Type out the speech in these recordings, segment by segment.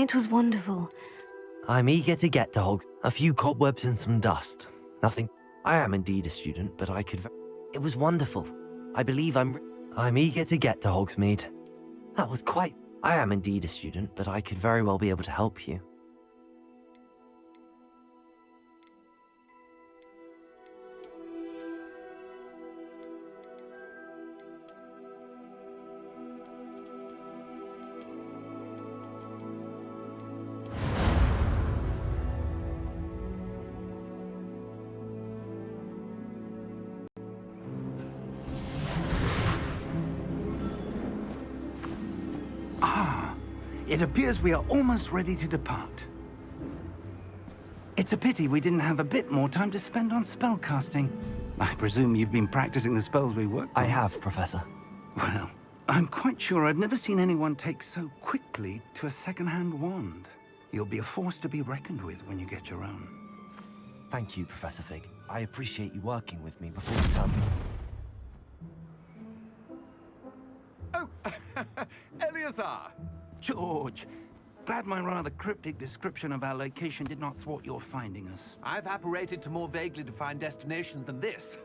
It was wonderful. I'm eager to get to Hogs. A few cobwebs and some dust. Nothing. I am indeed a student, but I could... It was wonderful. I believe I'm eager to get to Hogsmeade. That was quite... I am indeed a student, but I could very well be able to help you. It appears we are almost ready to depart. It's a pity we didn't have a bit more time to spend on spellcasting. I presume you've been practicing the spells we worked on. I have, Professor. Well, I'm quite sure I've never seen anyone take so quickly to a second-hand wand. You'll be a force to be reckoned with when you get your own. Thank you, Professor Fig. I appreciate you working with me before the term. Oh, Eleazar! George, glad my rather cryptic description of our location did not thwart your finding us. I've apparated to more vaguely defined destinations than this.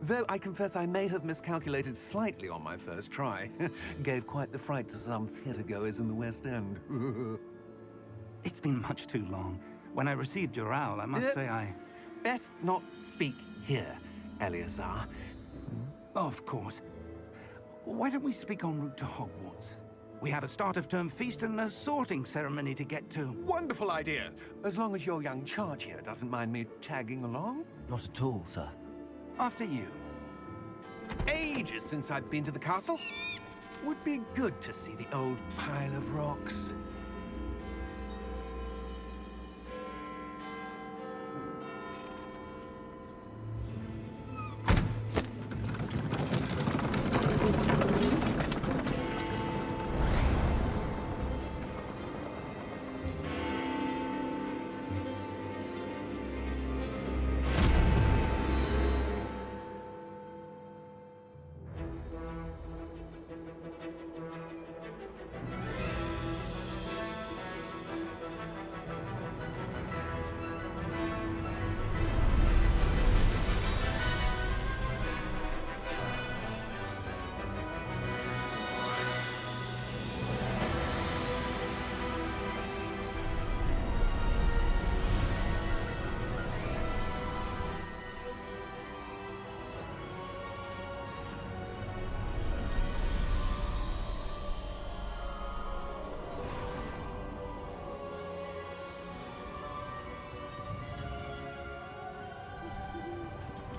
Though I confess I may have miscalculated slightly on my first try. Gave quite the fright to some theatre-goers in the West End. It's been much too long. When I received your owl, I must say I... Best not speak here, Eleazar. Of course. Why don't we speak en route to Hogwarts? We have a start-of-term feast and a sorting ceremony to get to. Wonderful idea! As long as your young charge here doesn't mind me tagging along. Not at all, sir. After you. Ages since I've been to the castle. Would be good to see the old pile of rocks.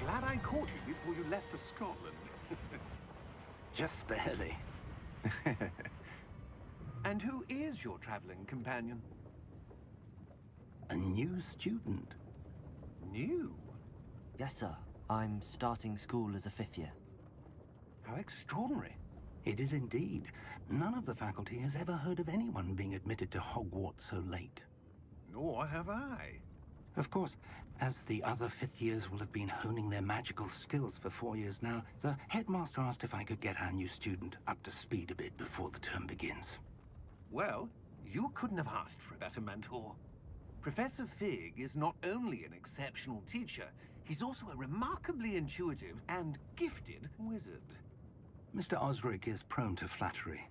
Glad I caught you before you left for Scotland. Just barely. And who is your traveling companion? A new student. New? Yes, sir. I'm starting school as a 5th year. How extraordinary. It is indeed. None of the faculty has ever heard of anyone being admitted to Hogwarts so late. Nor have I. Of course, as the other 5th years will have been honing their magical skills for 4 years now, the headmaster asked if I could get our new student up to speed a bit before the term begins. Well, you couldn't have asked for a better mentor. Professor Fig is not only an exceptional teacher, he's also a remarkably intuitive and gifted wizard. Mr. Osric is prone to flattery.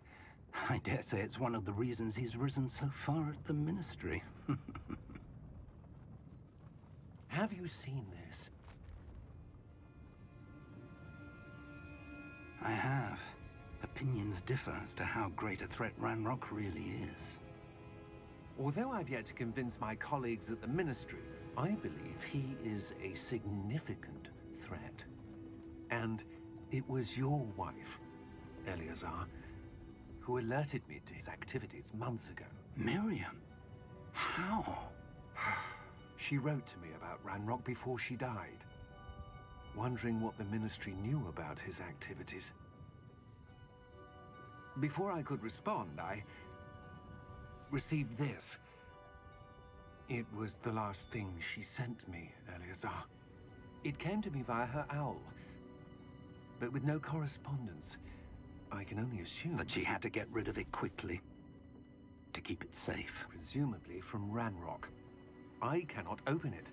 I dare say it's one of the reasons he's risen so far at the Ministry. Have you seen this? I have. Opinions differ as to how great a threat Ranrock really is. Although I've yet to convince my colleagues at the Ministry, I believe he is a significant threat. And it was your wife, Eleazar, who alerted me to his activities months ago. Miriam? How? She wrote to me about Ranrock before she died, wondering what the Ministry knew about his activities. Before I could respond, I received this. It was the last thing she sent me, Eleazar. It came to me via her owl, but with no correspondence. I can only assume that she had to get rid of it quickly. to keep it safe. Presumably from Ranrock. I cannot open it.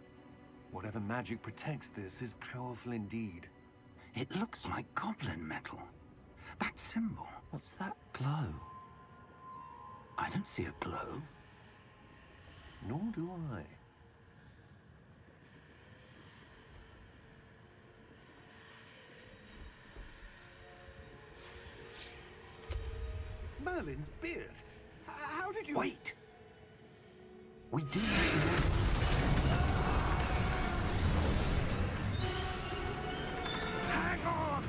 Whatever magic protects this is powerful indeed. It looks like goblin metal. That symbol. What's that glow? I don't see a glow. Nor do I. Merlin's beard. How did you... Wait! We do... Hang on!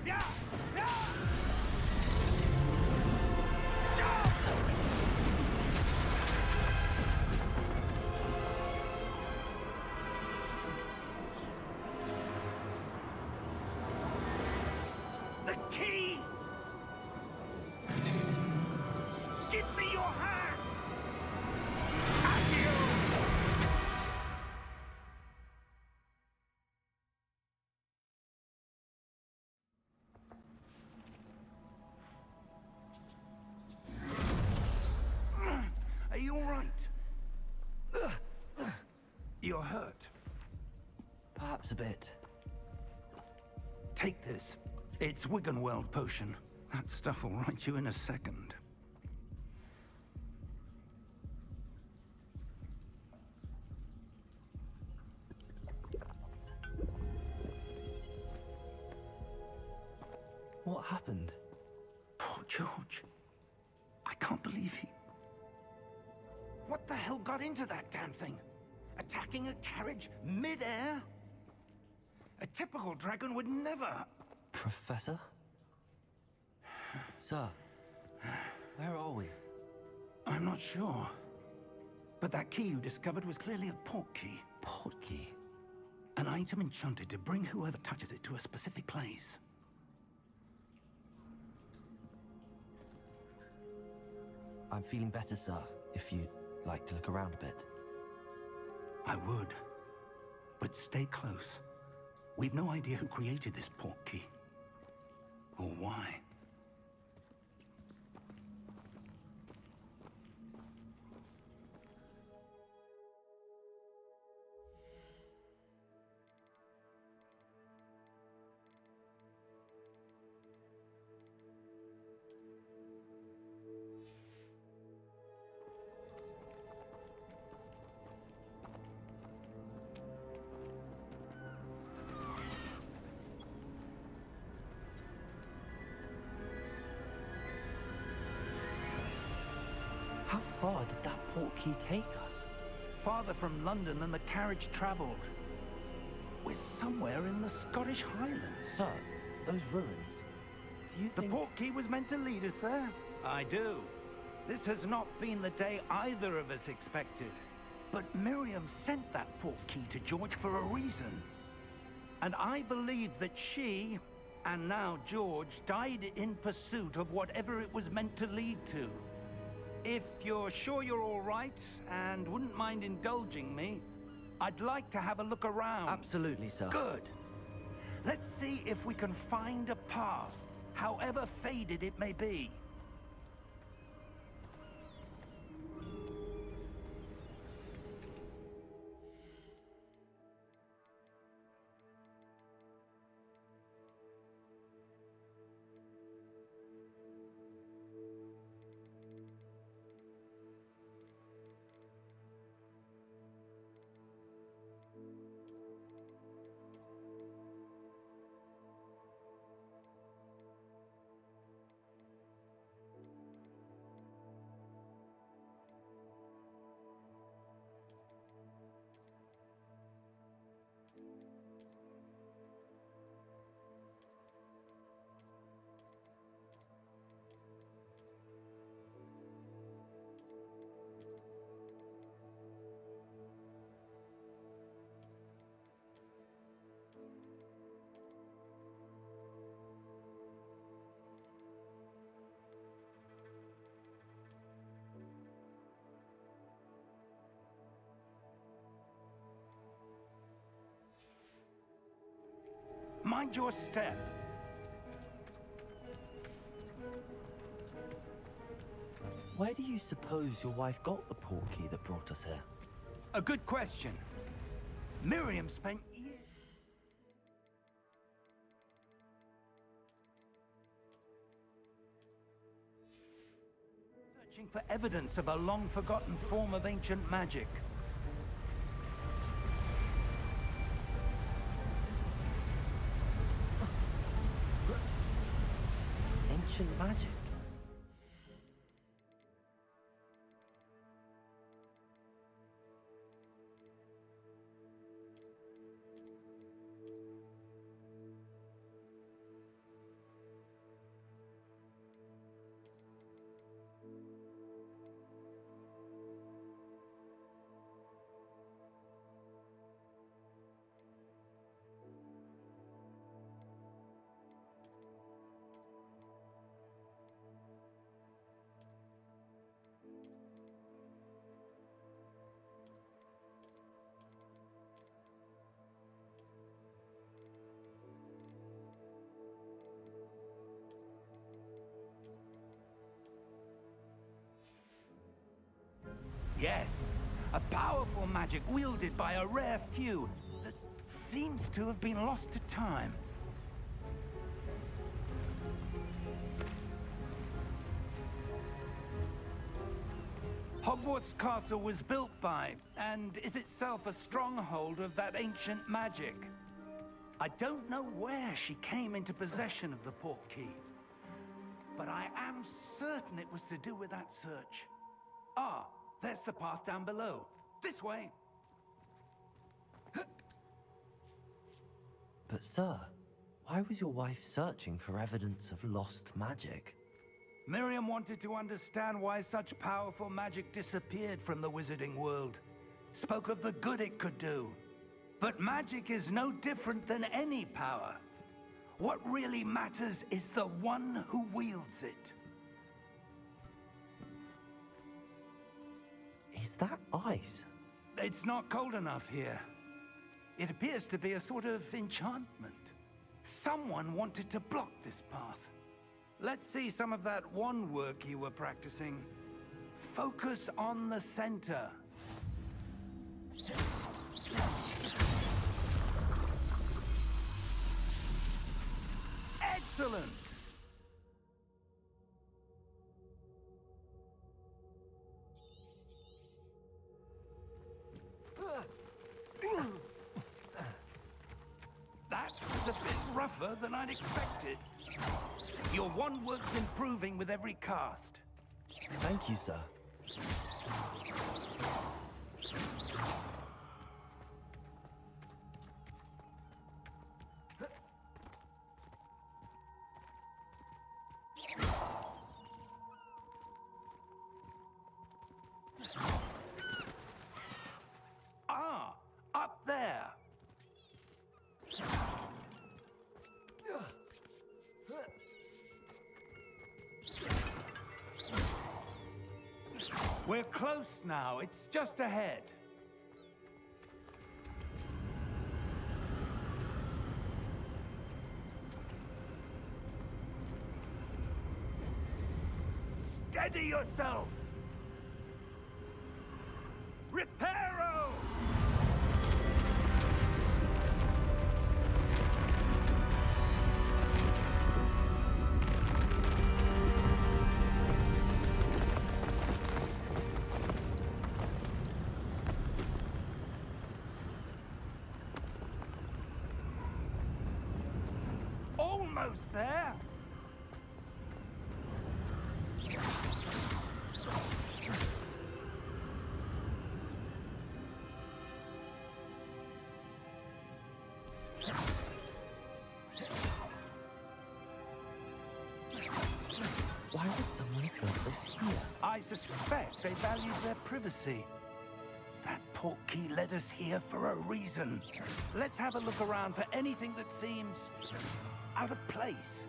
Yeah! Yeah! Jump! The key! Give me your hand! Accio! Are you all right? You're hurt. Perhaps a bit. Take this. It's Wiggenweld potion. That stuff will right you in a second. What happened? Poor George. I can't believe he... What the hell got into that damn thing? Attacking a carriage mid-air? A typical dragon would never... Professor? Sir, where are we? I'm not sure. But that key you discovered was clearly a port key. Port key? An item enchanted to bring whoever touches it to a specific place. I'm feeling better, sir, if you'd like to look around a bit. I would. But stay close. We've no idea who created this port key. Or why. How far did that port key take us? Farther from London than the carriage traveled. We're somewhere in the Scottish Highlands. Sir, those ruins. Do you The think... port key was meant to lead us there? I do. This has not been the day either of us expected. But Miriam sent that port key to George for a reason. And I believe that she, and now George, died in pursuit of whatever it was meant to lead to. If you're sure you're all right, and wouldn't mind indulging me, I'd like to have a look around. Absolutely, sir. Good. Let's see if we can find a path, however faded it may be. Mind your step. Where do you suppose your wife got the portkey that brought us here? A good question. Miriam spent years searching for evidence of a long-forgotten form of ancient magic. Ancient magic? Yes, a powerful magic wielded by a rare few that seems to have been lost to time. Hogwarts Castle was built by, and is itself a stronghold of that ancient magic. I don't know where she came into possession of the portkey, but I am certain it was to do with that search. Ah, there's the path down below. This way. But sir, why was your wife searching for evidence of lost magic? Miriam wanted to understand why such powerful magic disappeared from the wizarding world. Spoke of the good it could do. But magic is no different than any power. What really matters is the one who wields it. Is that ice? It's not cold enough here. It appears to be a sort of enchantment. Someone wanted to block this path. Let's see some of that wand work you were practicing. Focus on the center. Excellent! That was a bit rougher than I'd expected. Your wand work's improving with every cast. Thank you, sir. Ah, up there. We're close now. It's just ahead. Steady yourself! Reparo! Almost there. Why would someone have built this here? I suspect they valued their privacy. That portkey led us here for a reason. Let's have a look around for anything that seems out of place.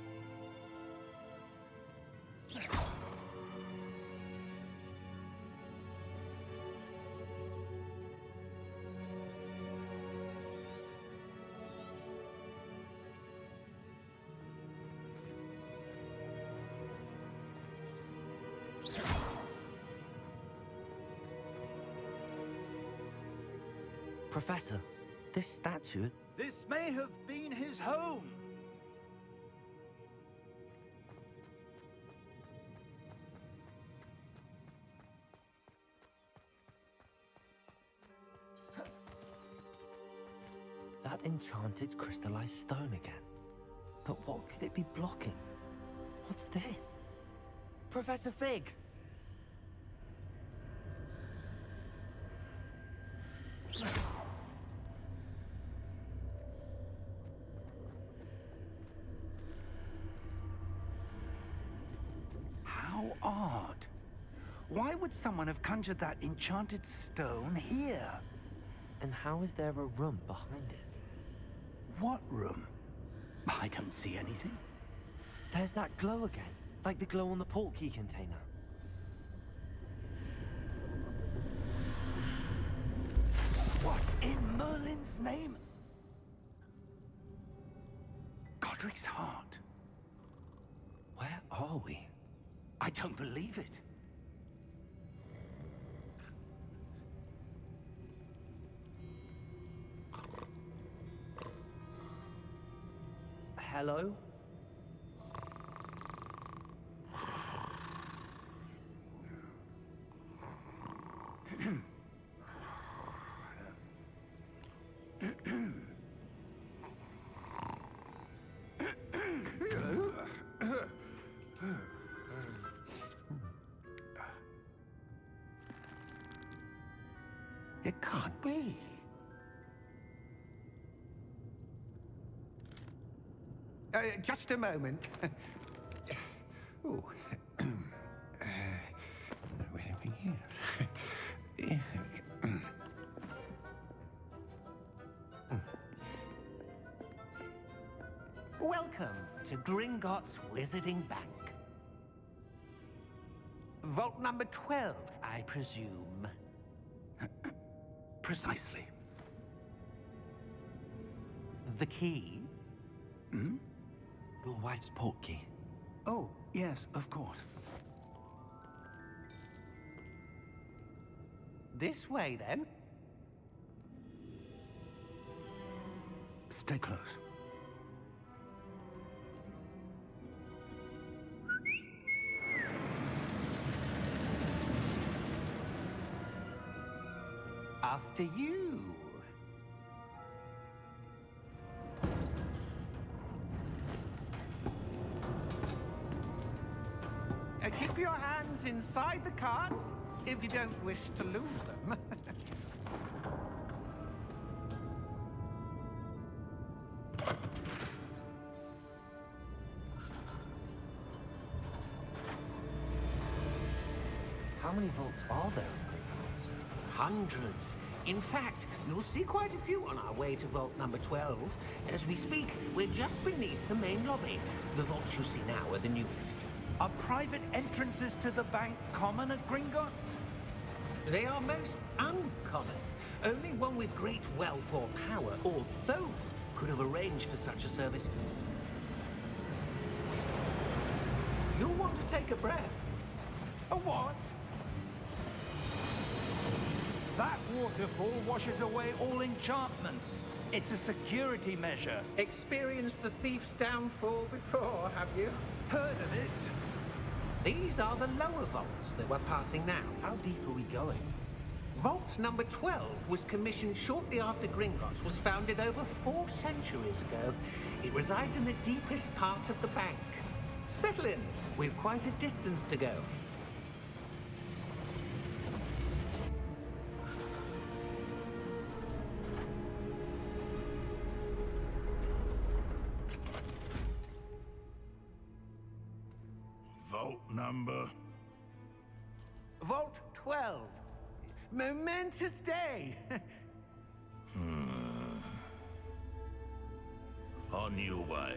Professor, this statue... This may have been his home. That enchanted crystallized stone again. But what could it be blocking? What's this? Professor Fig! How odd. Why would someone have conjured that enchanted stone here? And how is there a room behind it? What room? I don't see anything. There's that glow again, like the glow on the portkey container. What in Merlin's name? Godric's heart. Where are we? I don't believe it. Hello? It can't be. Just a moment. Ooh. Where are we here? Welcome to Gringotts Wizarding Bank. Vault number 12, I presume. Precisely. The key? Your wife's portkey. Oh, yes, of course. This way, then. Stay close. After you. Keep your hands inside the cart if you don't wish to lose them. How many vaults are there in Gringotts? Hundreds. In fact, you'll see quite a few on our way to vault number 12. As we speak, we're just beneath the main lobby. The vaults you see now are the newest. Are private entrances to the bank common at Gringotts? They are most uncommon. Only one with great wealth or power, or both, could have arranged for such a service. You'll want to take a breath. A what? That waterfall washes away all enchantments. It's a security measure. Experienced the thief's downfall before, have you? Heard of it? These are the lower vaults that we're passing now. How deep are we going? Vault number 12 was commissioned shortly after Gringotts was founded over 4 centuries ago. It resides in the deepest part of the bank. Settle in. We've quite a distance to go. Vault number? Vault 12. Momentous day. On your way.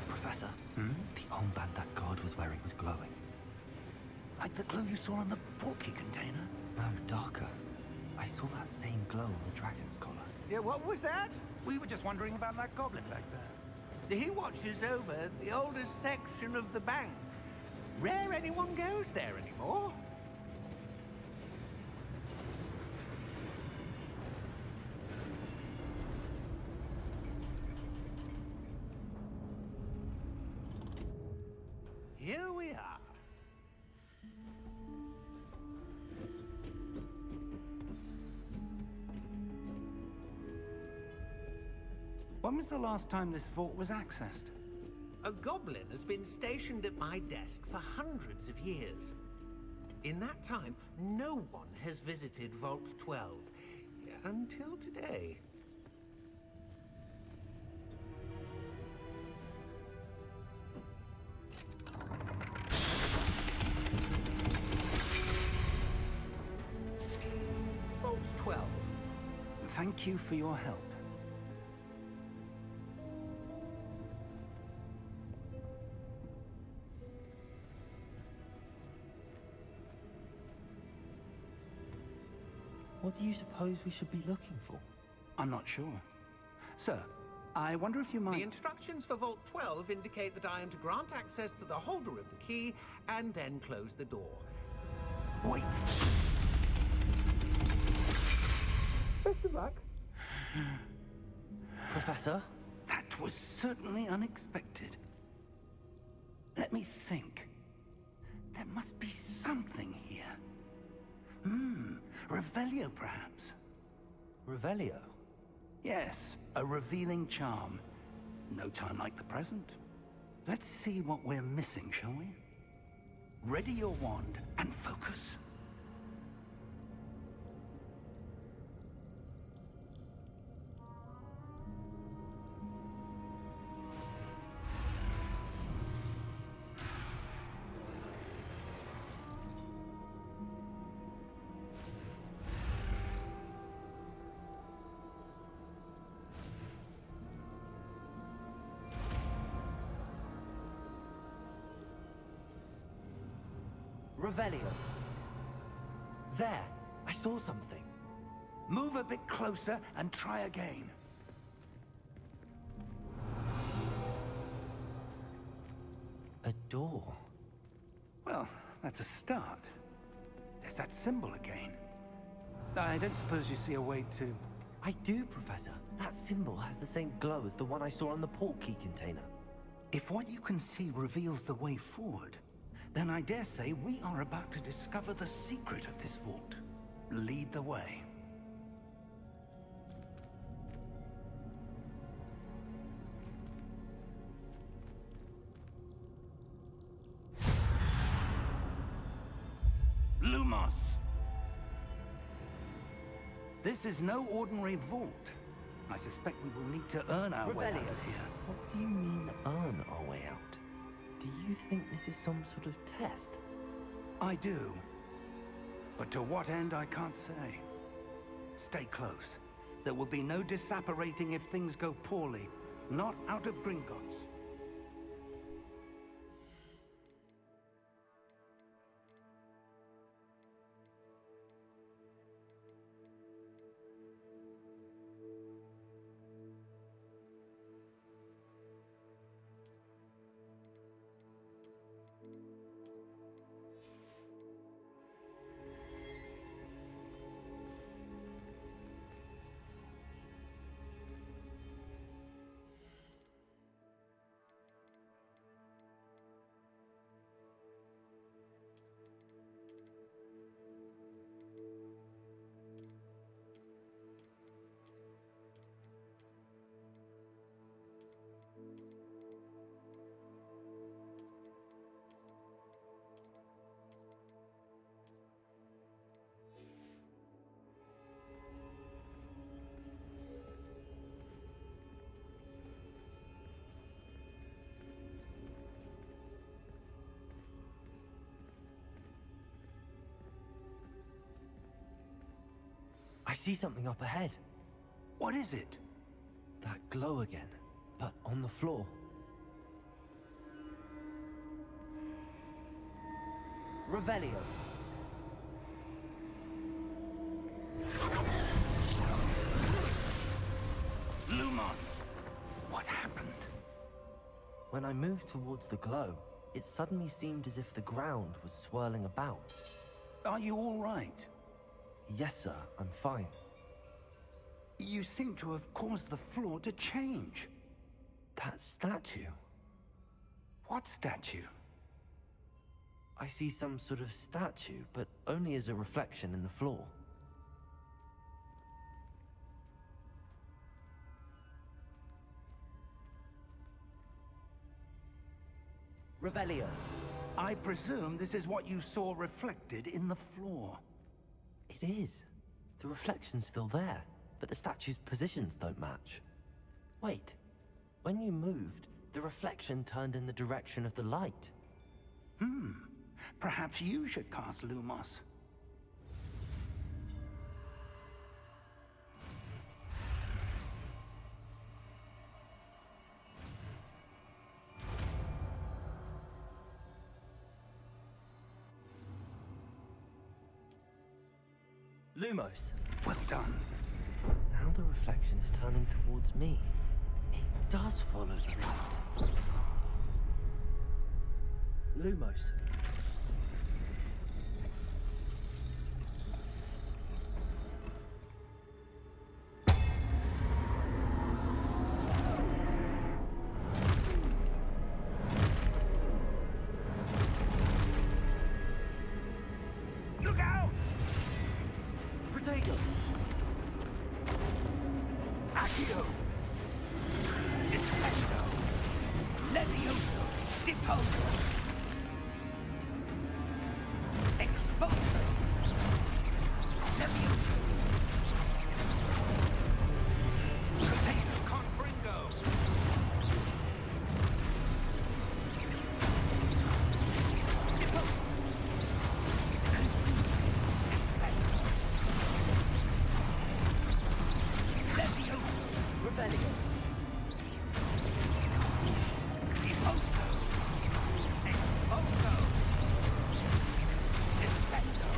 Professor, The armband that guard was wearing was glowing. Like the glow you saw on the portkey container? No, darker. I saw that same glow on the dragon's collar. Yeah, what was that? We were just wondering about that goblin back there. He watches over the oldest section of the bank. Rare anyone goes there anymore. Here we are. When was the last time this vault was accessed? A goblin has been stationed at my desk for hundreds of years. In that time, no one has visited Vault 12. Until today. Vault 12. Thank you for your help. What do you suppose we should be looking for? I'm not sure. Sir, I wonder if you might... The instructions for Vault 12 indicate that I am to grant access to the holder of the key and then close the door. Wait! Best of luck. Professor? That was certainly unexpected. Let me think. There must be something here. Revelio, perhaps? Revelio? Yes, a revealing charm. No time like the present. Let's see what we're missing, shall we? Ready your wand and focus. Revelio. There! I saw something. Move a bit closer and try again. A door. Well, that's a start. There's that symbol again. I don't suppose you see a way to... I do, Professor. That symbol has the same glow as the one I saw on the portkey container. If what you can see reveals the way forward, then I dare say we are about to discover the secret of this vault. Lead the way. Lumos! This is no ordinary vault. I suspect we will need to earn our way out Revelio. of here. What do you mean, earn our way out? Do you think this is some sort of test? I do. But to what end, I can't say. Stay close. There will be no disapparating if things go poorly. Not out of Gringotts. I see something up ahead. What is it? That glow again, but on the floor. Revelio. Lumos! What happened? When I moved towards the glow, it suddenly seemed as if the ground was swirling about. Are you all right? Yes, sir, I'm fine. You seem to have caused the floor to change. That statue. What statue? I see some sort of statue, but only as a reflection in the floor. Revelio. I presume this is what you saw reflected in the floor. It is. The reflection's still there, but the statue's positions don't match. Wait. When you moved, the reflection turned in the direction of the light. Perhaps you should cast Lumos. Lumos. Well done. Now the reflection is turning towards me. It does follow the light. Lumos. Look out! Protego. Accio! Defendo! Levioso! Deposo! Exposo! Levioso! Potato! Confringo! Deposo! Levioso! Revelio. Deposo! Exposo! Descendo!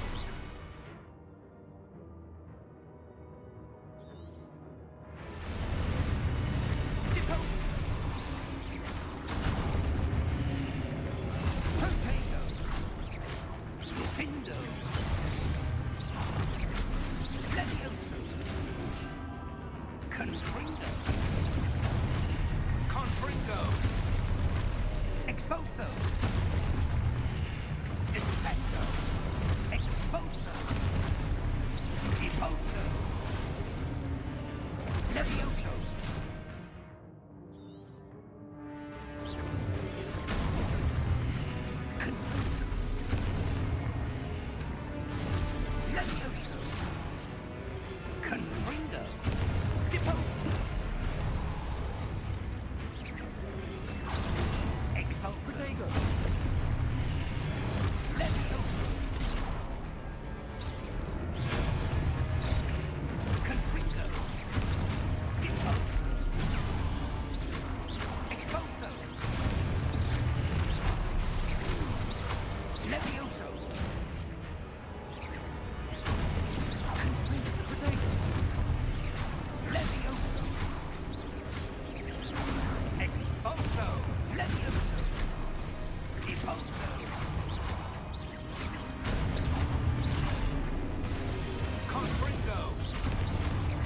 Deposo! Potato! Findo! Levioso! Confringo! Confringo! Exposo! Descendo! Exposo! Deposo! Levioso! Confringo! Levioso! Confringo! Deposo! Expo Protego! Levioso! Confringo! Deposo! Exposo! Levioso! Confringo! Protego! Levioso! Exposo! Levioso! Deposo! Confringo!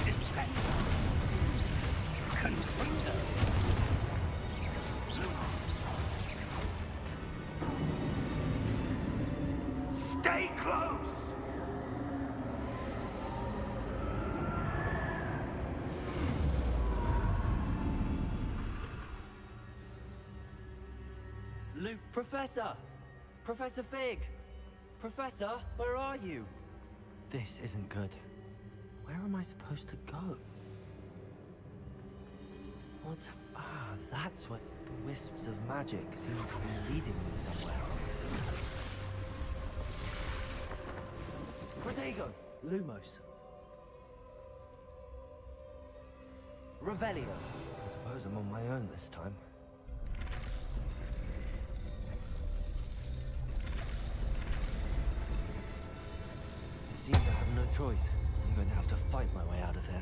Descendo! Confringo! Stay close! Professor! Professor Fig! Professor, where are you? This isn't good. Where am I supposed to go? What's... that's what the wisps of magic seem to be leading me somewhere. Protego! Lumos. Revelio. I suppose I'm on my own this time. Seems I have no choice. I'm going to have to fight my way out of here.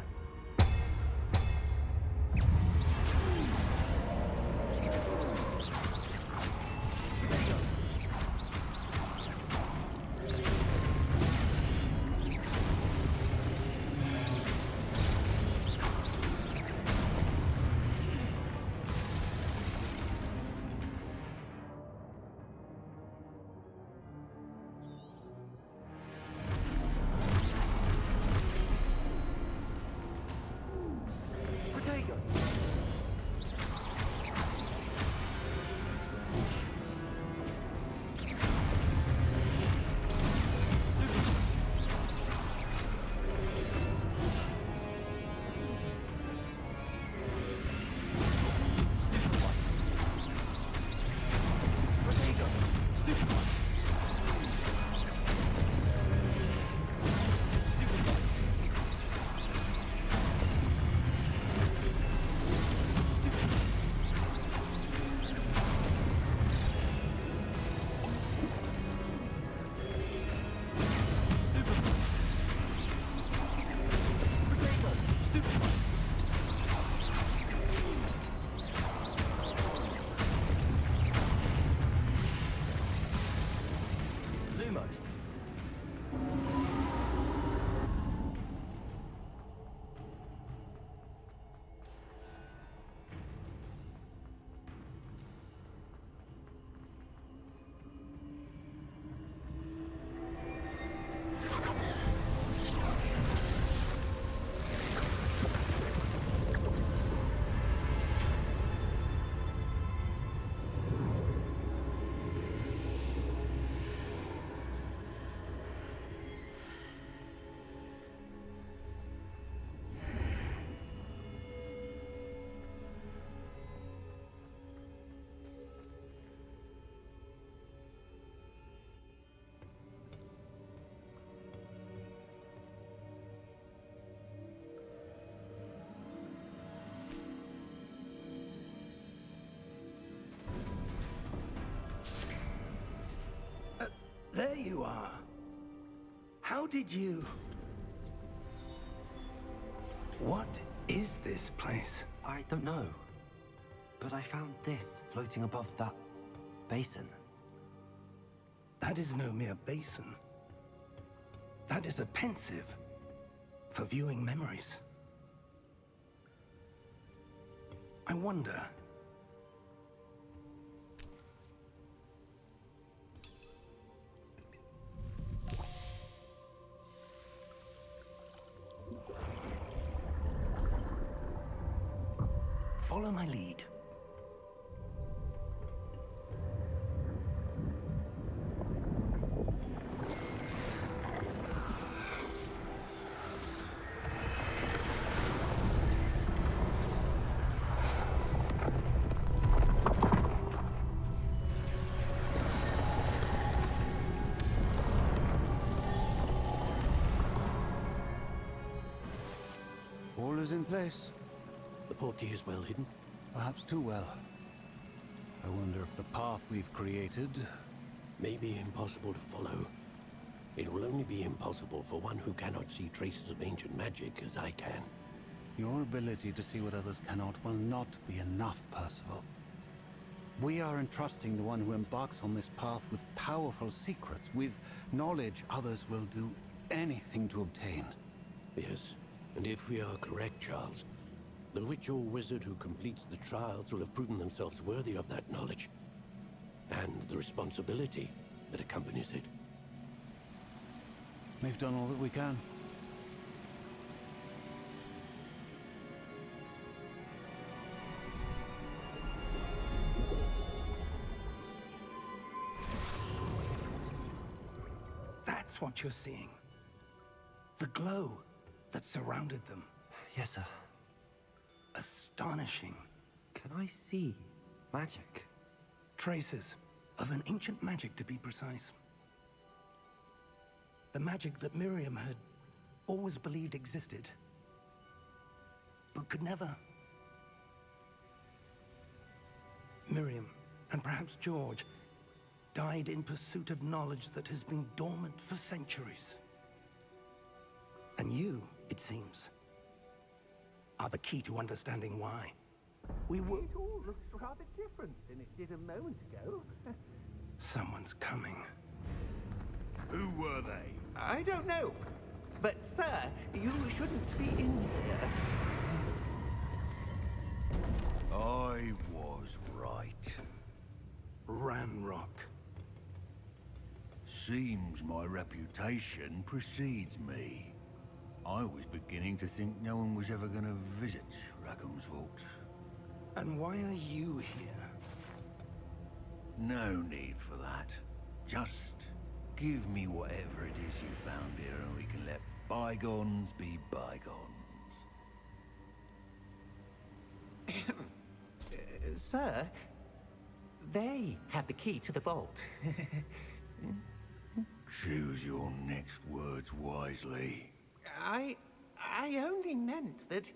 There you are. How did you... What is this place? I don't know. But I found this floating above that basin. That is no mere basin. That is a pensive for viewing memories. I wonder... Follow my lead. All is in place. The portkey is well hidden. Perhaps too well. I wonder if the path we've created... May be impossible to follow. It will only be impossible for one who cannot see traces of ancient magic as I can. Your ability to see what others cannot will not be enough, Percival. We are entrusting the one who embarks on this path with powerful secrets, with knowledge others will do anything to obtain. Yes, and if we are correct, Charles, the witch or wizard who completes the trials will have proven themselves worthy of that knowledge, and the responsibility that accompanies it. We've done all that we can. That's what you're seeing. The glow that surrounded them. Yes, sir. Astonishing. Can I see magic? Traces of an ancient magic, to be precise. The magic that Miriam had always believed existed, but could never. Miriam, and perhaps George, died in pursuit of knowledge that has been dormant for centuries. And you, it seems, are the key to understanding why. We were... It all looks rather different than it did a moment ago. Someone's coming. Who were they? I don't know. But, sir, you shouldn't be in here. I was right. Ranrock. Seems my reputation precedes me. I was beginning to think no one was ever going to visit Rackham's vault. And why are you here? No need for that. Just give me whatever it is you found here and we can let bygones be bygones. Sir, they have the key to the vault. Choose your next words wisely. I only meant that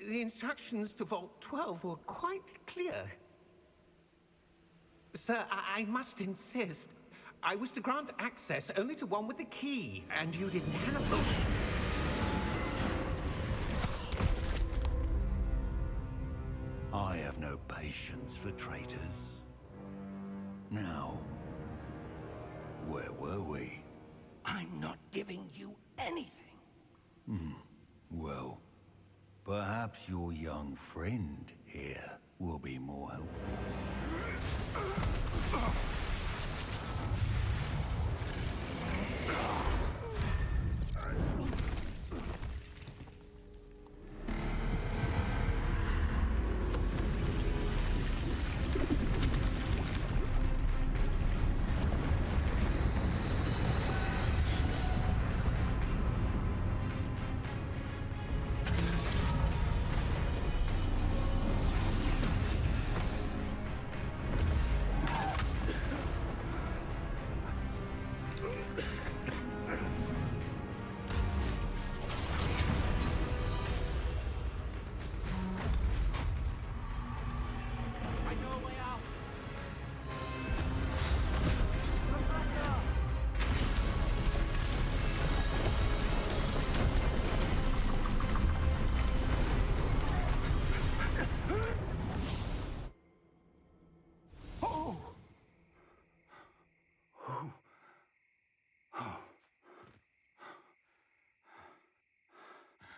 the instructions to Vault 12 were quite clear. Sir, I must insist. I was to grant access only to one with the key, and you didn't have them. I have no patience for traitors. Now, where were we? I'm not giving you anything. Well, perhaps your young friend here will be more helpful.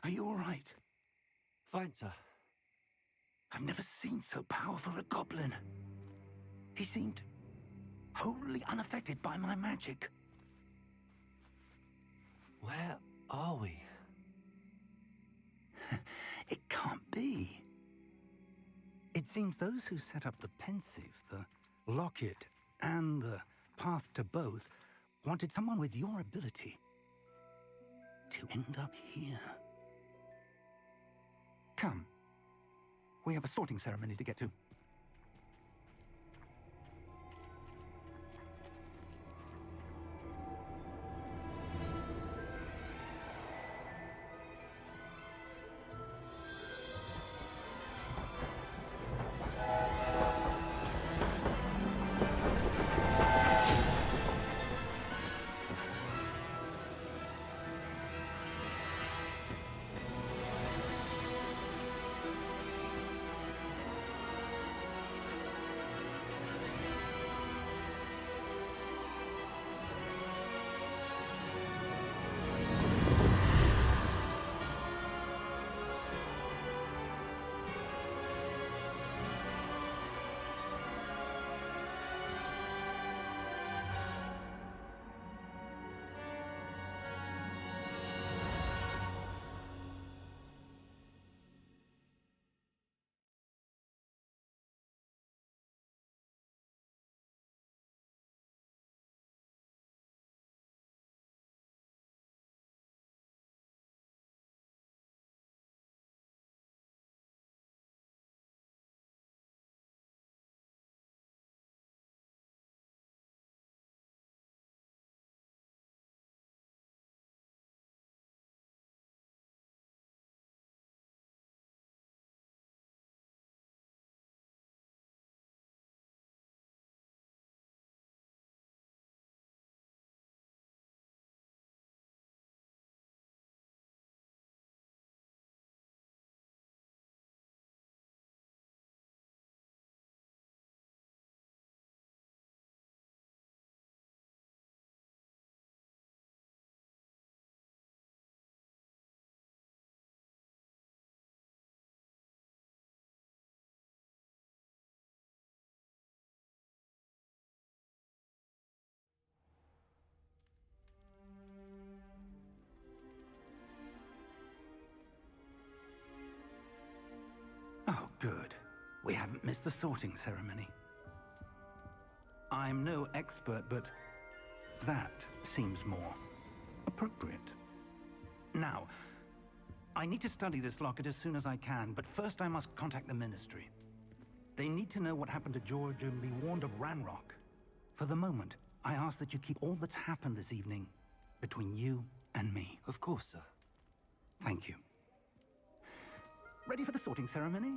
Are you all right? Fine, sir. I've never seen so powerful a goblin. He seemed wholly unaffected by my magic. Where are we? It can't be. It seems those who set up the pensive, the locket, and the path to both wanted someone with your ability to end up here. Come. We have a sorting ceremony to get to. We haven't missed the sorting ceremony. I'm no expert, but that seems more appropriate. Now, I need to study this locket as soon as I can, but first I must contact the Ministry. They need to know what happened to George and be warned of Ranrock. For the moment, I ask that you keep all that's happened this evening between you and me. Of course, sir. Thank you. Ready for the sorting ceremony?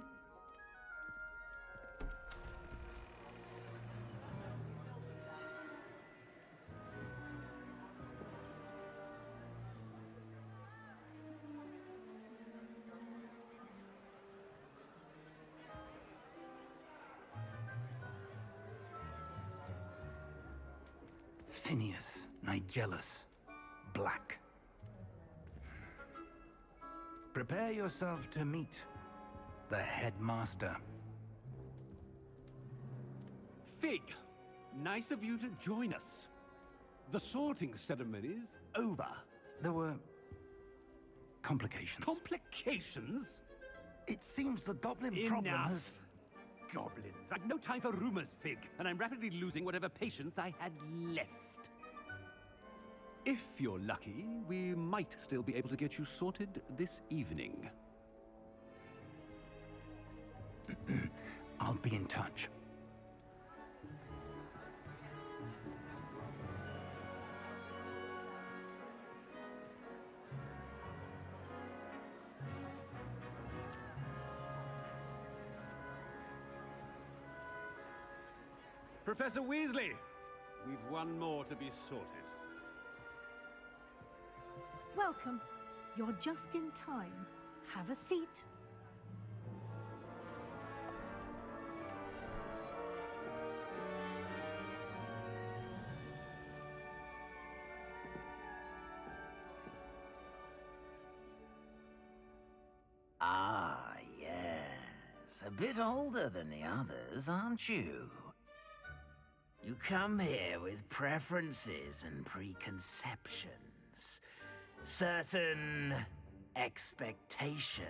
Phineas, Nigellus, Black. Prepare yourself to meet the headmaster. Fig, nice of you to join us. The sorting ceremony's over. There were complications. Complications? It seems the goblin problem Enough. has... Goblins. I've no time for rumors, Fig, and I'm rapidly losing whatever patience I had left. If you're lucky, we might still be able to get you sorted this evening. I'll be in touch. Professor Weasley, we've one more to be sorted. Welcome. You're just in time. Have a seat. Ah, yes. A bit older than the others, aren't you? You come here with preferences and preconceptions. Certain expectations.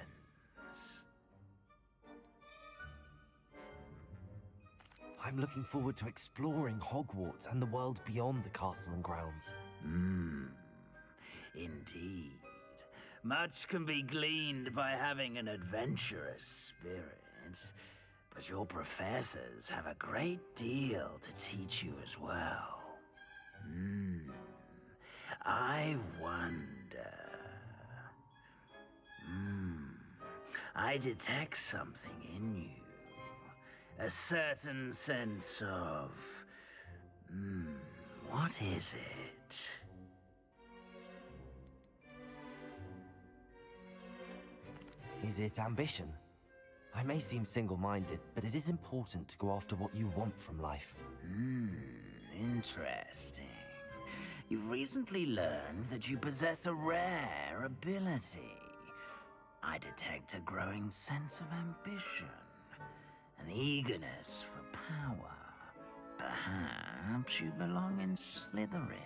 I'm looking forward to exploring Hogwarts and the world beyond the castle and grounds. Indeed. Much can be gleaned by having an adventurous spirit, but your professors have a great deal to teach you as well. I wonder... I detect something in you. A certain sense of... what is it? Is it ambition? I may seem single-minded, but it is important to go after what you want from life. Interesting. You've recently learned that you possess a rare ability. I detect a growing sense of ambition, an eagerness for power. Perhaps you belong in Slytherin.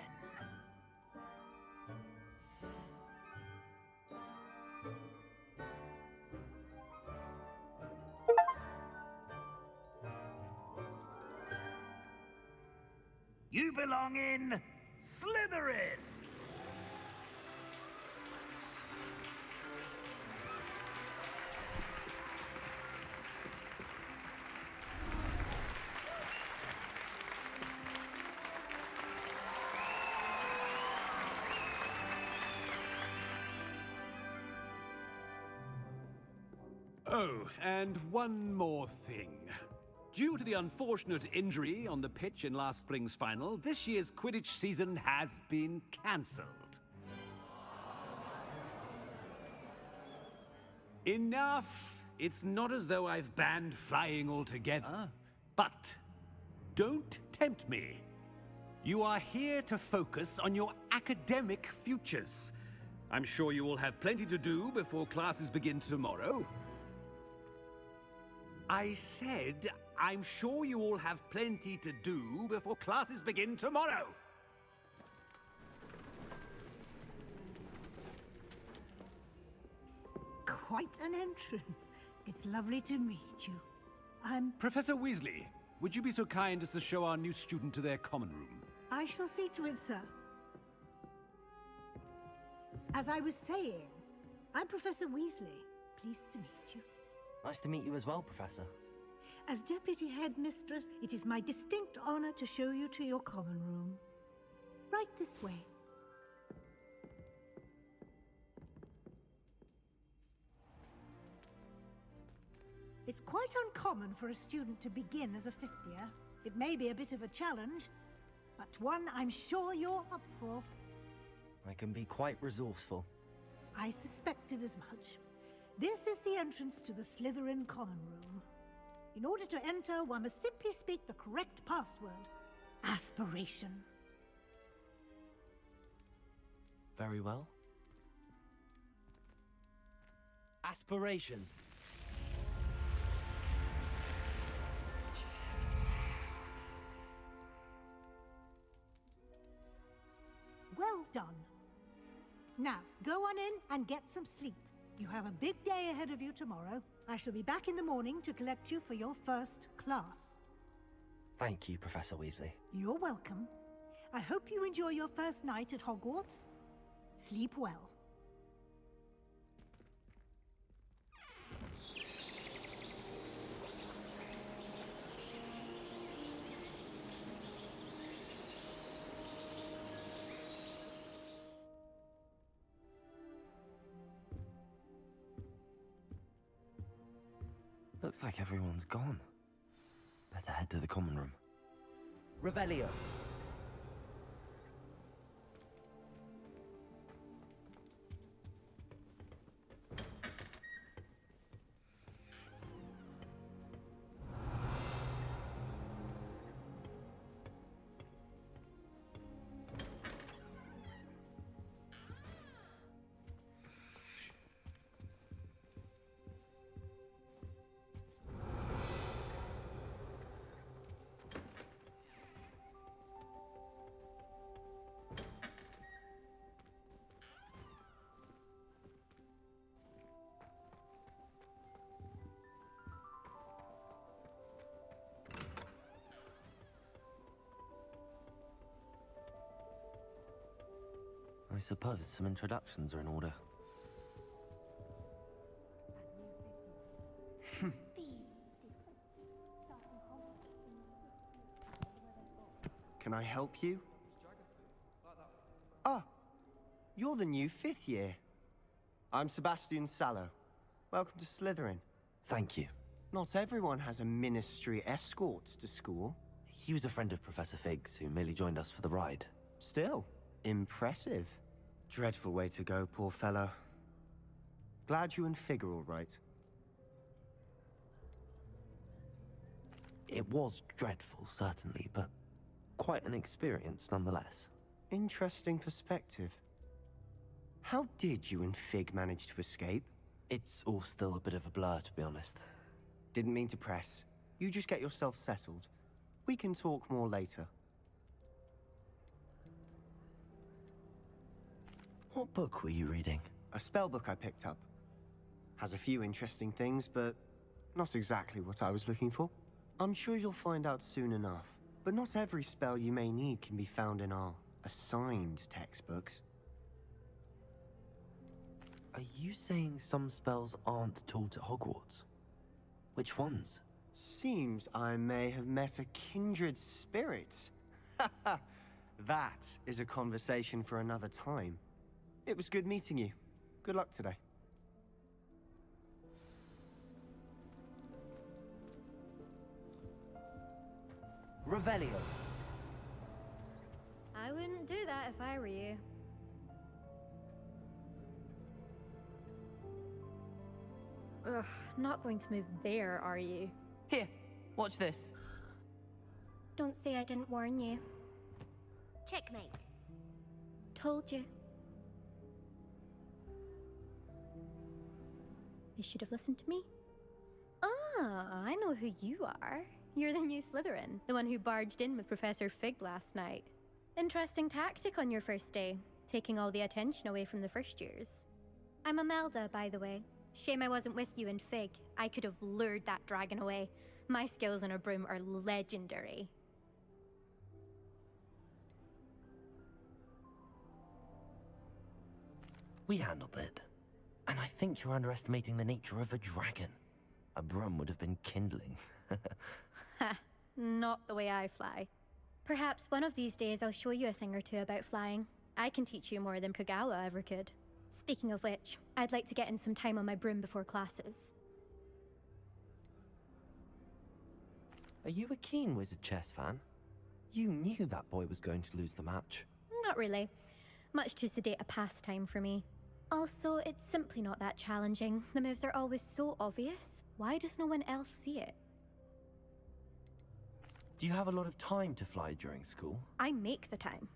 You belong in Slytherin! Oh, and one more thing. Due to the unfortunate injury on the pitch in last spring's final, this year's Quidditch season has been cancelled. Enough! It's not as though I've banned flying altogether, but don't tempt me. You are here to focus on your academic futures. I'm sure you will have plenty to do before classes begin tomorrow. I said, I'm sure you all have plenty to do before classes begin tomorrow. Quite an entrance. It's lovely to meet you. Professor Weasley, would you be so kind as to show our new student to their common room? I shall see to it, sir. As I was saying, I'm Professor Weasley. Pleased to meet you. Nice to meet you as well, Professor. As Deputy Headmistress, it is my distinct honor to show you to your common room. Right this way. It's quite uncommon for a student to begin as a fifth year. It may be a bit of a challenge, but one I'm sure you're up for. I can be quite resourceful. I suspected as much. This is the entrance to the Slytherin common room. In order to enter, one must simply speak the correct password. Aspiration. Very well. Aspiration. Well done. Now, go on in and get some sleep. You have a big day ahead of you tomorrow. I shall be back in the morning to collect you for your first class. Thank you, Professor Weasley. You're welcome. I hope you enjoy your first night at Hogwarts. Sleep well. Looks like everyone's gone. Better head to the common room. Revelio. I suppose some introductions are in order. Can I help you? Ah, you're the new fifth year. I'm Sebastian Sallow. Welcome to Slytherin. Thank you. Not everyone has a ministry escort to school. He was a friend of Professor Fig's who merely joined us for the ride. Still, impressive. Dreadful way to go, poor fellow. Glad you and Fig are all right. It was dreadful, certainly, but quite an experience nonetheless. Interesting perspective. How did you and Fig manage to escape? It's all still a bit of a blur, to be honest. Didn't mean to press. You just get yourself settled. We can talk more later. What book were you reading? A spell book I picked up. Has a few interesting things, but not exactly what I was looking for. I'm sure you'll find out soon enough. But not every spell you may need can be found in our assigned textbooks. Are you saying some spells aren't taught at Hogwarts? Which ones? Seems I may have met a kindred spirit. That is a conversation for another time. It was good meeting you. Good luck today. Revelio. I wouldn't do that if I were you. Ugh, not going to move there, are you? Here, watch this. Don't say I didn't warn you. Checkmate. Told you. They should have listened to me. Ah, I know who you are. You're the new Slytherin, the one who barged in with Professor Fig last night. Interesting tactic on your first day, taking all the attention away from the first years. I'm Imelda, by the way. Shame I wasn't with you and Fig. I could have lured that dragon away. My skills on a broom are legendary. We handled it. And I think you're underestimating the nature of a dragon. A broom would have been kindling. Ha, not the way I fly. Perhaps one of these days I'll show you a thing or two about flying. I can teach you more than Kagawa ever could. Speaking of which, I'd like to get in some time on my broom before classes. Are you a keen Wizard chess fan? You knew that boy was going to lose the match. Not really. Much too sedate a pastime for me. Also, it's simply not that challenging. The moves are always so obvious. Why does no one else see it? Do you have a lot of time to fly during school? I make the time.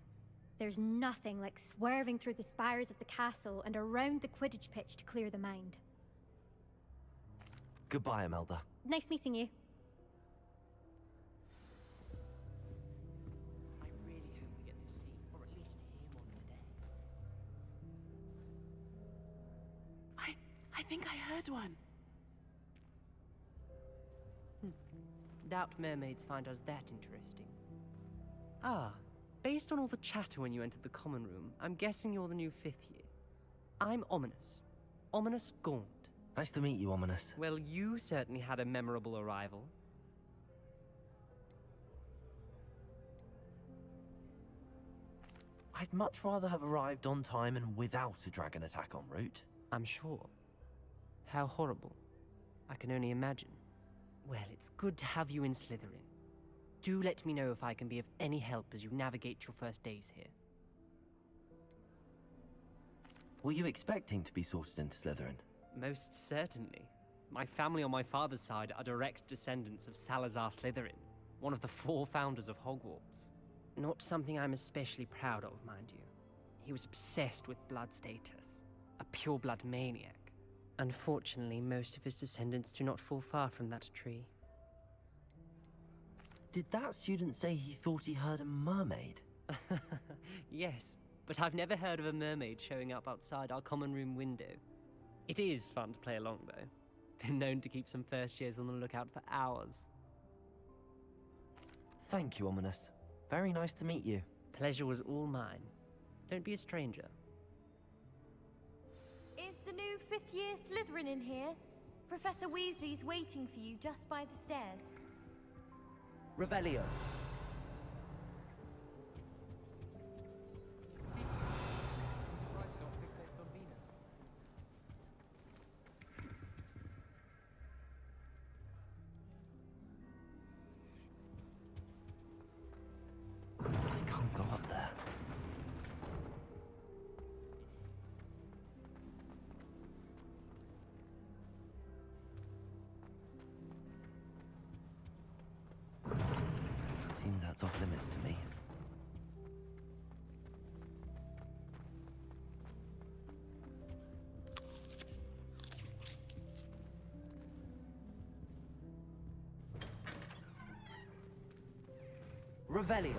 There's nothing like swerving through the spires of the castle and around the Quidditch pitch to clear the mind. Goodbye, Imelda. Nice meeting you. I really hope we get to see, or at least hear one today. I think I heard one. Doubt mermaids find us that interesting. Ah, based on all the chatter when you entered the common room, I'm guessing you're the new 5th year. I'm Ominous. Ominous Gaunt. Nice to meet you, Ominous. Well, you certainly had a memorable arrival. I'd much rather have arrived on time and without a dragon attack en route. I'm sure. How horrible. I can only imagine. Well, it's good to have you in Slytherin. Do let me know if I can be of any help as you navigate your first days here. Were you expecting to be sorted into Slytherin? Most certainly. My family on my father's side are direct descendants of Salazar Slytherin, one of the 4 founders of Hogwarts. Not something I'm especially proud of, mind you. He was obsessed with blood status, a pure-blood maniac. Unfortunately, most of his descendants do not fall far from that tree. Did that student say he thought he heard a mermaid? Yes, but I've never heard of a mermaid showing up outside our common room window. It is fun to play along, though. Been known to keep some first years on the lookout for hours. Thank you, Ominous. Very nice to meet you. Pleasure was all mine. Don't be a stranger. Is the new 5th year Slytherin in here? Professor Weasley's waiting for you just by the stairs. Revelio. I can't go up there. Seems that's off limits to me. Revelio.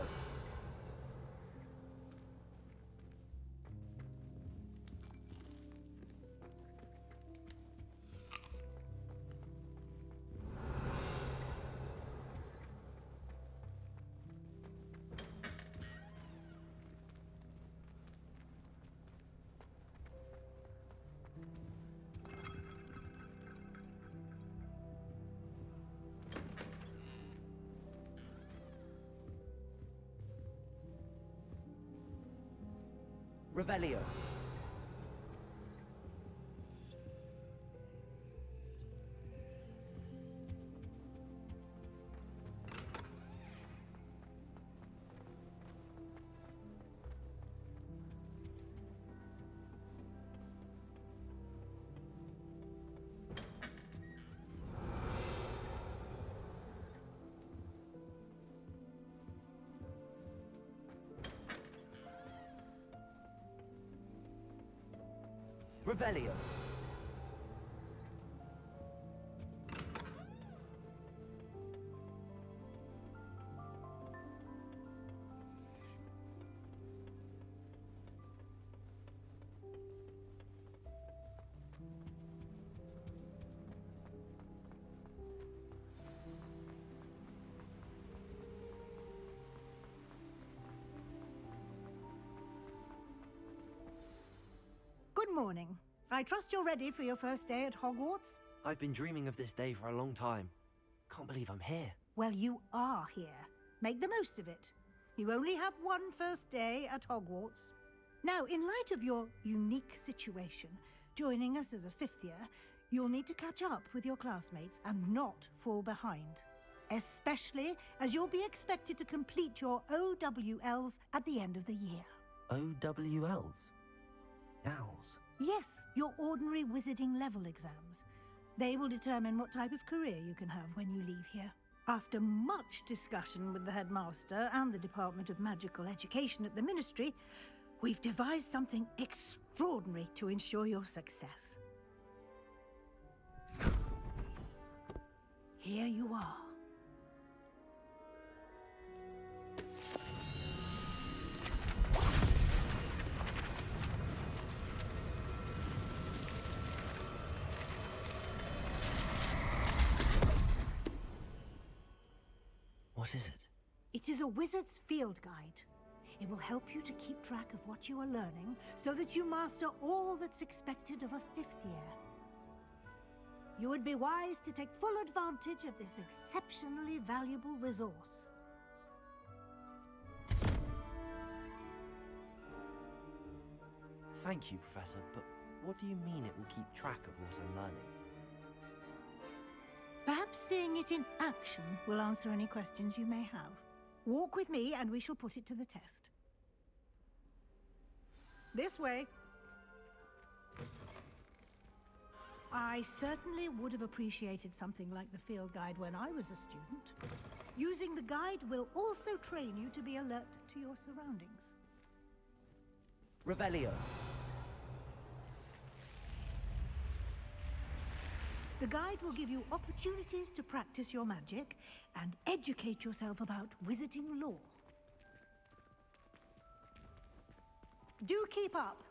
Revelio. Revelio. Good morning. I trust you're ready for your first day at Hogwarts? I've been dreaming of this day for a long time. Can't believe I'm here. Well, you are here. Make the most of it. You only have one first day at Hogwarts. Now, in light of your unique situation, joining us as a fifth year, you'll need to catch up with your classmates and not fall behind. Especially as you'll be expected to complete your OWLs at the end of the year. OWLs? Owls? Yes, your ordinary wizarding level exams. They will determine what type of career you can have when you leave here. After much discussion with the headmaster and the Department of Magical Education at the Ministry, we've devised something extraordinary to ensure your success. Here you are. What is it? It is a wizard's field guide. It will help you to keep track of what you are learning so that you master all that's expected of a fifth year. You would be wise to take full advantage of this exceptionally valuable resource. Thank you, Professor, but what do you mean it will keep track of what I'm learning? Perhaps seeing it in action will answer any questions you may have. Walk with me and we shall put it to the test. This way. I certainly would have appreciated something like the field guide when I was a student. Using the guide will also train you to be alert to your surroundings. Revelio. The guide will give you opportunities to practice your magic and educate yourself about wizarding lore. Do keep up.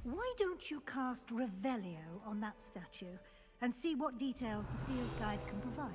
Why don't you cast Revelio on that statue and see what details the field guide can provide?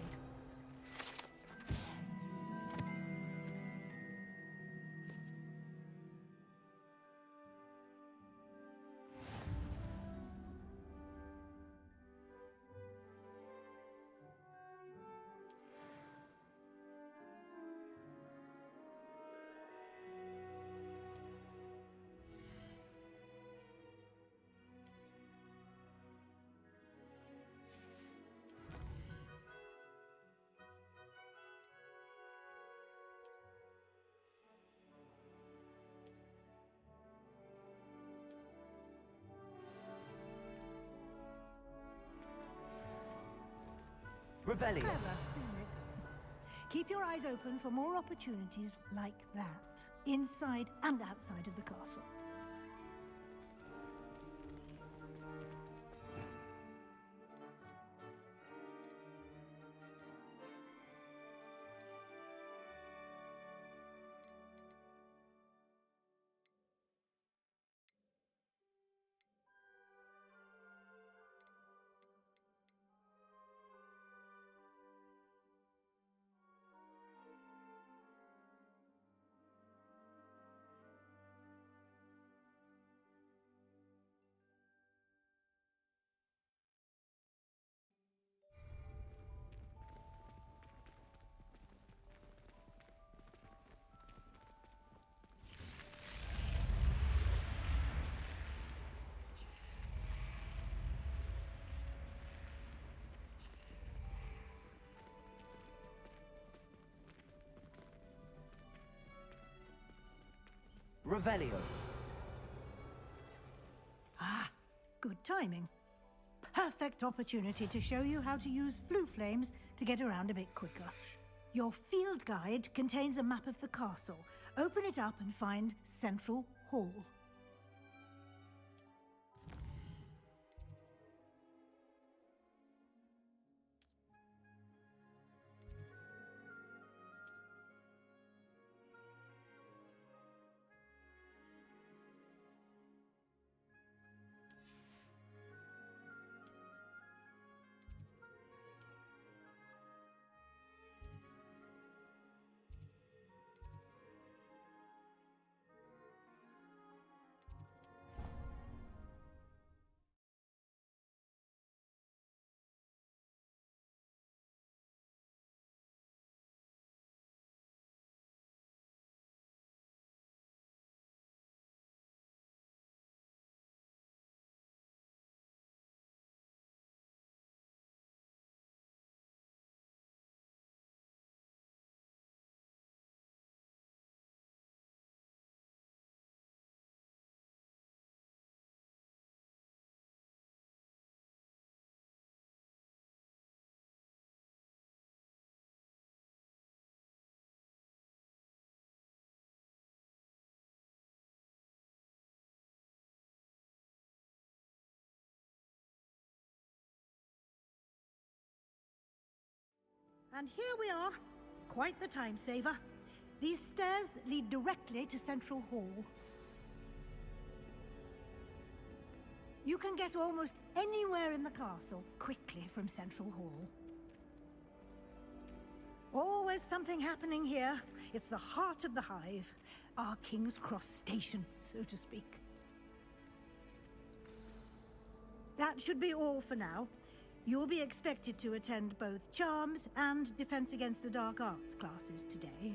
Revelio. Clever, isn't it? Keep your eyes open for more opportunities like that, inside and outside of the castle. Revelio. Ah, good timing. Perfect opportunity to show you how to use flue flames to get around a bit quicker. Your field guide contains a map of the castle. Open it up and find Central Hall. And here we are. Quite the time saver. These stairs lead directly to Central Hall. You can get almost anywhere in the castle quickly from Central Hall. Always something happening here. It's the heart of the Hive. Our King's Cross station, so to speak. That should be all for now. You'll be expected to attend both Charms and Defense Against the Dark Arts classes today.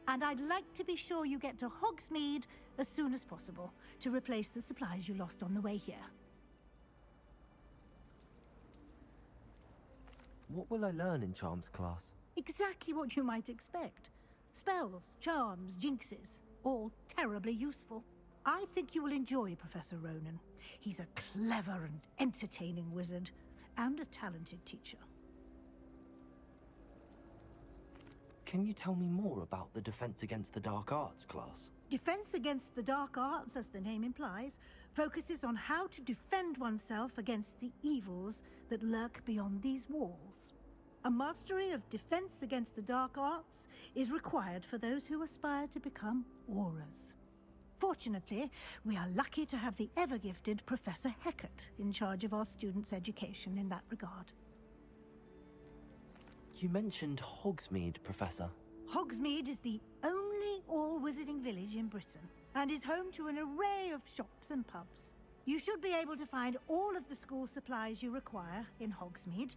And I'd like to be sure you get to Hogsmeade as soon as possible to replace the supplies you lost on the way here. What will I learn in Charms class? Exactly what you might expect. Spells, charms, jinxes, all terribly useful. I think you will enjoy Professor Ronan. He's a clever and entertaining wizard, and a talented teacher. Can you tell me more about the Defense Against the Dark Arts class? Defense Against the Dark Arts, as the name implies, focuses on how to defend oneself against the evils that lurk beyond these walls. A mastery of Defense Against the Dark Arts is required for those who aspire to become Aurors. Fortunately, we are lucky to have the ever-gifted Professor Hecat in charge of our students' education in that regard. You mentioned Hogsmeade, Professor. Hogsmeade is the only all-wizarding village in Britain, and is home to an array of shops and pubs. You should be able to find all of the school supplies you require in Hogsmeade.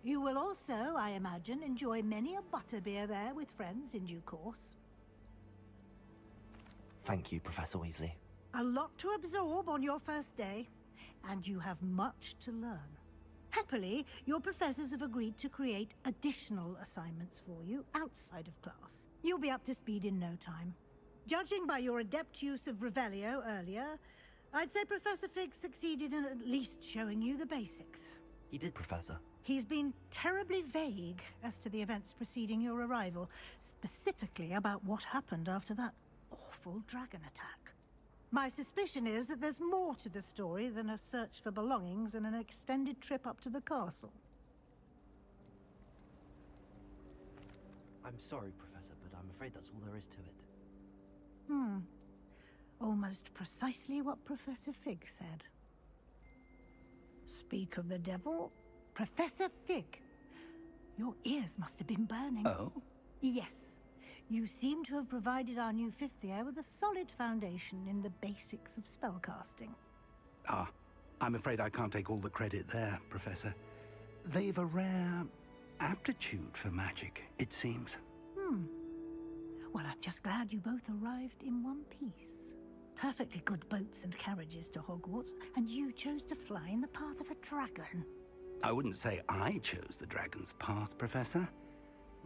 You will also, I imagine, enjoy many a butterbeer there with friends in due course. Thank you, Professor Weasley. A lot to absorb on your first day, and you have much to learn. Happily, your professors have agreed to create additional assignments for you outside of class. You'll be up to speed in no time. Judging by your adept use of Revelio earlier, I'd say Professor Fig succeeded in at least showing you the basics. He did, Professor. He's been terribly vague as to the events preceding your arrival, specifically about what happened after that awful dragon attack. My suspicion is that there's more to the story than a search for belongings and an extended trip up to the castle. I'm sorry, Professor, but I'm afraid that's all there is to it. Almost precisely what Professor Fig said. Speak of the devil, Professor Fig. Your ears must have been burning. Oh? Yes. You seem to have provided our new fifth year with a solid foundation in the basics of spellcasting. Ah, I'm afraid I can't take all the credit there, Professor. They've a rare aptitude for magic, it seems. Well, I'm just glad you both arrived in one piece. Perfectly good boats and carriages to Hogwarts, and you chose to fly in the path of a dragon. I wouldn't say I chose the dragon's path, Professor.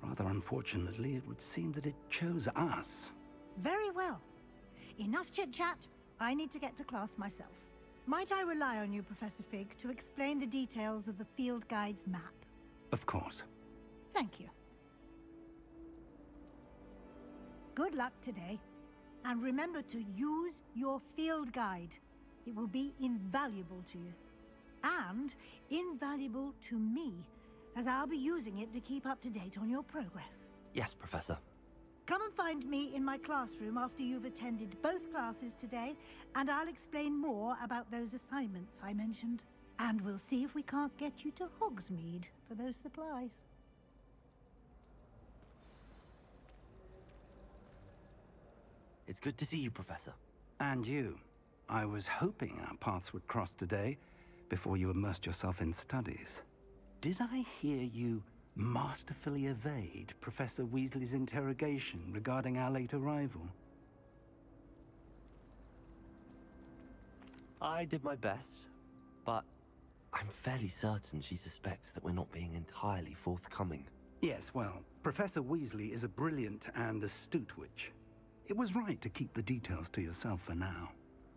Rather unfortunately, it would seem that it chose us. Very well. Enough chit-chat. I need to get to class myself. Might I rely on you, Professor Fig, to explain the details of the field guide's map? Of course. Thank you. Good luck today. And remember to use your field guide. It will be invaluable to you. And invaluable to me, as I'll be using it to keep up to date on your progress. Yes, Professor. Come and find me in my classroom after you've attended both classes today, and I'll explain more about those assignments I mentioned. And we'll see if we can't get you to Hogsmeade for those supplies. It's good to see you, Professor. And you. I was hoping our paths would cross today, before you immersed yourself in studies. Did I hear you masterfully evade Professor Weasley's interrogation regarding our late arrival? I did my best, but I'm fairly certain she suspects that we're not being entirely forthcoming. Yes, well, Professor Weasley is a brilliant and astute witch. It was right to keep the details to yourself for now.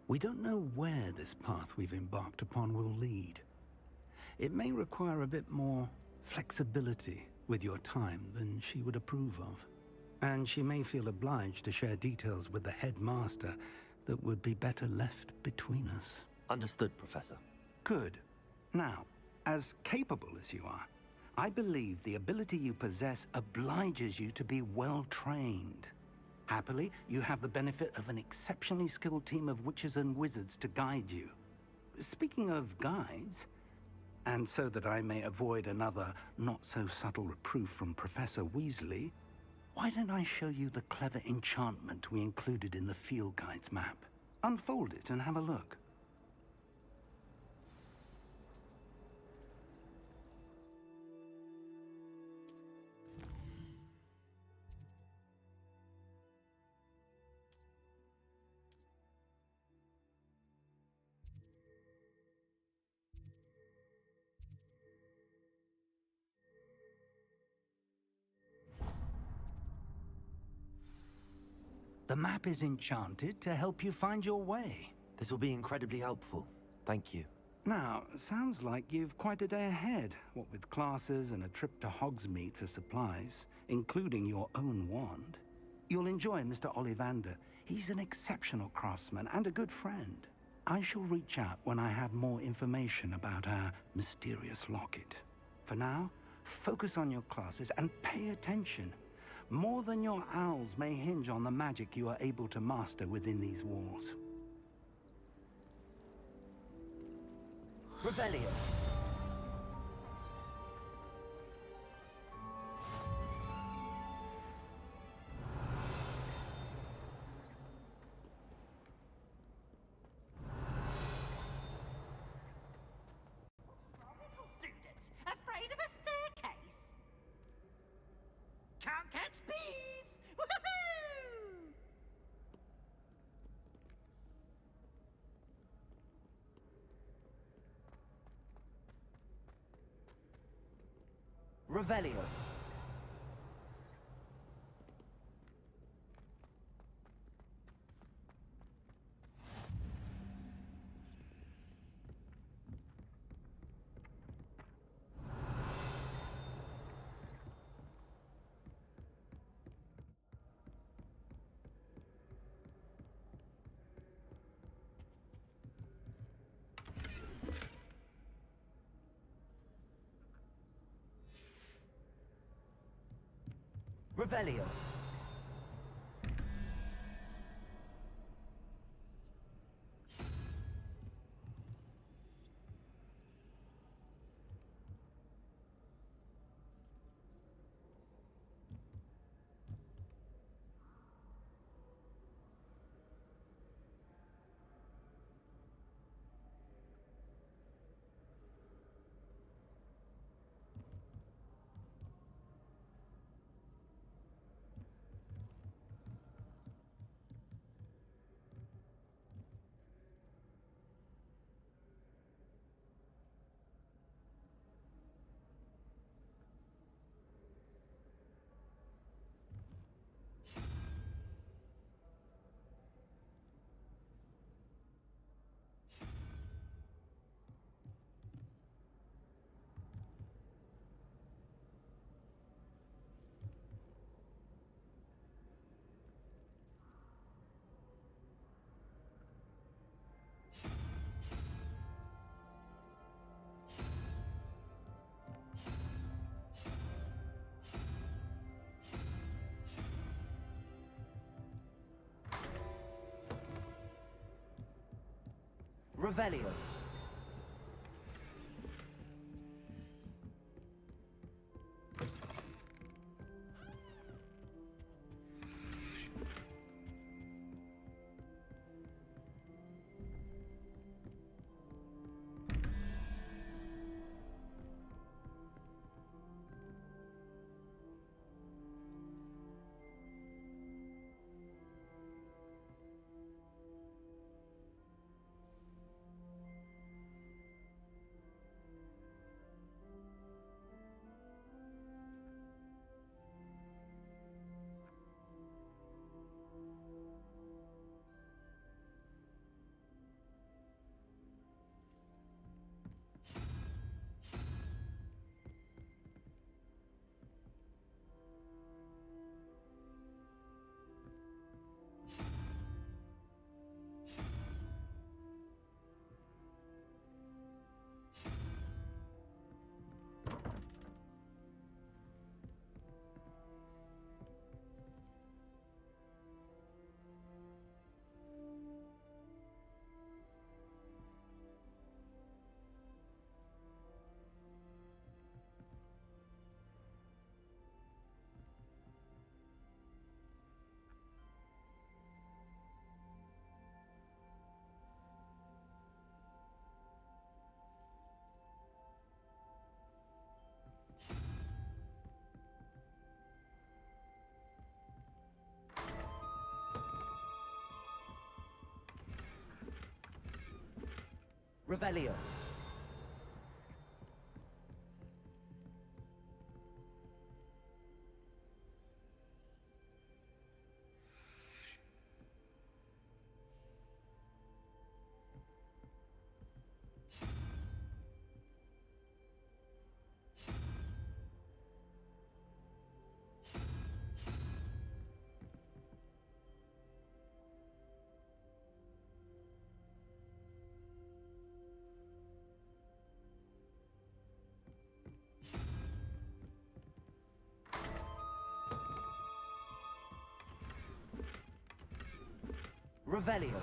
We don't know where this path we've embarked upon will lead. It may require a bit more flexibility with your time than she would approve of. And she may feel obliged to share details with the headmaster that would be better left between us. Understood, Professor. Good. Now, as capable as you are, I believe the ability you possess obliges you to be well trained. Happily, you have the benefit of an exceptionally skilled team of witches and wizards to guide you. Speaking of guides, and so that I may avoid another not-so-subtle reproof from Professor Weasley, why don't I show you the clever enchantment we included in the field guide's map? Unfold it and have a look. The map is enchanted to help you find your way. This will be incredibly helpful. Thank you. Now, sounds like you've quite a day ahead, what with classes and a trip to Hogsmeade for supplies, including your own wand. You'll enjoy Mr. Ollivander. He's an exceptional craftsman and a good friend. I shall reach out when I have more information about our mysterious locket. For now, focus on your classes and pay attention. More than your owls may hinge on the magic you are able to master within these walls. Revelio. Students, afraid of a staircase? Can't catch thieves! Woohoo! Revelio. Revelio. Revelio. Revelio. Revelio.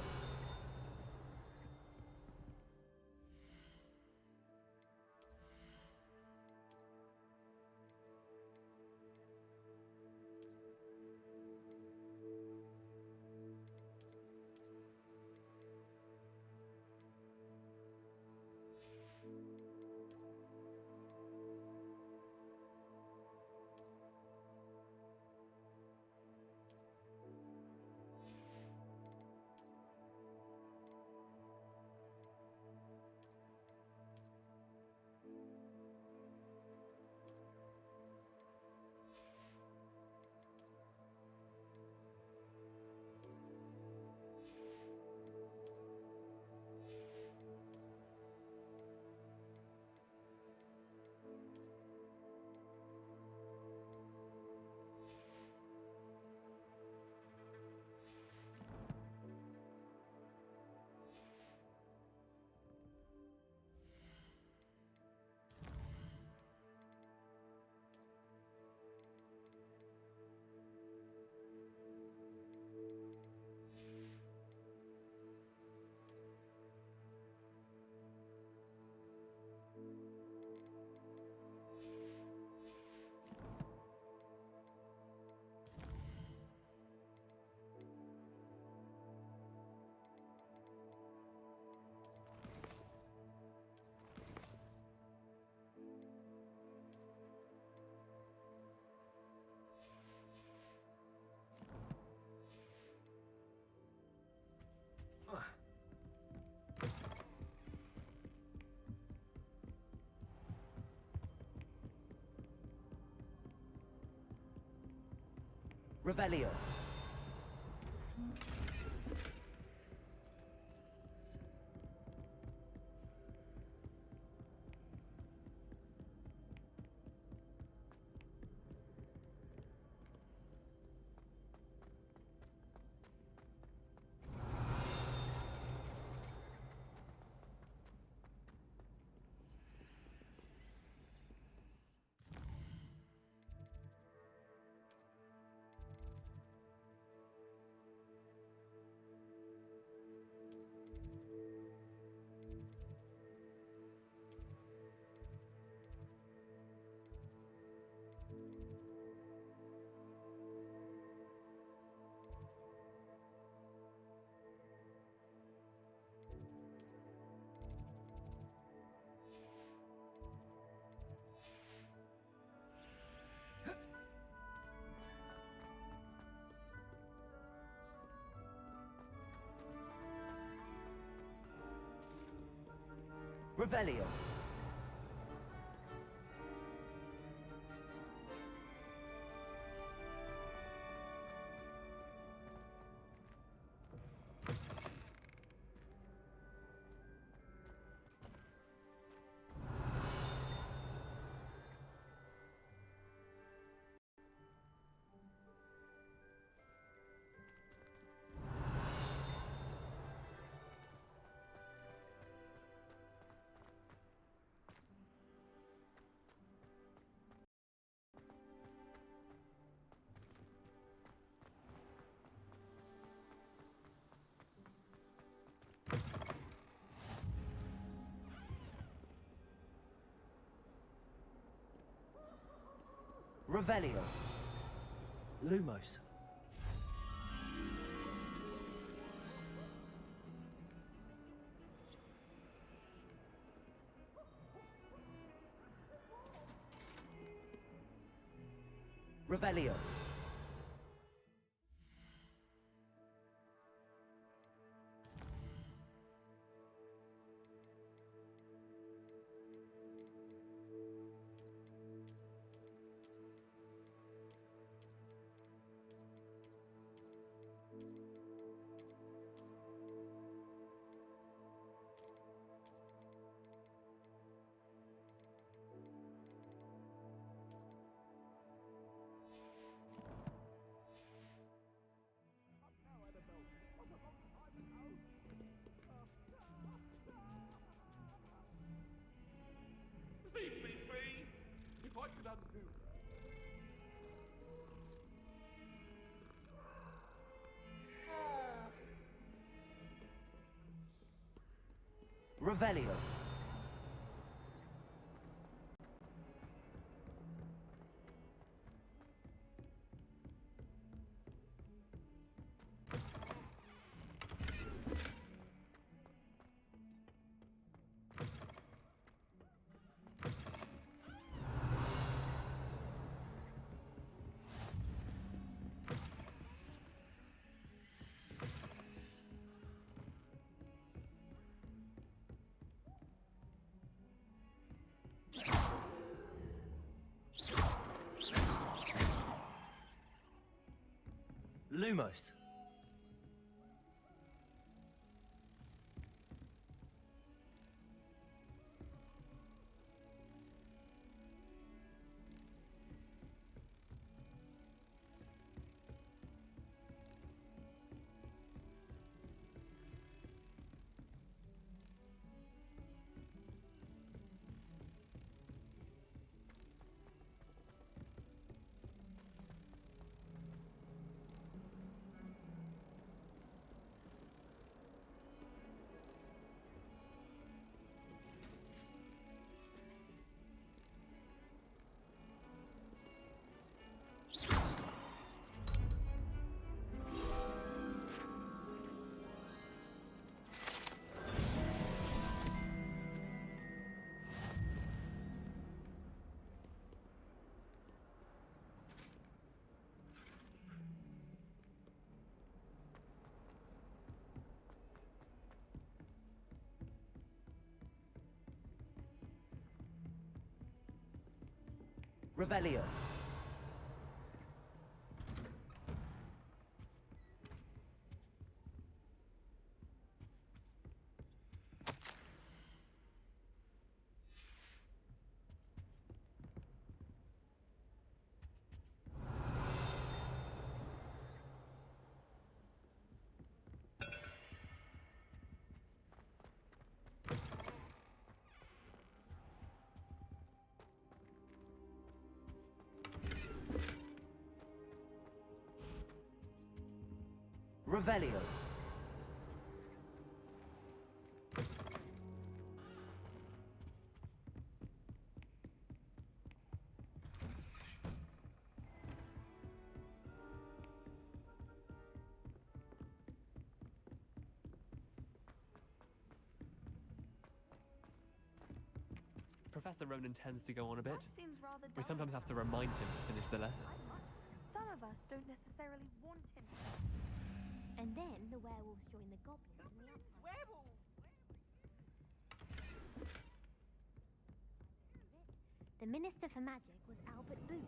Revelio. Revelio. Revelio. Lumos. Revelio. Revelio. Lumos. Revelio. Revelio. Professor Ronan tends to go on a bit. That seems rather We sometimes have to remind him to finish the lesson. Some of us don't necessarily want him. And then the werewolves join the goblins in the upfront. Werewolf! The Minister for Magic was Albert Boot.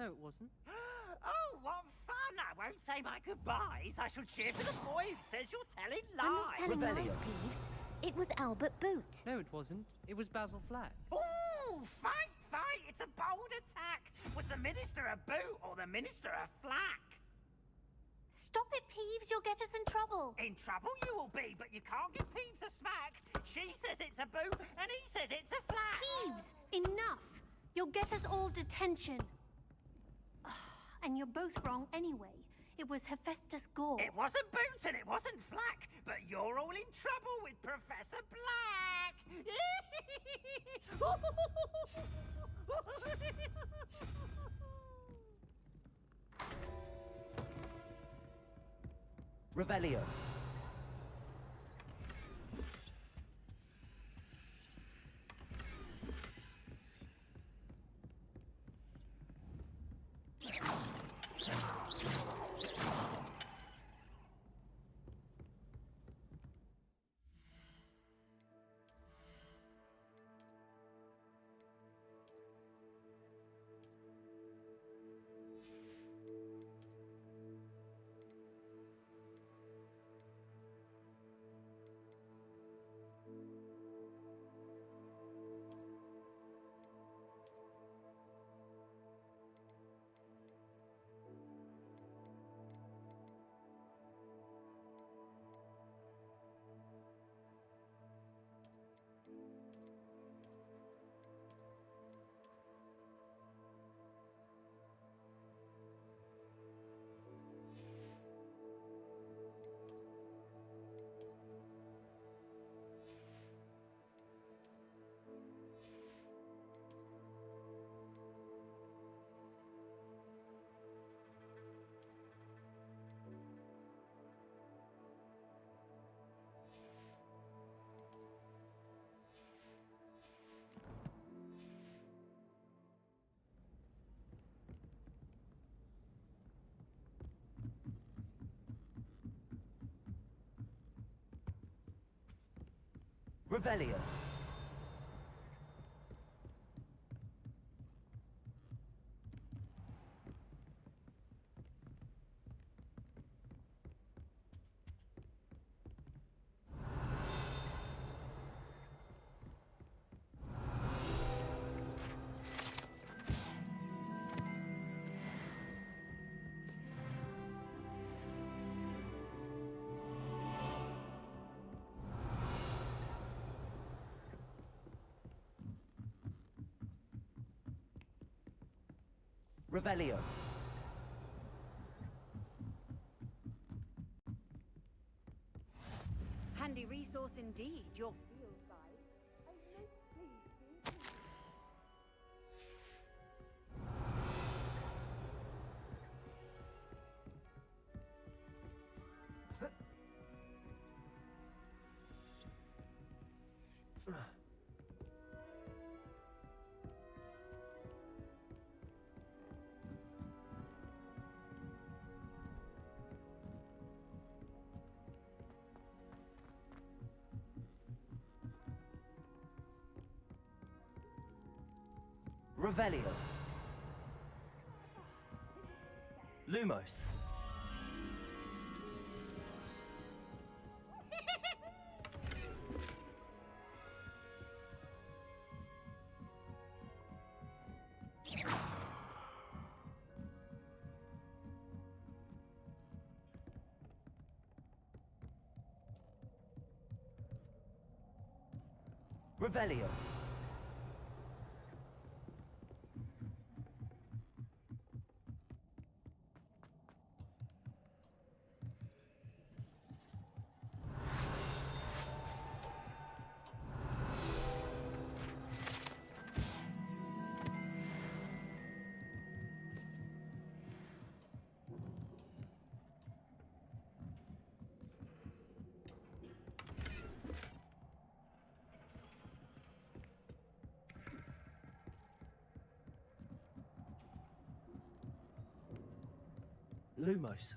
No, it wasn't. Oh, what fun! I won't say my goodbyes. I shall cheer for the boy who says you're telling lies. I'm not telling lies, Peeves. It was Albert Boot. No, it wasn't. It was Basil Flack. Ooh, fight, fight! It's a bold attack. Was the minister a boot or the minister a flack? Stop it, Peeves. You'll get us in trouble. In trouble you will be, but you can't give Peeves a smack. She says it's a boot and he says it's a flack. Peeves, enough! You'll get us all detention. And you're both wrong anyway. It was Hephaestus Gore. It wasn't boot and it wasn't flack, but you're all in trouble with Professor Black. Revelio. Revelio. Revelio. Handy resource indeed, your Revelio. Lumos. Revelio. Lumos.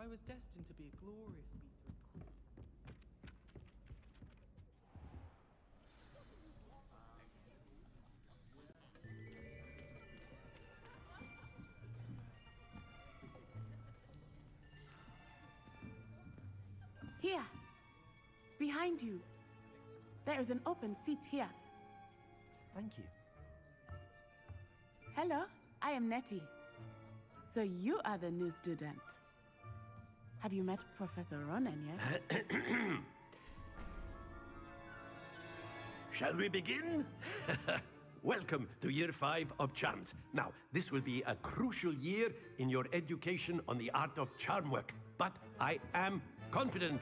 I was destined to be a glorious beater of queens. Here! Behind you! There is an open seat here. Thank you. Hello, I am Nettie. So you are the new student. Have you met Professor Ronan yet? Shall we begin? Welcome to Year 5 of Charms. Now, this will be a crucial year in your education on the art of charm work. But I am confident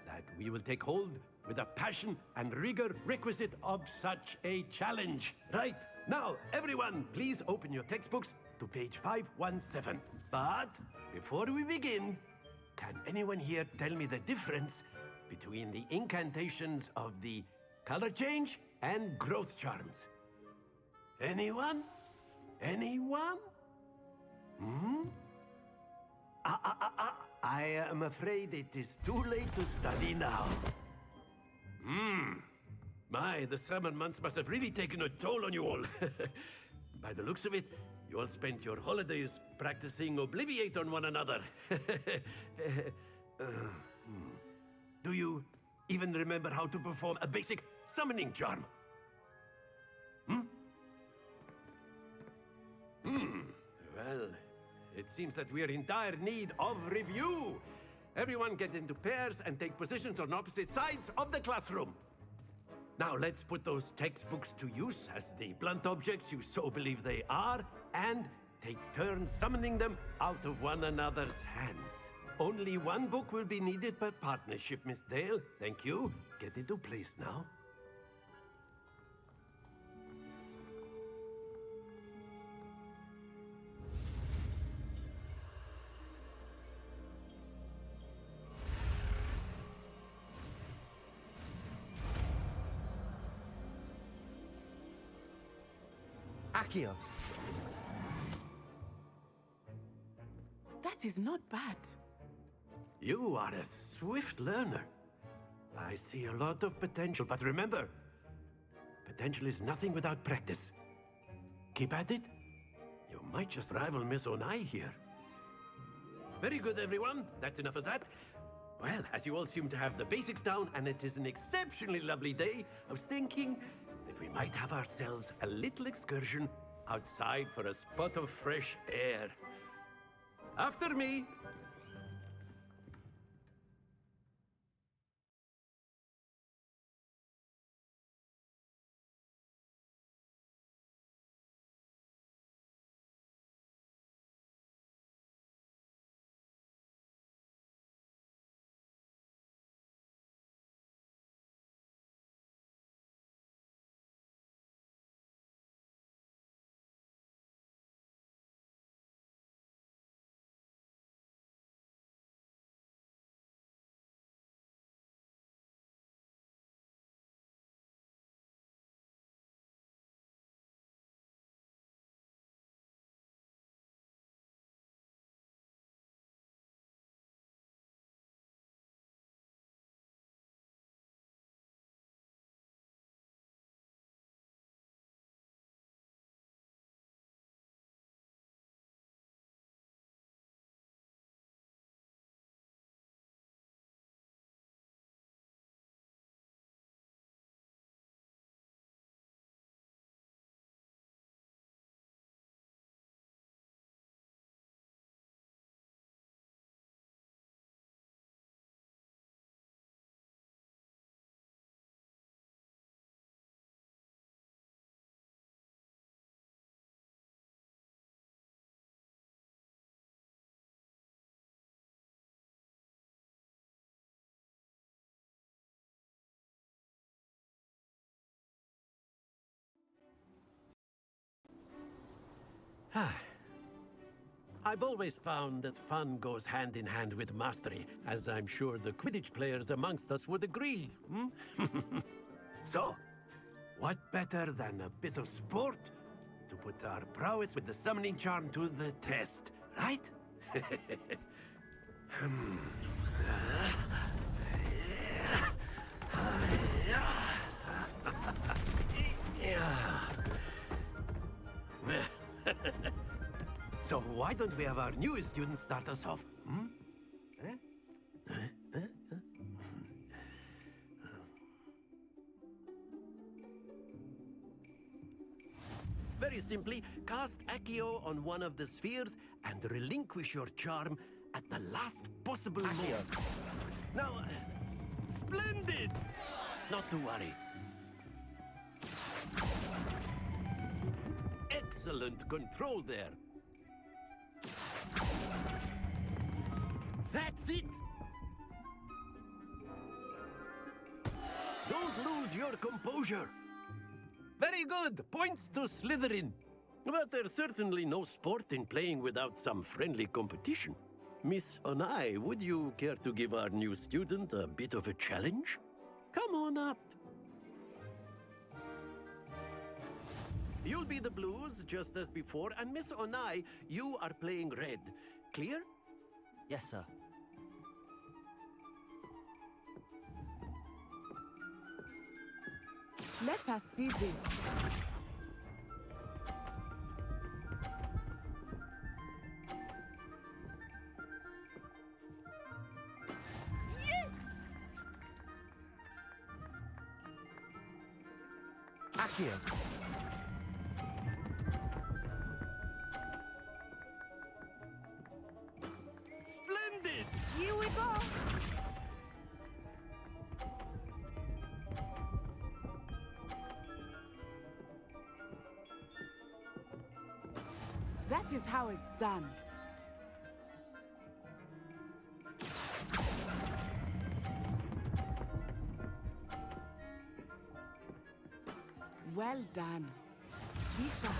that we will take hold with the passion and rigor requisite of such a challenge. Right, now, everyone, please open your textbooks to page 517. But before we begin, can anyone here tell me the difference between the incantations of the color change and growth charms? Anyone? Anyone? Hmm? I am afraid it is too late to study now. My, the summer months must have really taken a toll on you all. By the looks of it, you all spent your holidays practicing Obliviate on one another. Do you even remember how to perform a basic summoning charm? Well, it seems that we are in dire need of review. Everyone get into pairs and take positions on opposite sides of the classroom. Now let's put those textbooks to use as the blunt objects you so believe they are, and take turns summoning them out of one another's hands. Only one book will be needed per partnership, Miss Dale. Thank you. Get into place now. Accio. That is not bad. You are a swift learner. I see a lot of potential, but remember, potential is nothing without practice. Keep at it. You might just rival Miss Onai here. Very good, everyone. That's enough of that. Well, as you all seem to have the basics down, and it is an exceptionally lovely day, I was thinking that we might have ourselves a little excursion outside for a spot of fresh air. After me. I've always found that fun goes hand in hand with mastery, as I'm sure the Quidditch players amongst us would agree. So, what better than a bit of sport to put our prowess with the summoning charm to the test, right? So why don't we have our newest student start us off? Very simply, cast Accio on one of the spheres and relinquish your charm at the last possible moment. Now, splendid! Not to worry. Excellent control there. That's it! Don't lose your composure. Very good. Points to Slytherin. But there's certainly no sport in playing without some friendly competition. Miss Onai, would you care to give our new student a bit of a challenge? Come on up. You'll be the blues, just as before, and Miss Onai, you are playing red. Clear? Yes, sir. Let us see this. Accio. Splendid! Here we go! That is how it's done. Well done. Be sharp.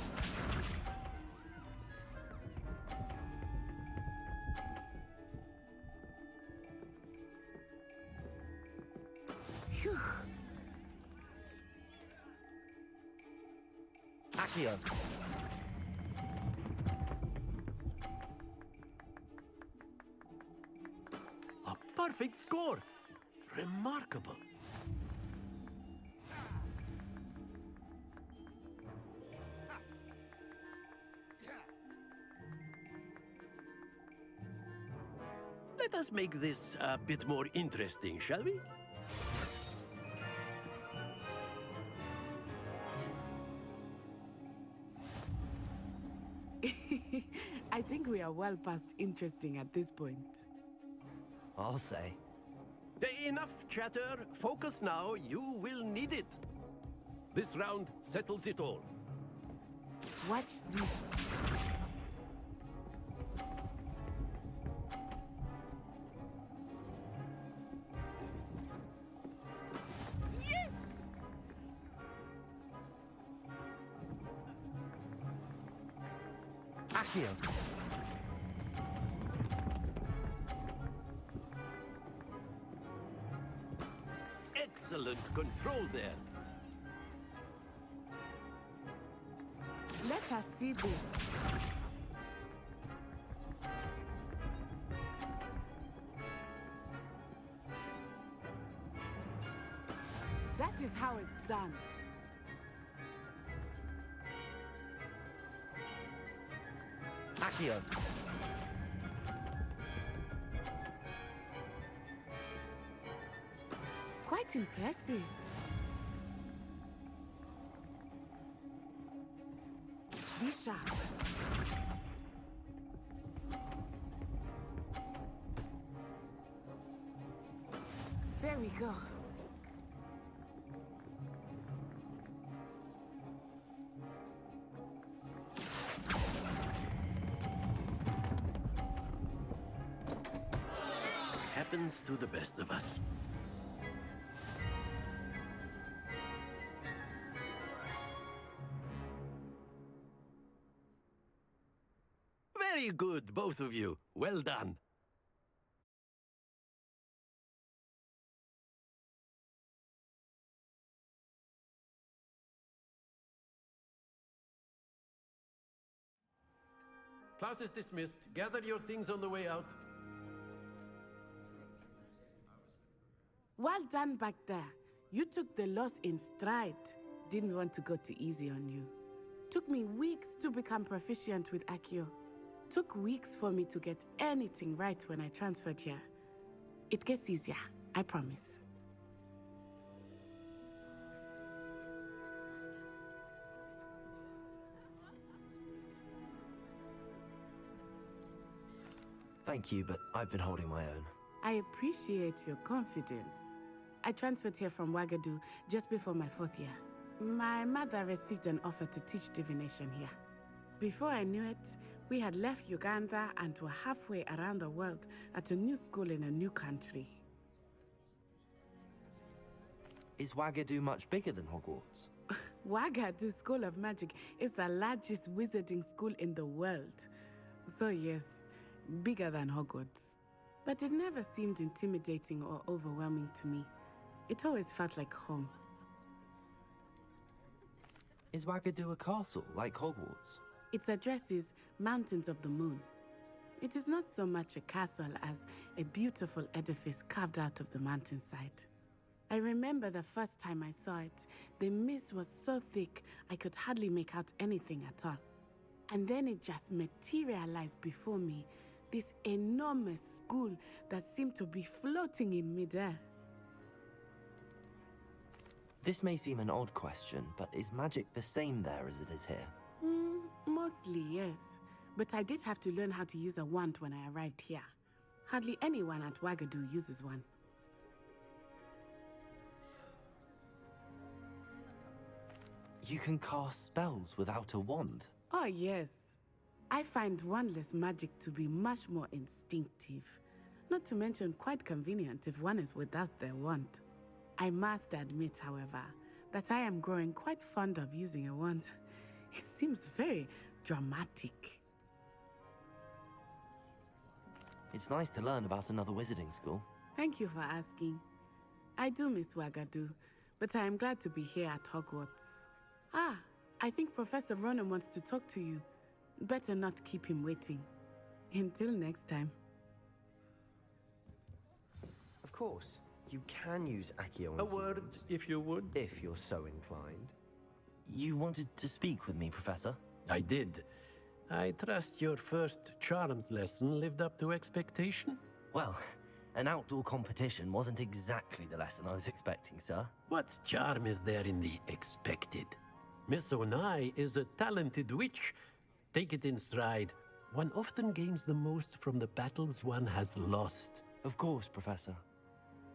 Phew. Accio. A perfect score! Remarkable. Let us make this a bit more interesting, shall we? I think we are well past interesting at this point. I'll say. Enough chatter. Focus now. You will need it. This round settles it all. Watch this. Yes! Accio. Excellent control there. Let us see this. That is how it's done. Accio. Quite impressive. Be sharp. There we go. Happens to the best of us. Very good, both of you. Well done. Class is dismissed. Gather your things on the way out. Well done back there. You took the loss in stride. Didn't want to go too easy on you. Took me weeks to become proficient with Accio. Took weeks for me to get anything right when I transferred here. It gets easier, I promise. Thank you, but I've been holding my own. I appreciate your confidence. I transferred here from Wagadu just before my 4th year. My mother received an offer to teach divination here. Before I knew it, we had left Uganda and were halfway around the world at a new school in a new country. Is Wagadu much bigger than Hogwarts? Wagadu School of Magic is the largest wizarding school in the world. So yes, bigger than Hogwarts. But it never seemed intimidating or overwhelming to me. It always felt like home. Is Wagadu a castle, like Hogwarts? Its address is Mountains of the Moon. It is not so much a castle as a beautiful edifice carved out of the mountainside. I remember the first time I saw it, the mist was so thick I could hardly make out anything at all. And then it just materialized before me, this enormous school that seemed to be floating in midair. This may seem an odd question, but is magic the same there as it is here? Mostly, yes. But I did have to learn how to use a wand when I arrived here. Hardly anyone at Wagadu uses one. You can cast spells without a wand? Oh, yes. I find wandless magic to be much more instinctive. Not to mention quite convenient if one is without their wand. I must admit, however, that I am growing quite fond of using a wand. It seems very dramatic. It's nice to learn about another wizarding school. Thank you for asking. I do miss Wagadu, but I am glad to be here at Hogwarts. Ah, I think Professor Ronan wants to talk to you. Better not keep him waiting. Until next time. Of course, you can use Accio on A word, humans, if you would. if you're so inclined. You wanted to speak with me, Professor? I did. I trust your first charms lesson lived up to expectation? Well, an outdoor competition wasn't exactly the lesson I was expecting, sir. What charm is there in the expected? Miss Onai is a talented witch. Take it in stride. One often gains the most from the battles one has lost. Of course, Professor.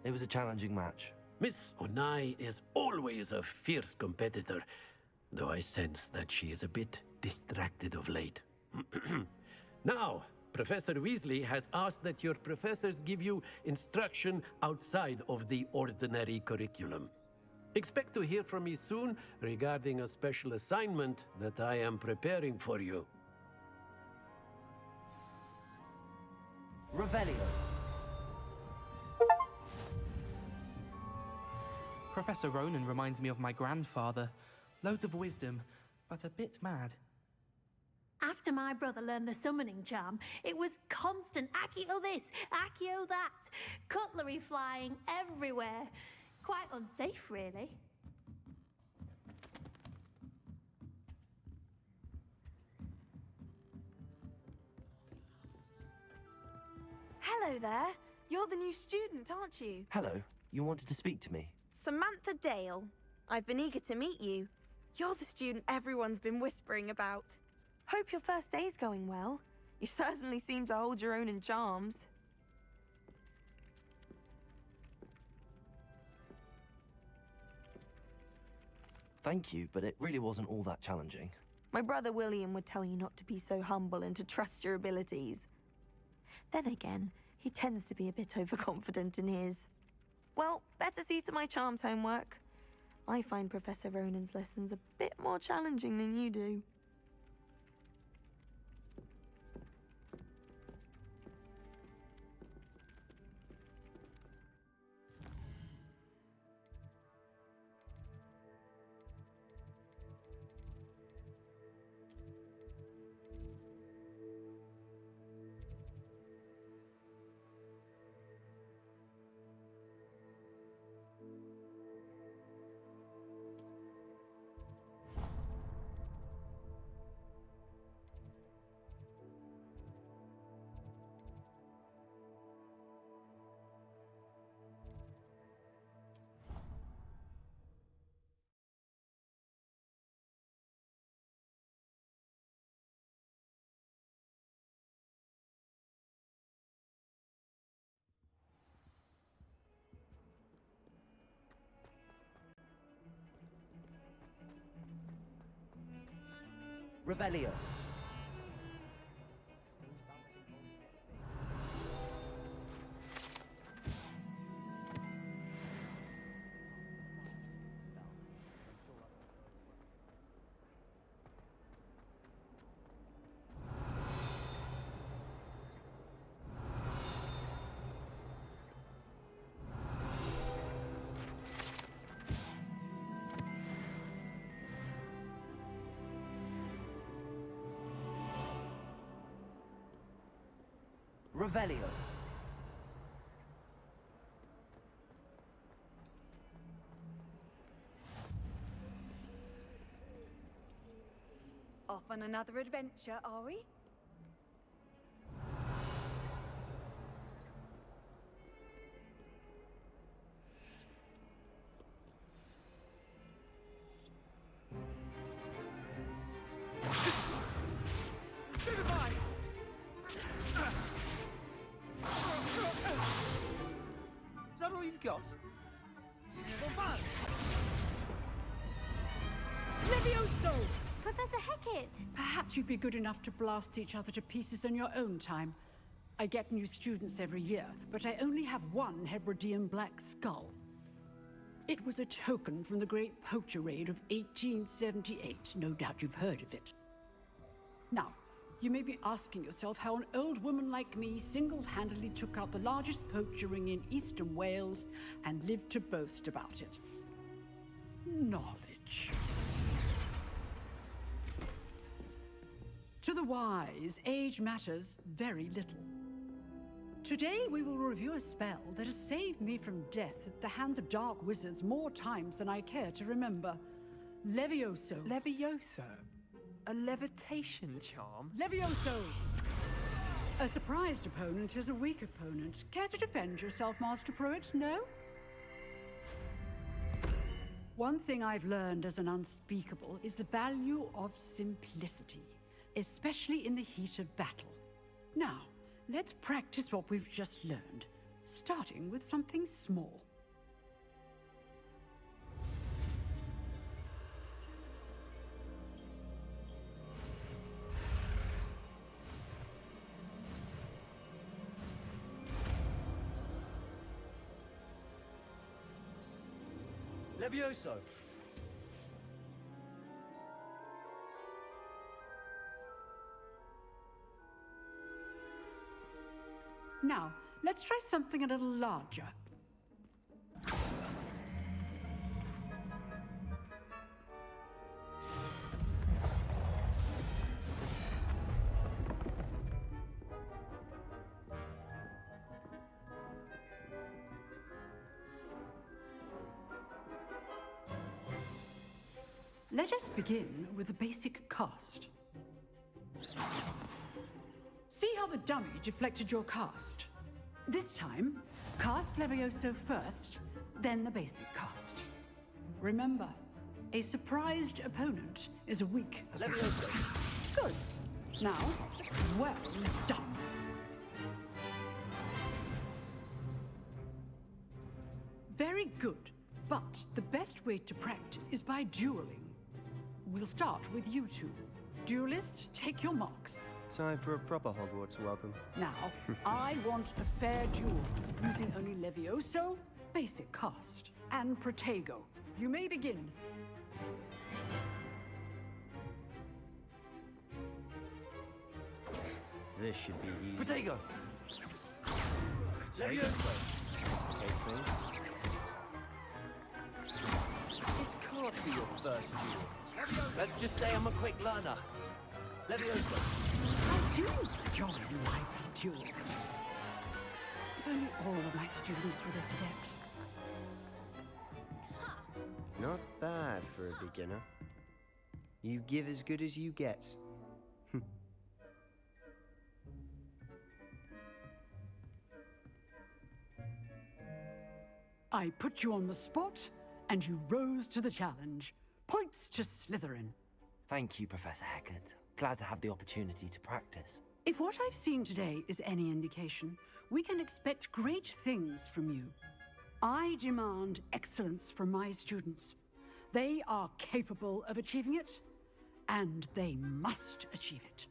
It was a challenging match. Miss Onai is always a fierce competitor, though I sense that she is a bit distracted of late. Now, Professor Weasley has asked that your professors give you instruction outside of the ordinary curriculum. Expect to hear from me soon regarding a special assignment that I am preparing for you. Revelio. Professor Ronan reminds me of my grandfather. Loads of wisdom, but a bit mad. After my brother learned the summoning charm, it was constant Accio this, Accio that. Cutlery flying everywhere. Quite unsafe, really. Hello there. You're the new student, aren't you? Hello. You wanted to speak to me? Samantha Dale. I've been eager to meet you. You're the student everyone's been whispering about. Hope your first day's going well. You certainly seem to hold your own in charms. Thank you, but it really wasn't all that challenging. My brother William would tell you not to be so humble and to trust your abilities. Then again, he tends to be a bit overconfident in his. Well, better see to my charms homework. I find Professor Ronan's lessons a bit more challenging than you do. Revelio. Revelio. Off on another adventure, are we? we've got? Levioso! Professor Hecat! Perhaps you'd be good enough to blast each other to pieces in your own time. I get new students every year, but I only have one Hebridean black skull. It was a token from the Great Poacher Raid of 1878. No doubt you've heard of it. Now, you may be asking yourself how an old woman like me single-handedly took out the largest poacher ring in eastern Wales and lived to boast about it. Knowledge. To the wise, age matters very little. Today we will review a spell that has saved me from death at the hands of dark wizards more times than I care to remember. Levioso. Levioso? A levitation charm? Levioso! A surprised opponent is a weak opponent. Care to defend yourself, Master Pruitt? No? One thing I've learned as an unspeakable is the value of simplicity, especially in the heat of battle. Now, let's practice what we've just learned, starting with something small. Levioso! Now, let's try something a little larger. Let us begin with the basic cast. See how the dummy deflected your cast? This time, cast Levioso first, then the basic cast. Remember, a surprised opponent is a weak opponent. Levioso. Good. Now, well done. Very good, but the best way to practice is by dueling. We'll start with you two. Duelists, take your marks. Time for a proper Hogwarts welcome. Now, I want a fair duel, using only Levioso, basic cast, and Protego. You may begin. This should be easy. Protego! Levioso! Tasting. This can't be your first duel. Let's just say I'm a quick learner. Levioso. I do enjoy lively duels. If only all of my students were this adept. Not bad for a beginner. You give as good as you get. I put you on the spot, and you rose to the challenge. Points to Slytherin. Thank you, Professor Hecat. Glad to have the opportunity to practice. If what I've seen today is any indication, we can expect great things from you. I demand excellence from my students. They are capable of achieving it, and they must achieve it.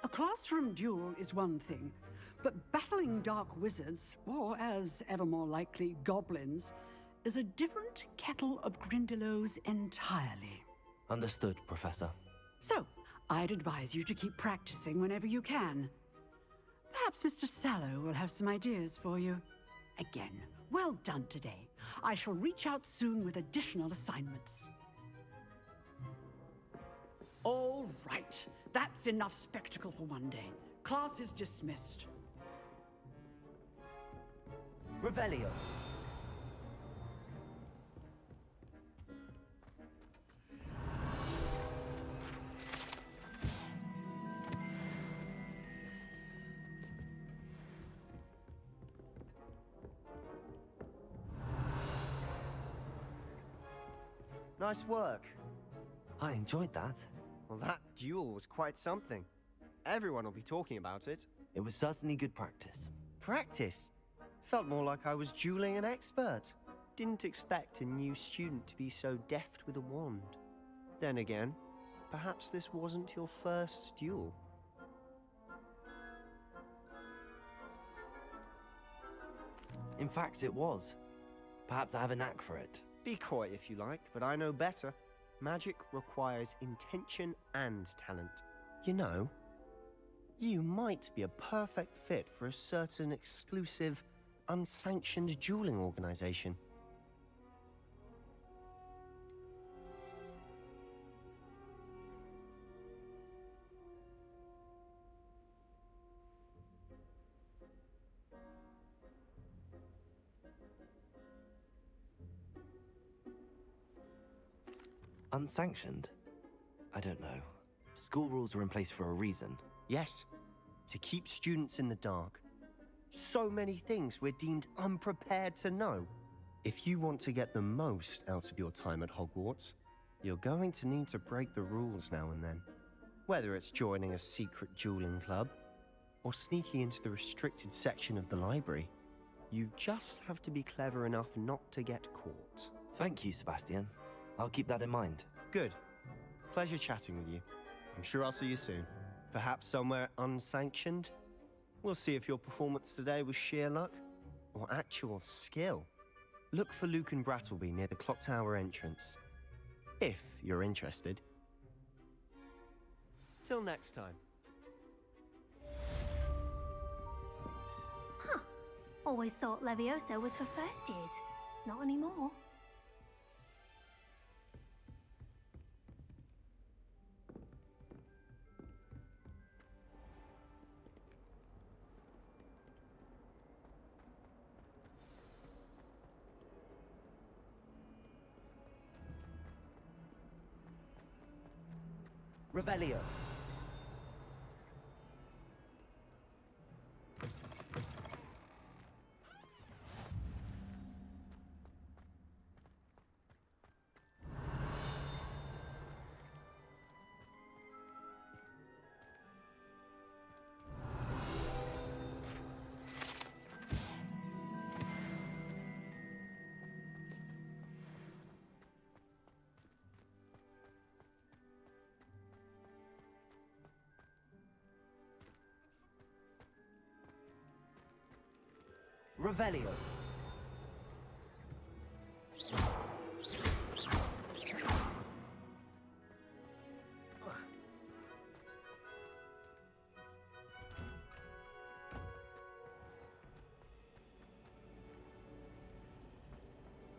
A classroom duel is one thing, but battling dark wizards, or as ever more likely, goblins, is a different kettle of Grindylows entirely. Understood, Professor. So, I'd advise you to keep practicing whenever you can. Perhaps Mr. Sallow will have some ideas for you. Again, well done today. I shall reach out soon with additional assignments. All right, that's enough spectacle for one day. Class is dismissed. Revelio. Nice work. I enjoyed that. Well, that duel was quite something. Everyone will be talking about it. It was certainly good practice. Practice? Felt more like I was dueling an expert. Didn't expect a new student to be so deft with a wand. Then again, perhaps this wasn't your first duel. In fact, it was. Perhaps I have a knack for it. Be coy if you like, but I know better. Magic requires intention and talent. You know, you might be a perfect fit for a certain exclusive, unsanctioned dueling organization. Unsanctioned? I don't know. School rules are in place for a reason. Yes, to keep students in the dark. So many things we're deemed unprepared to know. If you want to get the most out of your time at Hogwarts, you're going to need to break the rules now and then. Whether it's joining a secret dueling club, or sneaking into the restricted section of the library, you just have to be clever enough not to get caught. Thank you, Sebastian. I'll keep that in mind. Good. Pleasure chatting with you. I'm sure I'll see you soon. Perhaps somewhere unsanctioned? We'll see if your performance today was sheer luck or actual skill. Look for Luke and Brattleby near the clock tower entrance. If you're interested. Till next time. Huh. Always thought Levioso was for first years. Not anymore. Revelio. Revelio.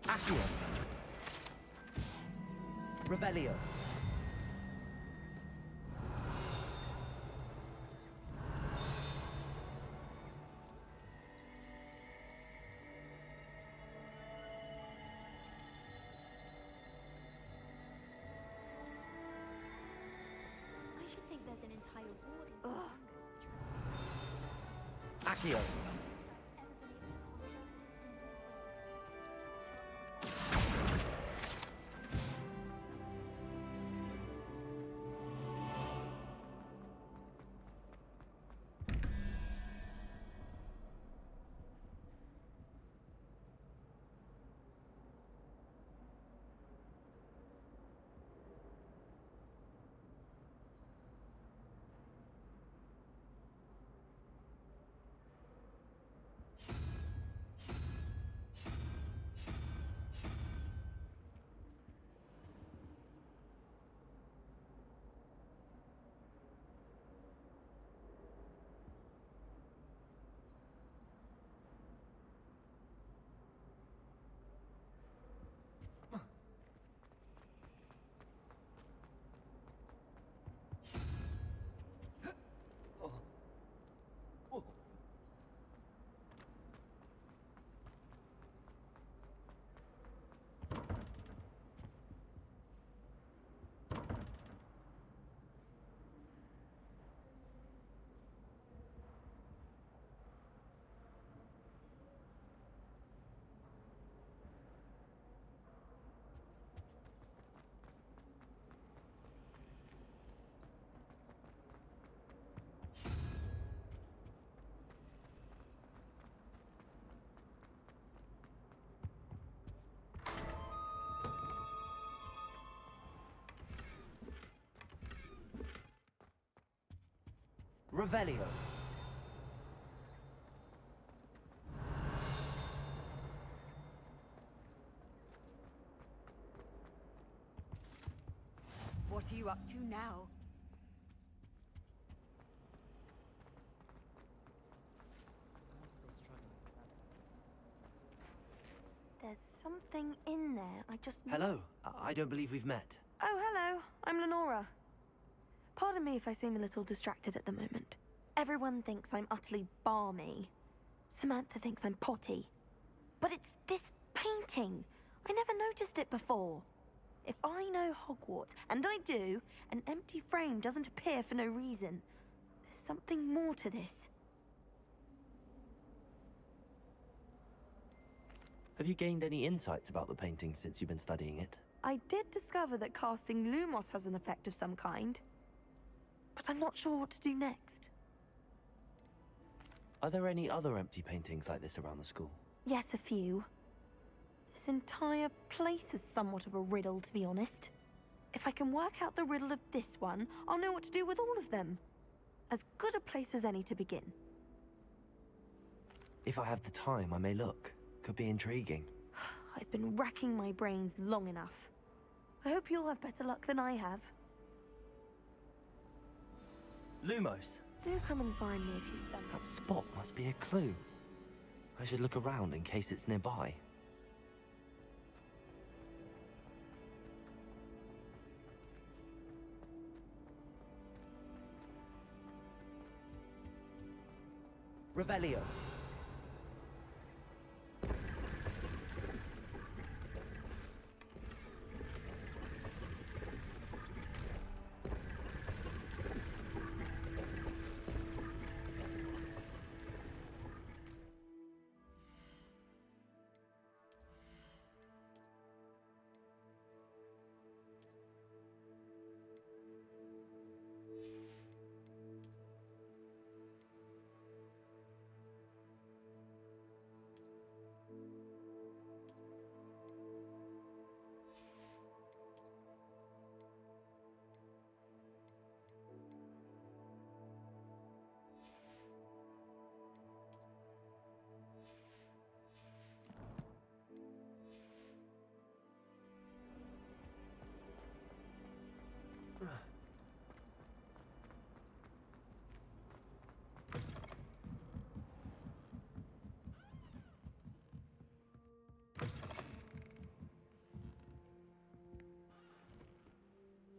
Accio. Revelio. I should think there's an entire ward in Accio. Revelio. What are you up to now? There's something in there. I just... Hello. I don't believe we've met. Oh, hello. I'm Lenora. Pardon me if I seem a little distracted at the moment. Everyone thinks I'm utterly balmy. Samantha thinks I'm potty. But it's this painting. I never noticed it before. If I know Hogwarts, and I do, an empty frame doesn't appear for no reason. There's something more to this. Have you gained any insights about the painting since you've been studying it? I did discover that casting Lumos has an effect of some kind. But I'm not sure what to do next. Are there any other empty paintings like this around the school? Yes, a few. This entire place is somewhat of a riddle, to be honest. If I can work out the riddle of this one, I'll know what to do with all of them. As good a place as any to begin. If I have the time, I may look. Could be intriguing. I've been racking my brains long enough. I hope you'll have better luck than I have. Lumos. Do come and find me if you stumble. That spot must be a clue. I should look around in case it's nearby. Revelio.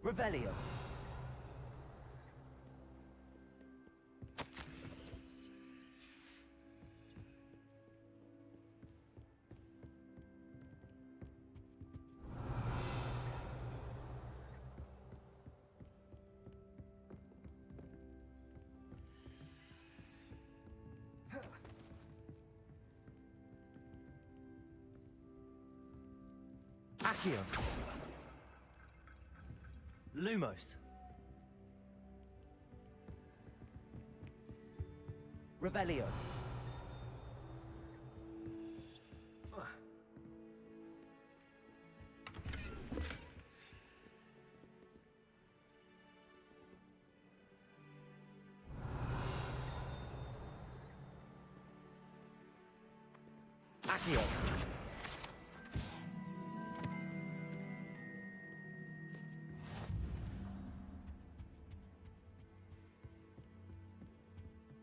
Revelio. Accio. Lumos. Revelio. Accio.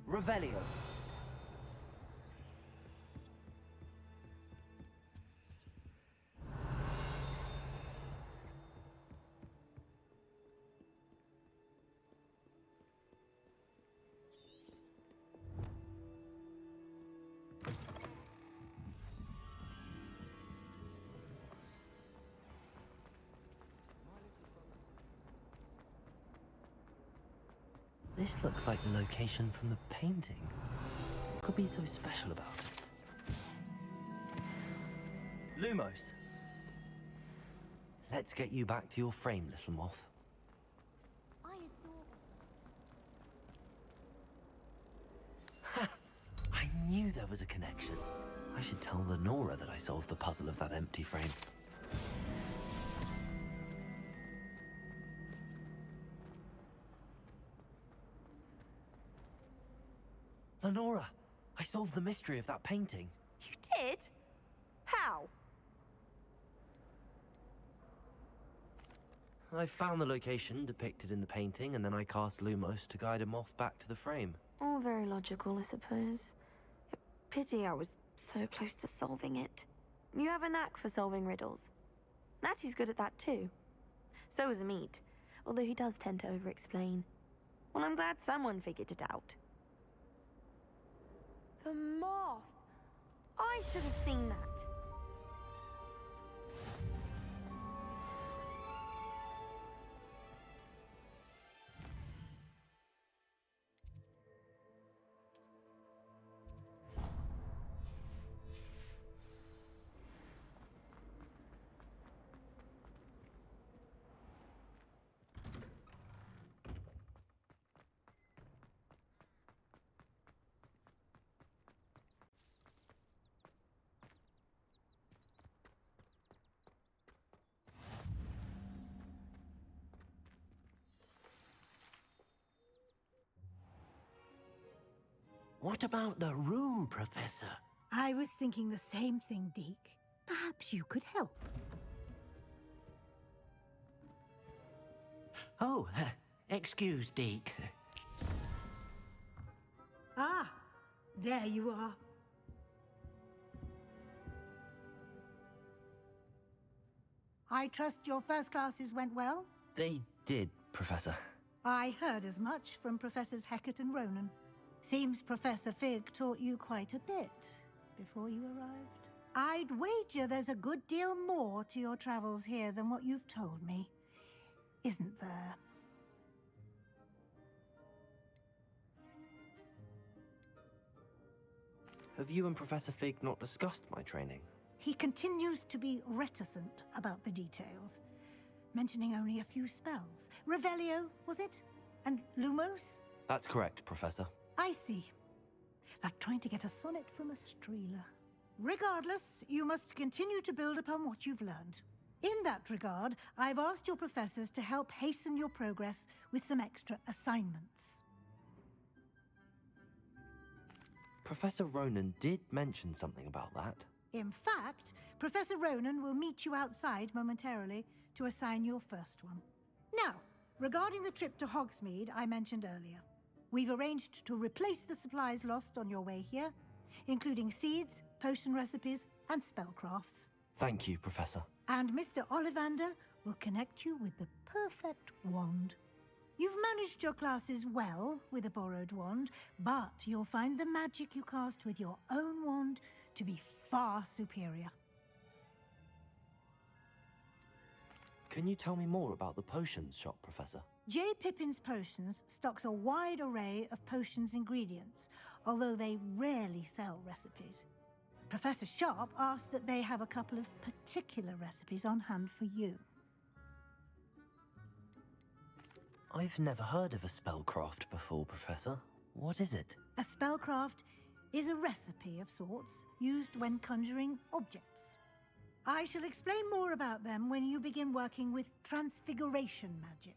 Revelio. This looks like the location from the painting. What could be so special about it? Lumos. Let's get you back to your frame, little moth. Ha! I knew there was a connection. I should tell Lenora that I solved the puzzle of that empty frame. Lenora, I solved the mystery of that painting. You did? How? I found the location depicted in the painting, and then I cast Lumos to guide a moth back to the frame. All very logical, I suppose. Pity I was so close to solving it. You have a knack for solving riddles. Natty's good at that too. So is Amit, although he does tend to over-explain. Well, I'm glad someone figured it out. The moth! I should have seen that. What about the room, Professor? I was thinking the same thing, Deke. Perhaps you could help. Oh, excuse, Deke. Ah, there you are. I trust your first classes went well? They did, Professor. I heard as much from Professors Hecat and Ronan. Seems Professor Fig taught you quite a bit before you arrived. I'd wager there's a good deal more to your travels here than what you've told me. Isn't there? Have you and Professor Fig not discussed my training? He continues to be reticent about the details, mentioning only a few spells. Revelio, was it? And Lumos? That's correct, Professor. I see. Like trying to get a sonnet from a streeler. Regardless, you must continue to build upon what you've learned. In that regard, I've asked your professors to help hasten your progress with some extra assignments. Professor Ronan did mention something about that. In fact, Professor Ronan will meet you outside momentarily to assign your first one. Now, regarding the trip to Hogsmeade I mentioned earlier, we've arranged to replace the supplies lost on your way here, including seeds, potion recipes, and spellcrafts. Thank you, Professor. And Mr. Ollivander will connect you with the perfect wand. You've managed your classes well with a borrowed wand, but you'll find the magic you cast with your own wand to be far superior. Can you tell me more about the potions shop, Professor? J. Pippin's Potions stocks a wide array of potions ingredients, although they rarely sell recipes. Professor Sharp asked that they have a couple of particular recipes on hand for you. I've never heard of a spellcraft before, Professor. What is it? A spellcraft is a recipe of sorts used when conjuring objects. I shall explain more about them when you begin working with transfiguration magic.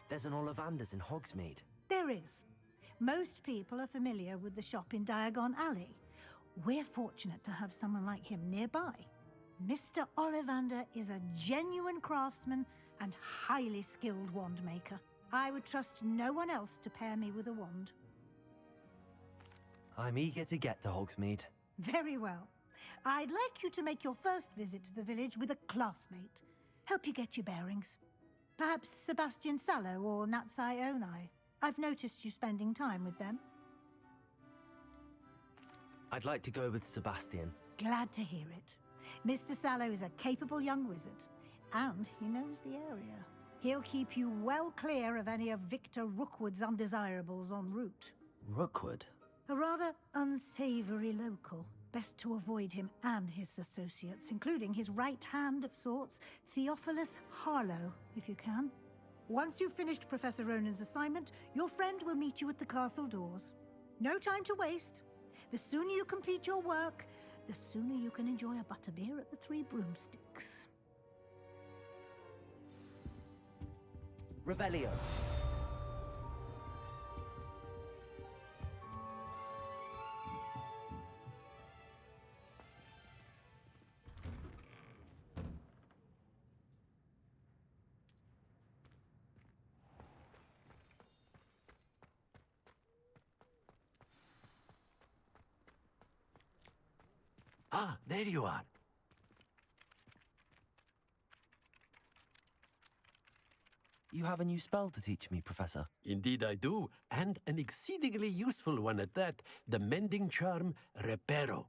There's an Ollivander's in Hogsmeade. There is. Most people are familiar with the shop in Diagon Alley. We're fortunate to have someone like him nearby. Mr. Ollivander is a genuine craftsman and highly skilled wand maker. I would trust no one else to pair me with a wand. I'm eager to get to Hogsmeade. Very well. I'd like you to make your first visit to the village with a classmate. Help you get your bearings. Perhaps Sebastian Sallow or Natsai Onai. I've noticed you spending time with them. I'd like to go with Sebastian. Glad to hear it. Mr. Sallow is a capable young wizard, and he knows the area. He'll keep you well clear of any of Victor Rookwood's undesirables en route. Rookwood? A rather unsavory local. Best to avoid him and his associates, including his right hand of sorts, Theophilus Harlow, if you can. Once you've finished Professor Ronan's assignment, your friend will meet you at the castle doors. No time to waste. The sooner you complete your work, the sooner you can enjoy a butterbeer at the Three Broomsticks. Revelio. Ah, there you are. You have a new spell to teach me, Professor. Indeed I do, and an exceedingly useful one at that. The mending charm, Reparo.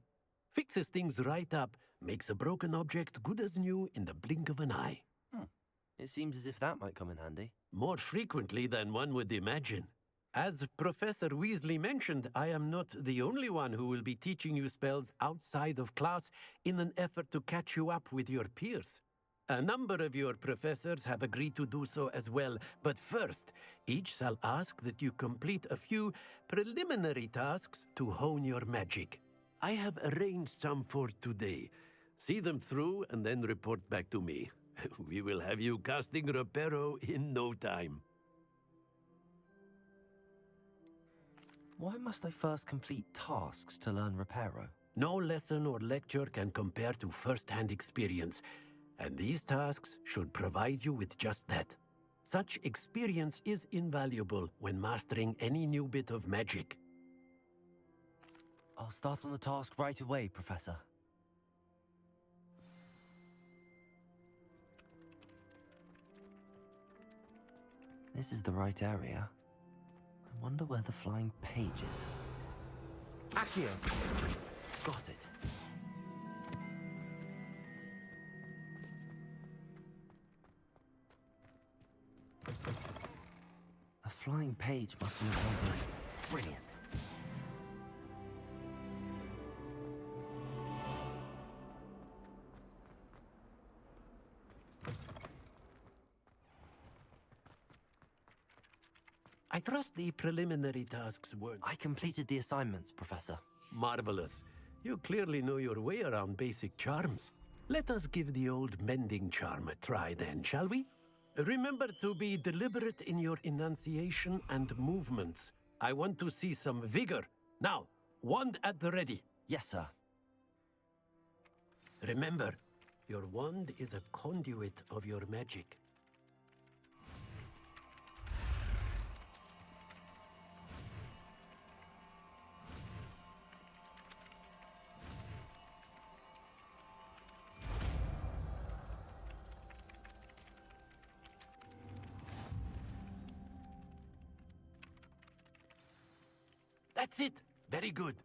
Fixes things right up, makes a broken object good as new in the blink of an eye. It seems as if that might come in handy. More frequently than one would imagine. As Professor Weasley mentioned, I am not the only one who will be teaching you spells outside of class in an effort to catch you up with your peers. A number of your professors have agreed to do so as well, but first, each shall ask that you complete a few preliminary tasks to hone your magic. I have arranged some for today. See them through and then report back to me. We will have you casting Reparo in no time. Why must I first complete tasks to learn Reparo? No lesson or lecture can compare to first-hand experience, and these tasks should provide you with just that. Such experience is invaluable when mastering any new bit of magic. I'll start on the task right away, Professor. This is the right area. I wonder where the flying page is. Accio! Got it. A flying page must be around this. Brilliant. I trust the preliminary tasks were... I completed the assignments, Professor. Marvelous. You clearly know your way around basic charms. Let us give the old mending charm a try then, shall we? Remember to be deliberate in your enunciation and movements. I want to see some vigor. Now, wand at the ready. Yes, sir. Remember, your wand is a conduit of your magic. That's it. Very good.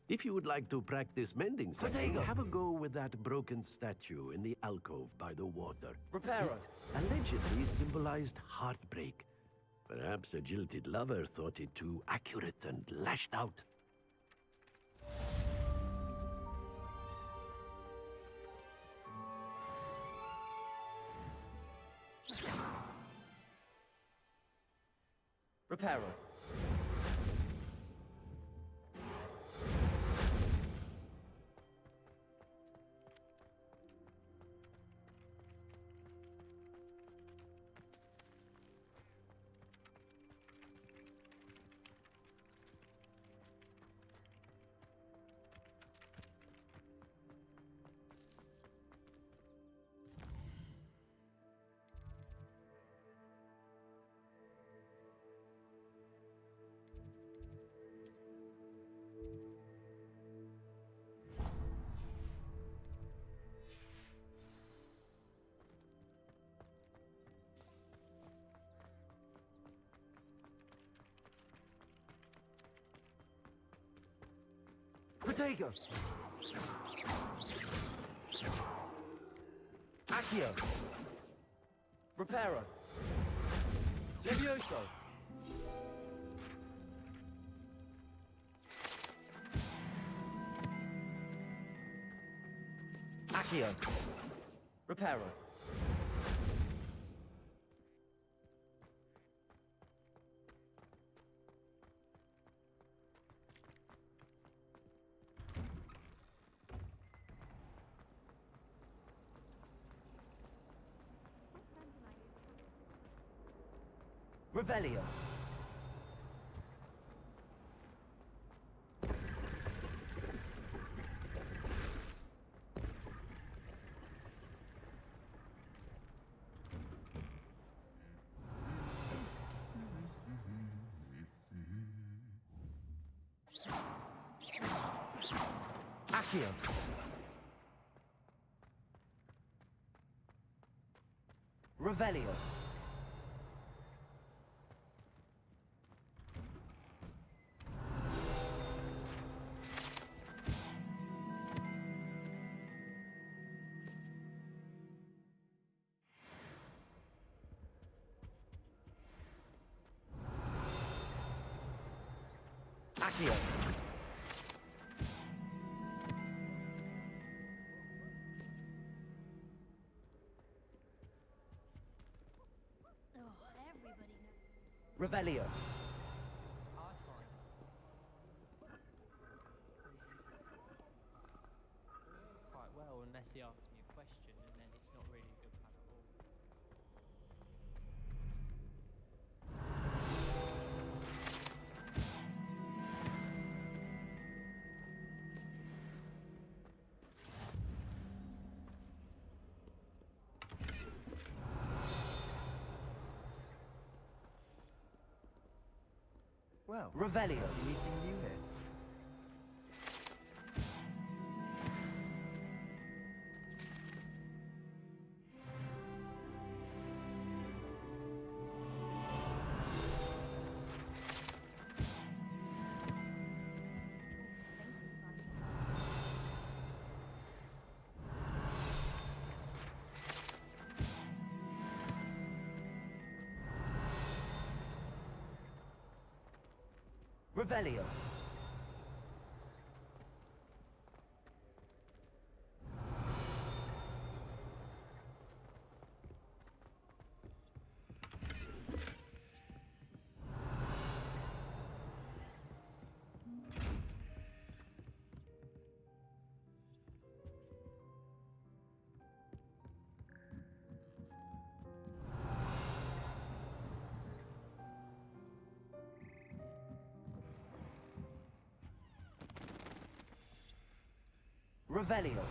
If you would like to practice mending something, have a go with that broken statue in the alcove by the water. Reparo. It allegedly symbolized heartbreak. Perhaps a jilted lover thought it too accurate and lashed out. Reparo. Protego! Accio! Reparo! Levioso! Accio! Reparo! Revelio. Accio. Revelio. Accio. Revelio. Quite well, unless he asks me a question, and then it's not really a good plan at all. Well, Revelio. fancy meeting you here. Revelio. Revelio.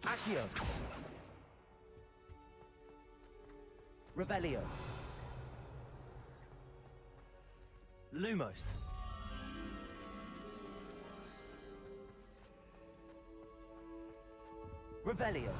Accio. Revelio. Lumos. Revelio.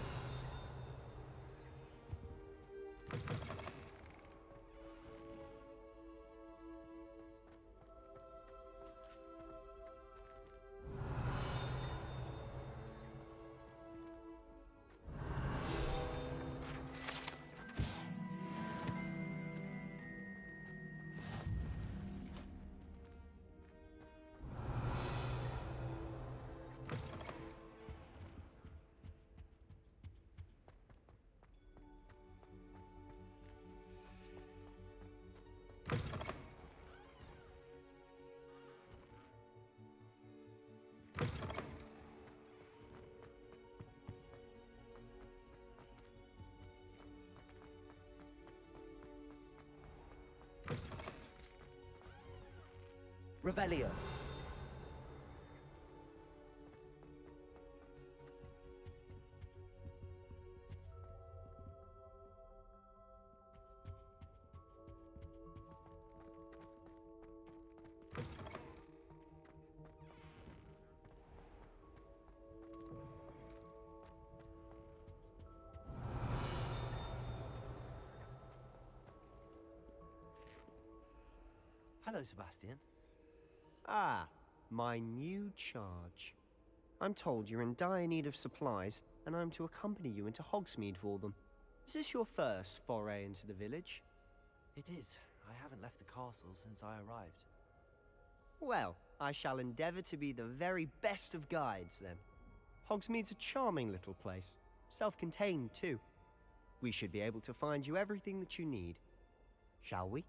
Revelio. Hello, Sebastian. Ah, my new charge. I'm told you're in dire need of supplies, and I'm to accompany you into Hogsmeade for them. Is this your first foray into the village? It is. I haven't left the castle since I arrived. Well, I shall endeavour to be the very best of guides, then. Hogsmeade's a charming little place, self-contained too. We should be able to find you everything that you need. Shall we?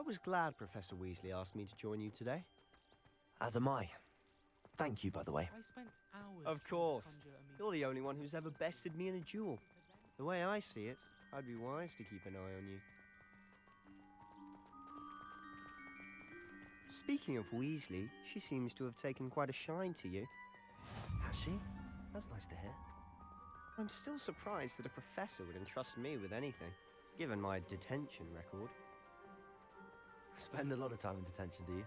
was glad Professor Weasley asked me to join you today. As am I. Thank you, by the way. I spent hours. Of course. You're the only one who's ever bested me in a duel. The way I see it, I'd be wise to keep an eye on you. Speaking of Weasley, she seems to have taken quite a shine to you. Has she? That's nice to hear. I'm still surprised that a professor would entrust me with anything, given my detention record. Spend a lot of time in detention, do you?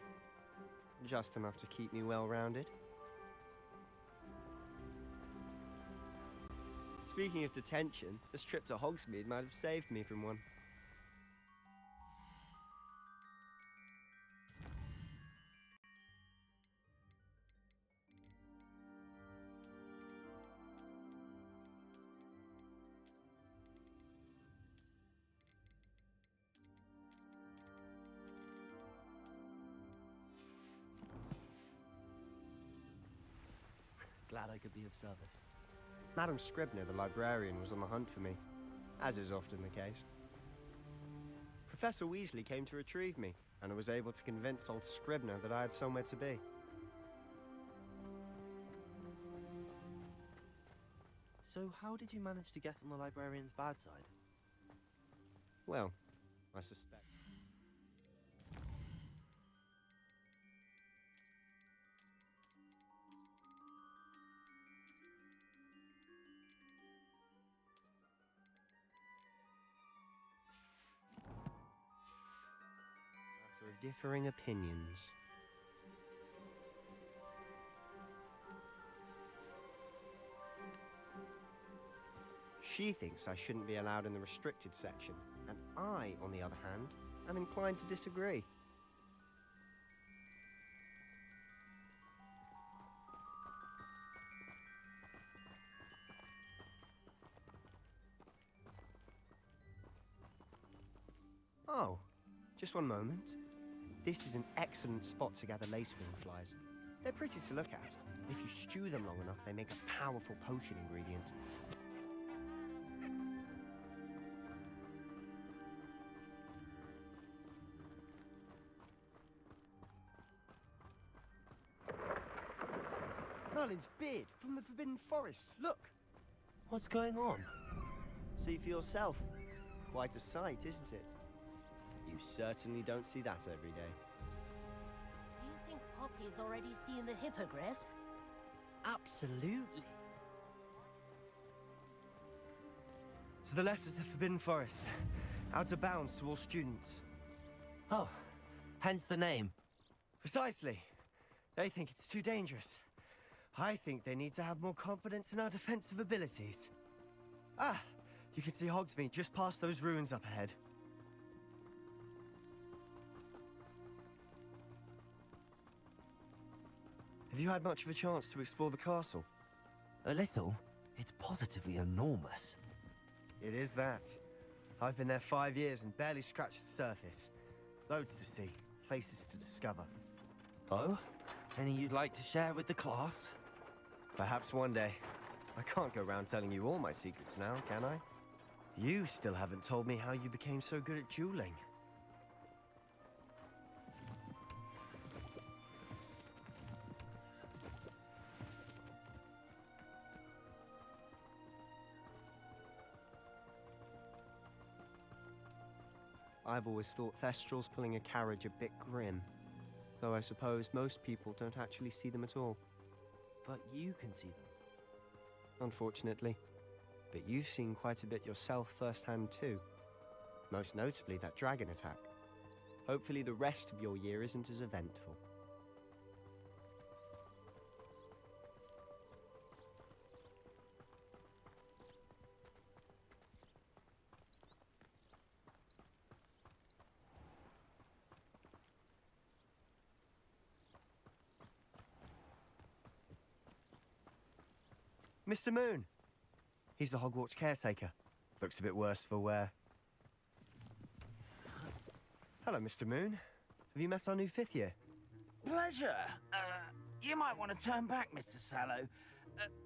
Just enough to keep me well-rounded. Speaking of detention, this trip to Hogsmeade might have saved me from one. Glad I could be of service. Madam Scribner, the librarian, was on the hunt for me, as is often the case. Professor Weasley came to retrieve me, and I was able to convince old Scribner that I had somewhere to be. So how did you manage to get on the librarian's bad side? Well, I suspect. Matter of differing opinions. She thinks I shouldn't be allowed in the restricted section, and I, on the other hand, am inclined to disagree. Oh, just one moment. This is an excellent spot to gather lacewing flies. They're pretty to look at. If you stew them long enough, they make a powerful potion ingredient. Merlin's beard from the Forbidden Forest. Look! What's going on? See for yourself. Quite a sight, isn't it? You certainly don't see that every day. Do you think Poppy's already seen the hippogriffs? Absolutely. To the left is the Forbidden Forest. Out of bounds to all students. Oh, hence the name. Precisely. They think it's too dangerous. I think they need to have more confidence in our defensive abilities. Ah, you can see Hogsmeade just past those ruins up ahead. Have you had much of a chance to explore the castle? A little. It's positively enormous. It is that. I've been there 5 years and barely scratched the surface. Loads to see, places to discover. Oh? Any you'd like to share with the class? Perhaps one day. I can't go around telling you all my secrets now, can I? You still haven't told me how you became so good at dueling. I've always thought Thestrals pulling a carriage a bit grim. Though I suppose most people don't actually see them at all. But you can see them. Unfortunately. But you've seen quite a bit yourself firsthand too. Most notably that dragon attack. Hopefully the rest of your year isn't as eventful. Mr. Moon! He's the Hogwarts caretaker. Looks a bit worse for wear. Hello, Mr. Moon. Have you met our new 5th year? Pleasure. You might want to turn back, Mr. Sallow.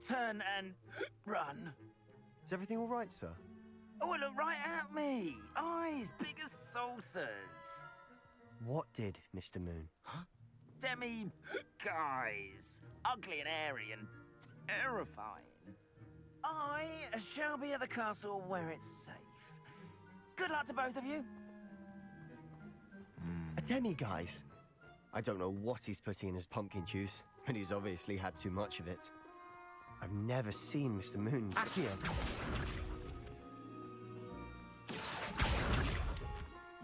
Turn and run. Is everything all right, sir? Oh, look right at me. Eyes big as saucers. What did, Mr. Moon? Demi, guys, ugly and airy and terrifying. I shall be at the castle where it's safe. Good luck to both of you. A demi-guise? I don't know what he's putting in his pumpkin juice, but he's obviously had too much of it. I've never seen Mr. Moon. Accio!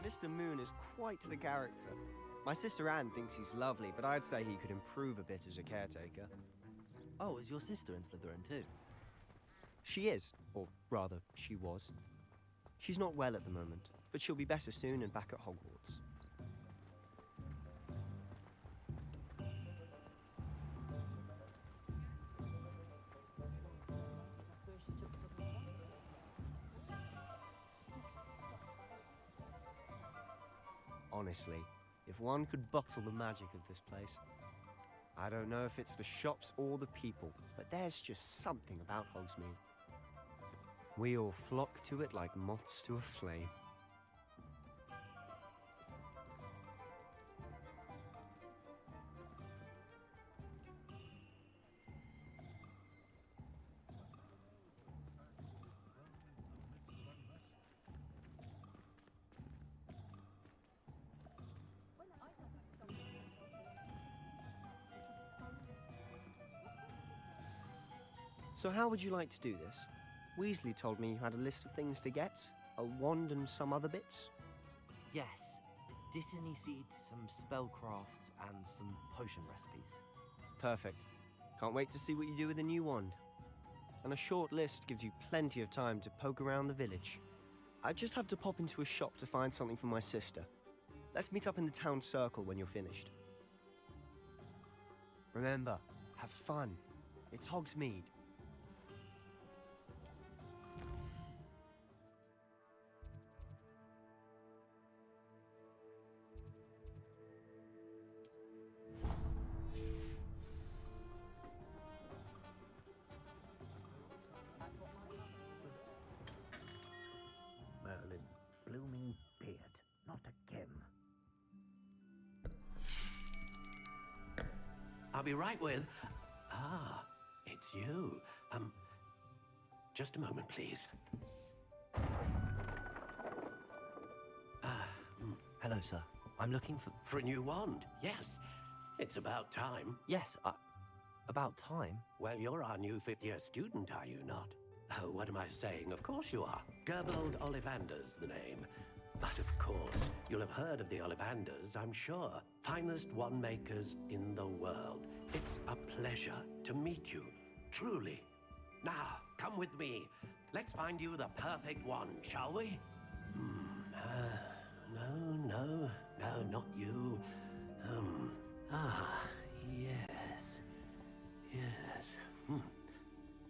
Mr. Moon is quite the character. My sister Anne thinks he's lovely, but I'd say he could improve a bit as a caretaker. Oh, is your sister in Slytherin too? She is, or rather, she was. She's not well at the moment, but she'll be better soon and back at Hogwarts. Honestly, if one could bottle the magic of this place. I don't know if it's the shops or the people, but there's just something about Hogsmeade. We all flock to it like moths to a flame. So how would you like to do this? Weasley told me you had a list of things to get, a wand and some other bits. Yes. Dittany seeds, some spellcrafts, and some potion recipes. Perfect. Can't wait to see what you do with the new wand. And a short list gives you plenty of time to poke around the village. I just have to pop into a shop to find something for my sister. Let's meet up in the town circle when you're finished. Remember, have fun. It's Hogsmeade. Merlin's blooming beard, not again. I'll be right with... Ah, it's you. Just a moment, please. Hello, sir. I'm looking for... For a new wand, yes. It's about time. Yes, about time? Well, you're our new fifth-year student, are you not? Oh, what am I saying? Of course you are. Gerbold Ollivander's the name. But of course, you'll have heard of the Ollivanders, I'm sure. Finest wand makers in the world. It's a pleasure to meet you, truly. Now, come with me. Let's find you the perfect wand, shall we? No, not you. Yes.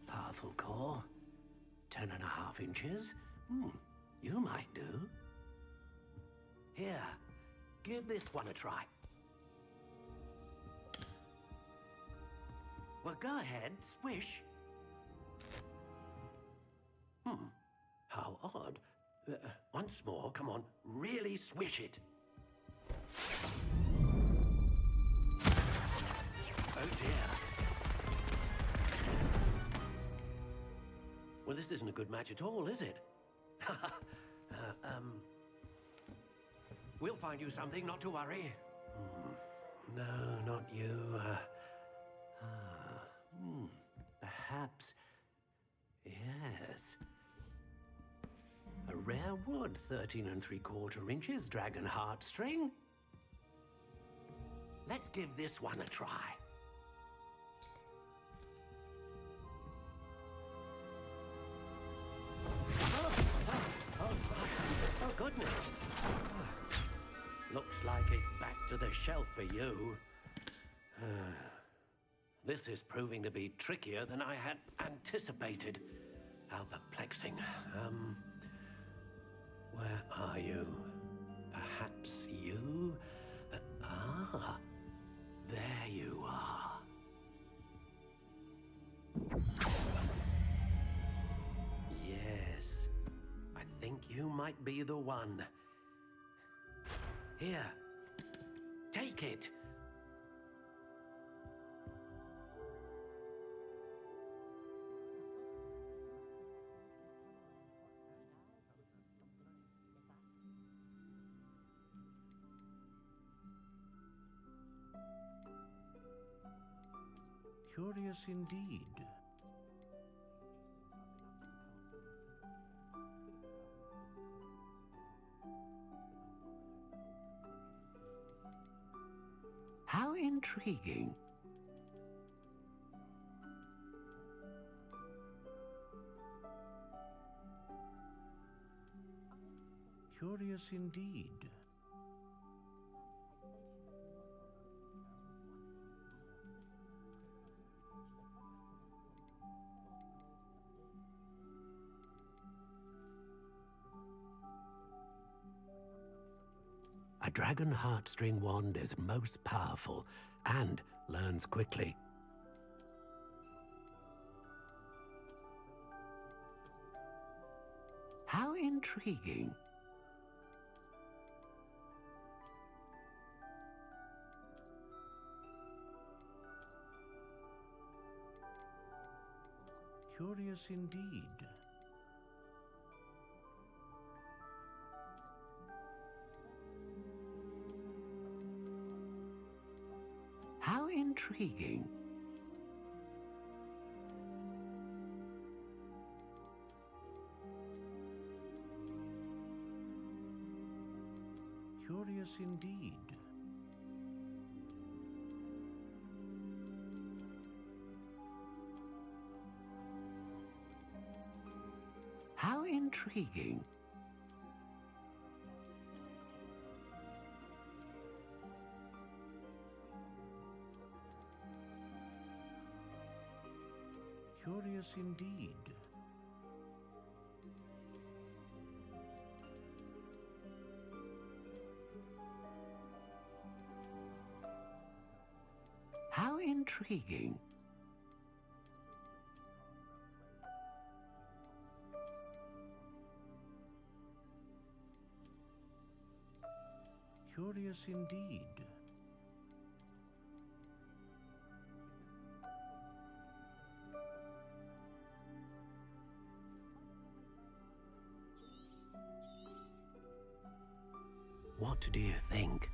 Powerful core. 10.5 inches. You might do. Here, give this one a try. Well, go ahead, swish. How odd. Once more, come on, really swish it. Oh dear. Well, this isn't a good match at all, is it? We'll find you something, not to worry. No, not you. Perhaps. Yes. A rare wood, 13 3/4 inches, dragon heartstring. Let's give this one a try. Oh, goodness. Looks like it's back to the shelf for you. This is proving to be trickier than I had anticipated. How perplexing. Where are you? Perhaps you? There you are. Yes, I think you might be the one. Here, Take it. Curious indeed. How intriguing. Curious indeed. A dragon heartstring wand is most powerful and learns quickly. How intriguing. Curious indeed. How intriguing. Curious indeed. How intriguing. Curious indeed. How intriguing. Curious indeed. What do you think?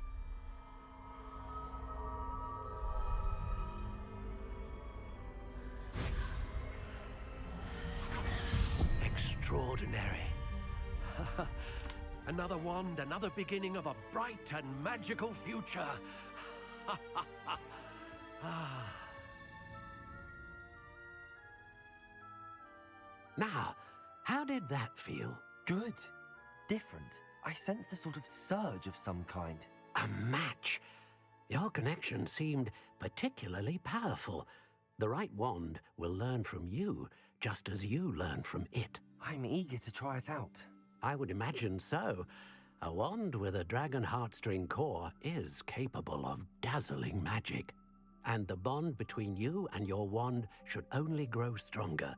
Extraordinary. Another wand, another beginning of a bright and magical future. Now, how did that feel? Good. Different. I sensed a sort of surge of some kind. A match. Your connection seemed particularly powerful. The right wand will learn from you, just as you learn from it. I'm eager to try it out. I would imagine so. A wand with a dragon heartstring core is capable of dazzling magic. And the bond between you and your wand should only grow stronger.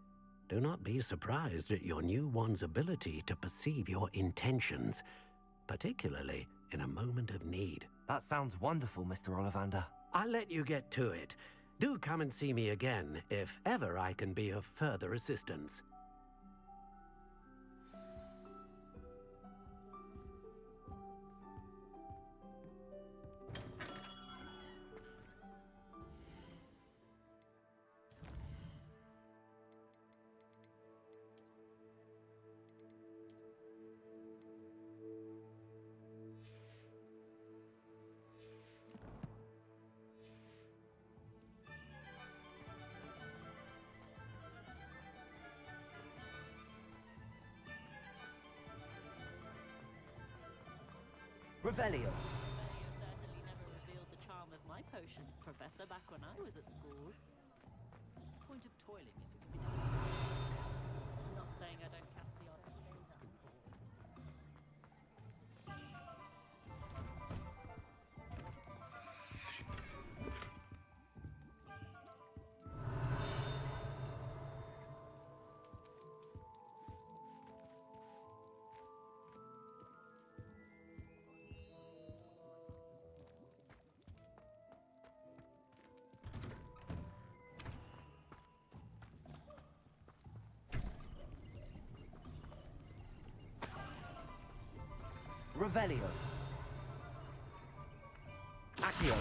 Do not be surprised at your new wand's ability to perceive your intentions, particularly in a moment of need. That sounds wonderful, Mr. Ollivander. I'll let you get to it. Do come and see me again if ever I can be of further assistance. Revelio. Certainly never revealed the charm of my potions, Professor, back when I was at school. Point of toiling, if it can be done. Not saying I don't catch the odd flavor. Revelio. Accio.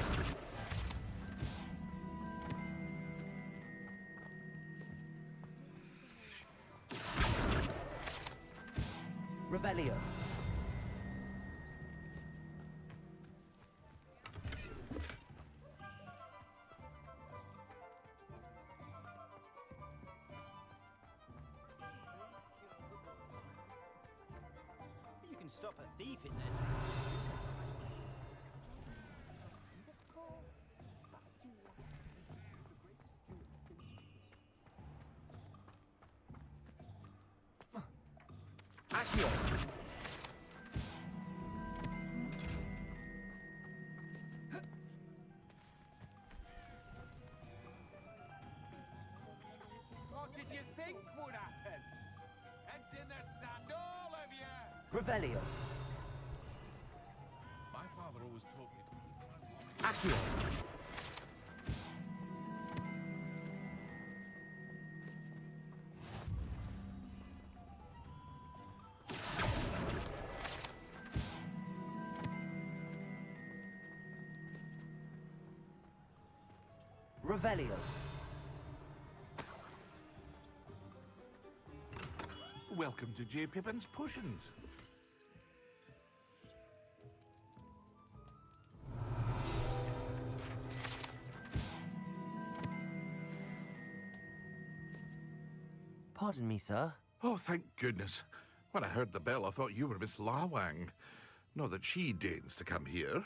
Revelio. You can stop a thief in there. Accio. What did you think would happen? Heads in the sand, all of you! Revelio. My father always taught me to keep my word. Accio. Revelio. Welcome to J. Pippin's Potions. Pardon me, sir. Oh, thank goodness. When I heard the bell, I thought you were Miss Lawang. Not that she deigns to come here.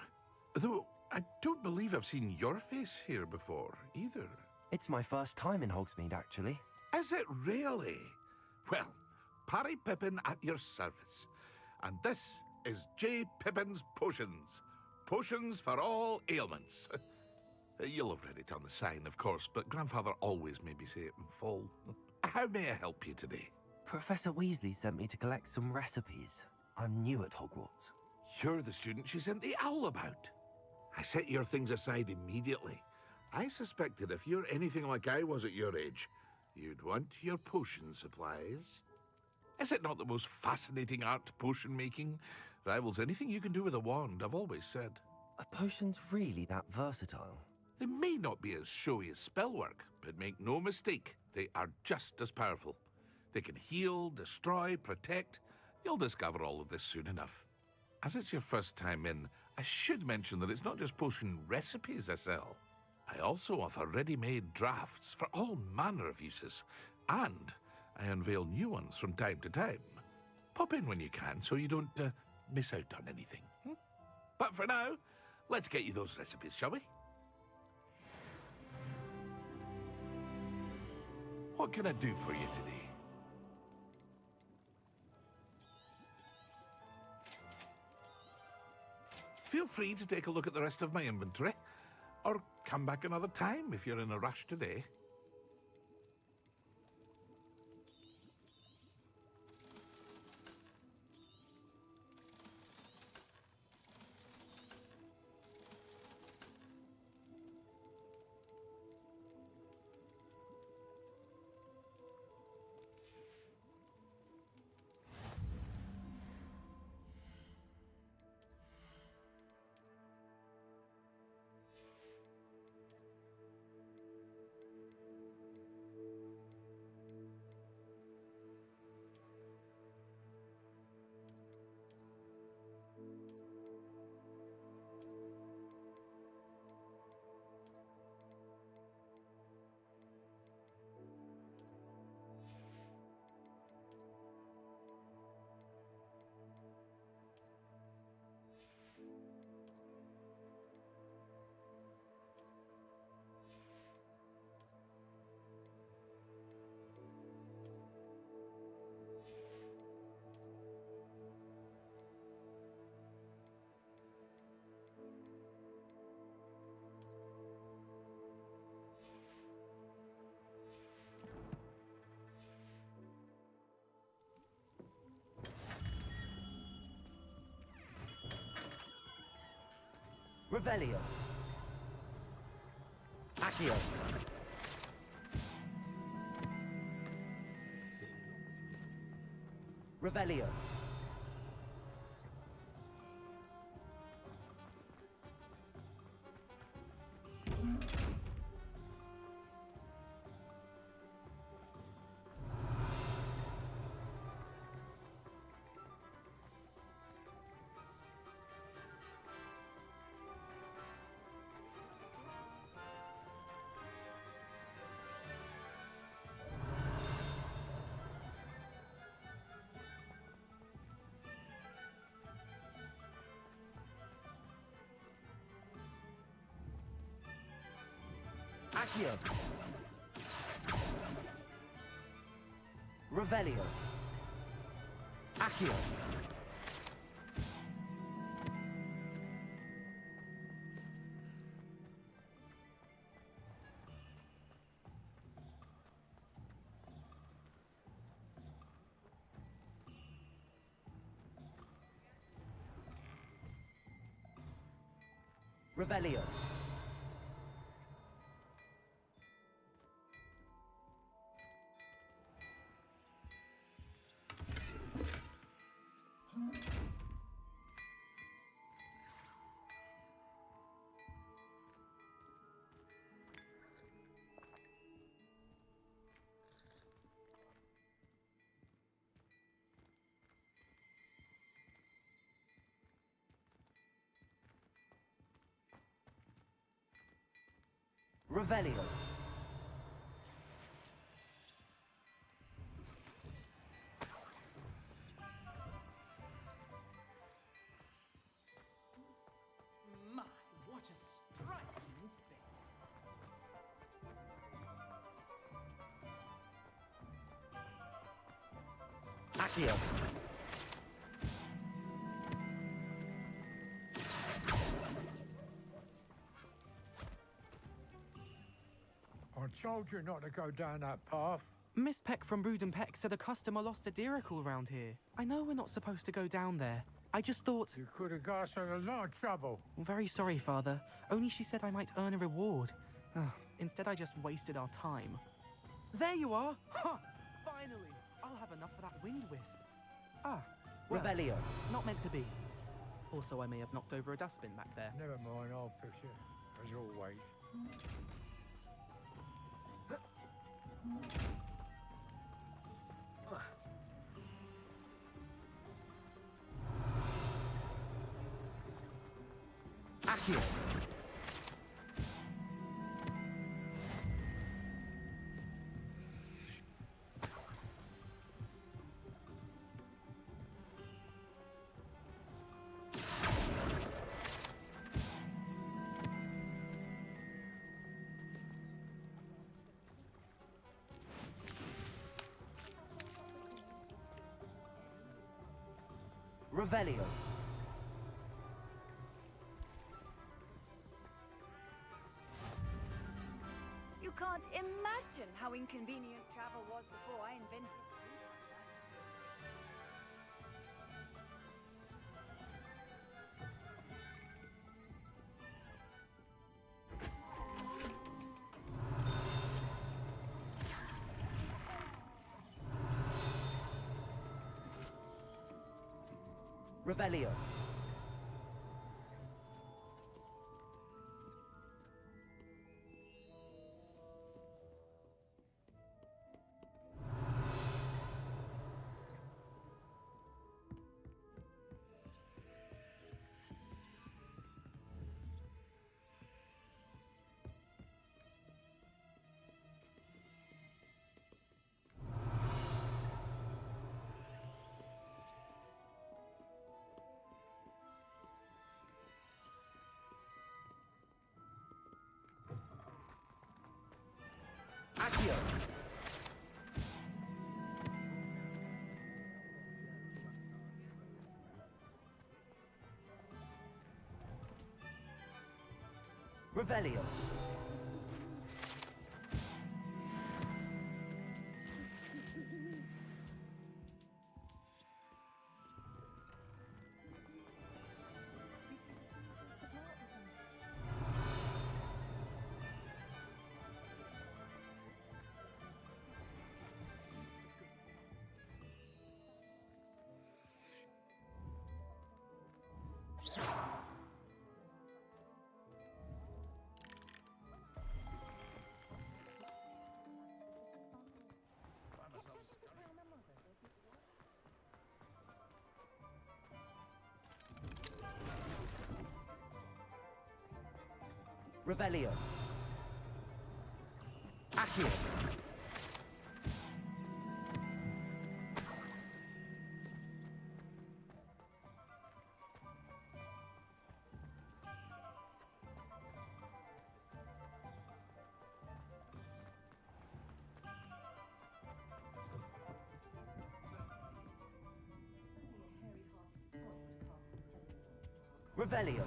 Though, I don't believe I've seen your face here before, either. It's my first time in Hogsmeade, actually. Is it really? Well, Parry Pippin at your service. And this is J. Pippin's Potions. Potions for all ailments. You'll have read it on the sign, of course, but Grandfather always made me say it in full. How may I help you today? Professor Weasley sent me to collect some recipes. I'm new at Hogwarts. You're the student she sent the owl about. I set your things aside immediately. I suspected if you're anything like I was at your age, you'd want your potion supplies. Is it not the most fascinating art, potion making? Rivals anything you can do with a wand, I've always said. Are potions really that versatile? They may not be as showy as spellwork, but make no mistake, they are just as powerful. They can heal, destroy, protect. You'll discover all of this soon enough. As it's your first time in, I should mention that it's not just potion recipes I sell. I also offer ready-made drafts for all manner of uses, and I unveil new ones from time to time. Pop in when you can so you don't miss out on anything. But for now, let's get you those recipes, shall we? What can I do for you today? Feel free to take a look at the rest of my inventory, or come back another time if you're in a rush today. Revelio. Accio. Revelio. Accio. Revelio. Accio. Revelio. Revelio. My, what a striking face. Accio. I told you not to go down that path. Miss Peck from Brood and Peck said a customer lost a deeracle around here. I know we're not supposed to go down there. I just thought... You could have got us in a lot of trouble. I'm very sorry, Father. Only she said I might earn a reward. Instead, I just wasted our time. There you are! Ha! Finally! I'll have enough of that wind wisp. Ah, well, Revelio. not meant to be. Also, I may have knocked over a dustbin back there. Never mind, I'll fix it. As always. Accio. Revelio. You can't imagine how inconvenient travel was before I invented it. Revelio. Accio. Revelio. Revelio. Accio. Revelio.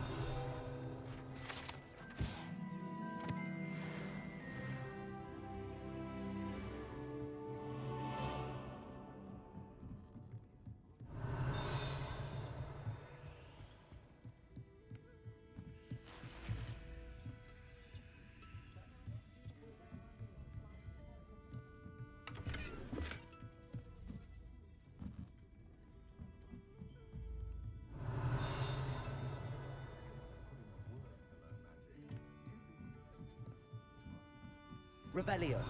Revelio.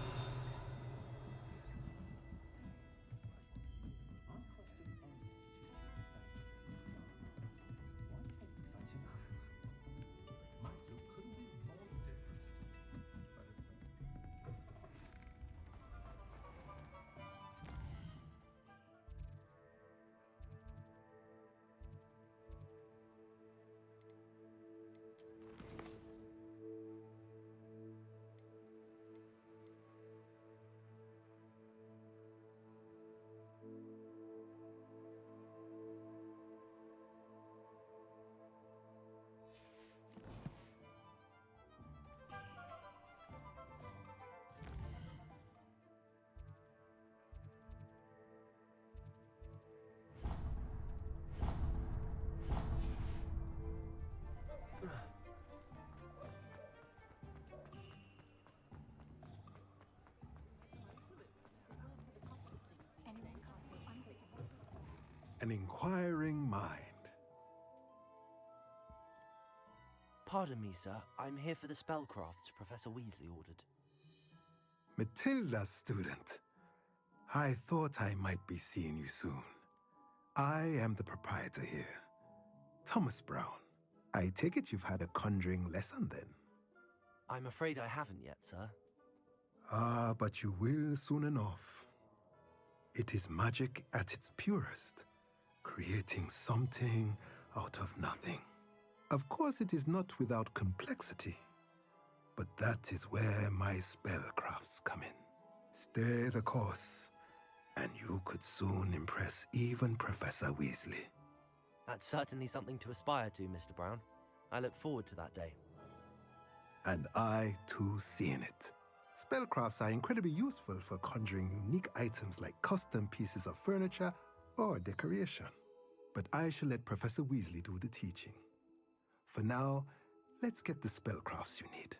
An inquiring mind. Pardon me, sir. I'm here for the spellcrafts Professor Weasley ordered. Matilda's student. I thought I might be seeing you soon. I am the proprietor here, Thomas Brown. I take it you've had a conjuring lesson then? I'm afraid I haven't yet, sir. Ah, but you will soon enough. It is magic at its purest, creating something out of nothing. Of course, it is not without complexity, but that is where my spellcrafts come in. Stay the course, and you could soon impress even Professor Weasley. That's certainly something to aspire to, Mr. Brown. I look forward to that day. And I, too, seeing it. Spellcrafts are incredibly useful for conjuring unique items like custom pieces of furniture or decoration. But I shall let Professor Weasley do the teaching. For now, let's get the spellcrafts you need.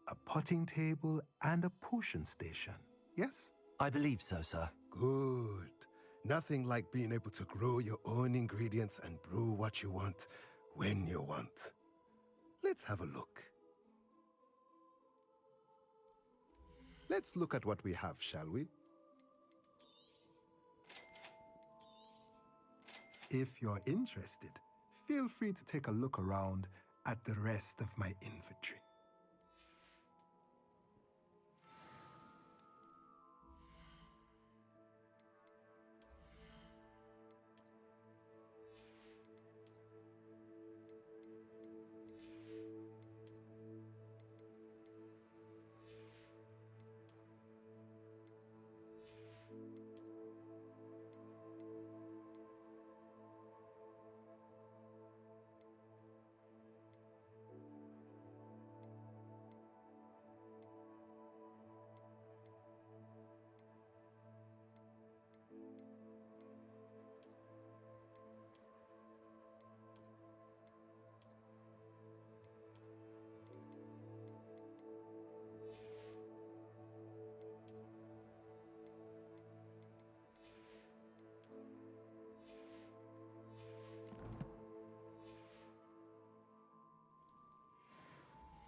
A potting table and a potion station, yes? I believe so, sir. Good. Nothing like being able to grow your own ingredients and brew what you want, when you want. Let's have a look. Let's look at what we have, shall we? If you're interested, feel free to take a look around at the rest of my inventory.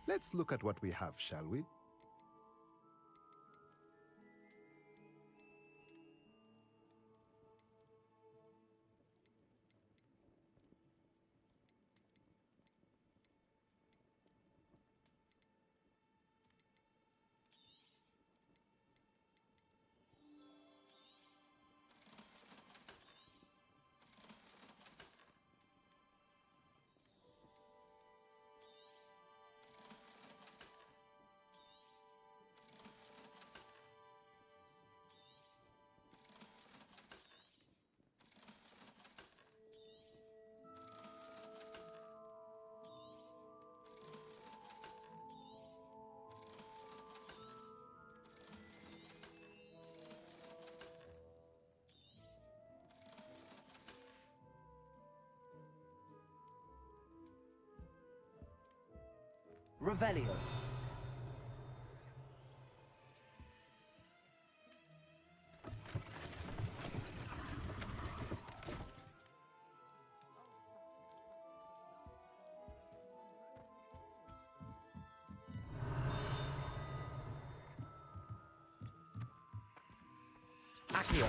Let's look at what we have, shall we? Revelio. Accio.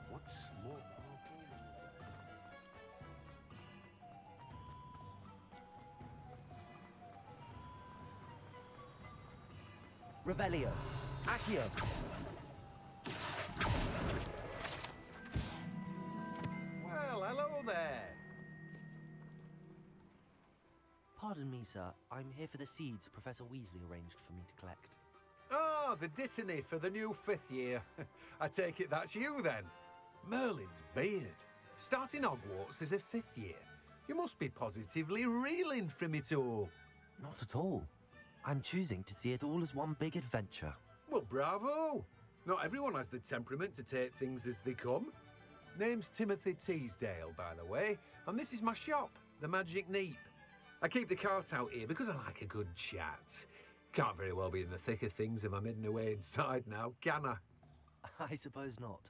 What's more powerful? Revelio. Accio. Well, hello there. Pardon me, sir. I'm here for the seeds Professor Weasley arranged for me to collect. Ah, the dittany for the new 5th year. I take it that's you then. Merlin's beard. Starting Hogwarts as a 5th year. You must be positively reeling from it all. Not at all. I'm choosing to see it all as one big adventure. Well, bravo. Not everyone has the temperament to take things as they come. Name's Timothy Teasdale, by the way, and this is my shop, the Magic Neep. I keep the cart out here because I like a good chat. Can't very well be in the thick of things if I'm hidden away inside now, can I? I suppose not.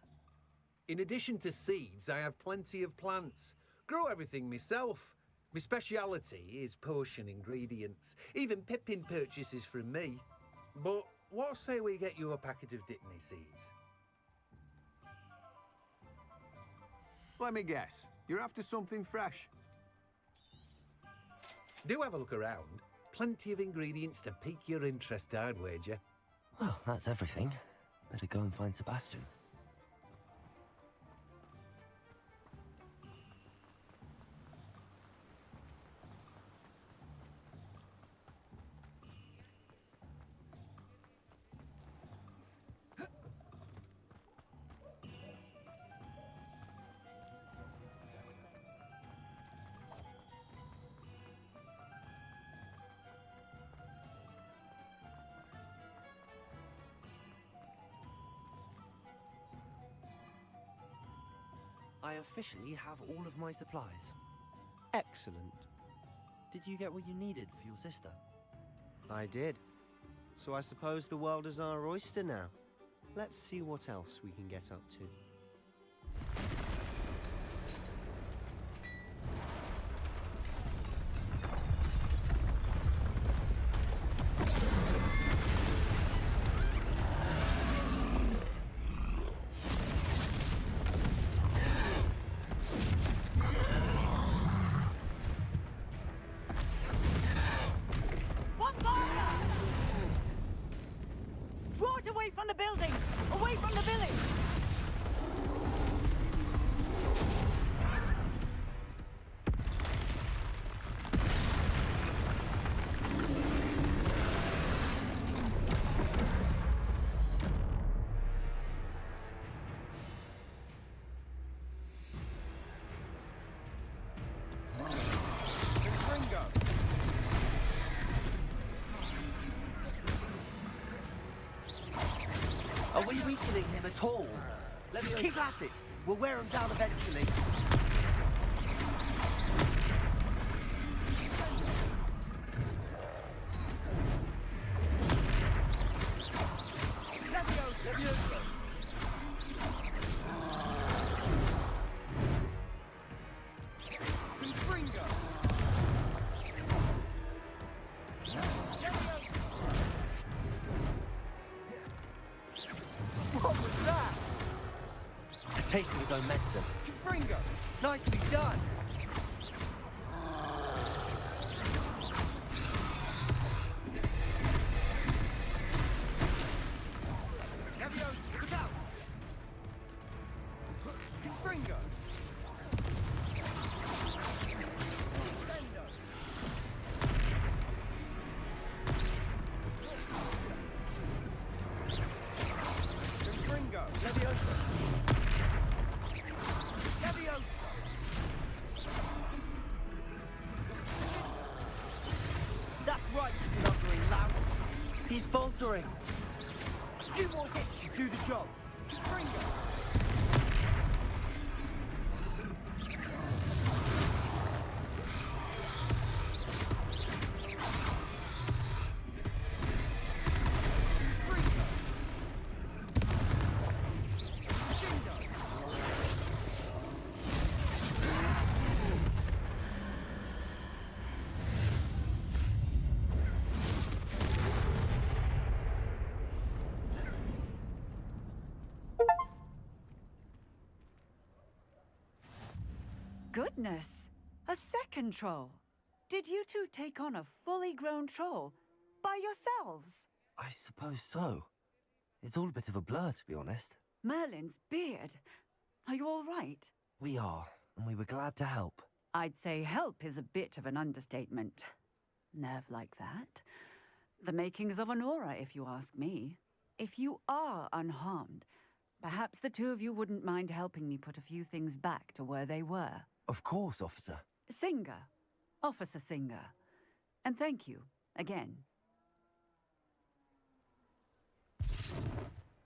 In addition to seeds, I have plenty of plants. Grow everything myself. My speciality is potion ingredients. Even Pippin purchases from me. But what say we get you a packet of Dittany seeds? Let me guess. You're after something fresh. Do have a look around. Plenty of ingredients to pique your interest, I'd wager. Well, that's everything. Better go and find Sebastian. I officially have all of my supplies. Excellent. Did you get what you needed for your sister? I did. So I suppose the world is our oyster now. Let's see what else we can get up to. Draw it away from the building! Away from the village! Are we weakening him at all? Keep at it! We'll wear him down eventually. What was that? A taste of his own medicine. Fringo! Nicely done! Look out! Fringo! right you can uttering lamps. He's faltering. A few more hits should do the job. Bring it. Goodness! A second troll. Did you two take on a fully grown troll by yourselves? I suppose so. It's all a bit of a blur, to be honest. Merlin's beard. Are you all right? We are, and we were glad to help. I'd say help is a bit of an understatement. Nerve like that. The makings of an aura, if you ask me. If you are unharmed, perhaps the two of you wouldn't mind helping me put a few things back to where they were. Of course, officer. Singer. Officer Singer. And thank you, again.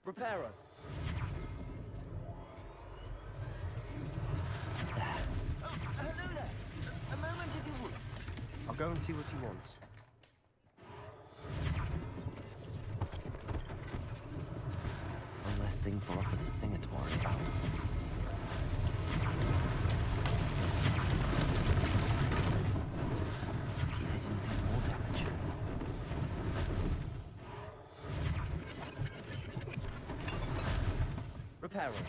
Reparo. Oh, hello there. A moment if you would. I'll go and see what he wants. One less thing for Officer Singer to worry about. Lucky they didn't do more damage. Reparo.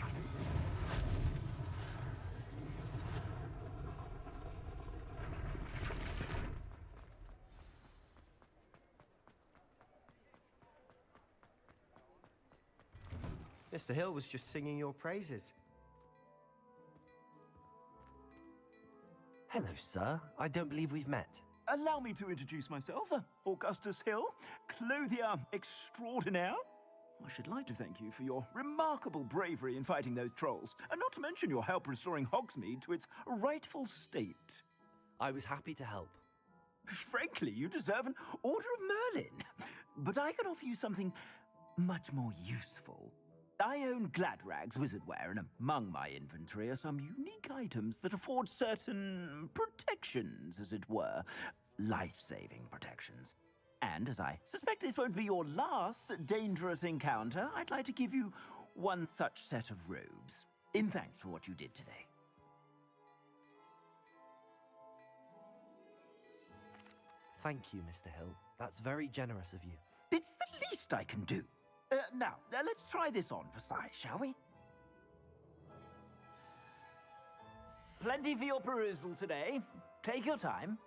Mr. Hill was just singing your praises. Hello, sir. I don't believe we've met. Allow me to introduce myself, Augustus Hill, clothier extraordinaire. I should like to thank you for your remarkable bravery in fighting those trolls, and not to mention your help restoring Hogsmeade to its rightful state. I was happy to help. Frankly, you deserve an Order of Merlin. But I can offer you something much more useful. I own Gladrag's wizardware, and among my inventory are some unique items that afford certain protections, as it were. Life-saving protections. And as I suspect this won't be your last dangerous encounter, I'd like to give you one such set of robes, in thanks for what you did today. Thank you, Mr. Hill. That's very generous of you. It's the least I can do. Now, let's try this on for size, shall we? Plenty for your perusal today. Take your time.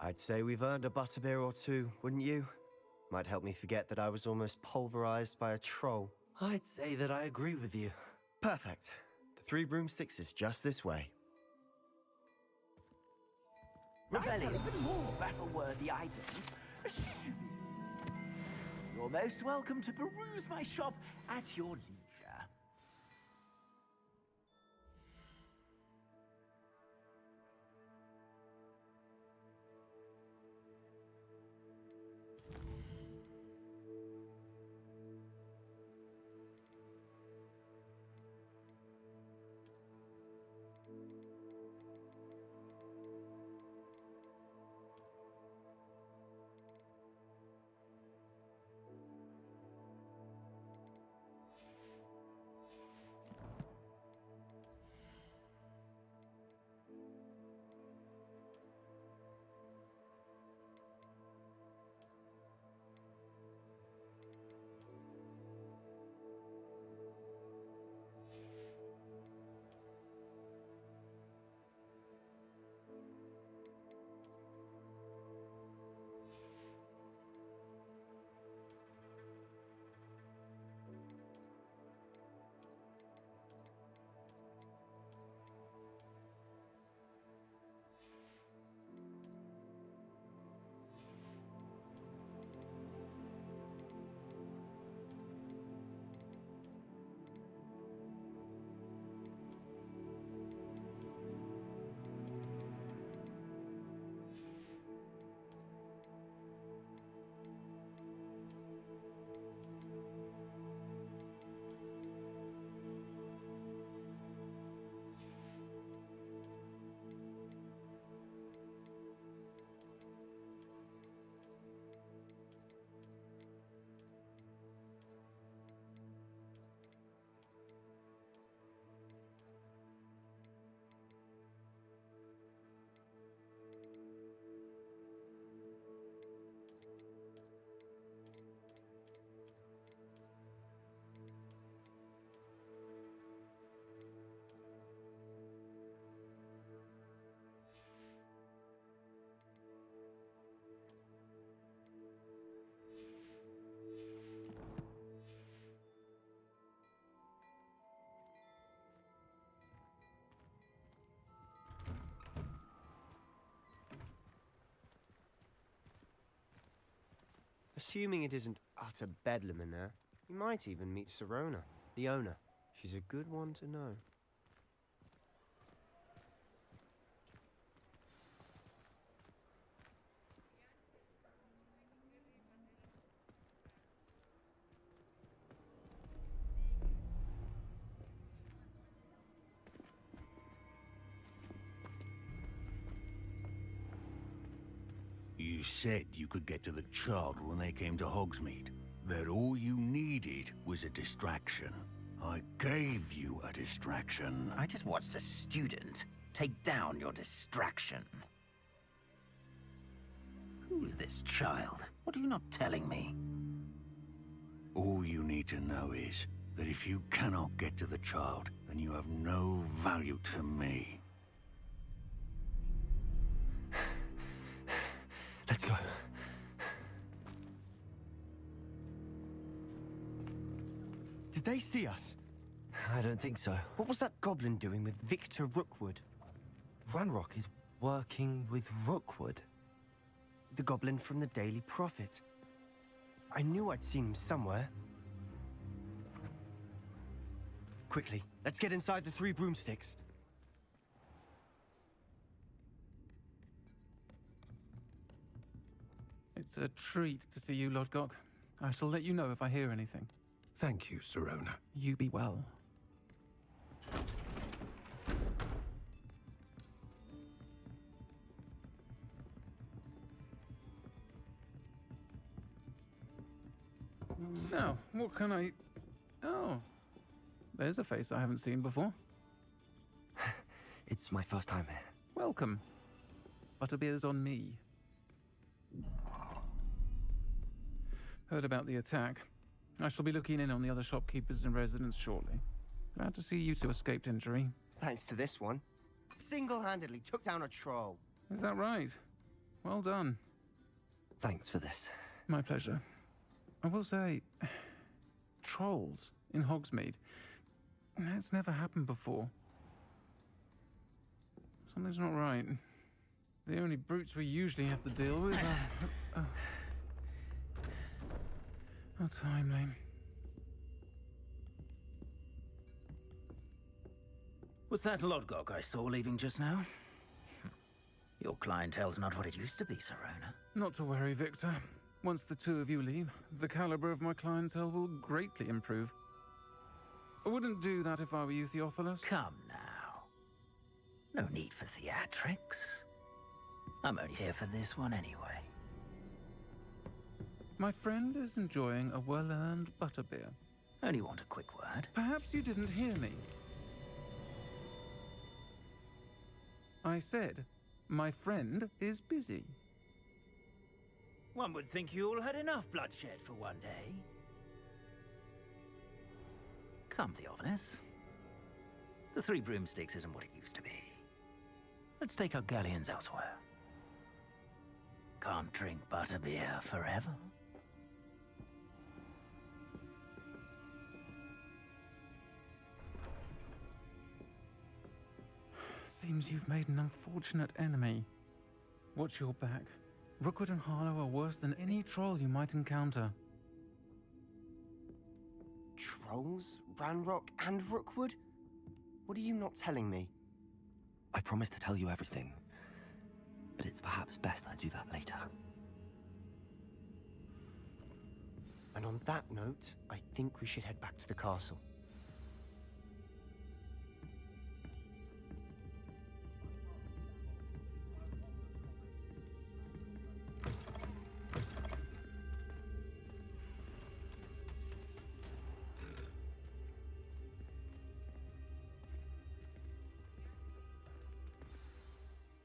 I'd say we've earned a butterbeer or two, wouldn't you? Might help me forget that I was almost pulverized by a troll. I'd say that I agree with you. Perfect. The 3 broomsticks is just this way. Nice and even more battle-worthy items. You're most welcome to peruse my shop at your leisure. Assuming it isn't utter bedlam in there, you might even meet Sirona, the owner. She's a good one to know. You said you could get to the child when they came to Hogsmeade. That all you needed was a distraction. I gave you a distraction. I just watched a student take down your distraction. Who's this child? What are you not telling me? All you need to know is that if you cannot get to the child, then you have no value to me. Let's go. Did they see us? I don't think so. What was that goblin doing with Victor Rookwood? Ranrock is working with Rookwood. The goblin from the Daily Prophet. I knew I'd seen him somewhere. Quickly, let's get inside the 3 broomsticks. It's a treat to see you, Lodgok. I shall let you know if I hear anything. Thank you, Sirona. You be well. Now, what can I... Oh, there's a face I haven't seen before. It's my first time here. Welcome. Butterbeer's on me. Heard about the attack. I shall be looking in on the other shopkeepers and residents shortly. Glad to see you two escaped injury. Thanks to this one. Single-handedly took down a troll. Is that right? Well done. Thanks for this. My pleasure. I will say, trolls in Hogsmeade. That's never happened before. Something's not right. The only brutes we usually have to deal with are... How timely. Was that Lodgok I saw leaving just now? Your clientele's not what it used to be, Sirona. Not to worry, Victor. Once the two of you leave, the caliber of my clientele will greatly improve. I wouldn't do that if I were you, Theophilus. Come now. No need for theatrics. I'm only here for this one anyway. My friend is enjoying a well-earned butterbeer. Only want a quick word. Perhaps you didn't hear me. I said, my friend is busy. One would think you all had enough bloodshed for one day. Come, Theophilus. The 3 broomsticks isn't what it used to be. Let's take our galleons elsewhere. Can't drink butterbeer forever. Seems you've made an unfortunate enemy. Watch your back. Rookwood and Harlow are worse than any troll you might encounter. Trolls? Ranrock and Rookwood? What are you not telling me? I promised to tell you everything, but it's perhaps best I do that later. And on that note, I think we should head back to the castle.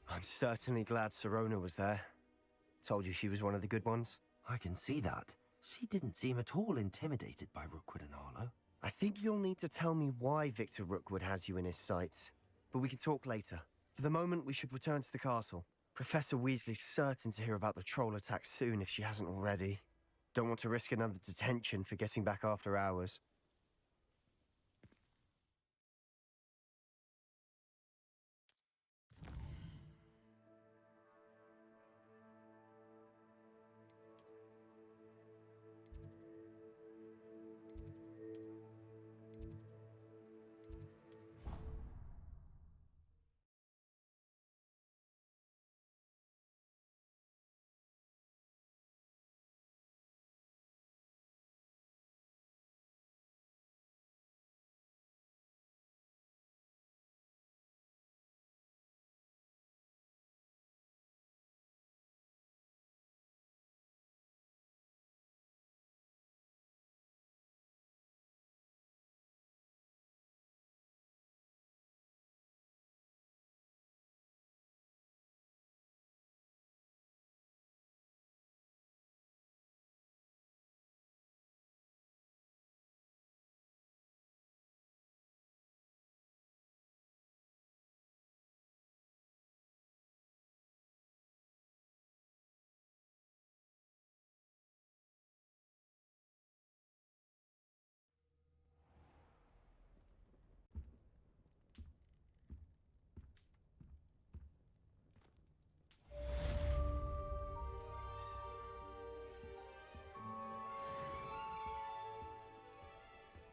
I'm certainly glad Sirona was there. Told you she was one of the good ones. I can see that. She didn't seem at all intimidated by Rookwood and Harlow. I think you'll need to tell me why Victor Rookwood has you in his sights. But we can talk later. For the moment, we should return to the castle. Professor Weasley's certain to hear about the troll attack soon if she hasn't already. Don't want to risk another detention for getting back after hours.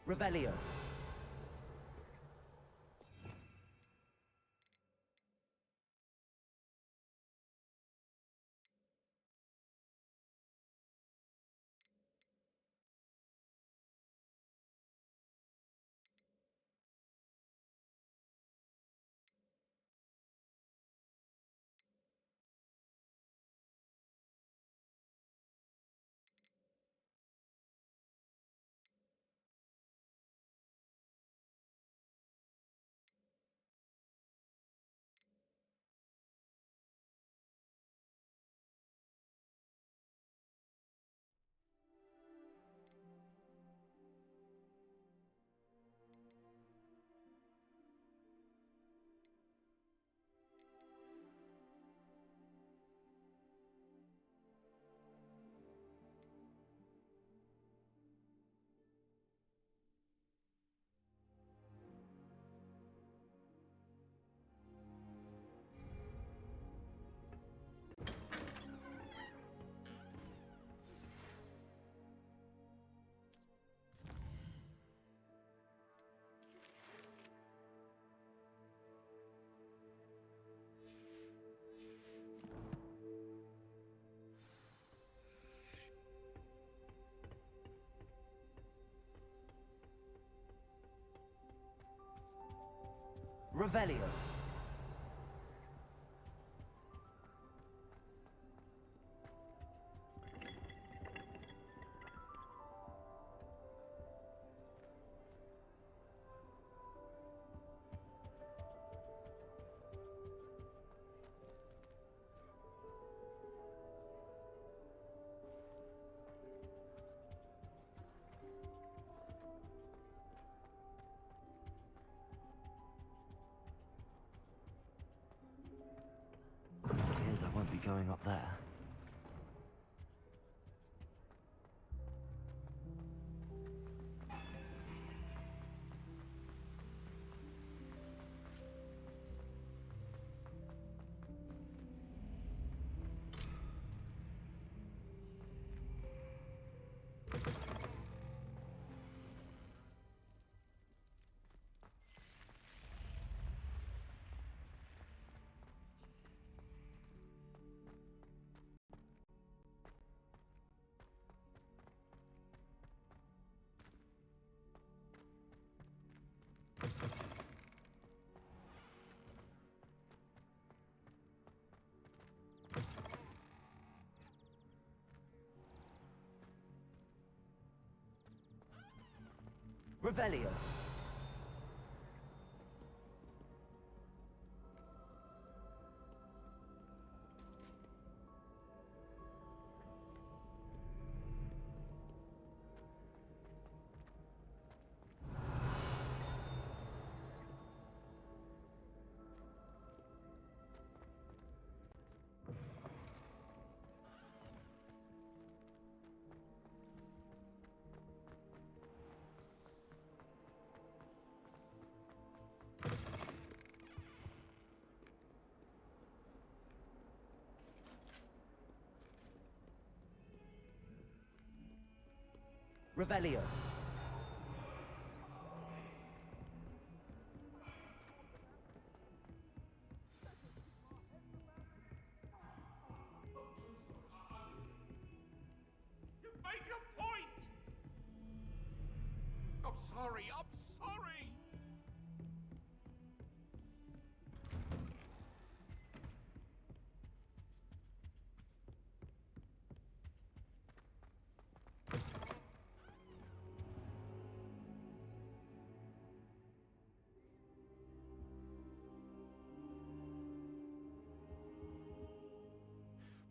Revelio. Revelio. Appears I won't be going up there. Revelio. Revelio. You've made your point! I'm sorry, I'm sorry!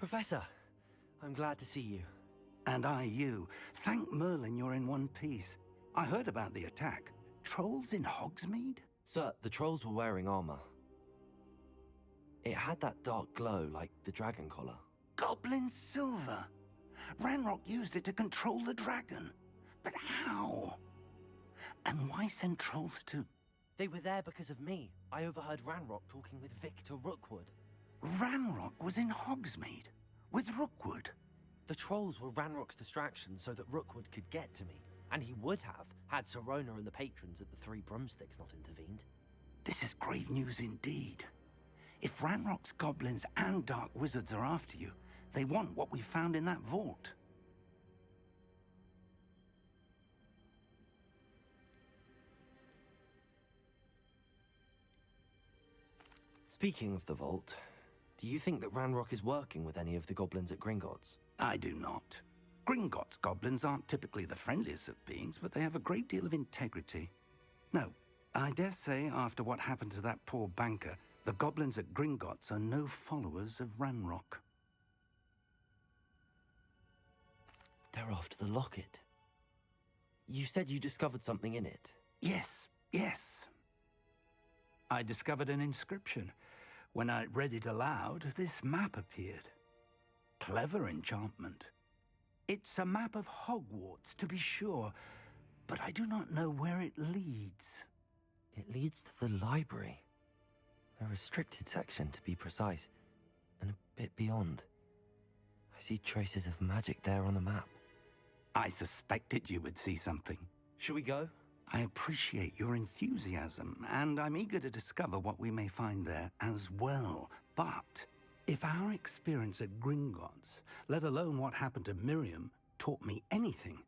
Professor, I'm glad to see you. And I you. Thank Merlin you're in one piece. I heard about the attack. Trolls in Hogsmeade? Sir, the trolls were wearing armor. It had that dark glow like the dragon collar. Goblin silver! Ranrock used it to control the dragon. But how? And why send trolls to... They were there because of me. I overheard Ranrock talking with Victor Rookwood. Ranrock was in Hogsmeade? With Rookwood? The trolls were Ranrock's distraction so that Rookwood could get to me. And he would have, had Serona and the patrons at the Three Broomsticks not intervened. This is grave news indeed. If Ranrock's goblins and dark wizards are after you, they want what we found in that vault. Speaking of the vault, do you think that Ranrock is working with any of the goblins at Gringotts? I do not. Gringotts goblins aren't typically the friendliest of beings, but they have a great deal of integrity. No, I dare say after what happened to that poor banker, the goblins at Gringotts are no followers of Ranrock. They're after the locket. You said you discovered something in it. Yes, yes. I discovered an inscription. When I read it aloud, this map appeared. Clever enchantment. It's a map of Hogwarts, to be sure, but I do not know where it leads. It leads to the library. A restricted section, to be precise, and a bit beyond. I see traces of magic there on the map. I suspected you would see something. Shall we go? I appreciate your enthusiasm, and I'm eager to discover what we may find there as well. But if our experience at Gringotts, let alone what happened to Miriam, taught me anything,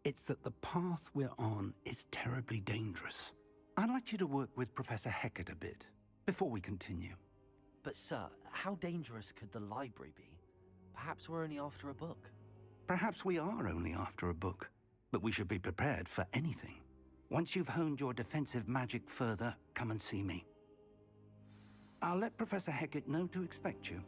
it's that the path we're on is terribly dangerous. I'd like you to work with Professor Hecat a bit, before we continue. But sir, how dangerous could the library be? Perhaps we're only after a book. Perhaps we are only after a book, but we should be prepared for anything. Once you've honed your defensive magic further, come and see me. I'll let Professor Hecat know to expect you.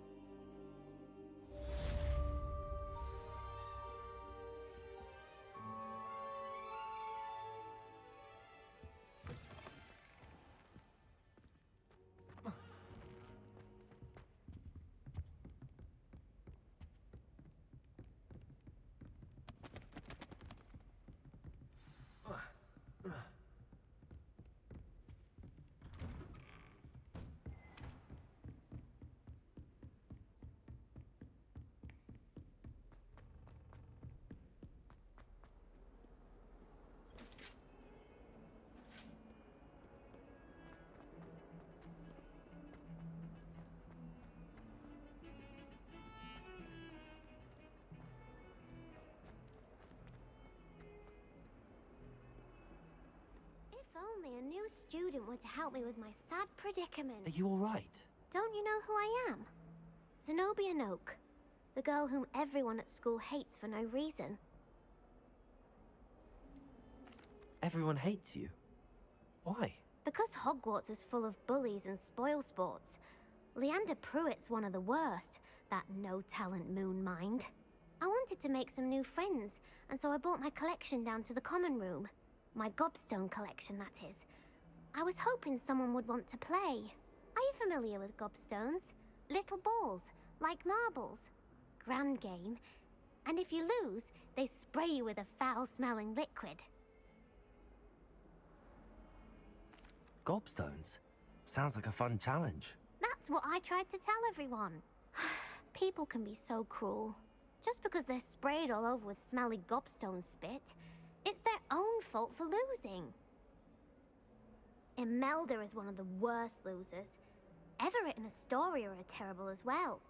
If only a new student were to help me with my sad predicament. Are you all right? Don't you know who I am? Zenobia Noak, the girl whom everyone at school hates for no reason. Everyone hates you. Why? Because Hogwarts is full of bullies and spoilsports. Leander Pruitt's one of the worst, that no-talent moon mind. I wanted to make some new friends, and so I brought my collection down to the common room. My gobstone collection, that is. I was hoping someone would want to play. Are you familiar with gobstones? Little balls, like marbles. Grand game. And if you lose, they spray you with a foul-smelling liquid. Gobstones? Sounds like a fun challenge. That's what I tried to tell everyone. People can be so cruel. Just because they're sprayed all over with smelly gobstone spit, it's their own fault for losing. Imelda is one of the worst losers. Everett and Astoria are terrible as well.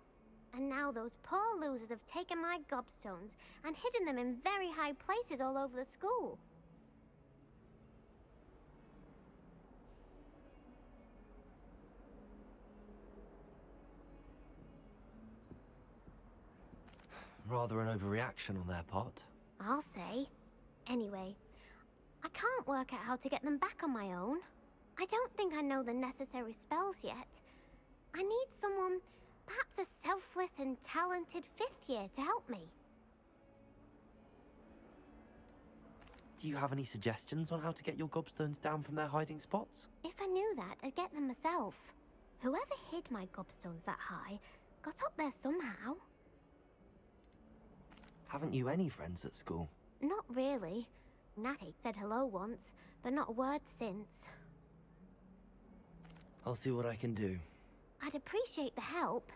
And now those poor losers have taken my gobstones and hidden them in very high places all over the school. Rather an overreaction on their part. I'll say. Anyway, I can't work out how to get them back on my own. I don't think I know the necessary spells yet. I need someone, perhaps a selfless and talented 5th year to help me. Do you have any suggestions on how to get your gobstones down from their hiding spots? If I knew that, I'd get them myself. Whoever hid my gobstones that high got up there somehow. Haven't you any friends at school? Not really. Natty said hello once, but not a word since. I'll see what I can do. I'd appreciate the help.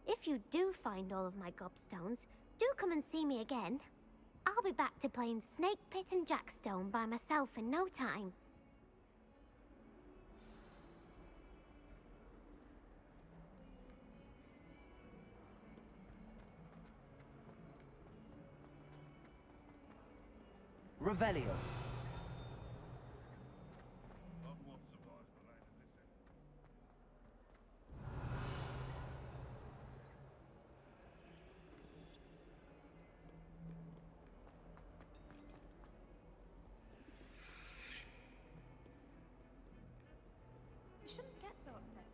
If you do find all of my gobstones, do come and see me again. I'll be back to playing Snake Pit and Jackstone by myself in no time. Revelio. You shouldn't get so upset.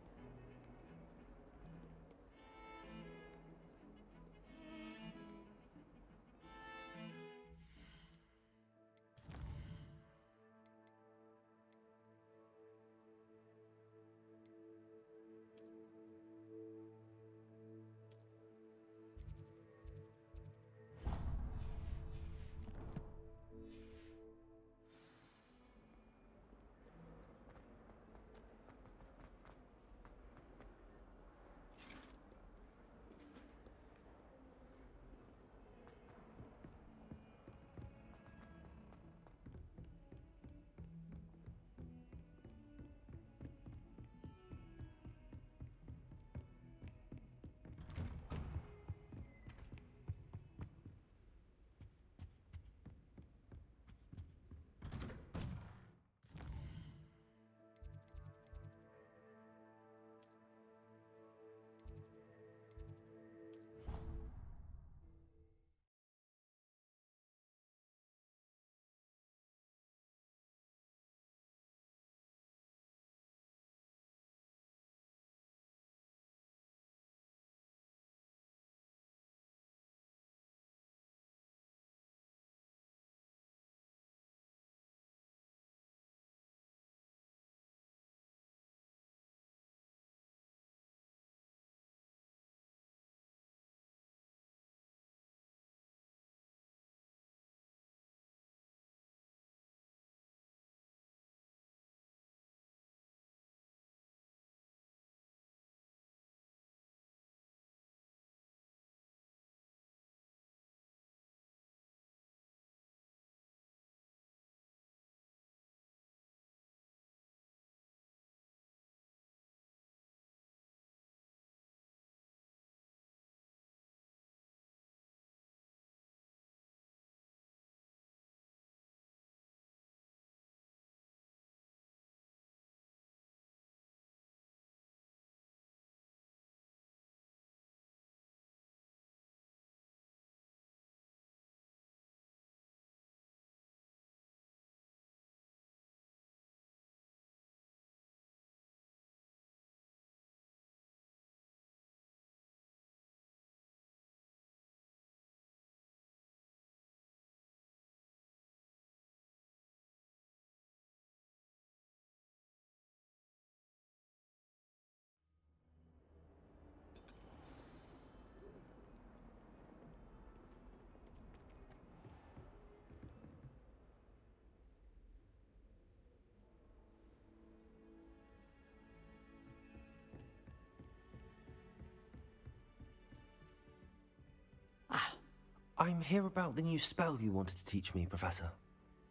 I'm here about the new spell you wanted to teach me, Professor.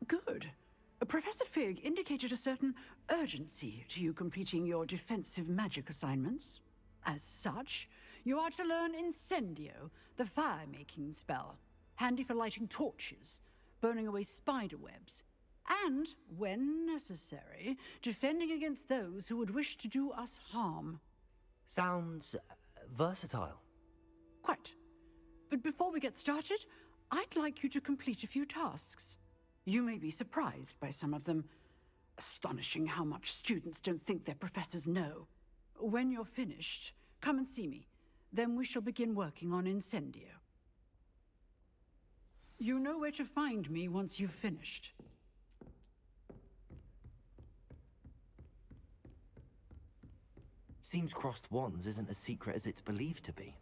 Good. Professor Fig indicated a certain urgency to you completing your defensive magic assignments. As such, you are to learn Incendio, the fire-making spell, handy for lighting torches, burning away spider webs, and, when necessary, defending against those who would wish to do us harm. Sounds versatile. Quite. But before we get started, I'd like you to complete a few tasks. You may be surprised by some of them. Astonishing how much students don't think their professors know. When you're finished, come and see me. Then we shall begin working on Incendio. You know where to find me once you've finished. Seems crossed wands isn't as secret as it's believed to be.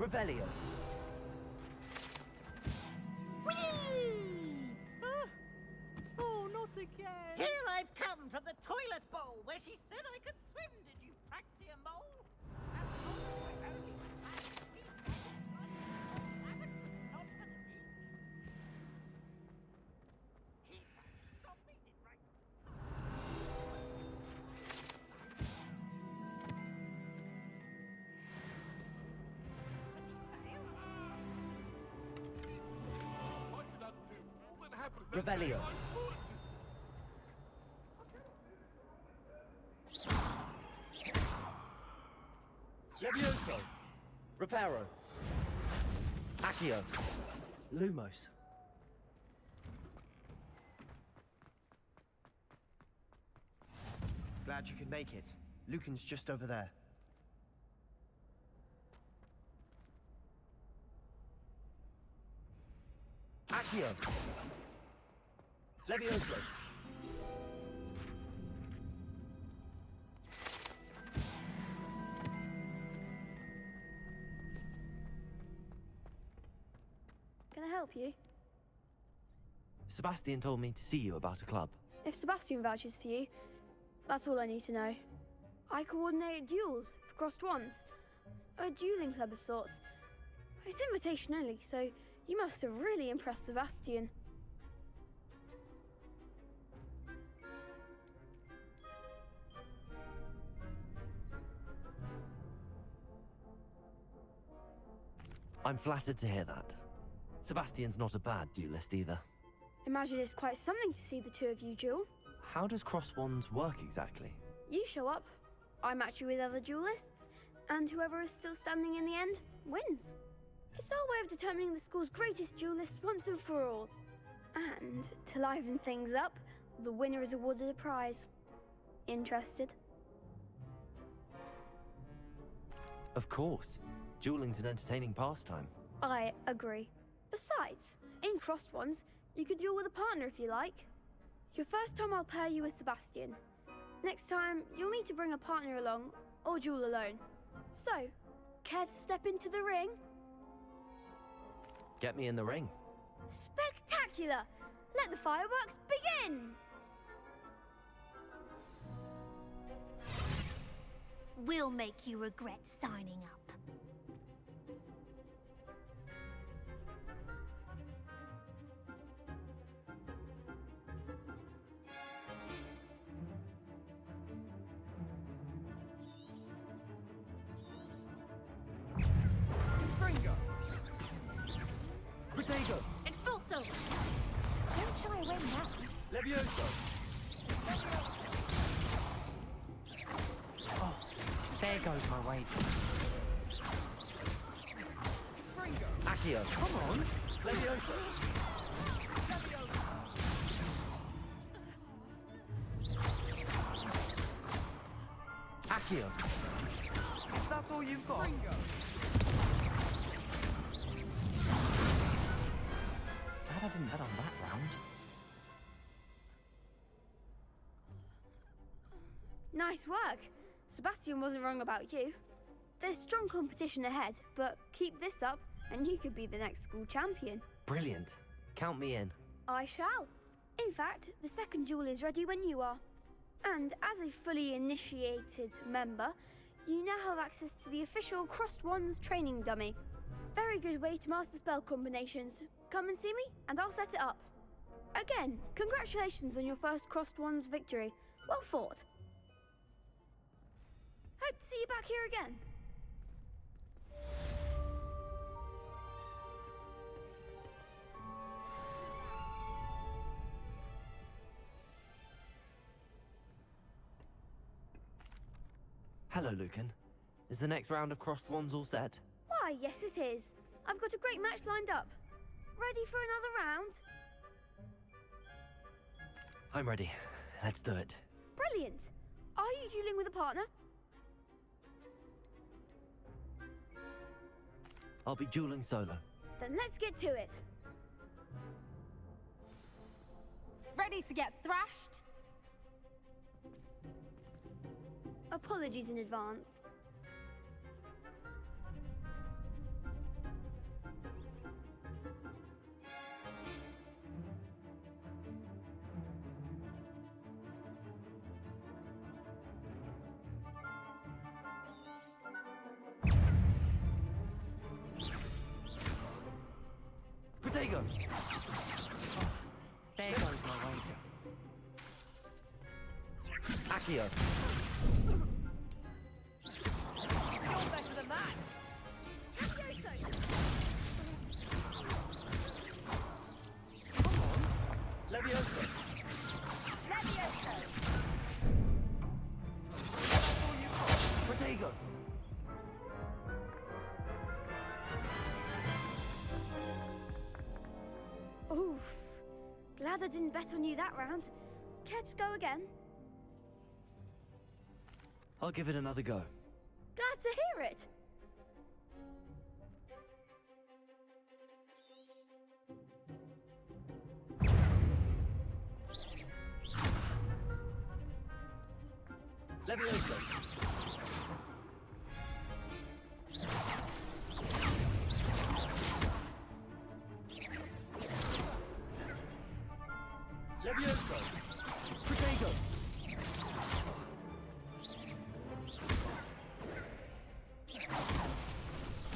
Revelio. Oh, not again! Here I've come from the toilet bowl where she said I could swim. Did you praxia mole? Revelio. Levioso. Reparo. Accio. Lumos. Glad you could make it. Lucan's just over there. Accio. Levioso. Can I help you? Sebastian told me to see you about a club. If Sebastian vouches for you, that's all I need to know. I coordinate duels for crossed ones. A dueling club of sorts. It's invitation only, so you must have really impressed Sebastian. I'm flattered to hear that. Sebastian's not a bad duelist either. Imagine it's quite something to see the two of you duel. How does cross wands work exactly? You show up, I match you with other duelists, and whoever is still standing in the end wins. It's our way of determining the school's greatest duelist once and for all. And to liven things up, the winner is awarded a prize. Interested? Of course. Dueling's an entertaining pastime. I agree. Besides, in crossed ones, you can duel with a partner if you like. Your first time I'll pair you with Sebastian. Next time, you'll need to bring a partner along, or duel alone. So, care to step into the ring? Get me in the ring. Spectacular! Let the fireworks begin! We'll make you regret signing up. Fringo! Protego! Expulso! Don't shy away now. Levioso! Oh, there goes my wager. Fringo! Accio! Come on! Levioso! Accio! Is that all you've got? Fringo! Glad I didn't bet on that round. Nice work. Sebastian wasn't wrong about you. There's strong competition ahead, but keep this up and you could be the next school champion. Brilliant. Count me in. I shall. In fact, the second duel is ready when you are. And as a fully initiated member, you now have access to the official Crossed Wands training dummy. Very good way to master spell combinations. Come and see me, and I'll set it up. Again, congratulations on your first Crossed Wands victory. Well fought. Hope to see you back here again. Hello, Lucan. Is the next round of crossed wands all set? Why, yes it is. I've got a great match lined up. Ready for another round? I'm ready. Let's do it. Brilliant. Are you dueling with a partner? I'll be dueling solo. Then let's get to it. Ready to get thrashed? Apologies in advance. Accio. You're better than that. Leviosa. Levioso. Protego. Oof. Glad I didn't bet on you that round. Care to go again? I'll give it another go. Glad to hear it. Leviosa. Leviosa. Protego.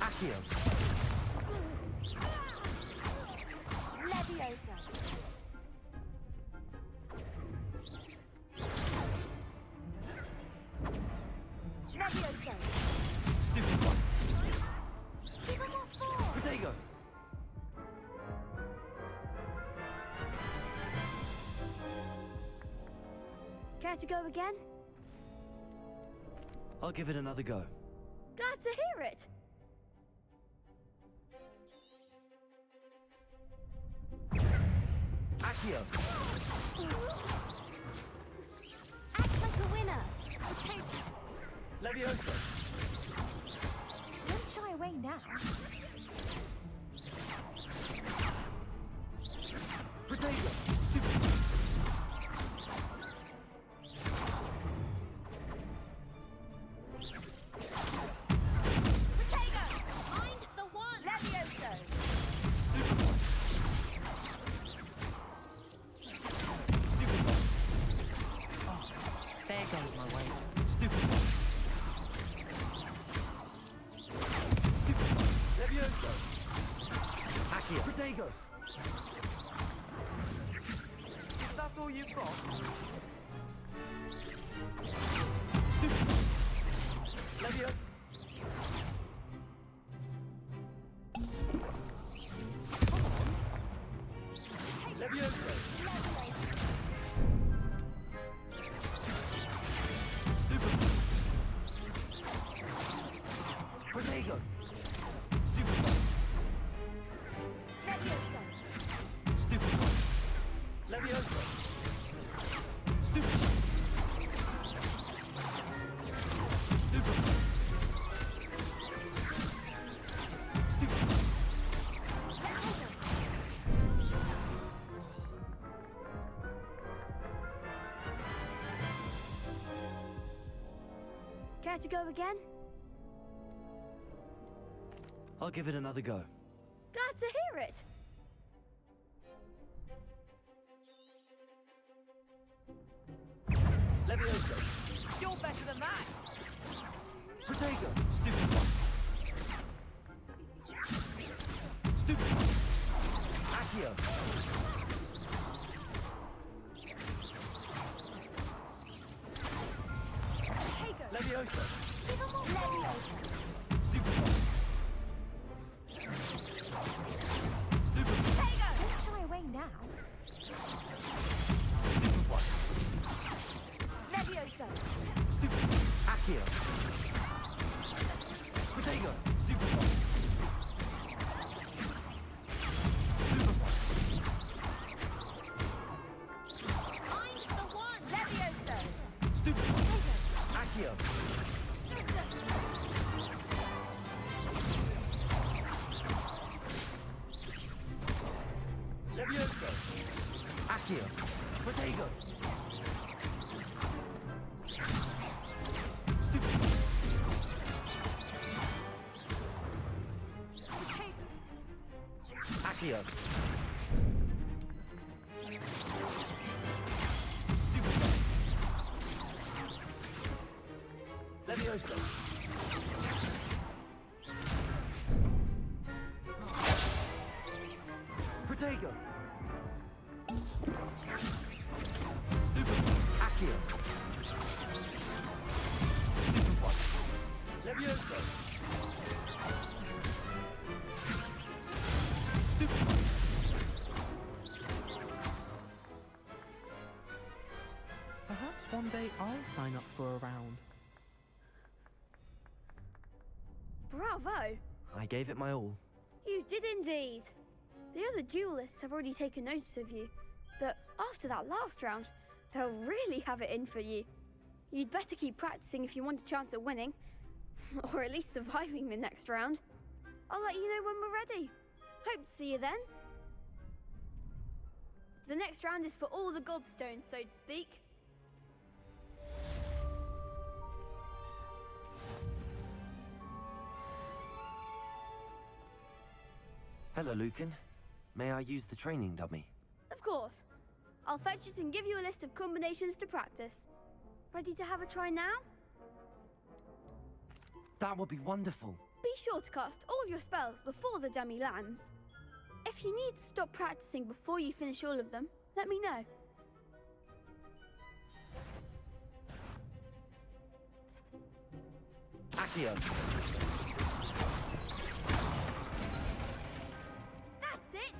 Accio. Leviosa. Leviosa. Stupid one. Give him what for? Protego. Care to go again? I'll give it another go. Glad to hear it. Accio. Act like a winner. Leviosa. Don't shy away now. Protego. Mind the one. Levioso. There goes my way. Stupid one. Leviosa. Accio. Protego. Is that all you've got? Stupid one. Leviosa. Leviosa. Protego. Stupid one. Levioso. Stupid one. Leviosa. Stupid one. Stupid one. Stupid one. Care to go again? I'll give it another go. Glad to hear it. Leviosa. You're better than that. Protego. Stupid one. Stupid one. Accio. Tego. Leviosa. Levioso. Stupid one. Stupid one. Tego. Don't shy away now. Stupid one. Levioso. Stupid one. Accio. Protego. Stupid one. Stupid one. Mind the one. Levioso. Stupid one. Accio. Leviosa. Accio. Protego. Stupid one. Accio. Stupid one. Leviosa. Protego. Stupid one. Accio. one day I'll sign up for a round. Bravo! I gave it my all. You did indeed. The other duelists have already taken notice of you, but after that last round, they'll really have it in for you. You'd better keep practicing if you want a chance at winning, or at least surviving the next round. I'll let you know when we're ready. Hope to see you then. The next round is for all the gobstones, so to speak. Hello, Lucan. May I use the training dummy? Of course. I'll fetch it and give you a list of combinations to practice. Ready to have a try now? That would be wonderful. Be sure to cast all your spells before the dummy lands. If you need to stop practicing before you finish all of them, let me know. Accio. That's it!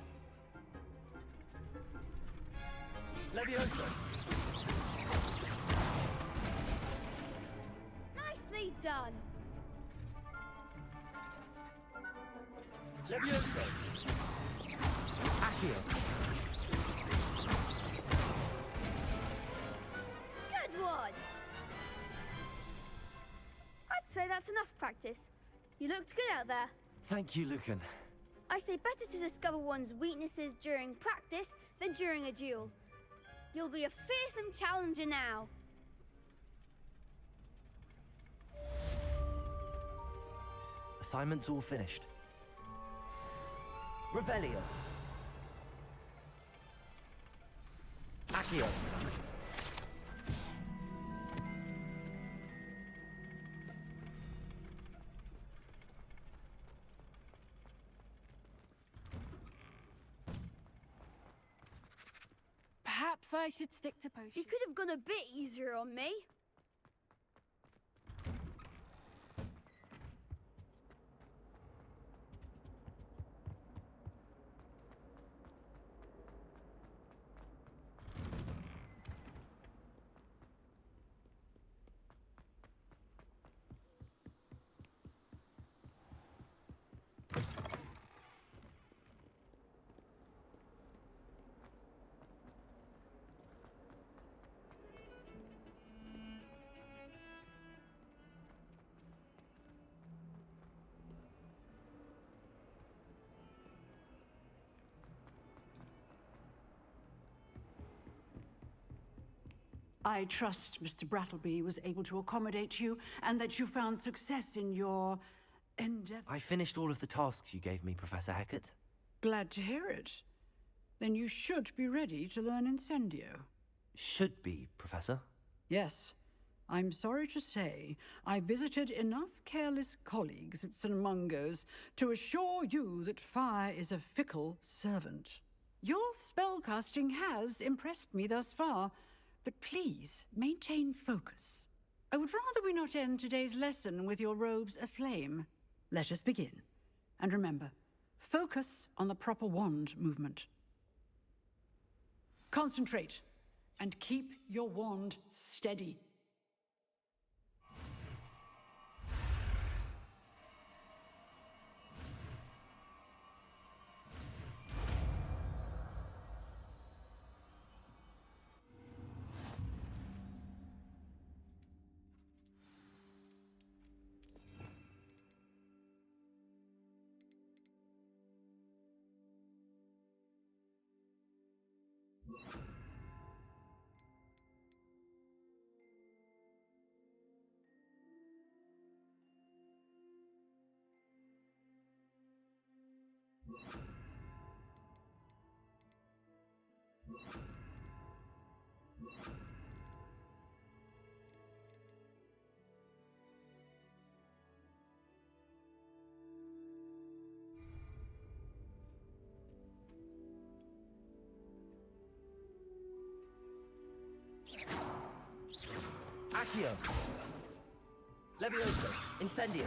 Leviosa. Nicely done! Leviosa. Accio. Good one! I'd say that's enough practice. You looked good out there. Thank you, Lucan. I say better to discover one's weaknesses during practice than during a duel. You'll be a fearsome challenger now. Assignment's all finished. Revelio. Accio. Perhaps I should stick to potions. You could have gone a bit easier on me. I trust Mr. Brattleby was able to accommodate you and that you found success in your endeavor. I finished all of the tasks you gave me, Professor Hecat. Glad to hear it. Then you should be ready to learn Incendio. Should be, Professor. Yes. I'm sorry to say, I visited enough careless colleagues at St. Mungo's to assure you that fire is a fickle servant. Your spellcasting has impressed me thus far, but please maintain focus. I would rather we not end today's lesson with your robes aflame. Let us begin. And remember, focus on the proper wand movement. Concentrate, and keep your wand steady. Accio. Leviosa. Incendio.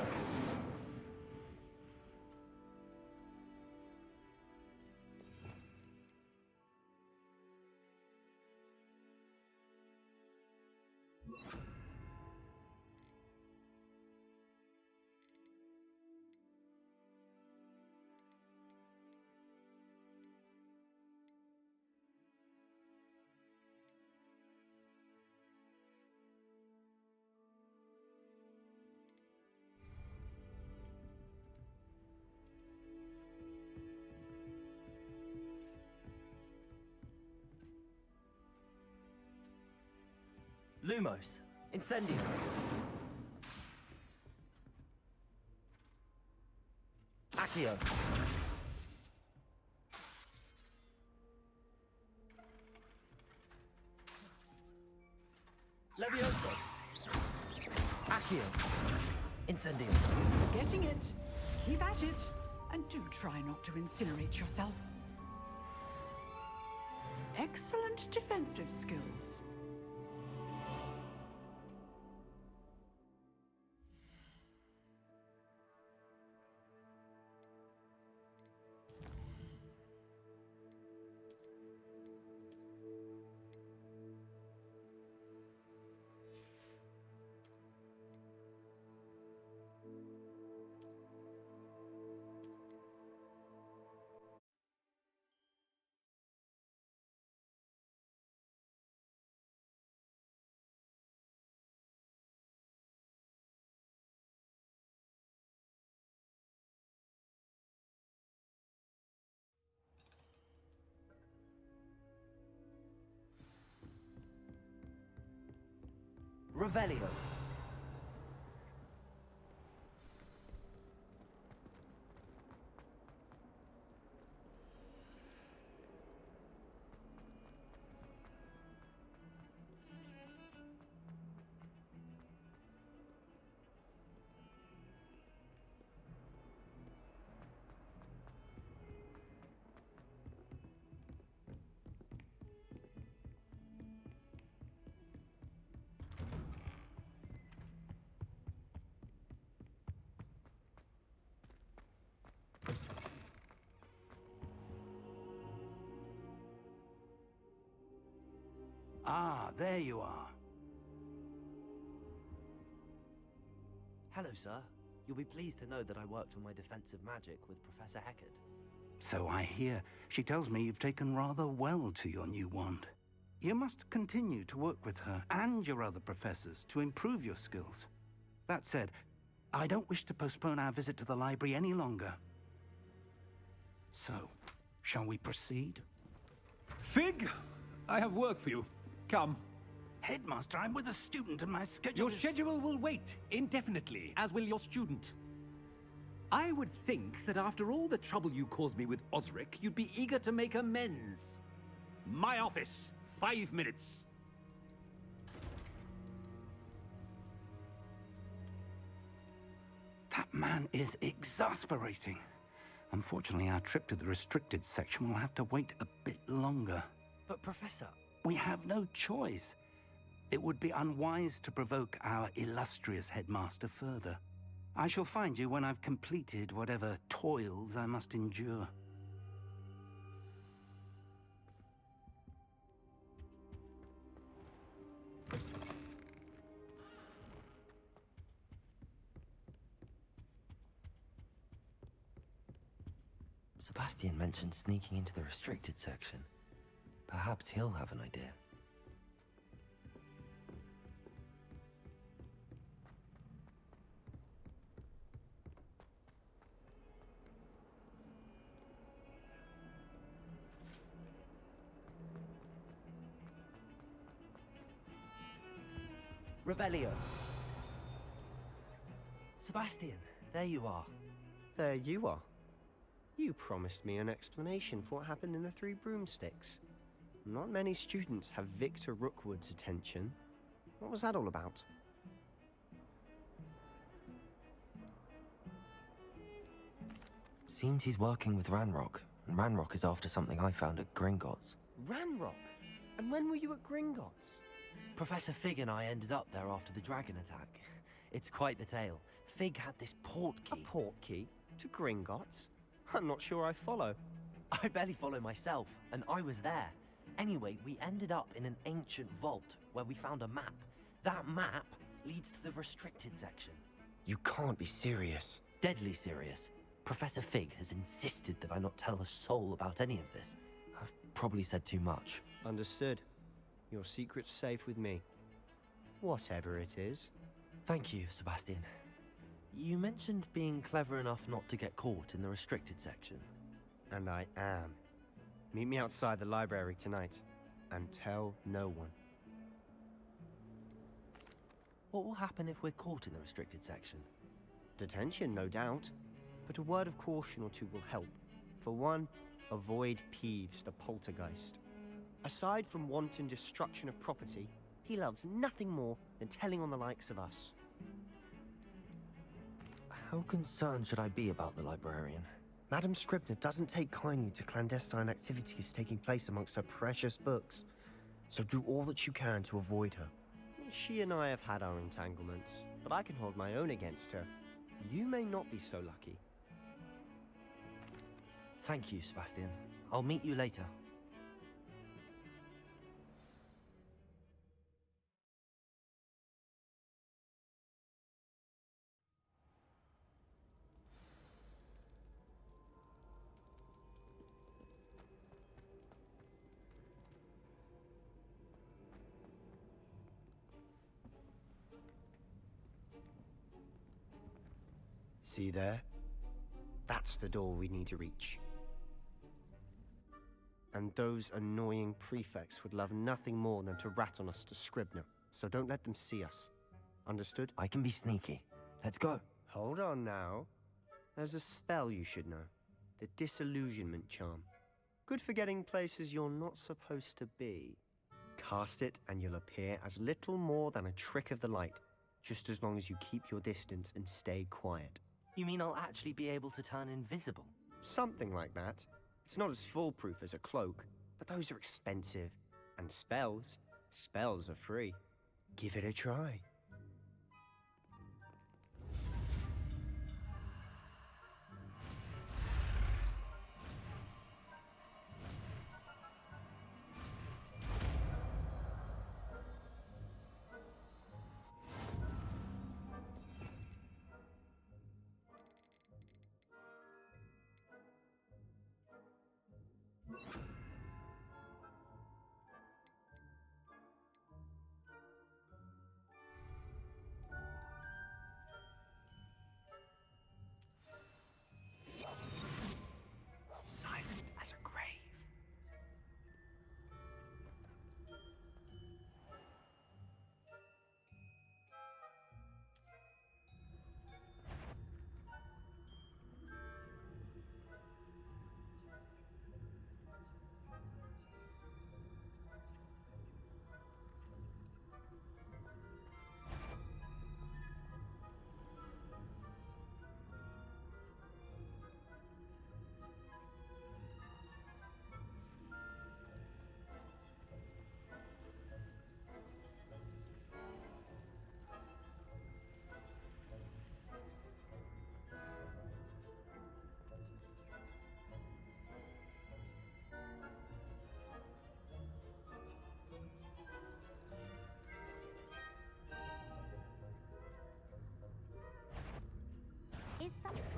Lumos. Incendio. Accio. Levioso. Accio. Incendio. Getting it. Keep at it. And do try not to incinerate yourself. Excellent defensive skills. Revelio. Ah, there you are. Hello, sir. You'll be pleased to know that I worked on my defensive magic with Professor Heckard. So I hear. She tells me you've taken rather well to your new wand. You must continue to work with her and your other professors to improve your skills. That said, I don't wish to postpone our visit to the library any longer. So, shall we proceed? Fig, I have work for you. Come. Headmaster, I'm with a student and my schedule Your is... schedule will wait indefinitely, as will your student. I would think that after all the trouble you caused me with Osric, you'd be eager to make amends. My office, 5 minutes. That man is exasperating. Unfortunately, our trip to the restricted section will have to wait a bit longer. But, Professor... We have no choice. It would be unwise to provoke our illustrious headmaster further. I shall find you when I've completed whatever toils I must endure. Sebastian mentioned sneaking into the restricted section. Perhaps he'll have an idea. Revelio. Sebastian, there you are. There you are. You promised me an explanation for what happened in the Three Broomsticks. Not many students have Victor Rookwood's attention. What was that all about? Seems he's working with Ranrock, and Ranrock is after something I found at Gringotts. Ranrock? And when were you at Gringotts? Professor Fig and I ended up there after the dragon attack. It's quite the tale. Fig had this port key. A port key? To Gringotts? I'm not sure I follow. I barely follow myself, and I was there. Anyway, we ended up in an ancient vault where we found a map. That map leads to the restricted section. You can't be serious. Deadly serious. Professor Fig has insisted that I not tell a soul about any of this. I've probably said too much. Understood. Your secret's safe with me. Whatever it is. Thank you, Sebastian. You mentioned being clever enough not to get caught in the restricted section. And I am. Meet me outside the library tonight, and tell no one. What will happen if we're caught in the restricted section? Detention, no doubt. But a word of caution or two will help. For one, avoid Peeves, the poltergeist. Aside from wanton destruction of property, he loves nothing more than telling on the likes of us. How concerned should I be about the librarian? Madame Scribner doesn't take kindly to clandestine activities taking place amongst her precious books. So do all that you can to avoid her. She and I have had our entanglements, but I can hold my own against her. You may not be so lucky. Thank you, Sebastian. I'll meet you later. See there? That's the door we need to reach. And those annoying prefects would love nothing more than to rat on us to Scribner, so don't let them see us. Understood? I can be sneaky. Let's go. Hold on now. There's a spell you should know. The Disillusionment Charm. Good for getting places you're not supposed to be. Cast it and you'll appear as little more than a trick of the light, just as long as you keep your distance and stay quiet. You mean I'll actually be able to turn invisible? Something like that. It's not as foolproof as a cloak, but those are expensive. And spells are free. Give it a try. Silent as a grave.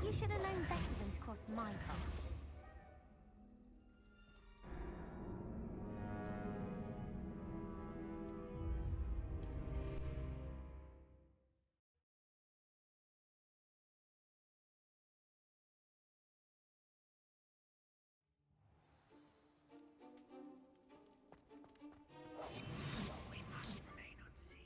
You should have known better than to cross my path. We must remain unseen.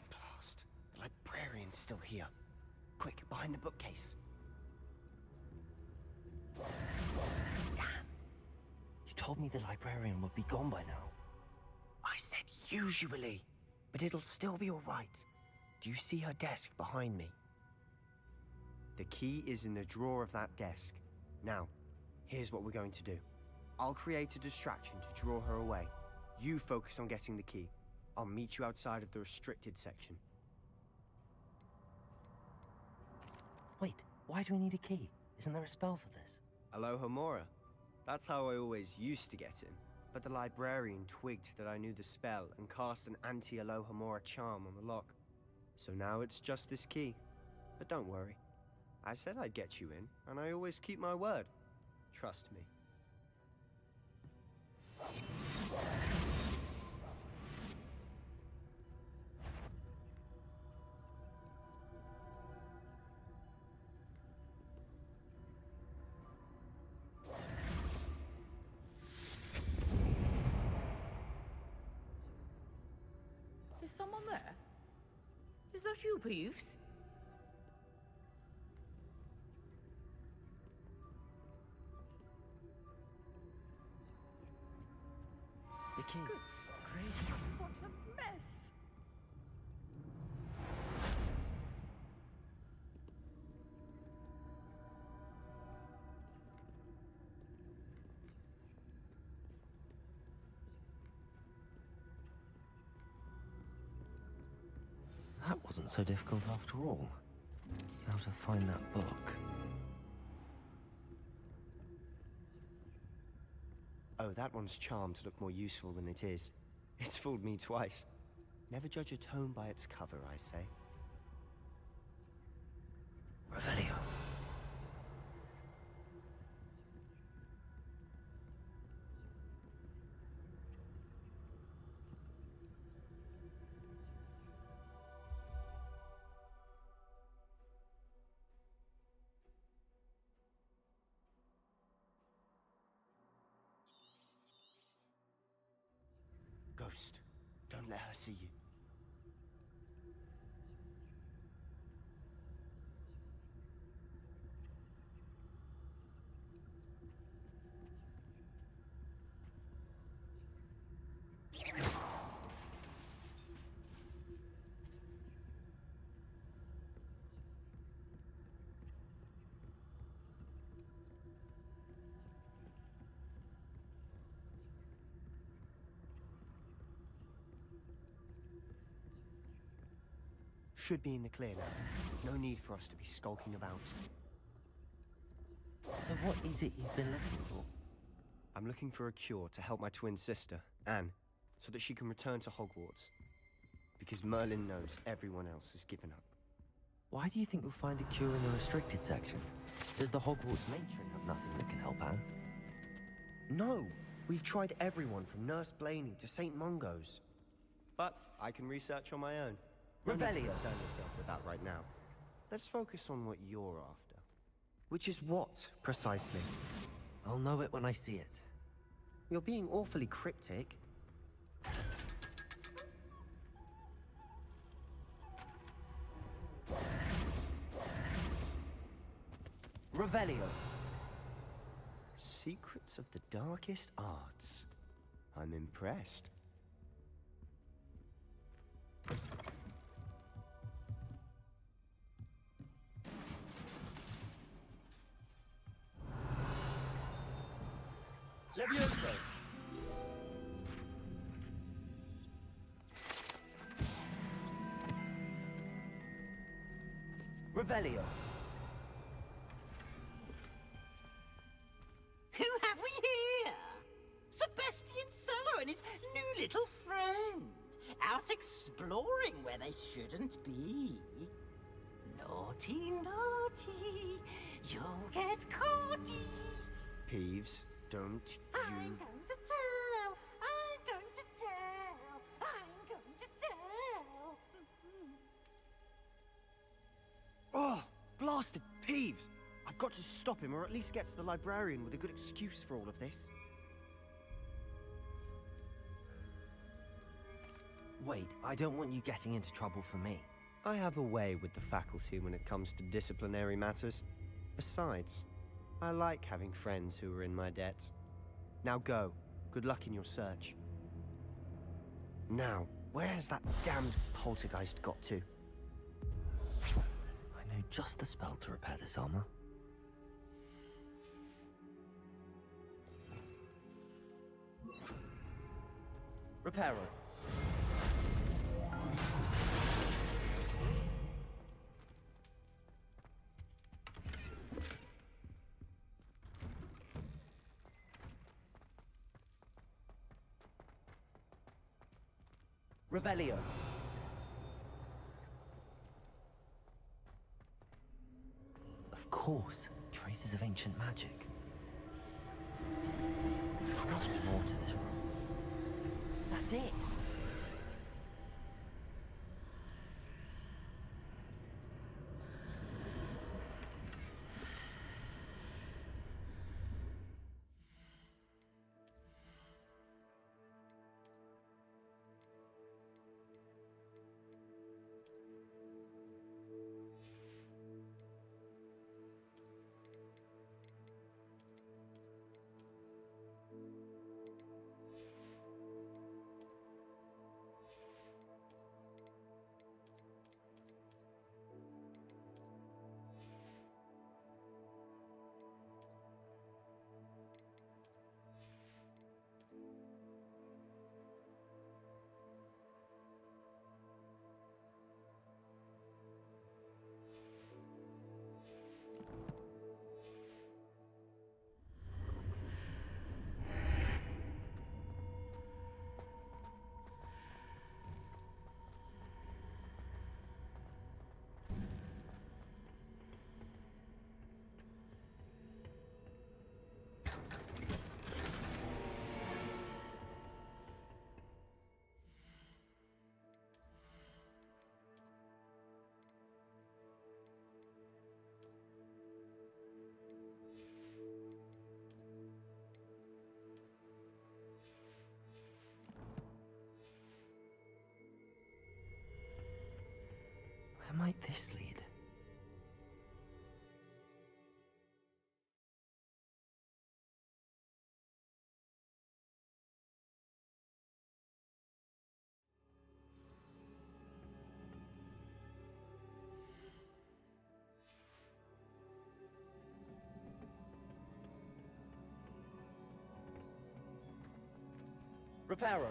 Blast! The librarian's still here. Quick, behind the bookcase. You told me the librarian would be gone by now. I said usually, but it'll still be all right. Do you see her desk behind me? The key is in the drawer of that desk. Now, here's what we're going to do. I'll create a distraction to draw her away. You focus on getting the key. I'll meet you outside of the restricted section. Wait, why do we need a key? Isn't there a spell for this? Alohomora. That's how I always used to get in. But the librarian twigged that I knew the spell and cast an anti-Alohomora charm on the lock. So now it's just this key. But don't worry. I said I'd get you in, and I always keep my word. Trust me. Is someone there? Is that you, Peeves? The key. Goodness gracious, what a mess! That wasn't so difficult after all. Now to find that book. Oh, that one's charmed to look more useful than it is. It's fooled me twice. Never judge a tome by its cover, I say. Revelio. Ghost, don't let her see you. Should be in the clear now. No need for us to be skulking about. So what is it you've been looking for? I'm looking for a cure to help my twin sister, Anne, so that she can return to Hogwarts. Because Merlin knows everyone else has given up. Why do you think we'll find a cure in the restricted section? Does the Hogwarts matron have nothing that can help Anne? No! We've tried everyone from Nurse Blaney to St. Mungo's. But I can research on my own. No need to Revelio. concern yourself with that right now. Let's focus on what you're after. Which is what, precisely? I'll know it when I see it. You're being awfully cryptic. Revelio. Secrets of the darkest arts. I'm impressed. Levioso! Revelio. Who have we here? Sebastian Solo and his new little friend. Out exploring where they shouldn't be. Naughty, naughty. You'll get caughty. Peeves, don't I'm you... going to tell. I'm going to tell. I'm going to tell. Oh, blasted Peeves! I've got to stop him, or at least get to the librarian with a good excuse for all of this. Wait, I don't want you getting into trouble for me. I have a way with the faculty when it comes to disciplinary matters. Besides, I like having friends who are in my debt. Now go. Good luck in your search. Now, where has that damned poltergeist got to? I know just the spell to repair this armor. Repairer. Revelio. Of course, traces of ancient magic. There must be more to this room. That's it. Where might this lead? Reparo.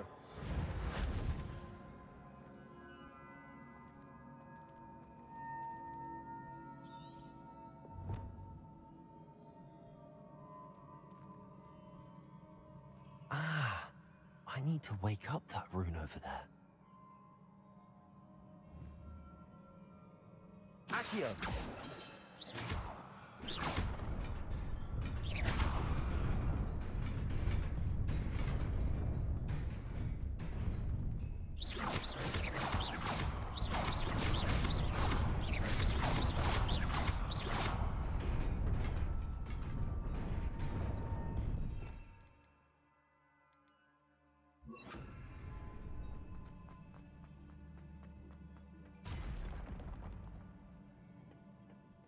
Ah, I need to wake up that rune over there. Accio.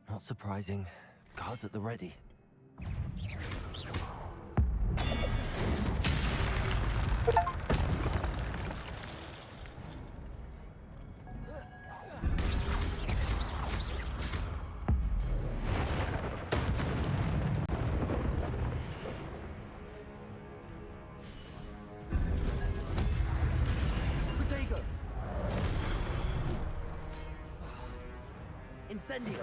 Not surprising. Guards at the ready. Incendio.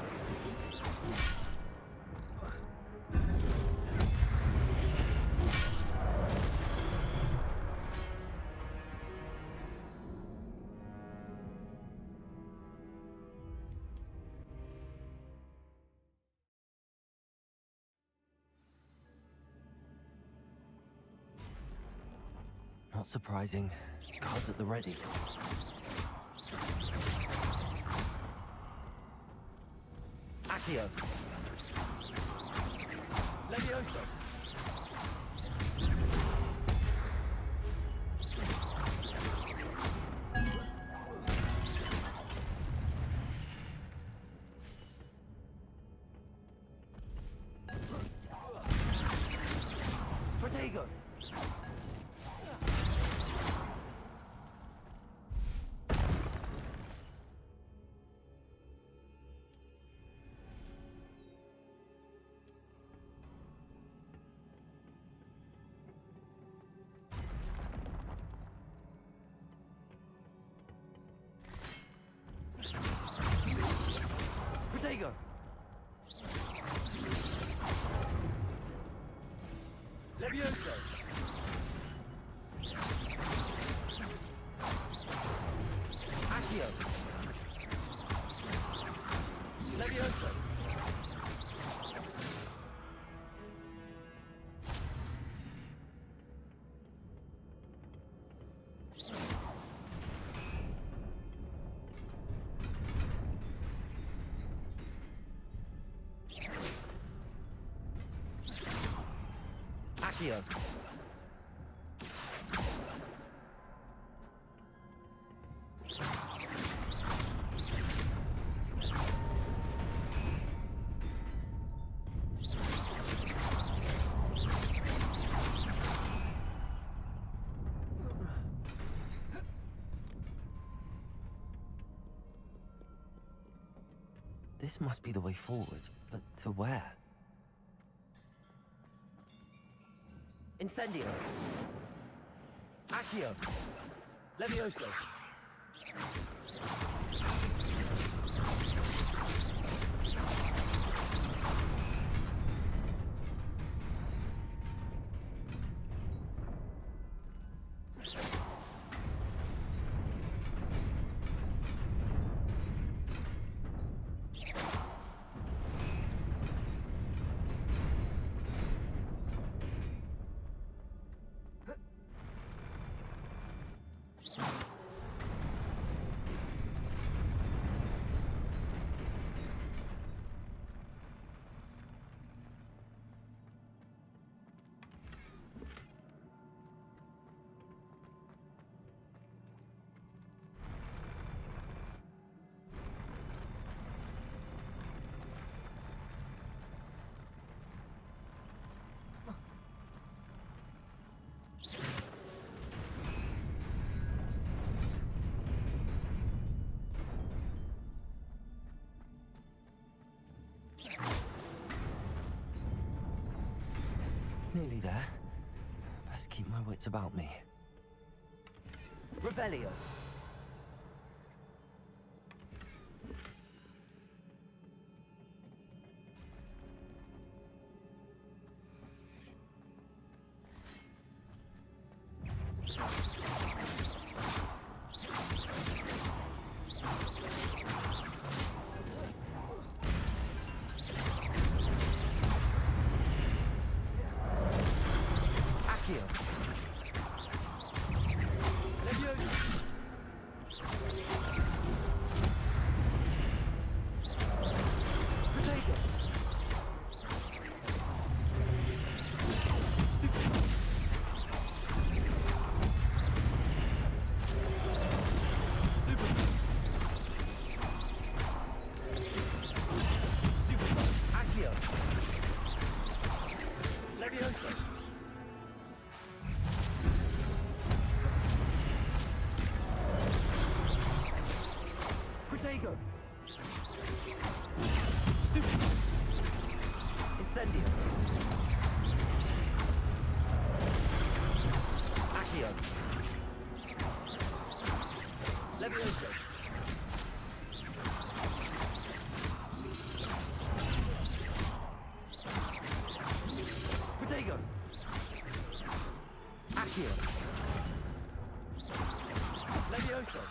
Not surprising. Guards at the ready. Accio. Levioso. Protego! Protego! Levioso! Accio! Levioso! Accio! This must be the way forward, but to where? Incendio! Accio! Levioso! Nearly there. Best keep my wits about me. Revelio! Accio! Levioso! Protego! Accio! Levioso! Protego! Stupid! Incendio! Accio! Levioso! Protego! Accio! Levioso!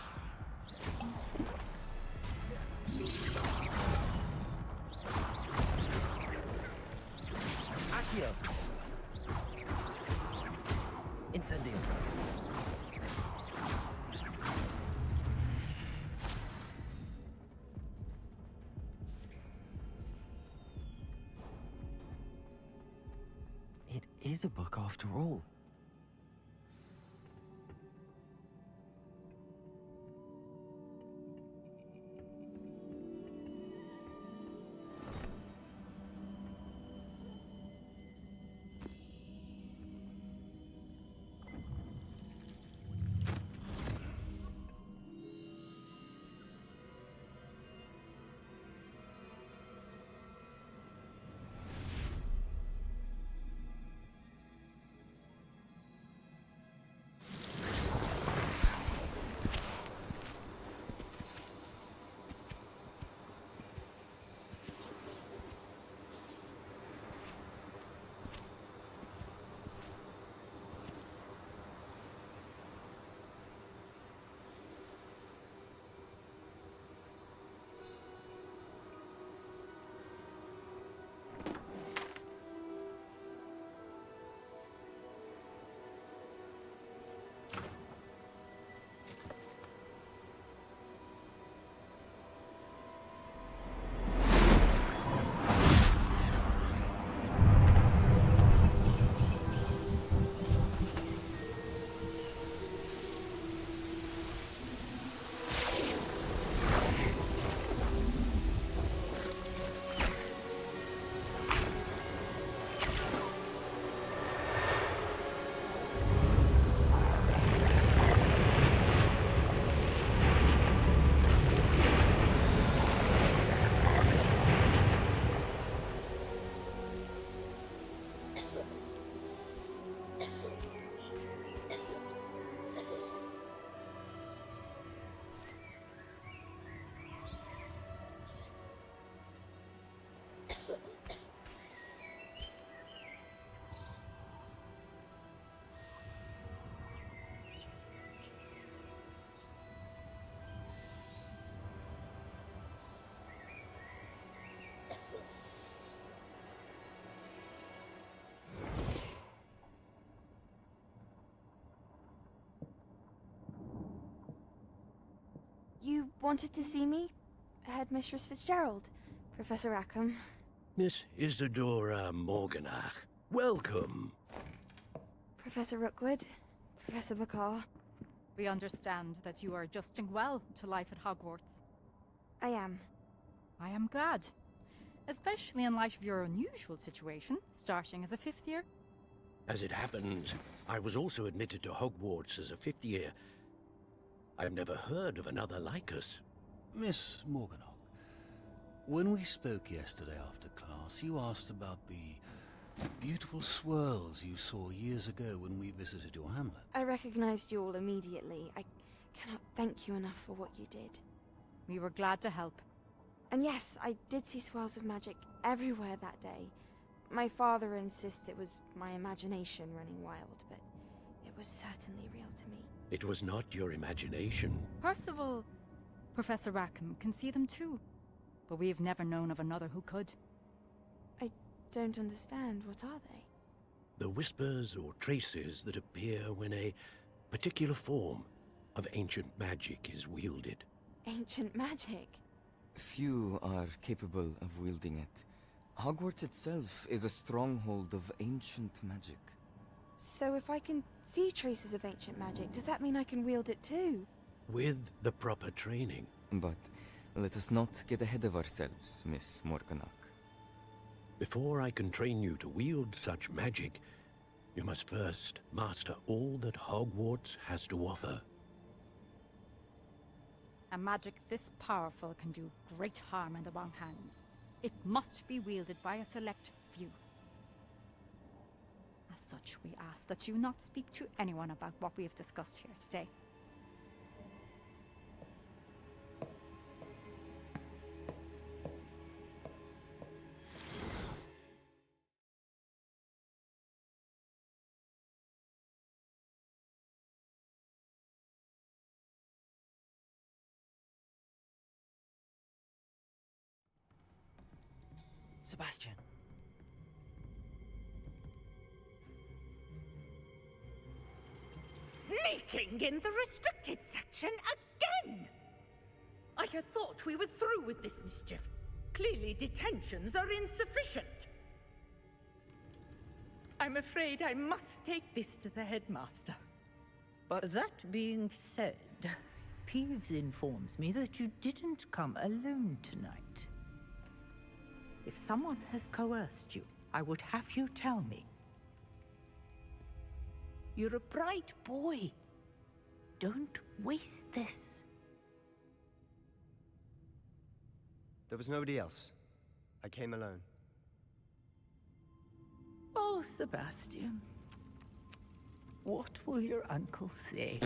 Accio! Incendio! It is a book after all. wanted to see me? Headmistress Fitzgerald, Professor Rackham. Miss Isadora Morganach, welcome. Professor Rookwood, Professor McCaw. We understand that you are adjusting well to life at Hogwarts. I am. I am glad. Especially in light of your unusual situation, starting as a 5th year. As it happens, I was also admitted to Hogwarts as a 5th year. I've never heard of another like us. Miss Morganach, when we spoke yesterday after class, you asked about the beautiful swirls you saw years ago when we visited your hamlet. I recognized you all immediately. I cannot thank you enough for what you did. We were glad to help. And yes, I did see swirls of magic everywhere that day. My father insists it was my imagination running wild, but it was certainly real to me. It was not your imagination. Percival, Professor Rackham can see them too. But we have never known of another who could. I don't understand. What are they? The whispers or traces that appear when a particular form of ancient magic is wielded. Ancient magic? Few are capable of wielding it. Hogwarts itself is a stronghold of ancient magic. So if I can see traces of ancient magic, does that mean I can wield it too? With the proper training. But let us not get ahead of ourselves, Miss Morganach. Before I can train you to wield such magic, you must first master all that Hogwarts has to offer. A magic this powerful can do great harm in the wrong hands. It must be wielded by a select few. As such, we ask that you not speak to anyone about what we have discussed here today. Sebastian. Sneaking in the restricted section again! I had thought we were through with this mischief. Clearly detentions are insufficient. I'm afraid I must take this to the headmaster. But that being said, Peeves informs me that you didn't come alone tonight. If someone has coerced you, I would have you tell me. You're a bright boy. Don't waste this. There was nobody else. I came alone. Oh, Sebastian. What will your uncle say?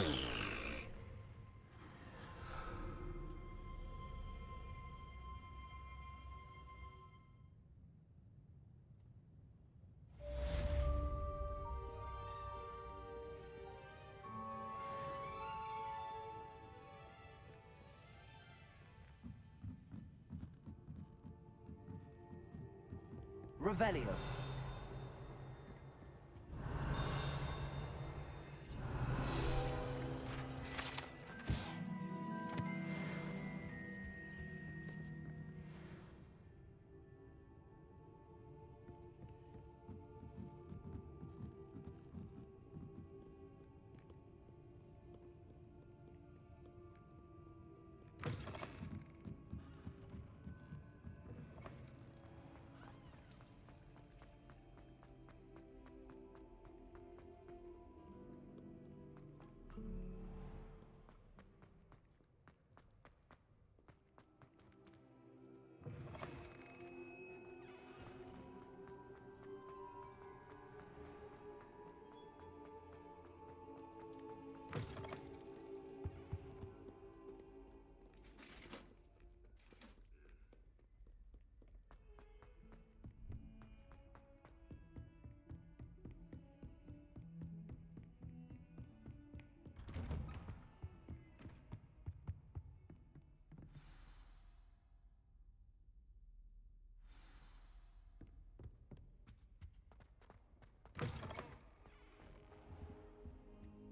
Revelio.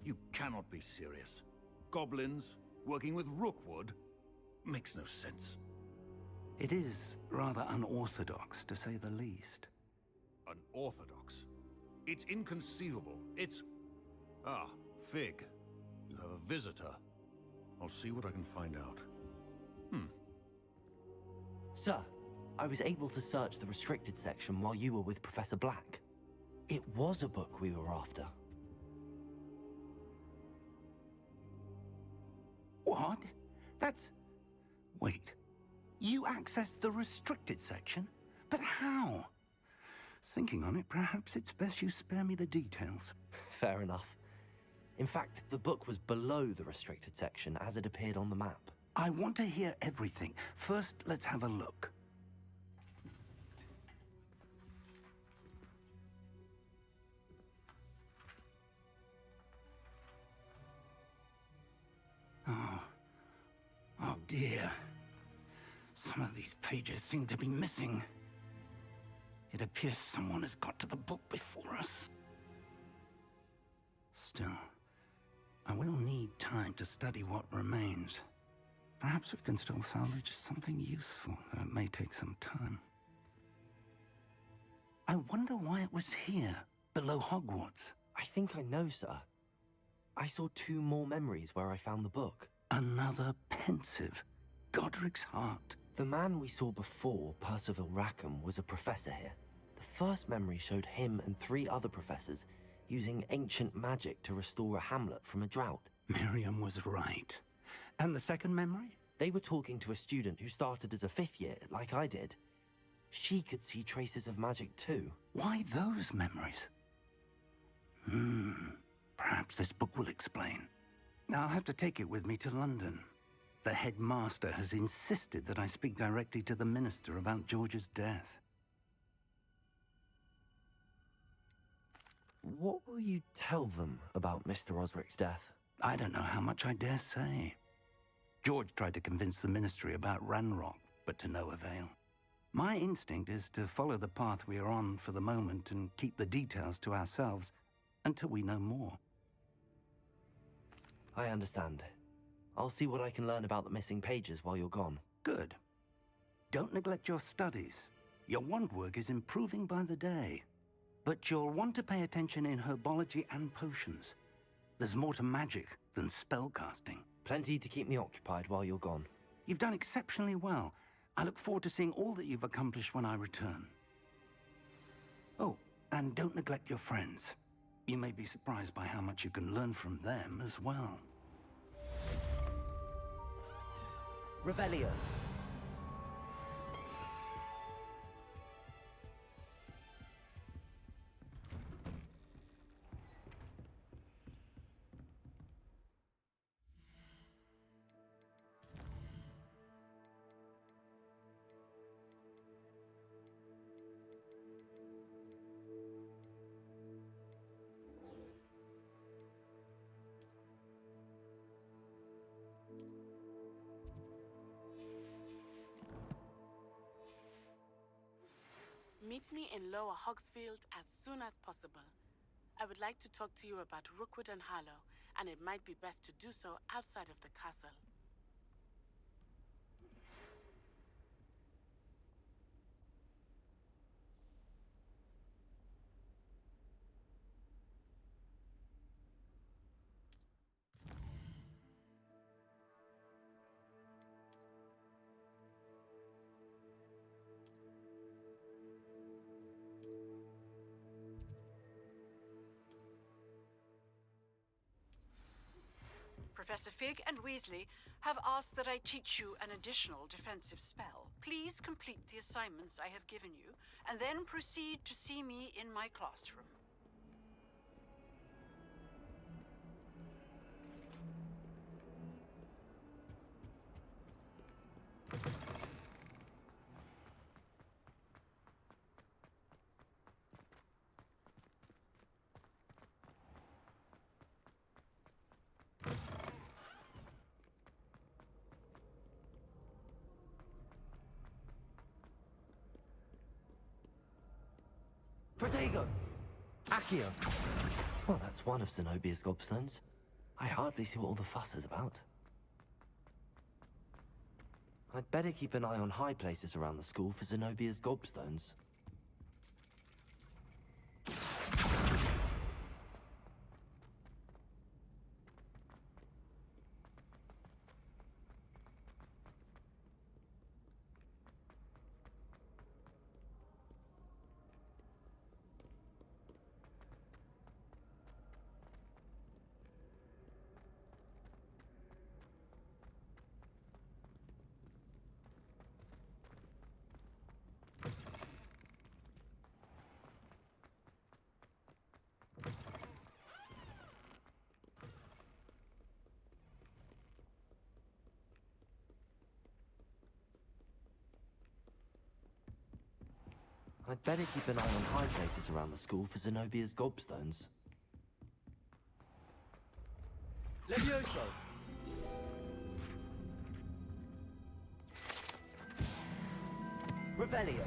You cannot be serious. Goblins working with Rookwood? Makes no sense. It is rather unorthodox, to say the least. Unorthodox? It's inconceivable. It's... Ah, Fig. You have a visitor. I'll see what I can find out. Sir, I was able to search the restricted section while you were with Professor Black. It was a book we were after. What? That's... Wait. You accessed the restricted section? But how? Thinking on it, perhaps it's best you spare me the details. Fair enough. In fact, the book was below the restricted section as it appeared on the map. I want to hear everything. First, let's have a look. Oh dear. Some of these pages seem to be missing. It appears someone has got to the book before us. Still, I will need time to study what remains. Perhaps we can still salvage something useful, though it may take some time. I wonder why it was here, below Hogwarts. I think I know, sir. I saw 2 more memories where I found the book. Another pensive. Godric's heart. The man we saw before, Percival Rackham, was a professor here. The first memory showed him and 3 other professors using ancient magic to restore a hamlet from a drought. Miriam was right. And the second memory? They were talking to a student who started as a 5th year, like I did. She could see traces of magic too. Why those memories? Perhaps this book will explain. I'll have to take it with me to London. The headmaster has insisted that I speak directly to the minister about George's death. What will you tell them about Mr. Osric's death? I don't know how much I dare say. George tried to convince the ministry about Ranrock, but to no avail. My instinct is to follow the path we are on for the moment and keep the details to ourselves until we know more. I understand. I'll see what I can learn about the missing pages while you're gone. Good. Don't neglect your studies. Your wand work is improving by the day. But you'll want to pay attention in herbology and potions. There's more to magic than spellcasting. Plenty to keep me occupied while you're gone. You've done exceptionally well. I look forward to seeing all that you've accomplished when I return. Oh, and don't neglect your friends. You may be surprised by how much you can learn from them as well. Revelio. Meet me in Lower Hogsfield as soon as possible. I would like to talk to you about Rookwood and Harlow, and it might be best to do so outside of the castle. Professor Fig and Weasley have asked that I teach you an additional defensive spell. Please complete the assignments I have given you, and then proceed to see me in my classroom. Protego! Accio! Well, that's one of Zenobia's gobstones. I hardly see what all the fuss is about. I'd better keep an eye on high places around the school for Zenobia's gobstones. I'd better keep an eye on high places around the school for Zenobia's gobstones. Levioso! Revelio!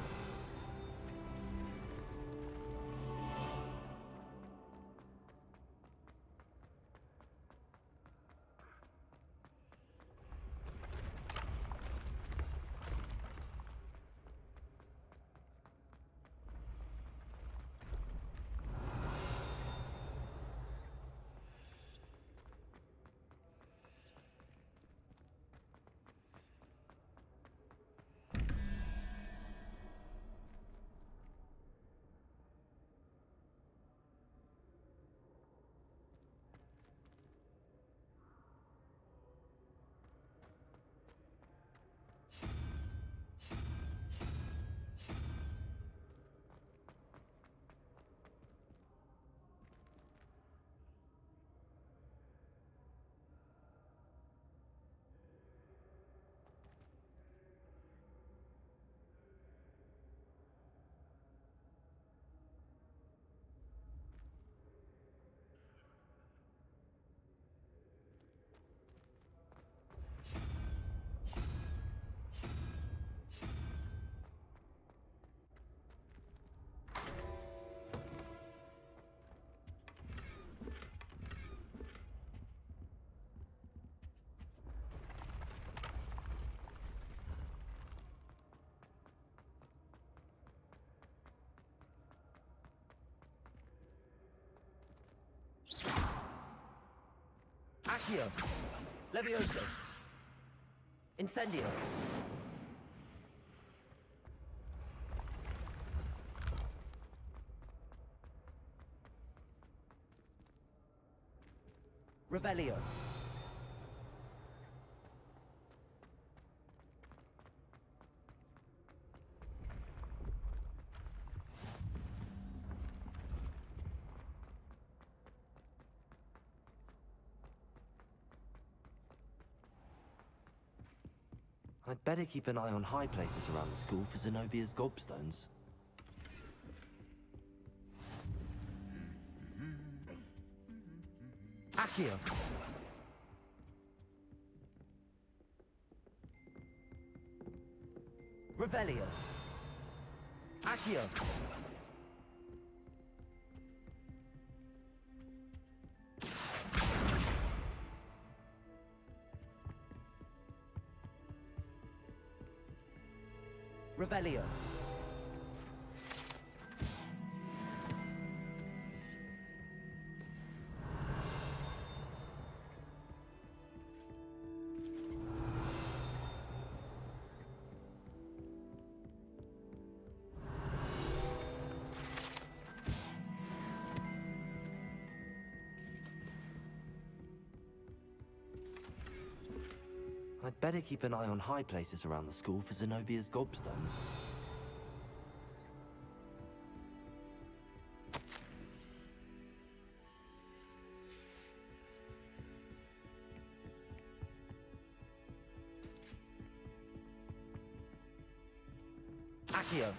Accio! Levioso! Incendio! Revelio! I'd better keep an eye on high places around the school for Zenobia's gobstones. Accio! Revelio! Accio! Revelio! I'd better keep an eye on high places around the school for Zenobia's gobstones. Accio!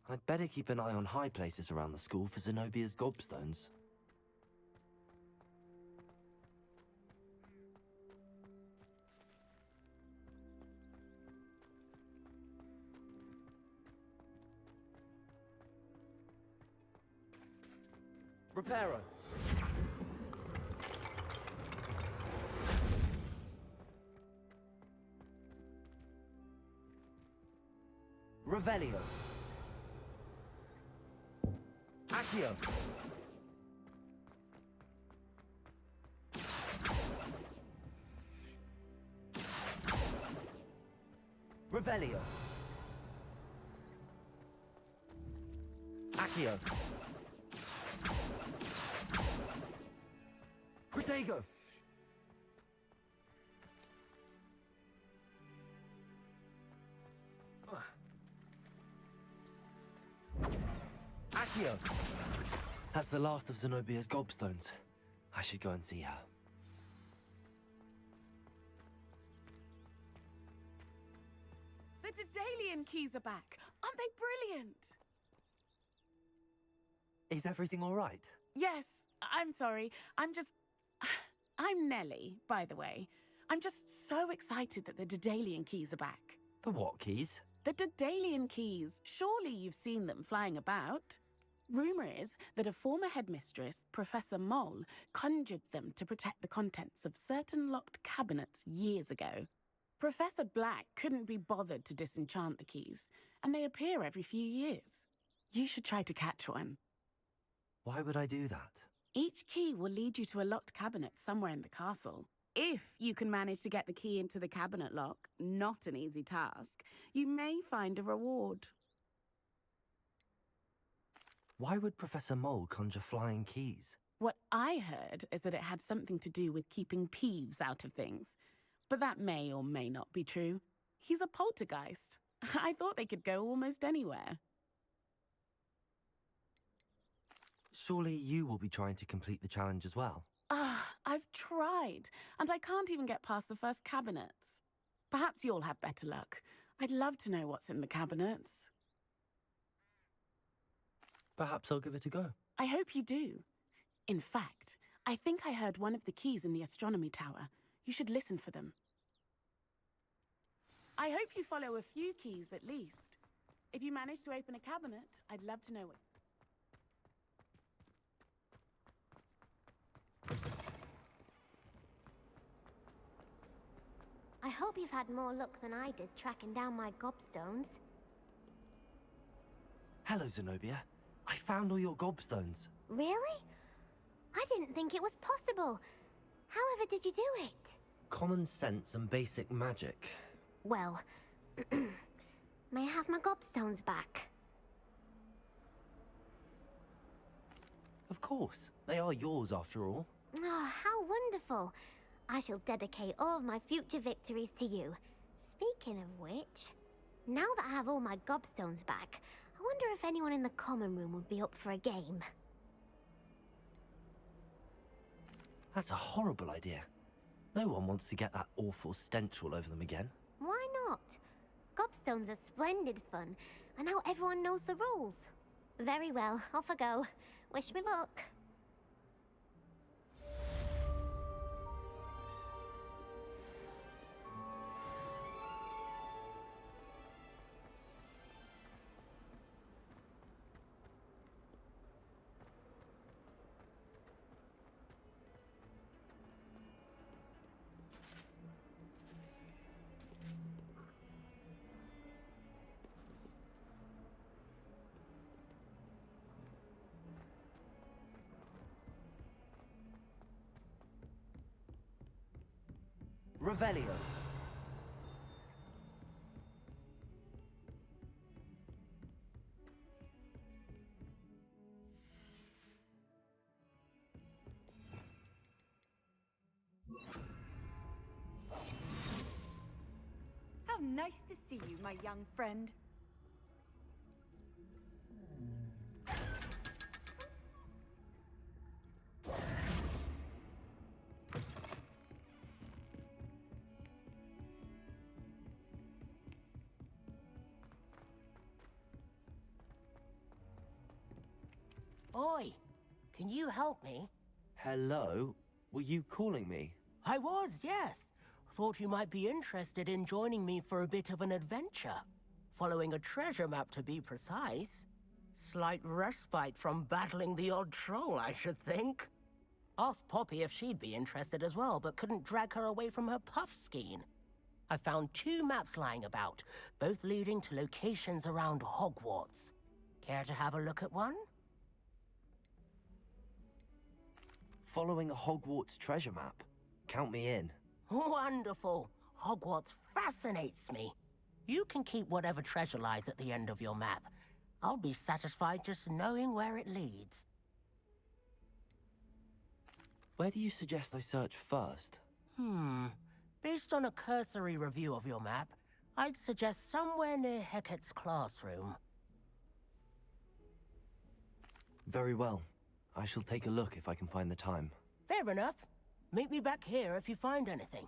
I'd better keep an eye on high places around the school for Zenobia's gobstones. Reparo. Revelio. Accio. Revelio. Accio. Protego. Accio. That's the last of Zenobia's gobstones. I should go and see her. The Daedalian keys are back. Aren't they brilliant? Is everything all right? Yes, I'm sorry. I'm Nellie, by the way. I'm just so excited that the Daedalian keys are back. The what keys? The Daedalian keys. Surely you've seen them flying about. Rumour is that a former headmistress, Professor Moll, conjured them to protect the contents of certain locked cabinets years ago. Professor Black couldn't be bothered to disenchant the keys, and they appear every few years. You should try to catch one. Why would I do that? Each key will lead you to a locked cabinet somewhere in the castle. If you can manage to get the key into the cabinet lock, not an easy task, you may find a reward. Why would Professor Mole conjure flying keys? What I heard is that it had something to do with keeping Peeves out of things. But that may or may not be true. He's a poltergeist. I thought they could go almost anywhere. Surely you will be trying to complete the challenge as well. I've tried, and I can't even get past the first cabinets. Perhaps you'll have better luck. I'd love to know what's in the cabinets. Perhaps I'll give it a go. I hope you do. In fact, I think I heard one of the keys in the astronomy tower. You should listen for them. I hope you follow a few keys at least. If you manage to open a cabinet, I'd love to know what... I hope you've had more luck than I did tracking down my gobstones. Hello, Zenobia. I found all your gobstones. Really? I didn't think it was possible. However did you do it? Common sense and basic magic. Well, may I have my gobstones back? Of course. They are yours after all. Oh, how wonderful. I shall dedicate all of my future victories to you. Speaking of which, now that I have all my gobstones back, I wonder if anyone in the common room would be up for a game. That's a horrible idea. No one wants to get that awful stench all over them again. Why not? Gobstones are splendid fun, and now everyone knows the rules. Very well, off I go. Wish me luck. Revelio. How nice to see you, my young friend. Oi, can you help me? Hello? Were you calling me? I was, yes. Thought you might be interested in joining me for a bit of an adventure. Following a treasure map, to be precise. Slight respite from battling the odd troll, I should think. Asked Poppy if she'd be interested as well, but couldn't drag her away from her puff skein. I found 2 maps lying about, both leading to locations around Hogwarts. Care to have a look at one? Following a Hogwarts treasure map? Count me in. Wonderful. Hogwarts fascinates me. You can keep whatever treasure lies at the end of your map. I'll be satisfied just knowing where it leads. Where do you suggest I search first? Based on a cursory review of your map, I'd suggest somewhere near Hecat's classroom. Very well. I shall take a look if I can find the time. Fair enough. Meet me back here if you find anything.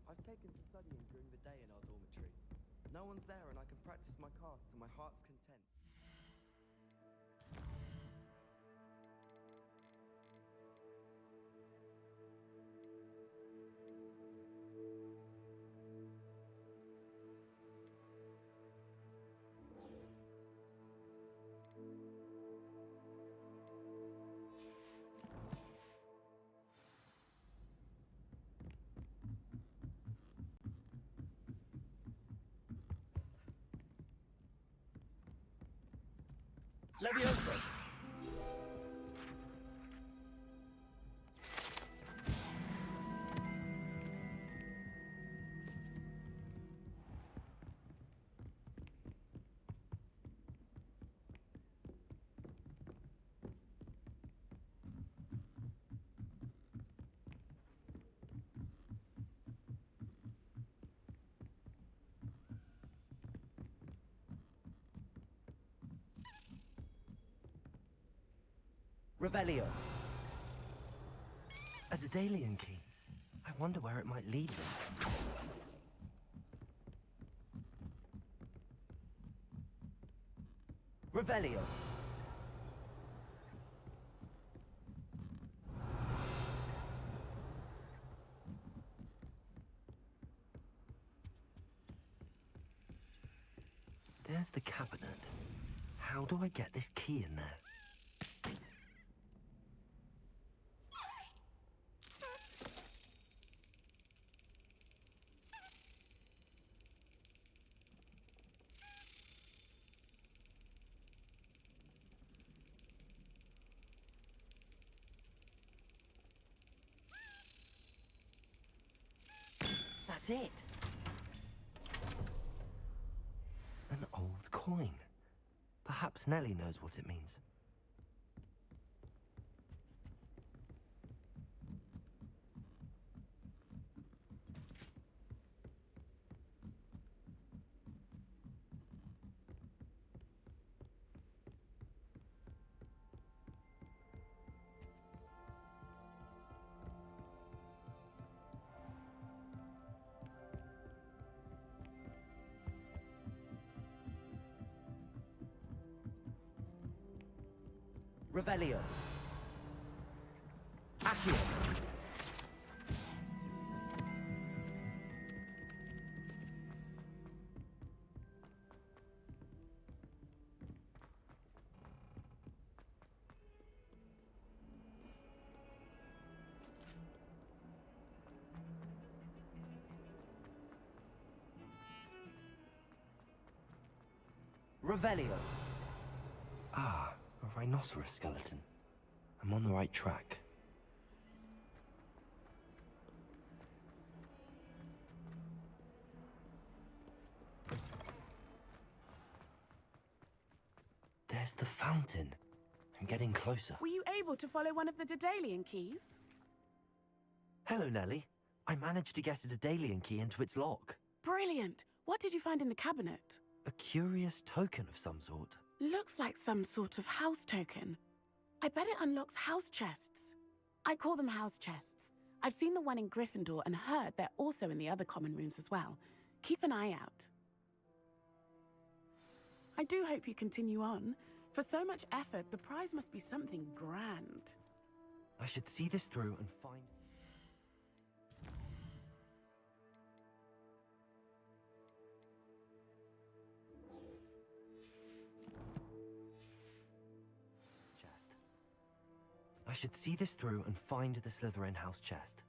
I've taken to studying during the day in our dormitory. No one's there and I can practice my craft to my heart's content. Leviosa! Revelio. A Daedalian key. I wonder where it might lead me. Revelio. There's the cabinet. How do I get this key in there? That's it. An old coin. Perhaps Nellie knows what it means. Revelio. Accio. Revelio. Ah, a rhinoceros skeleton. I'm on the right track. There's the fountain. I'm getting closer. Were you able to follow one of the Daedalian keys? Hello, Nellie. I managed to get a Daedalian key into its lock. Brilliant! What did you find in the cabinet? A curious token of some sort. Looks like some sort of house token. I bet it unlocks house chests. I call them house chests. I've seen the one in Gryffindor and heard they're also in the other common rooms as well. Keep an eye out. I do hope you continue on. For so much effort, the prize must be something grand. I should see this through and find... chest. I should see this through and find the Slytherin house chest.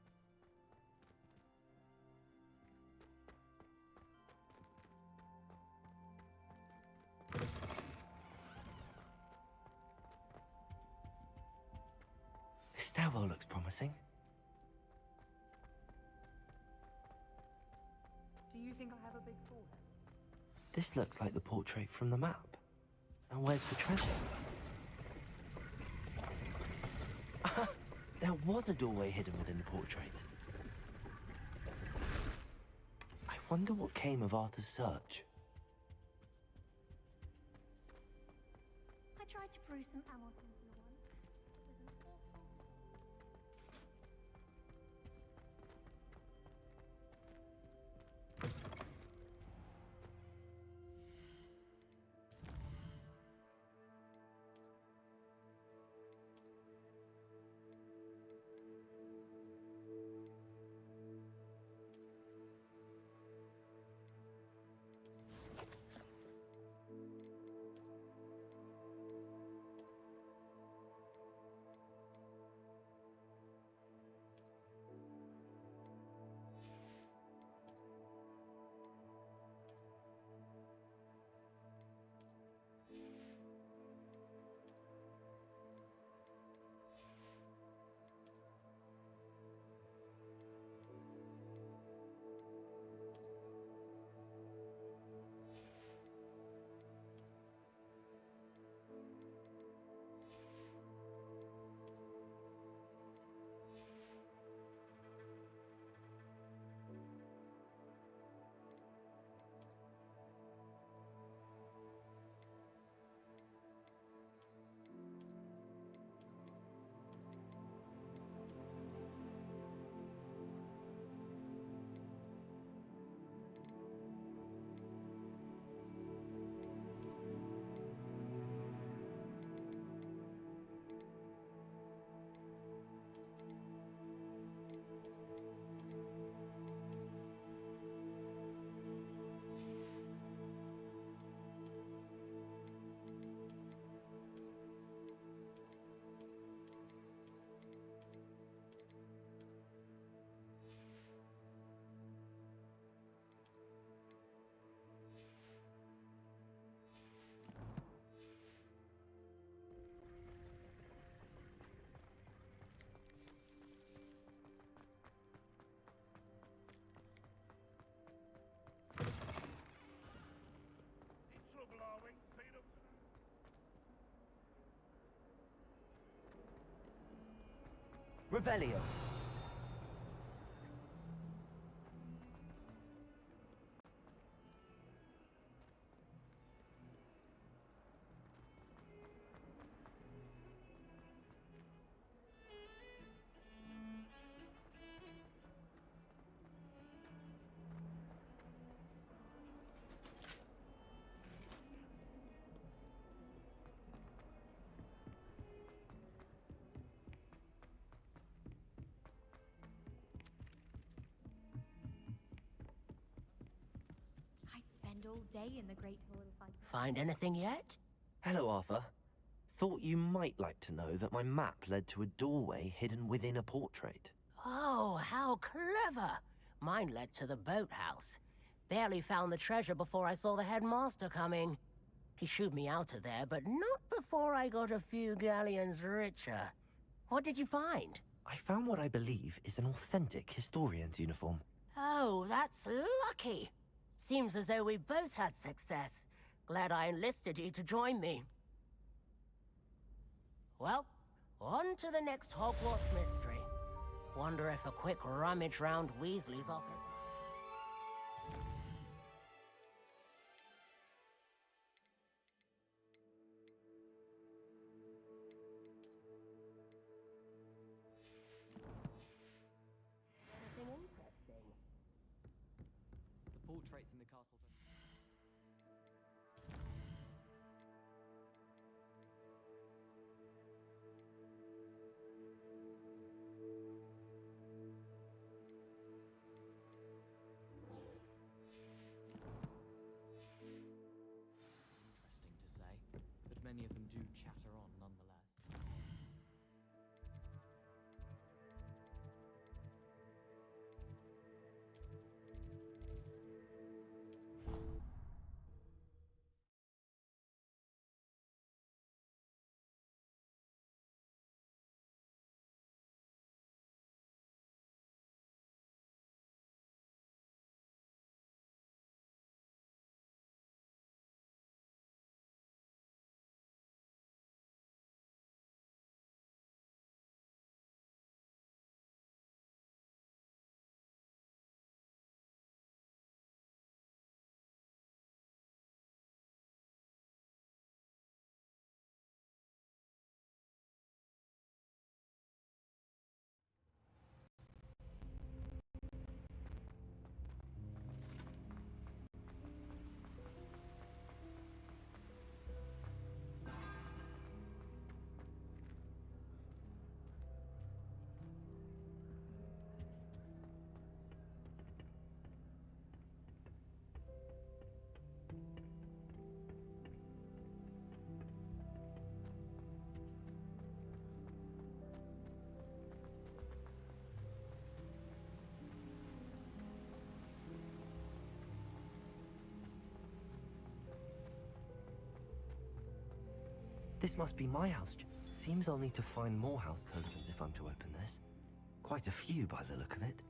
This stairwell looks promising. Do you think I have a big forehead? This looks like the portrait from the map. Now where's the treasure? There was a doorway hidden within the portrait. I wonder what came of Arthur's search. I tried to brew some ammo simpler once. It was an awful... Revelio. All day in the Great Hall if I could. Find anything yet? Hello, Arthur. Thought you might like to know that my map led to a doorway hidden within a portrait. Oh, how clever! Mine led to the boathouse. Barely found the treasure before I saw the headmaster coming. He shooed me out of there, but not before I got a few galleons richer. What did you find? I found what I believe is an authentic historian's uniform. Oh, that's lucky. Seems as though we both had success. Glad I enlisted you to join me. Well, on to the next Hogwarts mystery. Wonder if a quick rummage round Weasley's office... Anything interesting? The portraits in the castle don't... Interesting to say, but many of them do chatter on nonetheless. This must be my house. Seems I'll need to find more house tokens if I'm to open this. Quite a few by the look of it.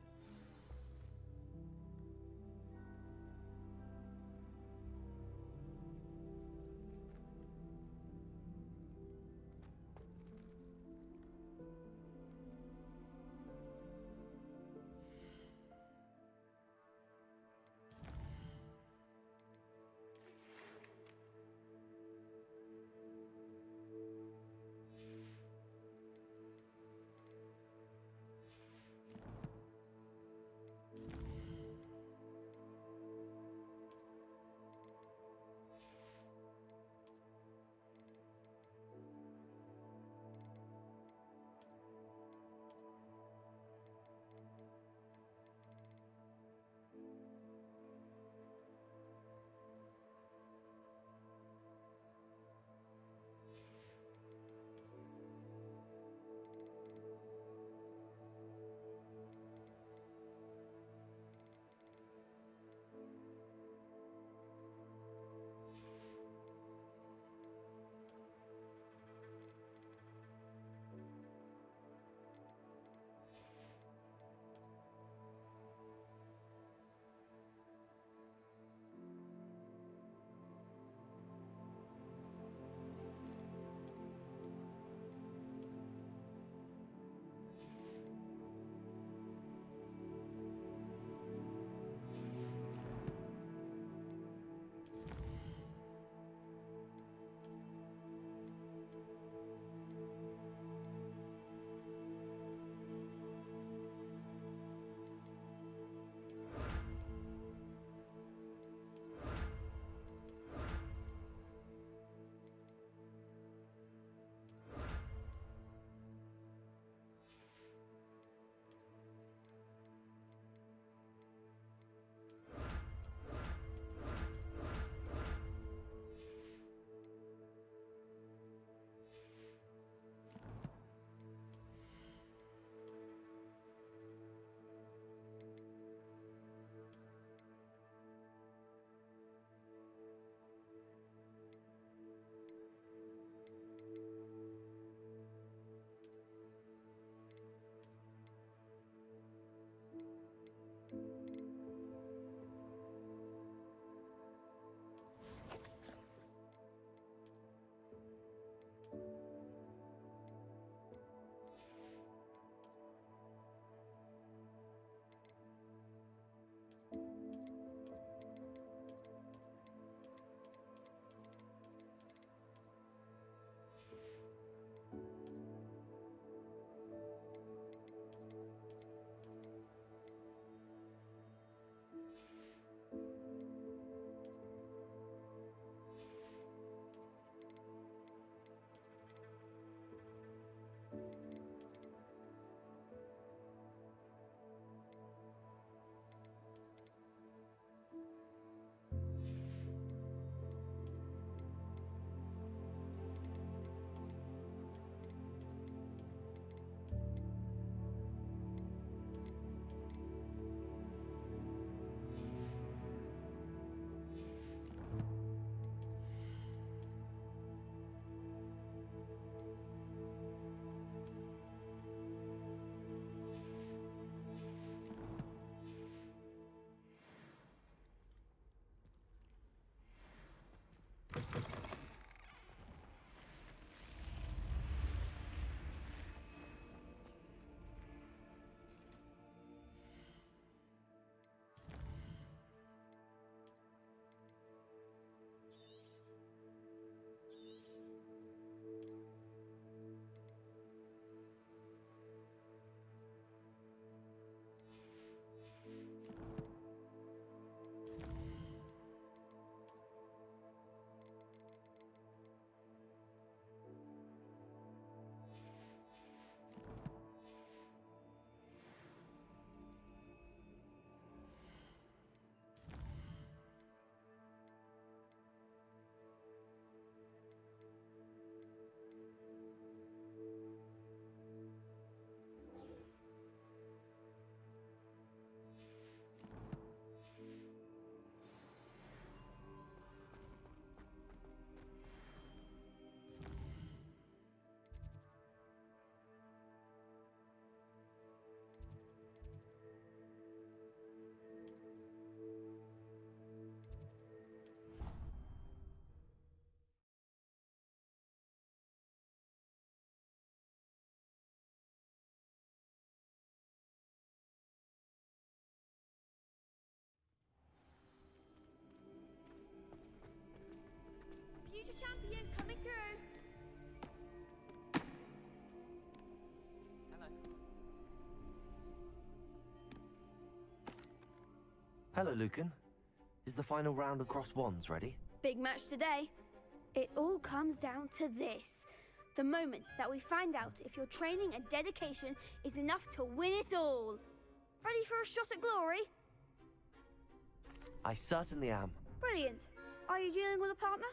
Future champion coming through. Hello. Hello, Lucan. Is the final round of Cross Wands ready? Big match today. It all comes down to this. The moment that we find out if your training and dedication is enough to win it all. Ready for a shot at glory? I certainly am. Brilliant. Are you dealing with a partner?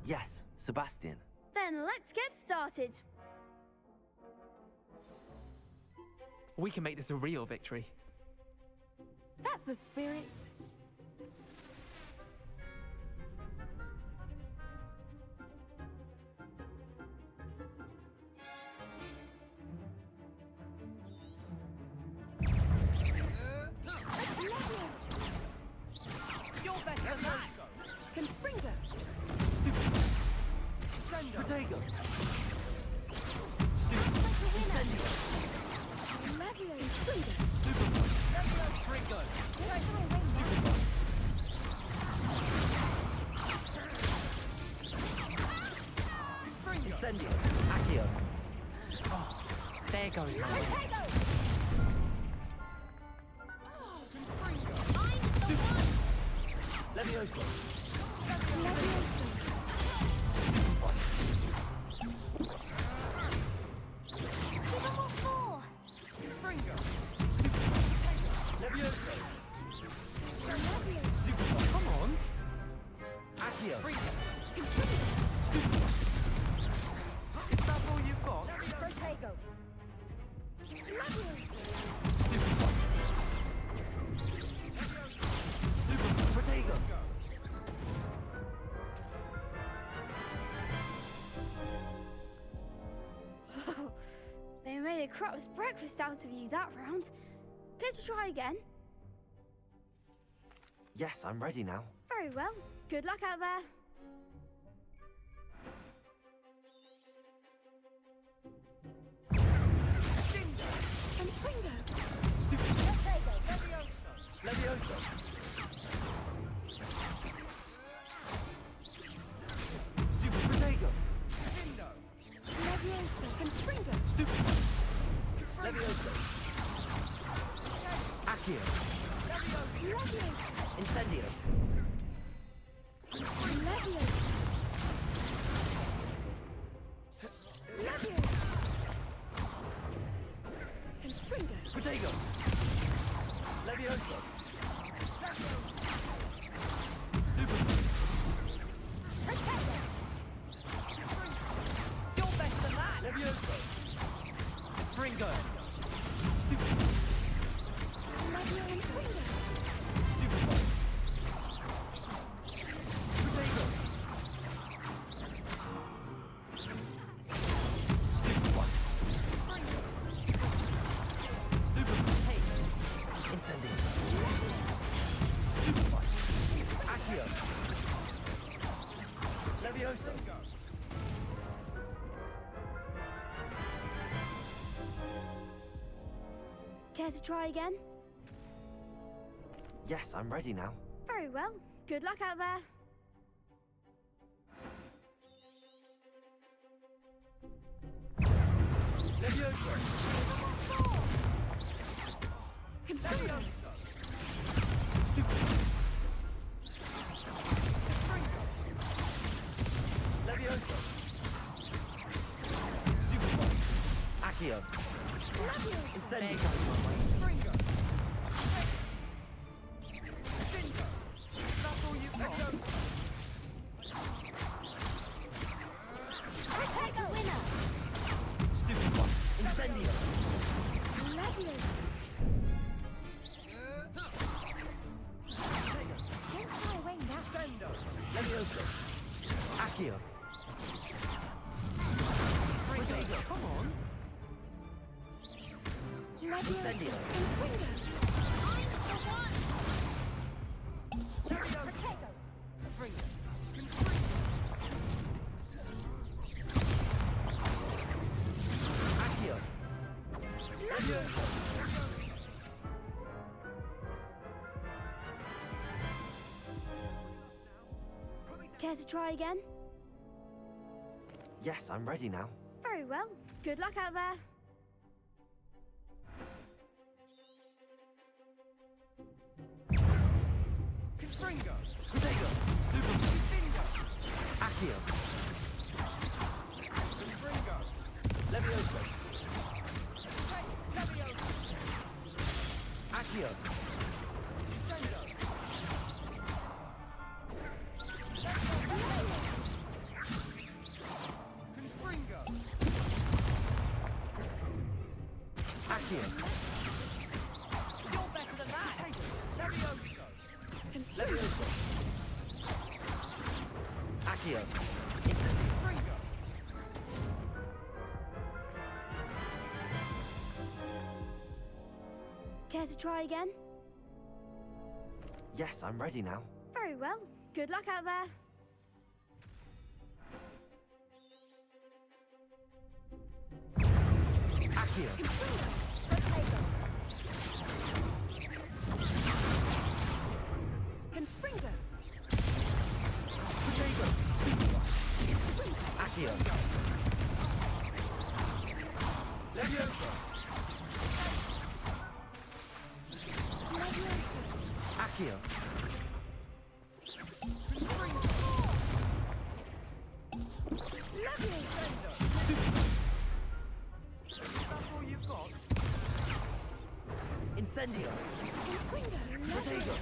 Yes, Sebastian. Then let's get started. We can make this a real victory. That's the spirit. You're better than that. Confringo. Protego. Incendio. Fringo. Incendio. Accio. Oh, there goes my Levioso. Fringo. Levioso. Come on. Accio. Is that all you've got? Protego. Protego. They made a crap's breakfast out of you that round. Care to try again? Yes, I'm ready now. Very well. Good luck out there. Confringo. Levioso. Protego. Levioso. Confringo. Levioso. Accio. Levioso. Incendio. Levioso. Levioso. Confringo. Protego. Levioso. You're better than that. Levioso. Fringo. Incendio. Accio. Levioso. Care to try again? Yes, I'm ready now. Very well. Good luck out there. Levioso. Levioso. Accio. Incendio. Fringo. Fringo. That's all you've got. Protego winner. Stupid one. Incendio. Levioso. Don't fly away now. Sendo. Levioso. Accio. Fringo. Come on. Incendio. Protego. Fringo. Accio. Levioso. Care to try again? Yes, I'm ready now. Very well. Good luck out there. Confringo! Protego! Bingo! Accio! Confringo! Levioso! Levioso! Accio! Sendo! Confringo! Accio! You're better than that! Levioso! Levioso! Accio! Incendio! Confringo! Care to try again? Yes, I'm ready now. Very well. Good luck out there. Accio! Confringo! Protego! Accio! Levioso! Accio! That's all you've got? Incendio! Protego!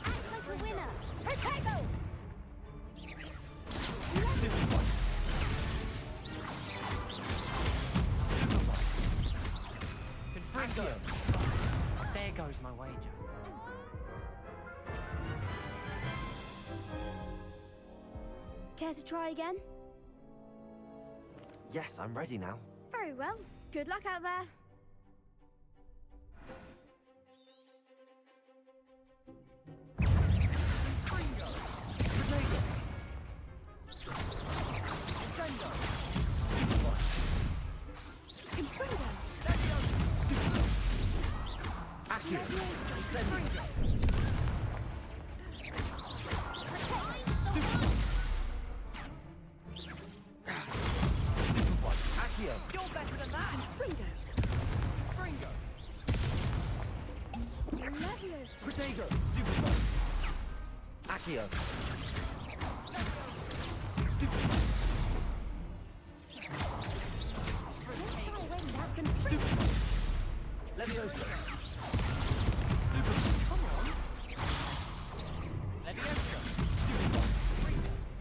Act like a winner! Protego! Confringo! There goes my wager. Care to try again? Yes, I'm ready now. Very well. Good luck out there. Confringo! Protego! Sendo! Confringo! Accio! Incendio! Accio! You're better than that! Confringo! Confringo! Levioso! Protego! Stupefy! Accio! Stupefy! Levioso! Stupefy! Come on! Levioso!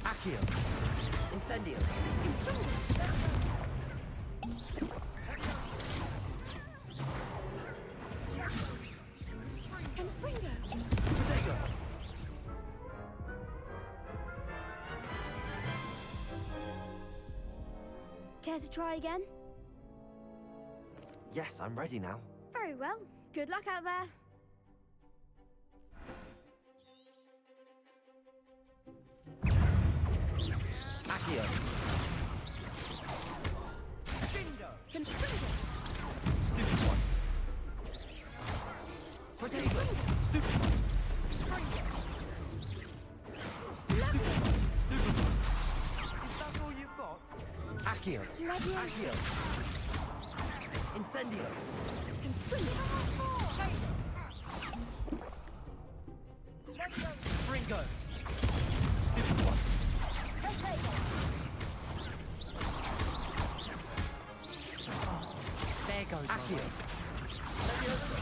Accio! Incendio! Confringo! Protego! Care to try again? Yes, I'm ready now. Very well. Good luck out there. Accio! Bindo! Confringo! Stupefy! Protego! Stupefy! Stupefy! Is that all you've got? Accio! Levioso! Accio! Incendio! Fringo! Stupefy! There goes my Accio! wager. Levioso!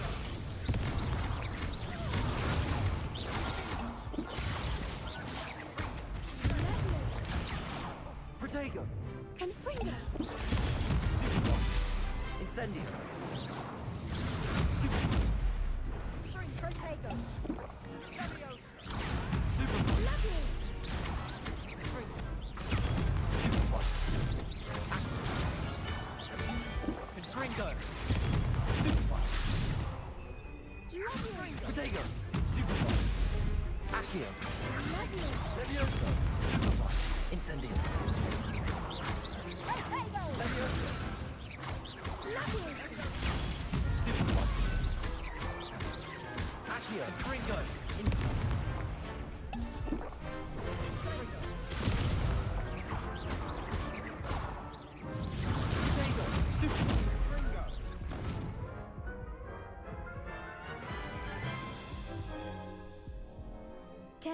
Protego! Confringo! Stupefy! Incendio! Protego! Confringo! Stupefy! Protego! Stupefy! Accio! Levioso! Stupefy! Incendio! Levioso! Stupefy!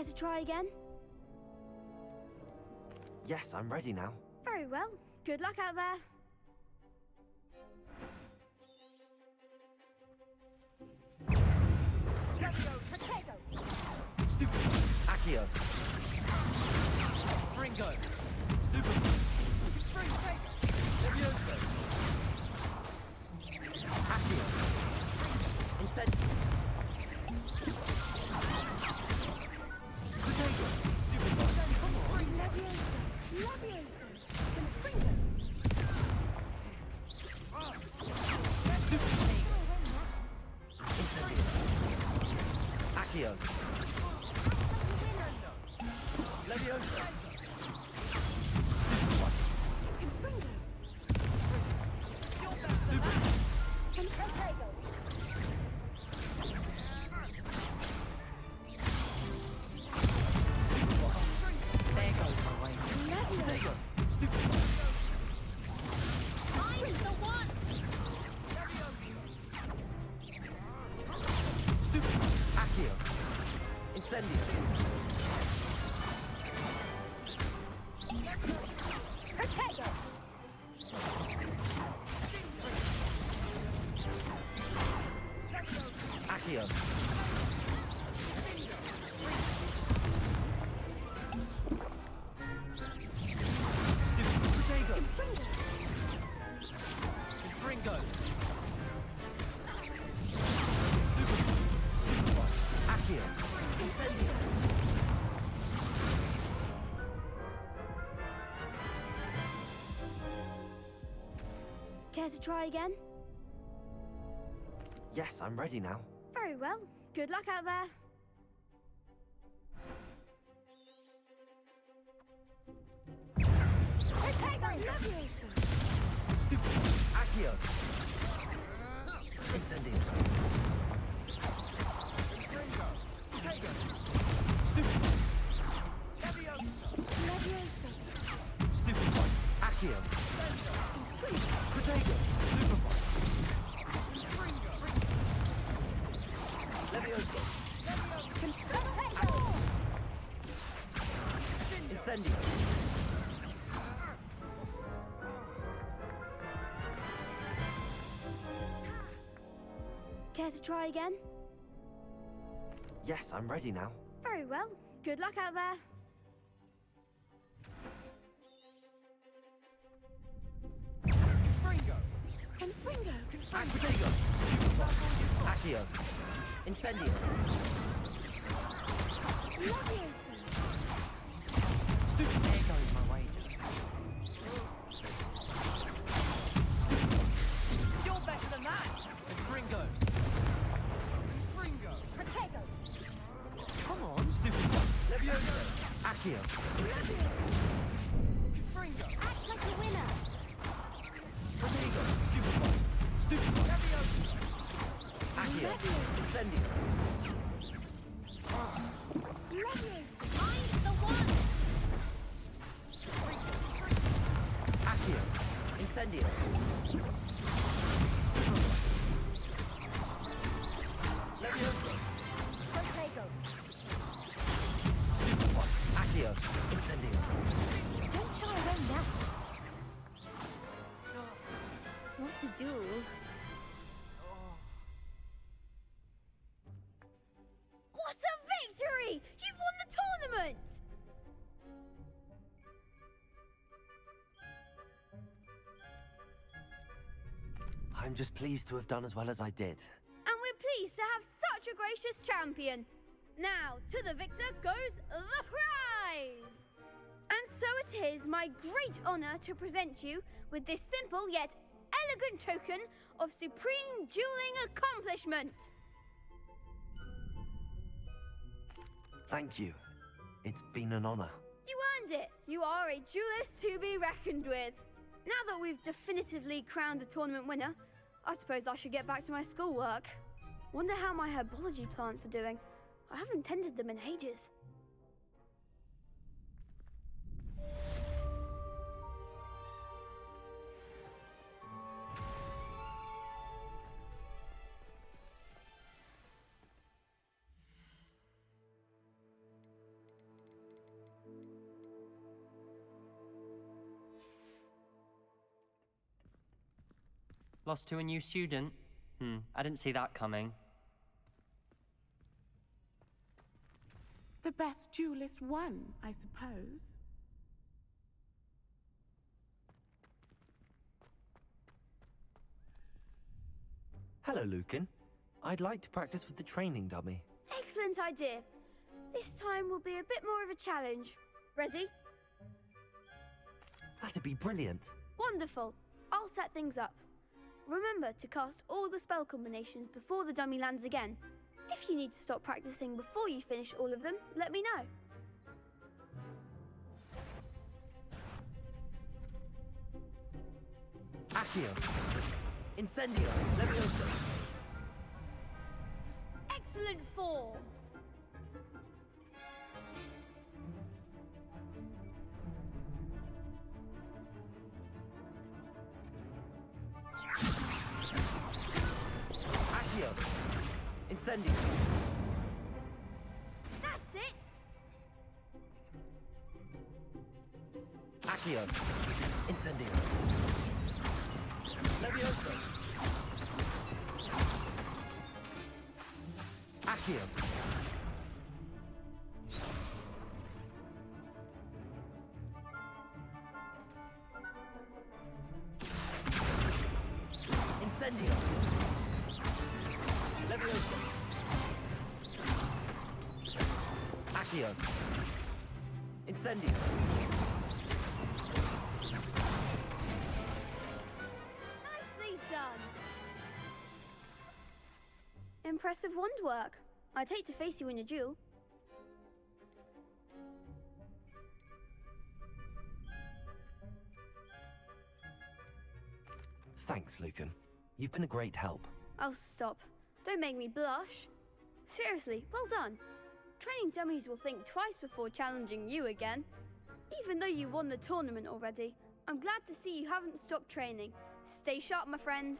Care to try again? Yes, I'm ready now. Very well. Good luck out there. Potato! Accio. Fringo! Stupid! Fringo! Levioso! Accio. Incendio. Potato! Stupid! Come on! Levioso! Levioso! And Fringo! Incendio. Accio. Levioso! And Fringo! Stupid! And Potato! There goes my way. Potato! Stupid! I'm the one! Stupid! Accio. Incendio. Potato! Accio. Stupid! Potato! Fringo! Accio. Incendio. Care to try again? Yes, I'm ready now. Very well. Good luck out there. Potato! Levioso! Accio. Incendio. Stupid! Levioso! Stupid. Accio. Potato! Stupid! Levioso. Potato! Incendio. Care to try again? Yes, I'm ready now. Very well. Good luck out there. Fringo! And Fringo! Potato. Accio. Incendio. Levioso! Stupid! There goes my wager. You're better than that! Fringo! Fringo! Potato! Come on, stupid! Levioso! Accio. Incendio. Fringo! Act like a winner! Potato! Stupid! Stupid! Levioso! Accio. Incendio. Levioso! I'm the one! Accio. Incendio. Levioso! Potato! Accio. Incendio. Don't shy away now. What to do? What a victory! You've won the tournament! I'm just pleased to have done as well as I did. And we're pleased to have such a gracious champion. Now, to the victor goes the prize! And so it is my great honor to present you with this simple yet elegant token of supreme dueling accomplishment. Thank you. It's been an honor. You earned it. You are a duelist to be reckoned with. Now that we've definitively crowned the tournament winner, I suppose I should get back to my schoolwork. Wonder how my herbology plants are doing. I haven't tended them in ages. Lost to a new student? I didn't see that coming. The best duelist won, I suppose. Hello, Lucan. I'd like to practice with the training dummy. Excellent idea. This time will be a bit more of a challenge. Ready? That'd be brilliant. Wonderful. I'll set things up. Remember to cast all the spell combinations before the dummy lands again. If you need to stop practicing before you finish all of them, let me know. Accio. Incendio. Levioso. Excellent form. Accio. Incendio. That's it. Accio. Incendio. Levioso. Accio. Incendio. Levioso. Accio. Incendio. Nicely done. Impressive wand work. I'd hate to face you in a duel. Thanks, Lucan. You've been a great help. Oh, stop. Don't make me blush. Seriously, well done. Training dummies will think twice before challenging you again. Even though you won the tournament already, I'm glad to see you haven't stopped training. Stay sharp, my friend.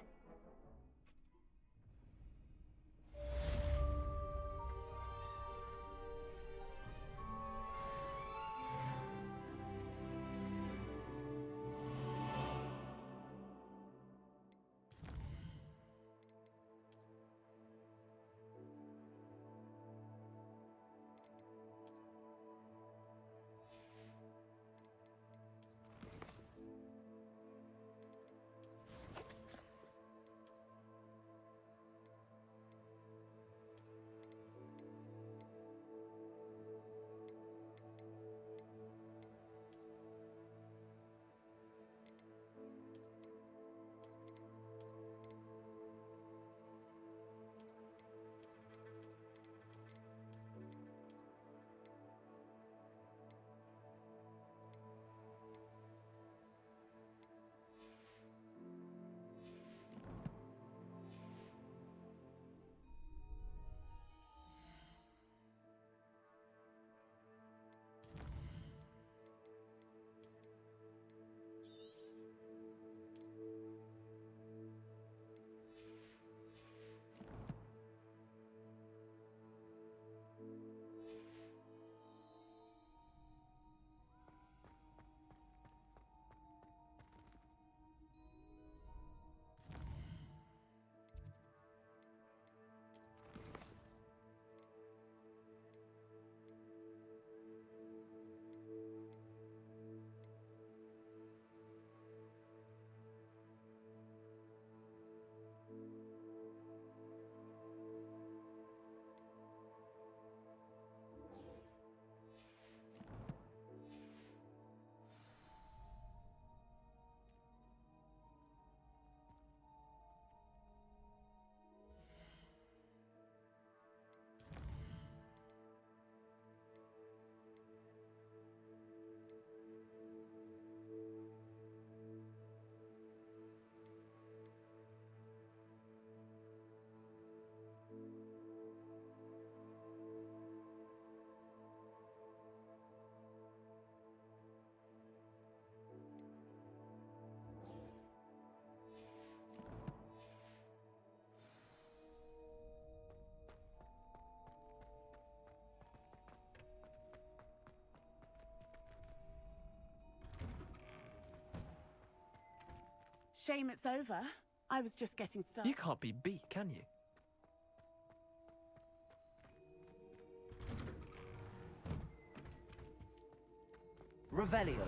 Shame it's over. I was just getting started. You can't be beat, can you? Revelio.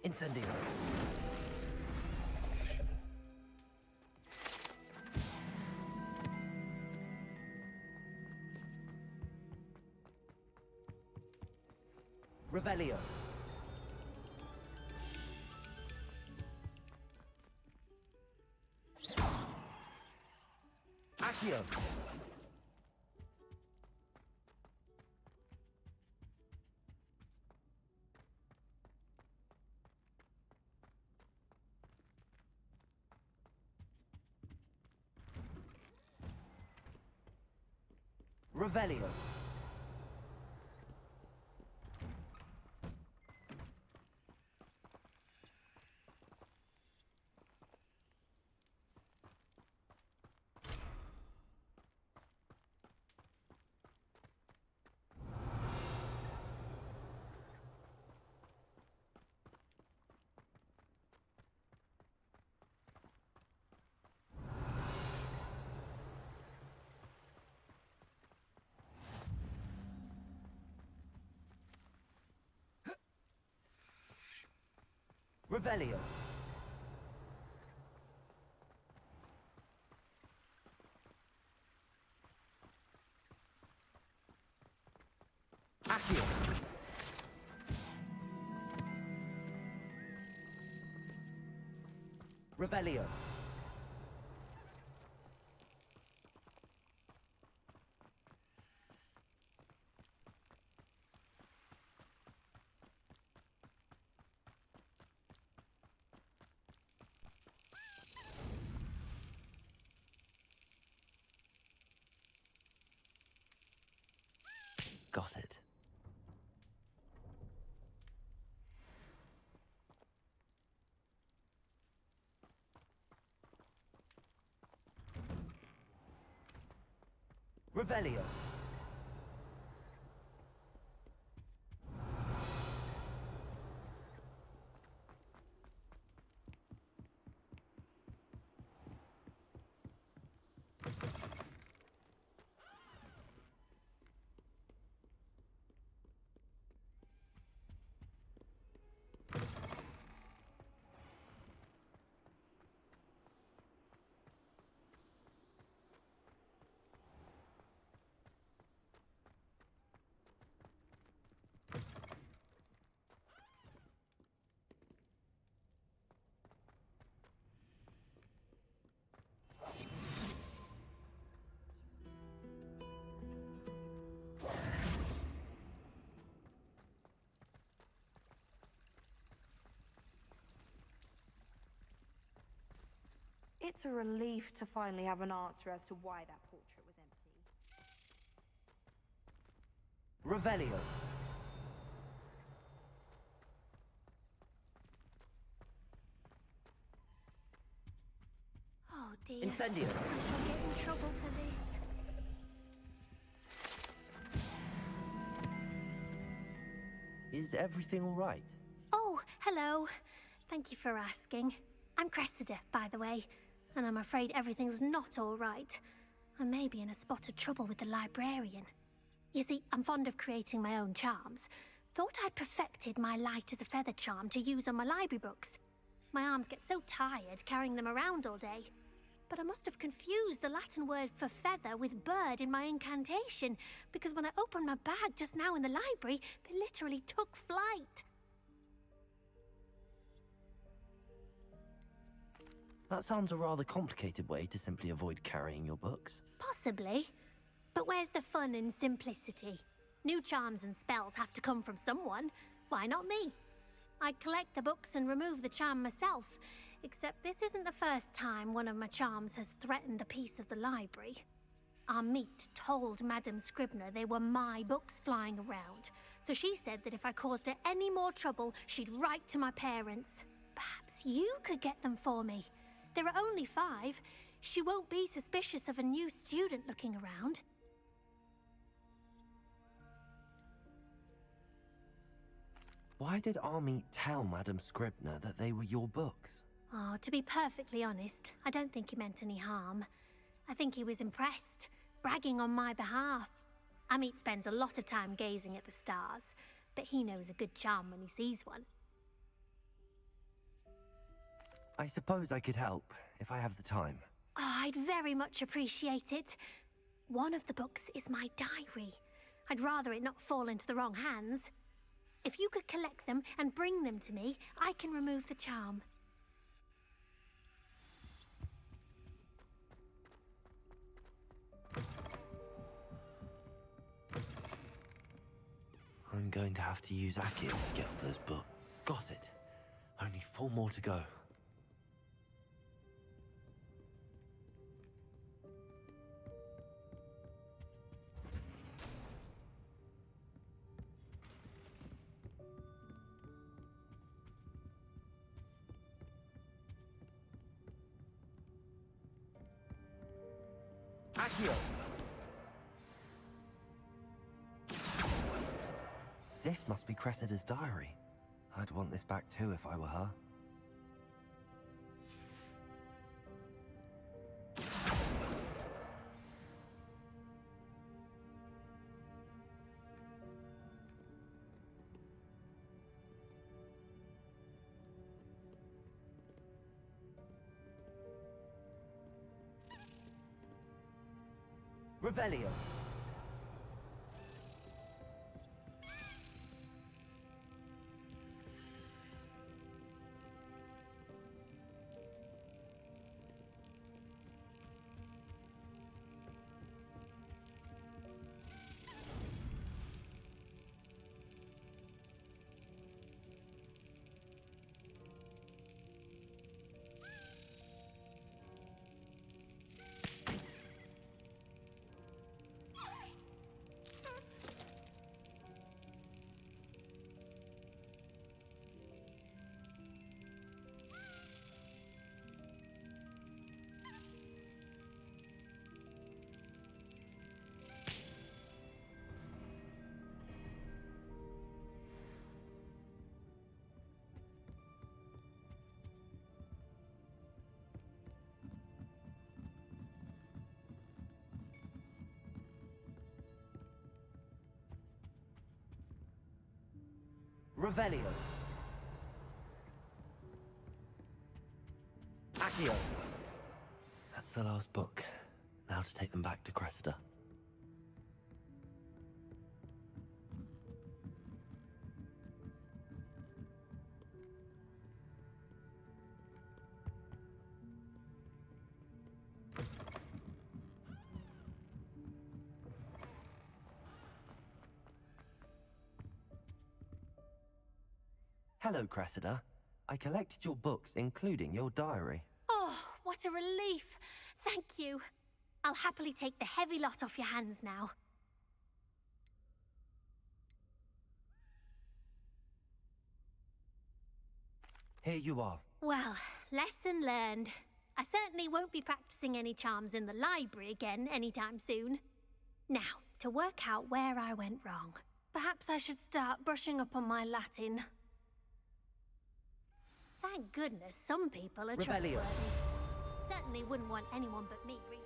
Incendio. Revelio. Accio. Revelio. Revelio. Accio. Revelio. Got it. Revelio. It's a relief to finally have an answer as to why that portrait was empty. Revelio. Oh dear. Incendio. I shall get in trouble for this. Is everything all right? Oh, hello. Thank you for asking. I'm Cressida, by the way, and I'm afraid everything's not all right. I may be in a spot of trouble with the librarian. You see, I'm fond of creating my own charms. Thought I'd perfected my light as a feather charm to use on my library books. My arms get so tired carrying them around all day. But I must have confused the Latin word for feather with bird in my incantation, because when I opened my bag just now in the library, they literally took flight. That sounds a rather complicated way to simply avoid carrying your books. Possibly. But where's the fun in simplicity? New charms and spells have to come from someone. Why not me? I collect the books and remove the charm myself, except this isn't the first time one of my charms has threatened the peace of the library. Our meet told Madame Scribner they were my books flying around, so she said that if I caused her any more trouble, she'd write to my parents. Perhaps you could get them for me. There are only 5. She won't be suspicious of a new student looking around. Why did Army tell Madame Scribner that they were your books? Oh, to be perfectly honest, I don't think he meant any harm. I think he was impressed, bragging on my behalf. Amit spends a lot of time gazing at the stars, but he knows a good charm when he sees one. I suppose I could help, if I have the time. Oh, I'd very much appreciate it. One of the books is my diary. I'd rather it not fall into the wrong hands. If you could collect them and bring them to me, I can remove the charm. I'm going to have to use Akio to get those books. Got it. Only 4 more to go. Akio! This must be Cressida's diary. I'd want this back too if I were her. Revelio. Revelio. Accio. That's the last book. Now to take them back to Cressida. Hello, Cressida. I collected your books, including your diary. Oh, what a relief. Thank you. I'll happily take the heavy lot off your hands now. Here you are. Well, lesson learned. I certainly won't be practicing any charms in the library again anytime soon. Now, to work out where I went wrong. Perhaps I should start brushing up on my Latin. Thank goodness some people are trustworthy. Certainly wouldn't want anyone but me reading.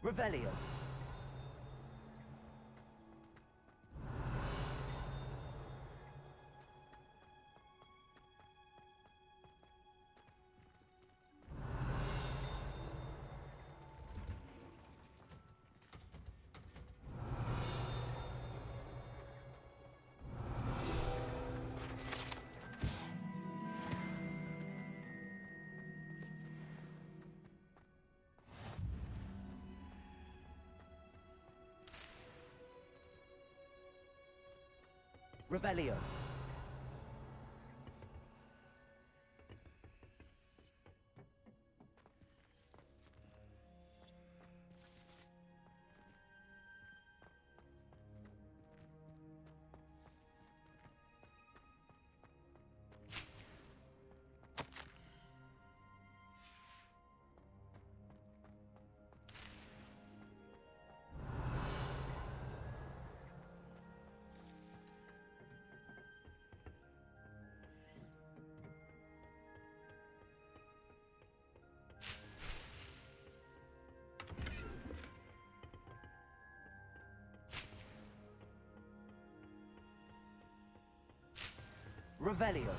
Revelio. Revelio. Revelio.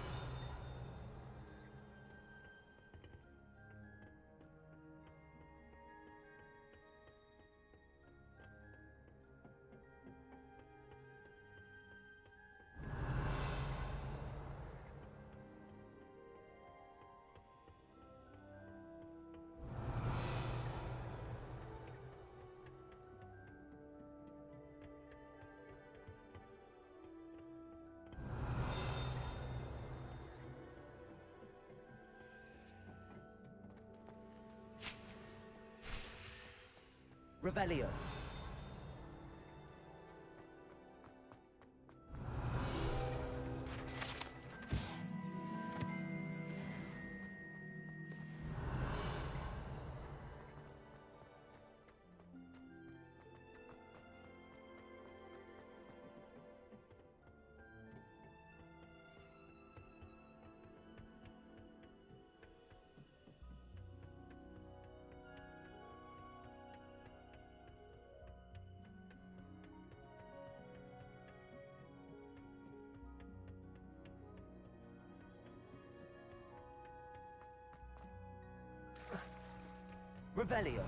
Revelio. Revelio.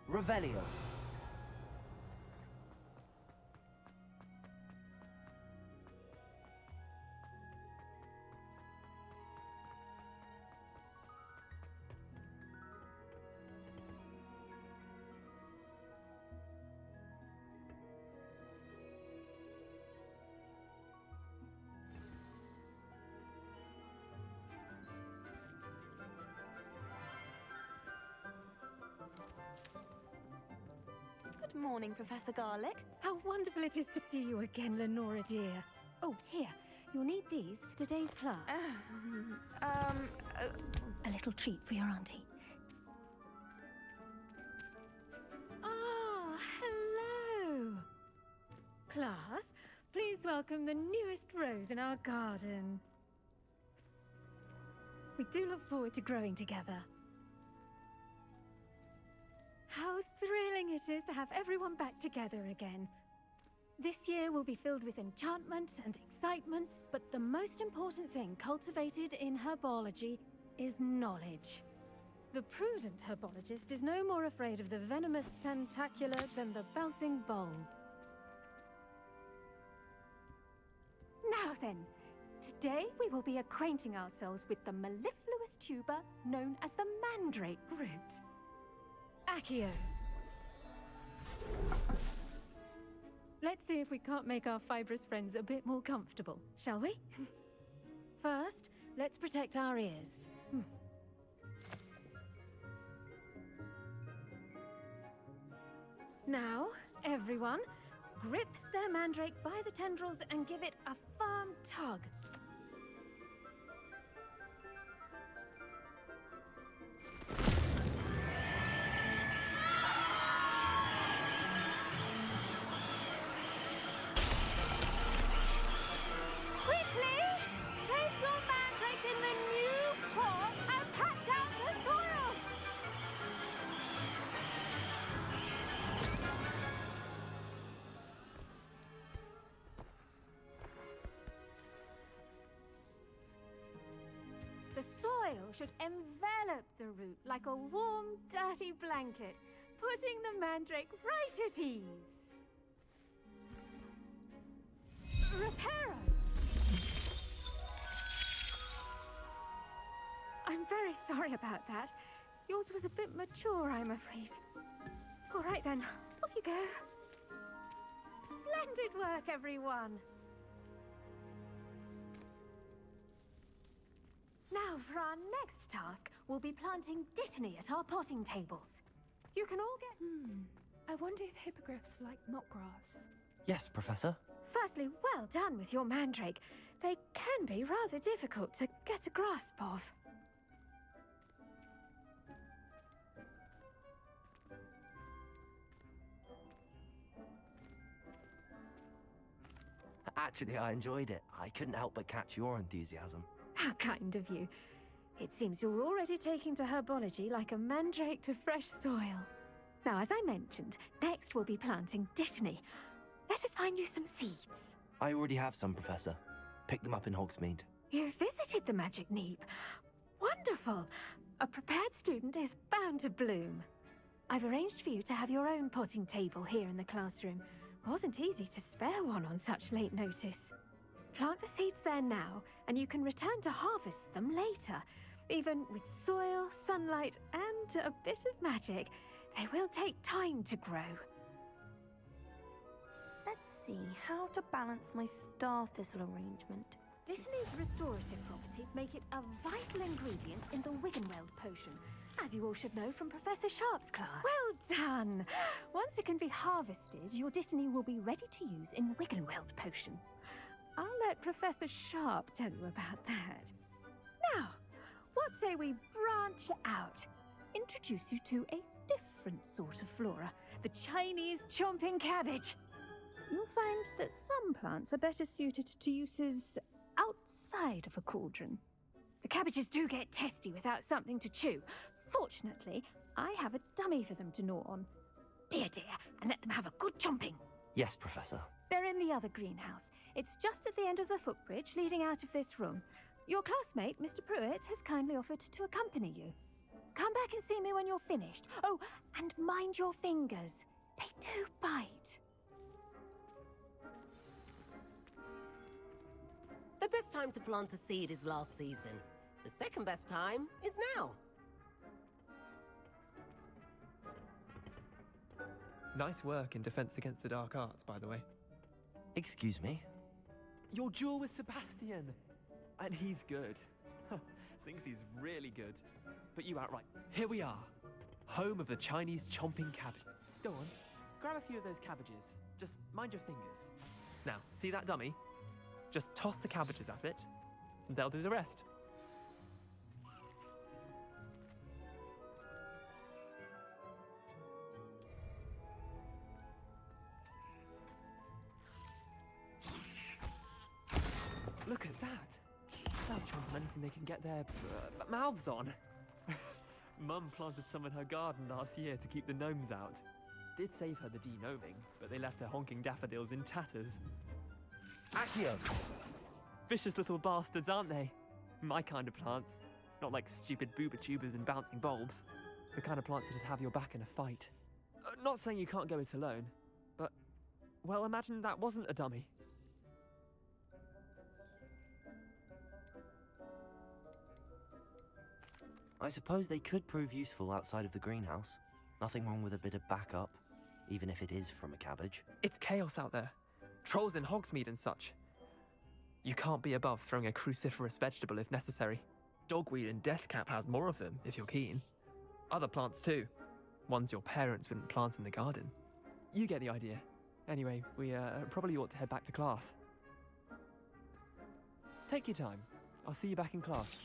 Revelio. Good morning, Professor Garlic. How wonderful it is to see you again, Lenora dear. Oh, here. You'll need these for today's class. A little treat for your auntie. Oh, hello! Class, please welcome the newest rose in our garden. We do look forward to growing together. How thrilling it is to have everyone back together again. This year will be filled with enchantment and excitement, but the most important thing cultivated in herbology is knowledge. The prudent herbologist is no more afraid of the venomous tentacular than the bouncing bulb. Now then, today we will be acquainting ourselves with the mellifluous tuber known as the mandrake root. Accio. Let's see if we can't make our fibrous friends a bit more comfortable, shall we? First, let's protect our ears. Now, everyone, grip their mandrake by the tendrils and give it a firm tug. soil should envelop the root like a warm, dirty blanket, putting the mandrake right at ease. Reparo! I'm very sorry about that. Yours was a bit mature, I'm afraid. All right then, off you go. Splendid work, everyone! Now, for our next task, we'll be planting dittany at our potting tables. You can all get... I wonder if hippogriffs like knotgrass. Yes, Professor. Firstly, well done with your mandrake. They can be rather difficult to get a grasp of. Actually, I enjoyed it. I couldn't help but catch your enthusiasm. How kind of you. It seems you're already taking to herbology like a mandrake to fresh soil. Now, as I mentioned, next we'll be planting dittany. Let us find you some seeds. I already have some, Professor. Picked them up in Hogsmeade. You visited the Magic Neep. Wonderful! A prepared student is bound to bloom. I've arranged for you to have your own potting table here in the classroom. Wasn't easy to spare one on such late notice. Plant the seeds there now, and you can return to harvest them later. Even with soil, sunlight, and a bit of magic, they will take time to grow. Let's see how to balance my star thistle arrangement. Dittany's restorative properties make it a vital ingredient in the Wiggenweld potion, as you all should know from Professor Sharp's class. Well done! Once it can be harvested, your dittany will be ready to use in Wiggenweld potion. I'll let Professor Sharp tell you about that. Now, what say we branch out? Introduce you to a different sort of flora, the Chinese chomping cabbage. You'll find that some plants are better suited to uses outside of a cauldron. The cabbages do get testy without something to chew. Fortunately, I have a dummy for them to gnaw on. Be a dear and let them have a good chomping. Yes, Professor. They're in the other greenhouse. It's just at the end of the footbridge leading out of this room. Your classmate, Mr. Pruitt, has kindly offered to accompany you. Come back and see me when you're finished. Oh, and mind your fingers. They do bite. The best time to plant a seed is last season. The second best time is now. Nice work in Defense Against the Dark Arts, by the way. Excuse me? Your duel with Sebastian! And he's good. Thinks he's really good. But you outright. Here we are. Home of the Chinese chomping cabbage. Go on, grab a few of those cabbages. Just mind your fingers. Now, see that dummy? Just toss the cabbages at it, and they'll do the rest. Look at that! They'll chomp on anything they can get their mouths on. Mum planted some in her garden last year to keep the gnomes out. Did save her the de-gnoming, but they left her honking daffodils in tatters. Accio! Vicious little bastards, aren't they? My kind of plants. Not like stupid booba tubers and bouncing bulbs. The kind of plants that'd have your back in a fight. Not saying you can't go it alone, but... well, imagine that wasn't a dummy. I suppose they could prove useful outside of the greenhouse. Nothing wrong with a bit of backup, even if it is from a cabbage. It's chaos out there. Trolls in Hogsmeade and such. You can't be above throwing a cruciferous vegetable if necessary. Dogweed and deathcap has more of them, if you're keen. Other plants too. Ones your parents wouldn't plant in the garden. You get the idea. Anyway, we probably ought to head back to class. Take your time. I'll see you back in class.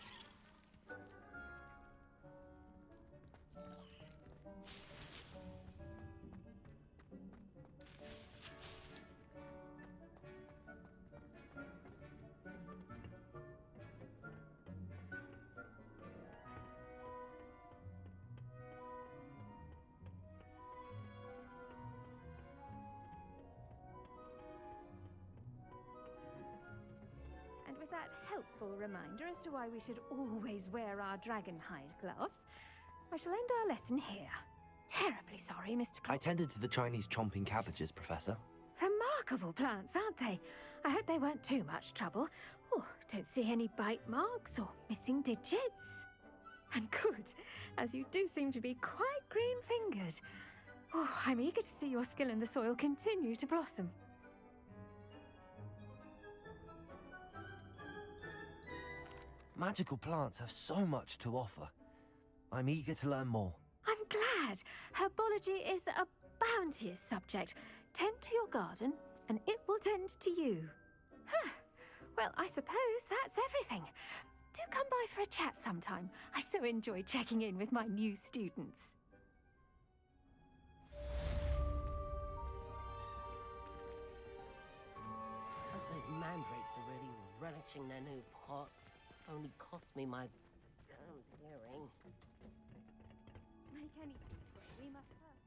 And with that helpful reminder as to why we should always wear our dragonhide gloves, I shall end our lesson here. Terribly sorry, Mr. I tended to the Chinese chomping cabbages, Professor. Remarkable plants, aren't they? I hope they weren't too much trouble. Oh, don't see any bite marks or missing digits. And good, as you do seem to be quite green-fingered. Oh, I'm eager to see your skill in the soil continue to blossom. Magical plants have so much to offer. I'm eager to learn more. I'm glad. Herbology is a bounteous subject. Tend to your garden, and it will tend to you. Huh. Well, I suppose that's everything. Do come by for a chat sometime. I so enjoy checking in with my new students. Hope those mandrakes are really relishing their new pots. Only cost me my damn hearing. To make any we must first.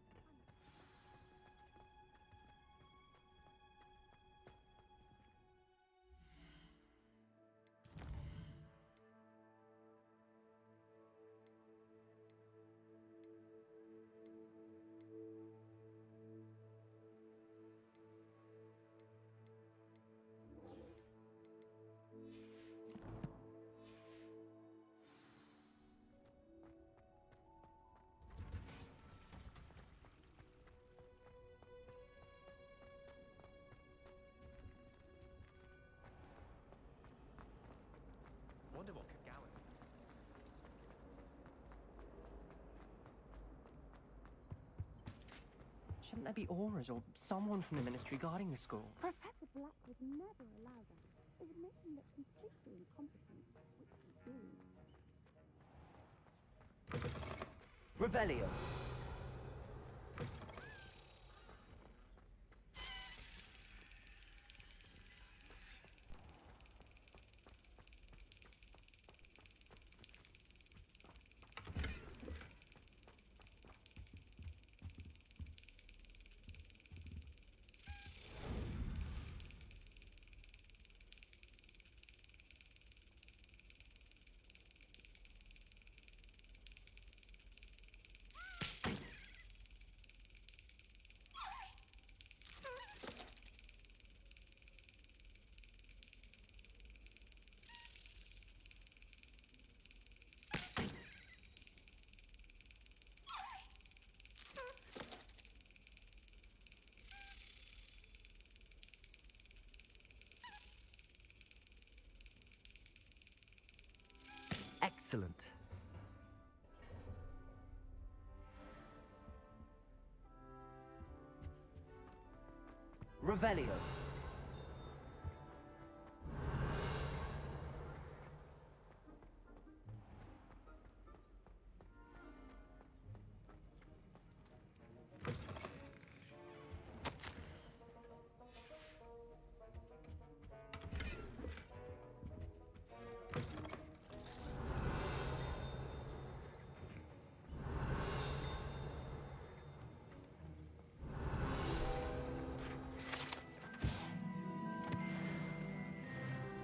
Wonder what could Gowan. Shouldn't there be auras or someone from the ministry guarding the school? Professor Black would never allow that. It would make him look completely incompetent, which he is. Revelio. Excellent. Revelio.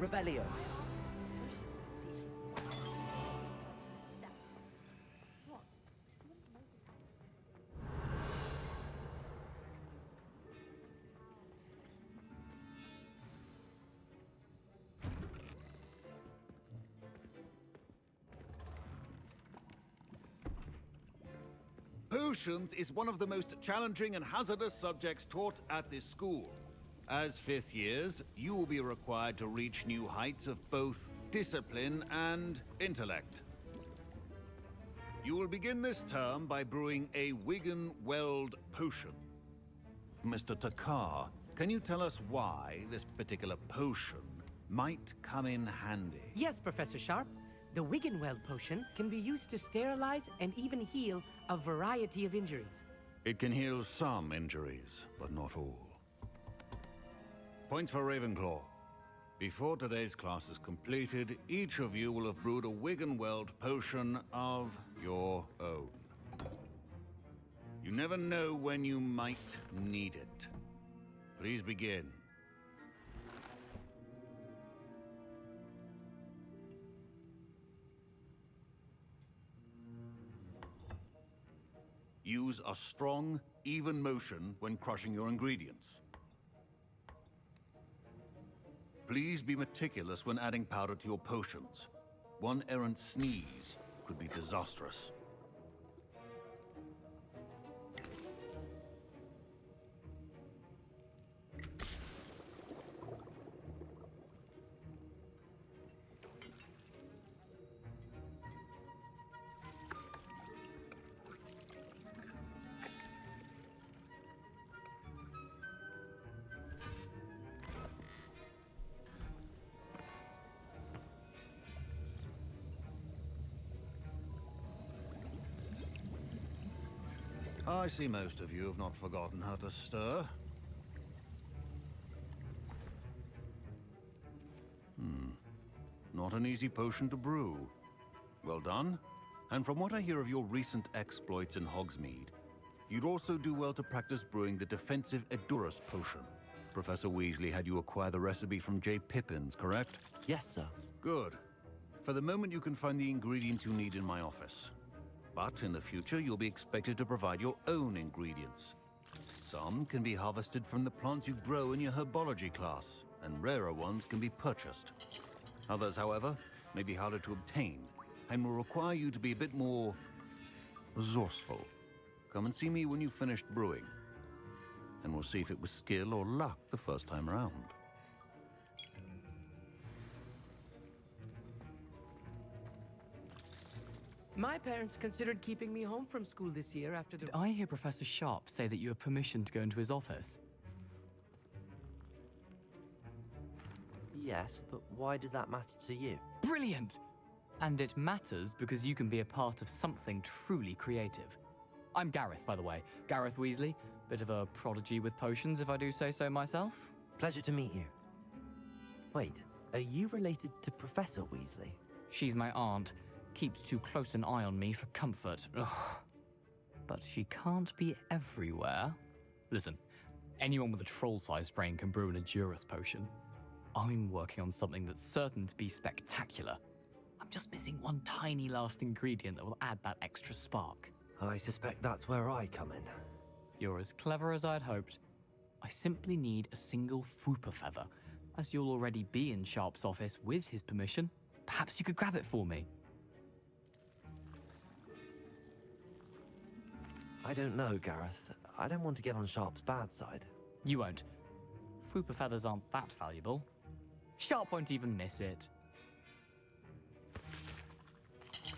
Revelio. Potions is one of the most challenging and hazardous subjects taught at this school. As fifth years, you will be required to reach new heights of both discipline and intellect. You will begin this term by brewing a Wigan-Weld potion. Mr. Takar, can you tell us why this particular potion might come in handy? Yes, Professor Sharp. The Wigan-Weld potion can be used to sterilize and even heal a variety of injuries. It can heal some injuries, but not all. Points for Ravenclaw. Before today's class is completed, each of you will have brewed a Wigan-Weld potion of your own. You never know when you might need it. Please begin. Use a strong, even motion when crushing your ingredients. Please be meticulous when adding powder to your potions. One errant sneeze could be disastrous. I see most of you have not forgotten how to stir. Not an easy potion to brew. Well done. And from what I hear of your recent exploits in Hogsmeade, you'd also do well to practice brewing the defensive Edurus potion. Professor Weasley had you acquire the recipe from J. Pippin's, correct? Yes, sir. Good. For the moment, you can find the ingredients you need in my office. But in the future, you'll be expected to provide your own ingredients. Some can be harvested from the plants you grow in your herbology class, and rarer ones can be purchased. Others, however, may be harder to obtain, and will require you to be a bit more resourceful. Come and see me when you've finished brewing, and we'll see if it was skill or luck the first time around. My parents considered keeping me home from school this year after the... Did I hear Professor Sharp say that you have permission to go into his office? Yes, but why does that matter to you? Brilliant! And it matters because you can be a part of something truly creative. I'm Gareth, by the way. Gareth Weasley. Bit of a prodigy with potions, if I do say so myself. Pleasure to meet you. Wait, are you related to Professor Weasley? She's my aunt. Keeps too close an eye on me for comfort. Ugh. But she can't be everywhere. Listen, anyone with a troll-sized brain can brew an Edurus potion. I'm working on something that's certain to be spectacular. I'm just missing one tiny last ingredient that will add that extra spark. I suspect that's where I come in. You're as clever as I'd hoped. I simply need a single Fwooper feather. As you'll already be in Sharp's office with his permission, perhaps you could grab it for me. I don't know, Gareth. I don't want to get on Sharp's bad side. You won't. Fwooper feathers aren't that valuable. Sharp won't even miss it.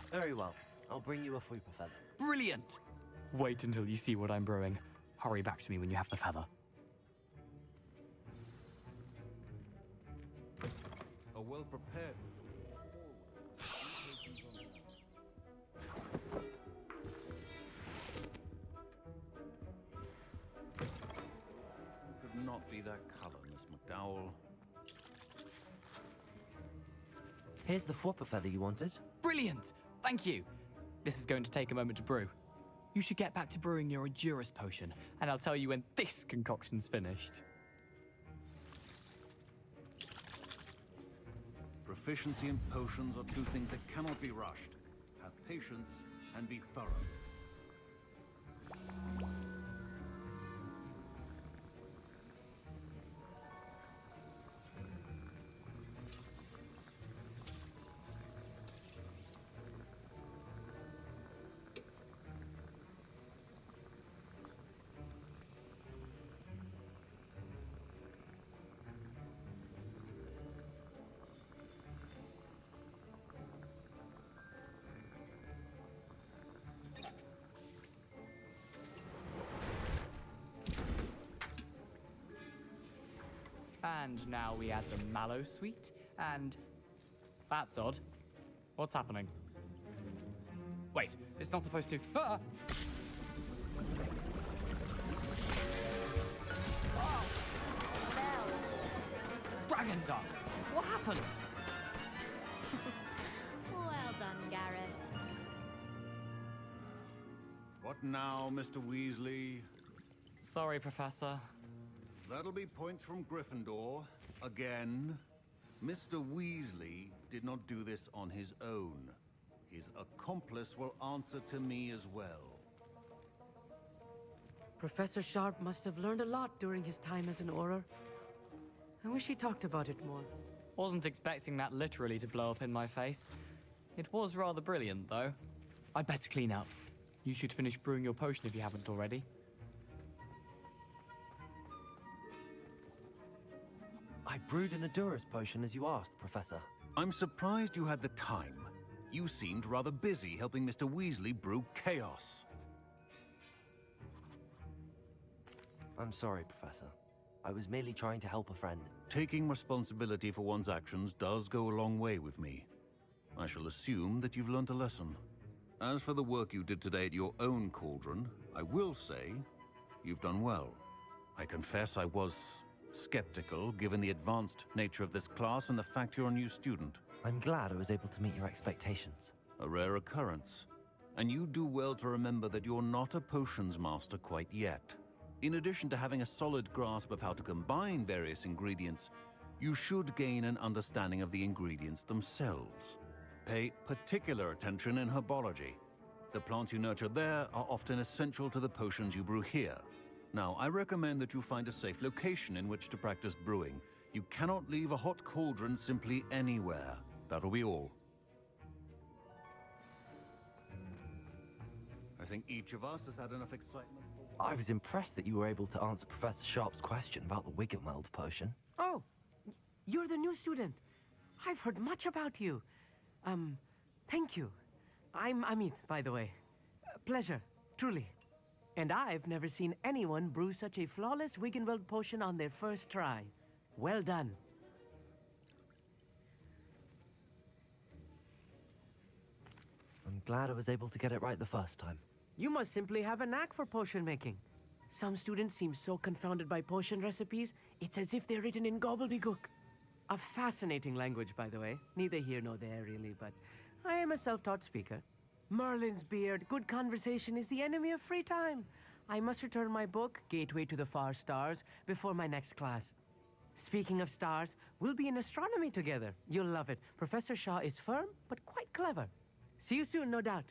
Very well. I'll bring you a Fwooper feather. Brilliant! Wait until you see what I'm brewing. Hurry back to me when you have the feather. A well-prepared... Could not be that color, Miss McDowell. Here's the Fwooper feather you wanted. Brilliant! Thank you. This is going to take a moment to brew. You should get back to brewing your Edurus potion, and I'll tell you when this concoction's finished. Proficiency in potions are two things that cannot be rushed. Have patience and be thorough. And now we add the mallow sweet, and... That's odd. What's happening? Wait, it's not supposed to... Ah! Oh! Dragon Duck! What happened? Well done, Gareth. What now, Mr. Weasley? Sorry, Professor. That'll be points from Gryffindor. Again. Mr. Weasley did not do this on his own. His accomplice will answer to me as well. Professor Sharp must have learned a lot during his time as an Auror. I wish he talked about it more. Wasn't expecting that literally to blow up in my face. It was rather brilliant, though. I'd better clean up. You should finish brewing your potion if you haven't already. I brewed an Adurus potion as you asked, Professor. I'm surprised you had the time. You seemed rather busy helping Mr. Weasley brew chaos. I'm sorry, Professor. I was merely trying to help a friend. Taking responsibility for one's actions does go a long way with me. I shall assume that you've learnt a lesson. As for the work you did today at your own cauldron, I will say you've done well. I confess I was skeptical, given the advanced nature of this class and the fact you're a new student. I'm glad I was able to meet your expectations. A rare occurrence. And you do well to remember that you're not a potions master quite yet. In addition to having a solid grasp of how to combine various ingredients, you should gain an understanding of the ingredients themselves. Pay particular attention in herbology. The plants you nurture there are often essential to the potions you brew here. Now, I recommend that you find a safe location in which to practice brewing. You cannot leave a hot cauldron simply anywhere. That'll be all. I think each of us has had enough excitement. I was impressed that you were able to answer Professor Sharp's question about the Wiggenweld potion. Oh, you're the new student. I've heard much about you. Thank you. I'm Amit, by the way. Pleasure, truly. And I've never seen anyone brew such a flawless Wiggenweld potion on their first try. Well done. I'm glad I was able to get it right the first time. You must simply have a knack for potion making. Some students seem so confounded by potion recipes, it's as if they're written in gobbledygook. A fascinating language, by the way. Neither here nor there, really, but I am a self-taught speaker. Merlin's beard, good conversation is the enemy of free time. I must return my book, Gateway to the Far Stars, before my next class. Speaking of stars, we'll be in astronomy together. You'll love it. Professor Shaw is firm, but quite clever. See you soon, no doubt.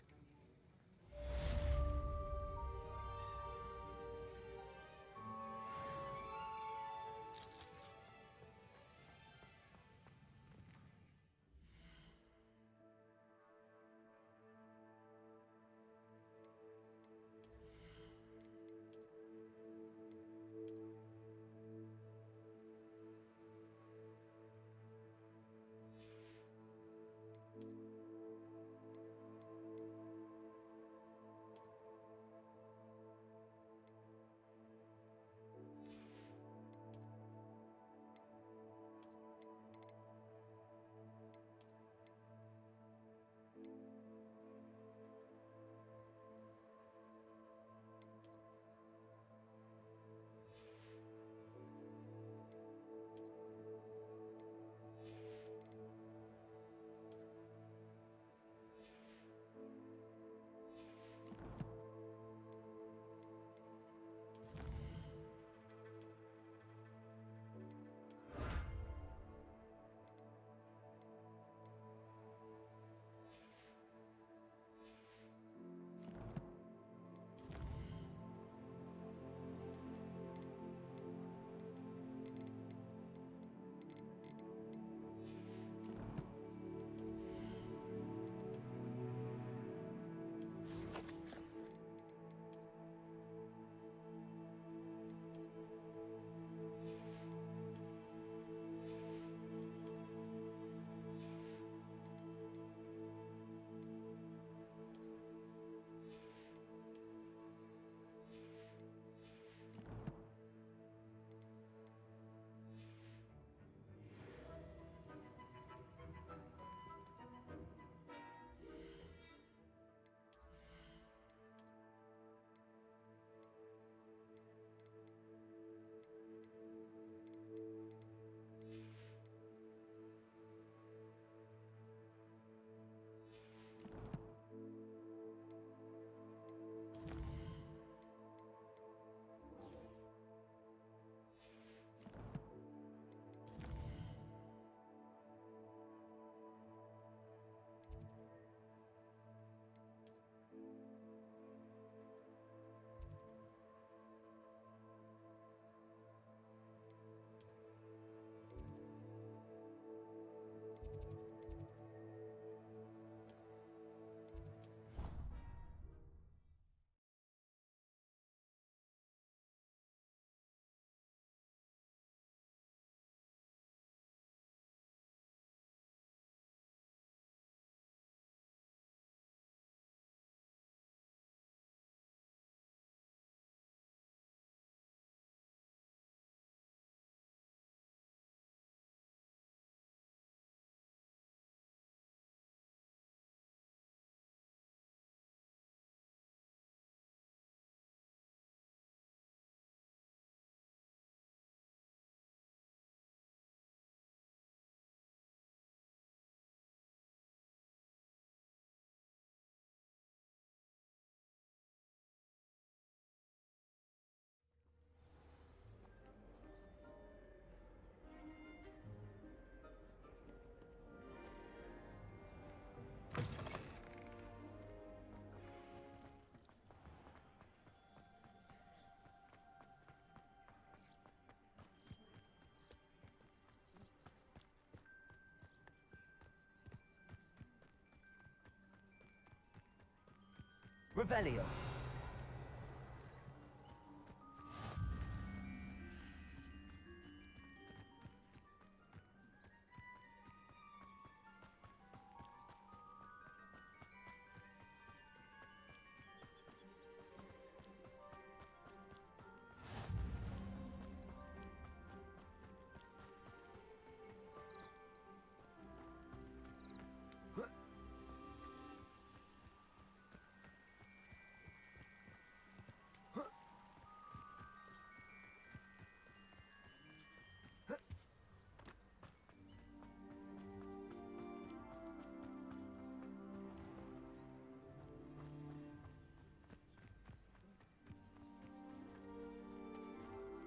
Revelio.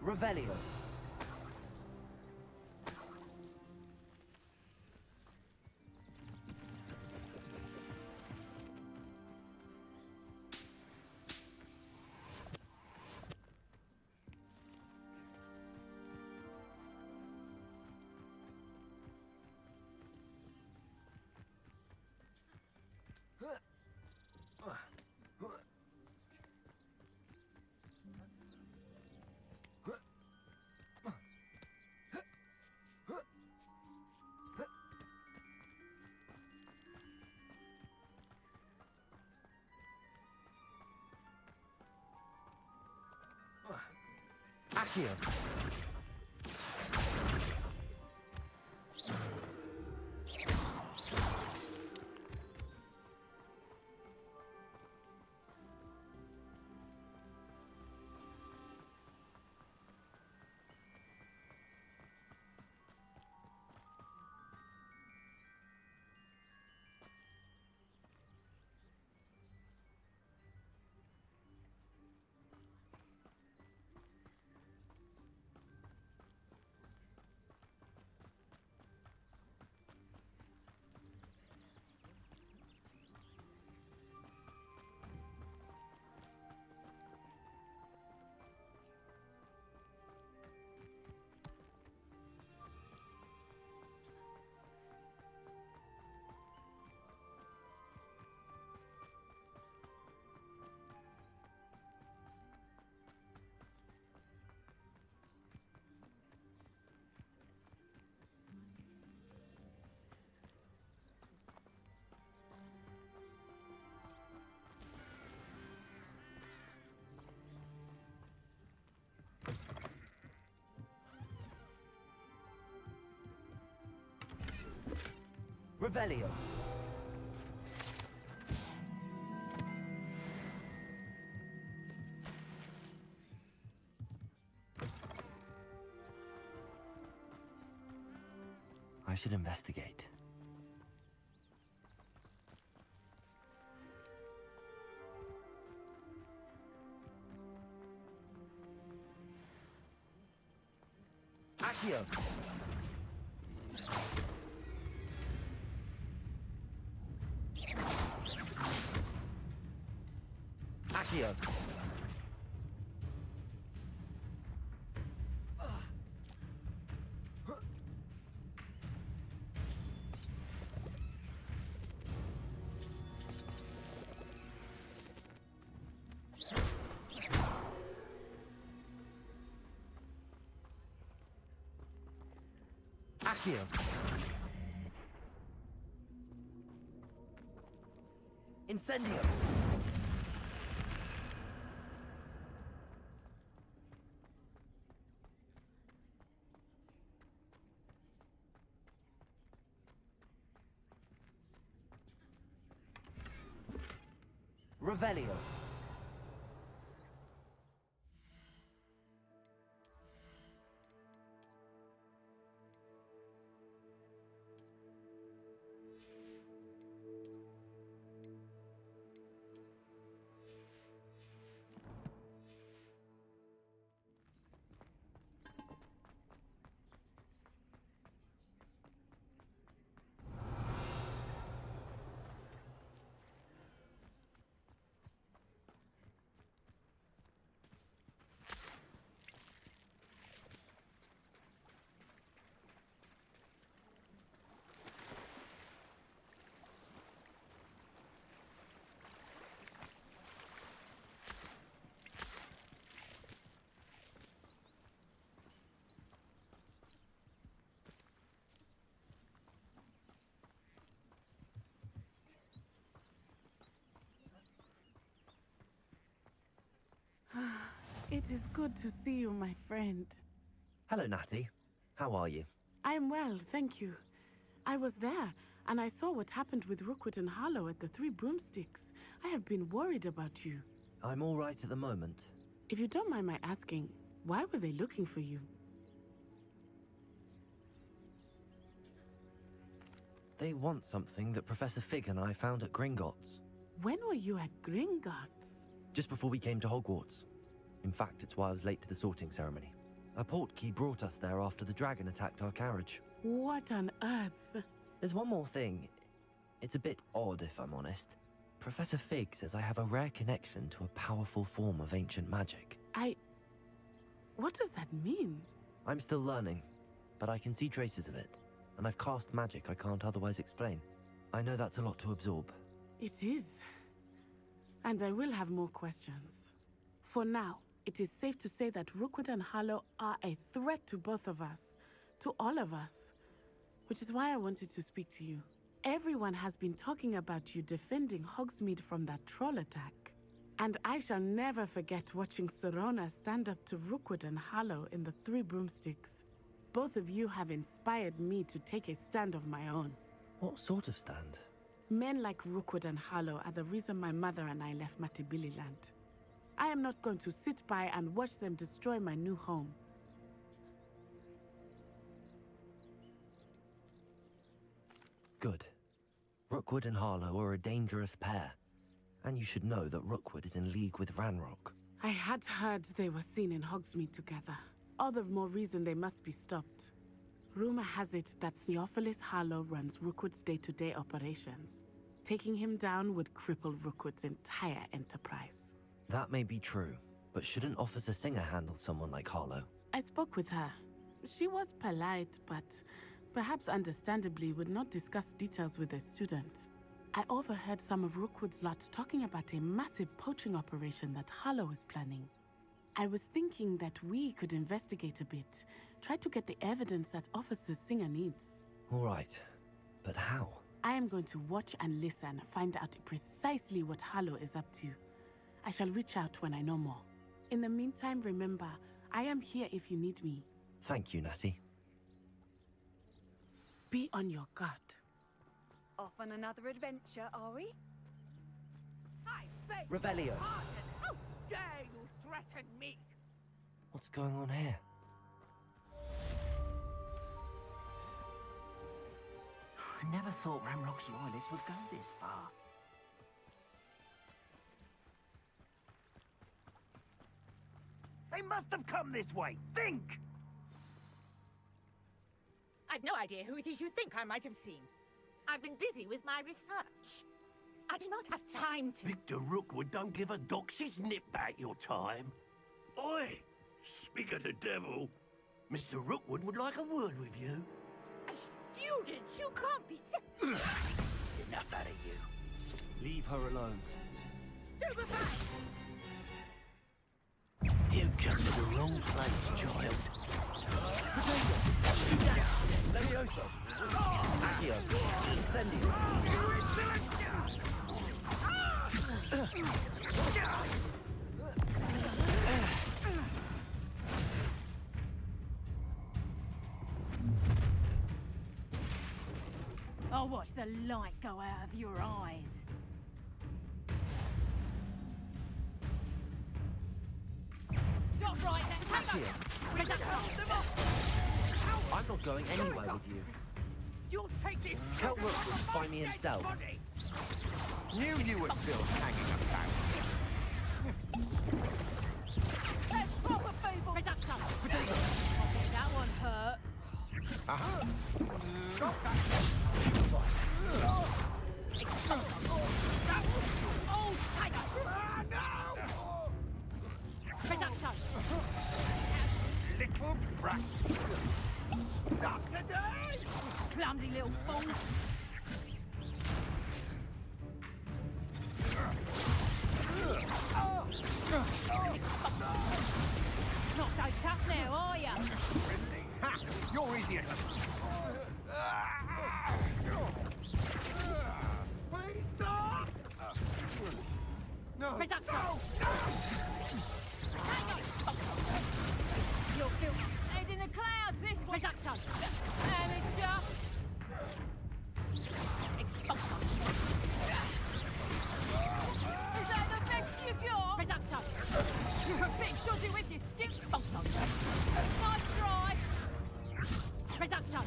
Revelio. Accio. Revelio. I should investigate. Accio. Accio. Accio. Incendio. Revelio. It is good to see you, my friend. Hello, Natty. How are you? I am well, thank you. I was there, and I saw what happened with Rookwood and Harlow at the Three Broomsticks. I have been worried about you. I'm all right at the moment. If you don't mind my asking, why were they looking for you? They want something that Professor Fig and I found at Gringotts. When were you at Gringotts? Just before we came to Hogwarts. In fact, it's why I was late to the sorting ceremony. A portkey brought us there after the dragon attacked our carriage. What on earth? There's one more thing. It's a bit odd, if I'm honest. Professor Fig says I have a rare connection to a powerful form of ancient magic. What does that mean? I'm still learning, but I can see traces of it. And I've cast magic I can't otherwise explain. I know that's a lot to absorb. It is. And I will have more questions. For now, it is safe to say that Rookwood and Harlow are a threat to both of us. To all of us. Which is why I wanted to speak to you. Everyone has been talking about you defending Hogsmeade from that troll attack. And I shall never forget watching Sorona stand up to Rookwood and Harlow in the Three Broomsticks. Both of you have inspired me to take a stand of my own. What sort of stand? Men like Rookwood and Harlow are the reason my mother and I left Matibililand. I am not going to sit by and watch them destroy my new home. Good. Rookwood and Harlow are a dangerous pair. And you should know that Rookwood is in league with Ranrock. I had heard they were seen in Hogsmeade together. All the more reason they must be stopped. Rumor has it that Theophilus Harlow runs Rookwood's day-to-day operations. Taking him down would cripple Rookwood's entire enterprise. That may be true, but shouldn't Officer Singer handle someone like Harlow? I spoke with her. She was polite, but perhaps understandably would not discuss details with a student. I overheard some of Rookwood's lot talking about a massive poaching operation that Harlow is planning. I was thinking that we could investigate a bit, try to get the evidence that Officer Singer needs. All right, but how? I am going to watch and listen, find out precisely what Harlow is up to. I shall reach out when I know more. In the meantime, remember, I am here if you need me. Thank you, Natty. Be on your guard. Off on another adventure, are we? I beg Revelio. your pardon. How dare you threaten me? What's going on here? I never thought Ramrock's loyalists would go this far. They must have come this way. Think! I've no idea who it is you think I might have seen. I've been busy with my research. I do not have time to... Victor Rookwood don't give a doxy's nip back your time. Oi! Speak of the devil. Mr. Rookwood would like a word with you. A student? You can't be... Enough out of you. Leave her alone. Stupefy! You come to the wrong place, child. Levioso! Accio! Incendio! I'll watch the light go out of your eyes. Stop right there! Hang on! I'm not going anywhere with you. You'll take this... Tell Rookwood to find me himself. Knew you were still hanging about. That's proper feeble! Reduction! I think that one hurt. Aha! Stop that! Oh, tiger! No! Reduction! Little brat! Not today! Clumsy little fool! Not so tough now, are ya? Ha! You're easier! Please stop! No! Reduction! You'll feel head in the clouds this way. Reducto. Amateur. Expulso. Is that the best you got? Reducto. You're a bit dodgy with your skin. Expulso. Nice try. Reducto.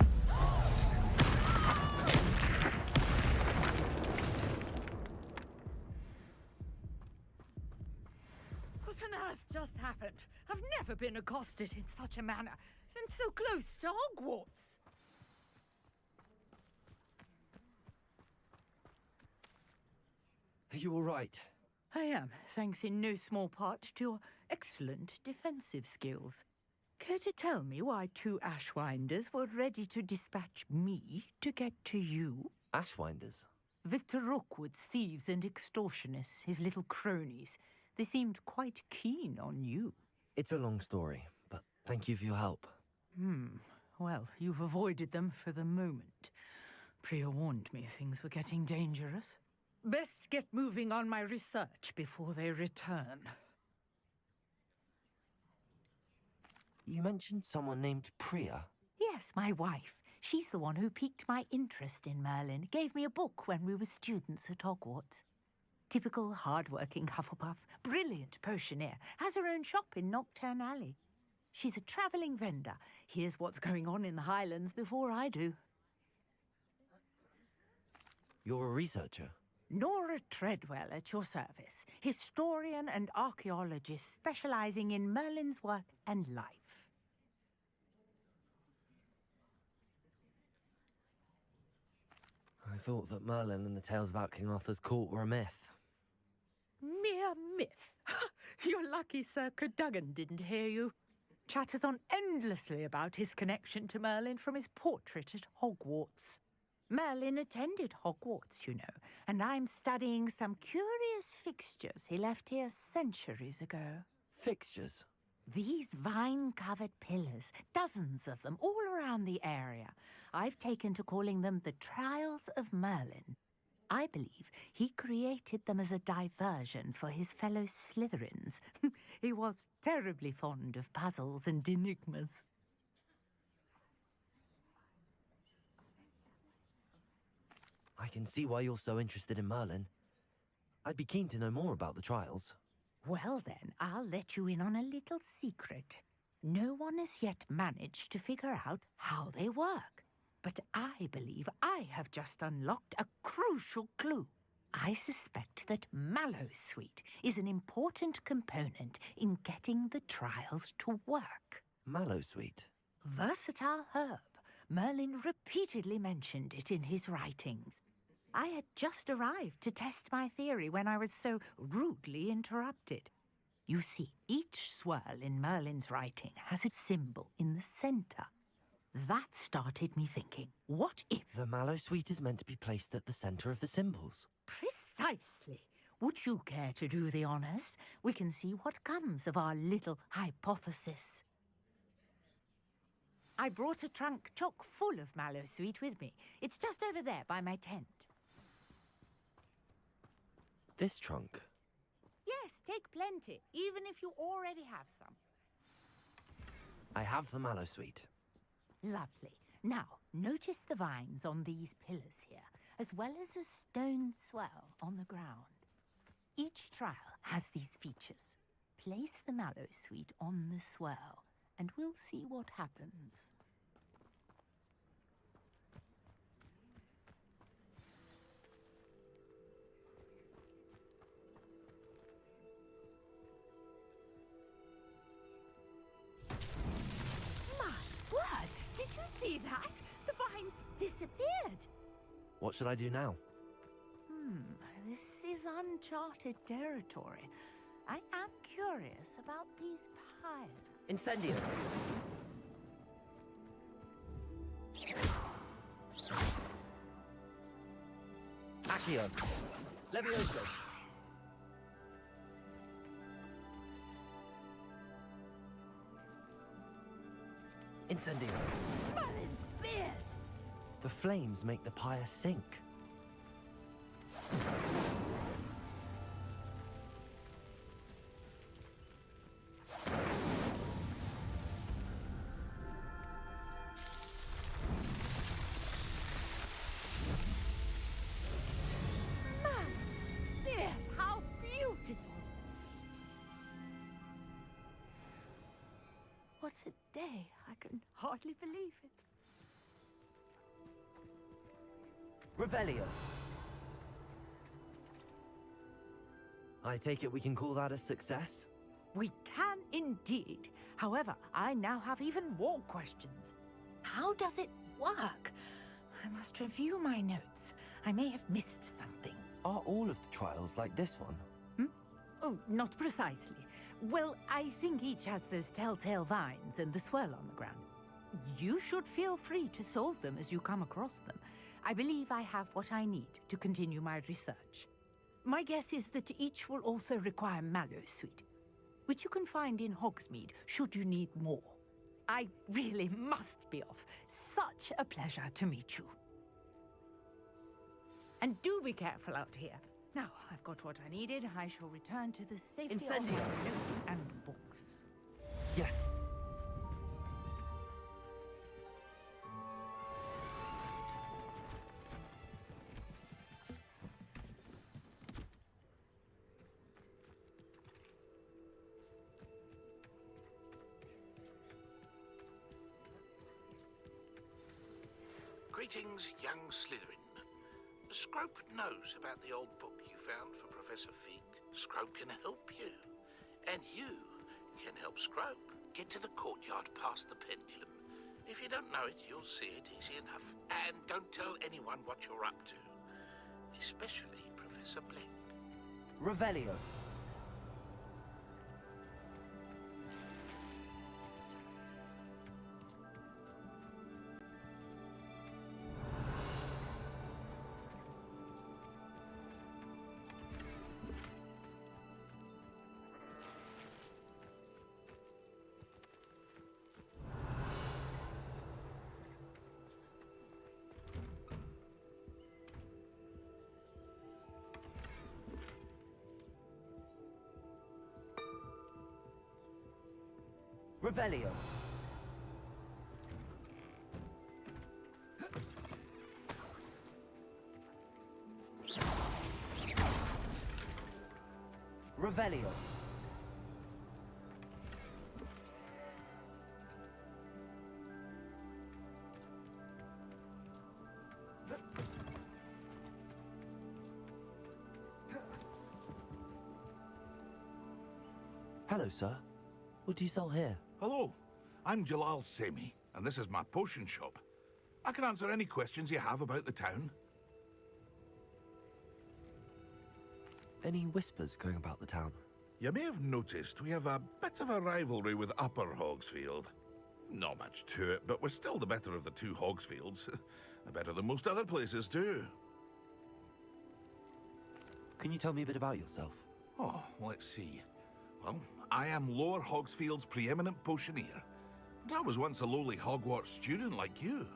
What on earth just happened? I've never been accosted in such a manner, and so close to Hogwarts. Are you all right? I am, thanks in no small part to your excellent defensive skills. Care to tell me why two Ashwinders were ready to dispatch me to get to you? Ashwinders? Victor Rookwood's thieves and extortionists, his little cronies. They seemed quite keen on you. It's a long story, but thank you for your help. Well, you've avoided them for the moment. Priya warned me things were getting dangerous. Best get moving on my research before they return. You mentioned someone named Priya. Yes, my wife. She's the one who piqued my interest in Merlin, gave me a book when we were students at Hogwarts. Typical hard-working Hufflepuff, brilliant potioneer, has her own shop in Nocturne Alley. She's a travelling vendor, hears what's going on in the Highlands before I do. You're a researcher? Nora Treadwell at your service, historian and archaeologist specialising in Merlin's work and life. I thought that Merlin and the tales about King Arthur's court were a myth. Mere myth. You're lucky Sir Cadogan didn't hear you. Chatters on endlessly about his connection to Merlin from his portrait at Hogwarts. Merlin attended Hogwarts, you know, and I'm studying some curious fixtures he left here centuries ago. Fixtures? These vine-covered pillars, dozens of them, all around the area. I've taken to calling them the Trials of Merlin. I believe he created them as a diversion for his fellow Slytherins. He was terribly fond of puzzles and enigmas. I can see why you're so interested in Merlin. I'd be keen to know more about the trials. Well then, I'll let you in on a little secret. No one has yet managed to figure out how they work. But I believe I have just unlocked a crucial clue. I suspect that Mallowsweet is an important component in getting the trials to work. Mallowsweet? Versatile herb. Merlin repeatedly mentioned it in his writings. I had just arrived to test my theory when I was so rudely interrupted. You see, each swirl in Merlin's writing has a symbol in the centre. That started me thinking, what if... The Mallowsweet is meant to be placed at the centre of the symbols. Precisely. Would you care to do the honours? We can see what comes of our little hypothesis. I brought a trunk chock full of Mallowsweet with me. It's just over there by my tent. This trunk? Yes, take plenty, even if you already have some. I have the Mallowsweet. Lovely. Now, notice the vines on these pillars here, as well as a stone swell on the ground. Each trial has these features. Place the Mallowsweet on the swell, and we'll see what happens. See that? The vines disappeared. What should I do now? This is uncharted territory. I am curious about these piles. Incendio! Accio! Levioso! Incendio! Merlin's beard! The flames make the pyre sink. What a day. I can hardly believe it. Revelio. I take it we can call that a success? We can indeed. However, I now have even more questions. How does it work? I must review my notes. I may have missed something. Are all of the trials like this one? Oh, not precisely. Well, I think each has those telltale vines and the swirl on the ground. You should feel free to solve them as you come across them. I believe I have what I need to continue my research. My guess is that each will also require Mallowsweet, which you can find in Hogsmeade should you need more. I really must be off. Such a pleasure to meet you. And do be careful out here. Now, I've got what I needed. I shall return to the safety of my Incendio. notes and books. Yes. Greetings, young Slytherin. Scrope knows about the old book you found for Professor Fig. Scrope can help you. And you can help Scrope get to the courtyard past the pendulum. If you don't know it, you'll see it easy enough. And don't tell anyone what you're up to. Especially Professor Blake. Revelio. Revelio. Revelio. Hello, sir. What do you sell here? Hello, I'm Jalal Semi, and this is my potion shop. I can answer any questions you have about the town. Any whispers going about the town? You may have noticed we have a bit of a rivalry with Upper Hogsfield. Not much to it, but we're still the better of the two Hogsfields. Better than most other places, too. Can you tell me a bit about yourself? Oh, let's see. Well, I am Lower Hogsfield's preeminent potioneer. But I was once a lowly Hogwarts student like you.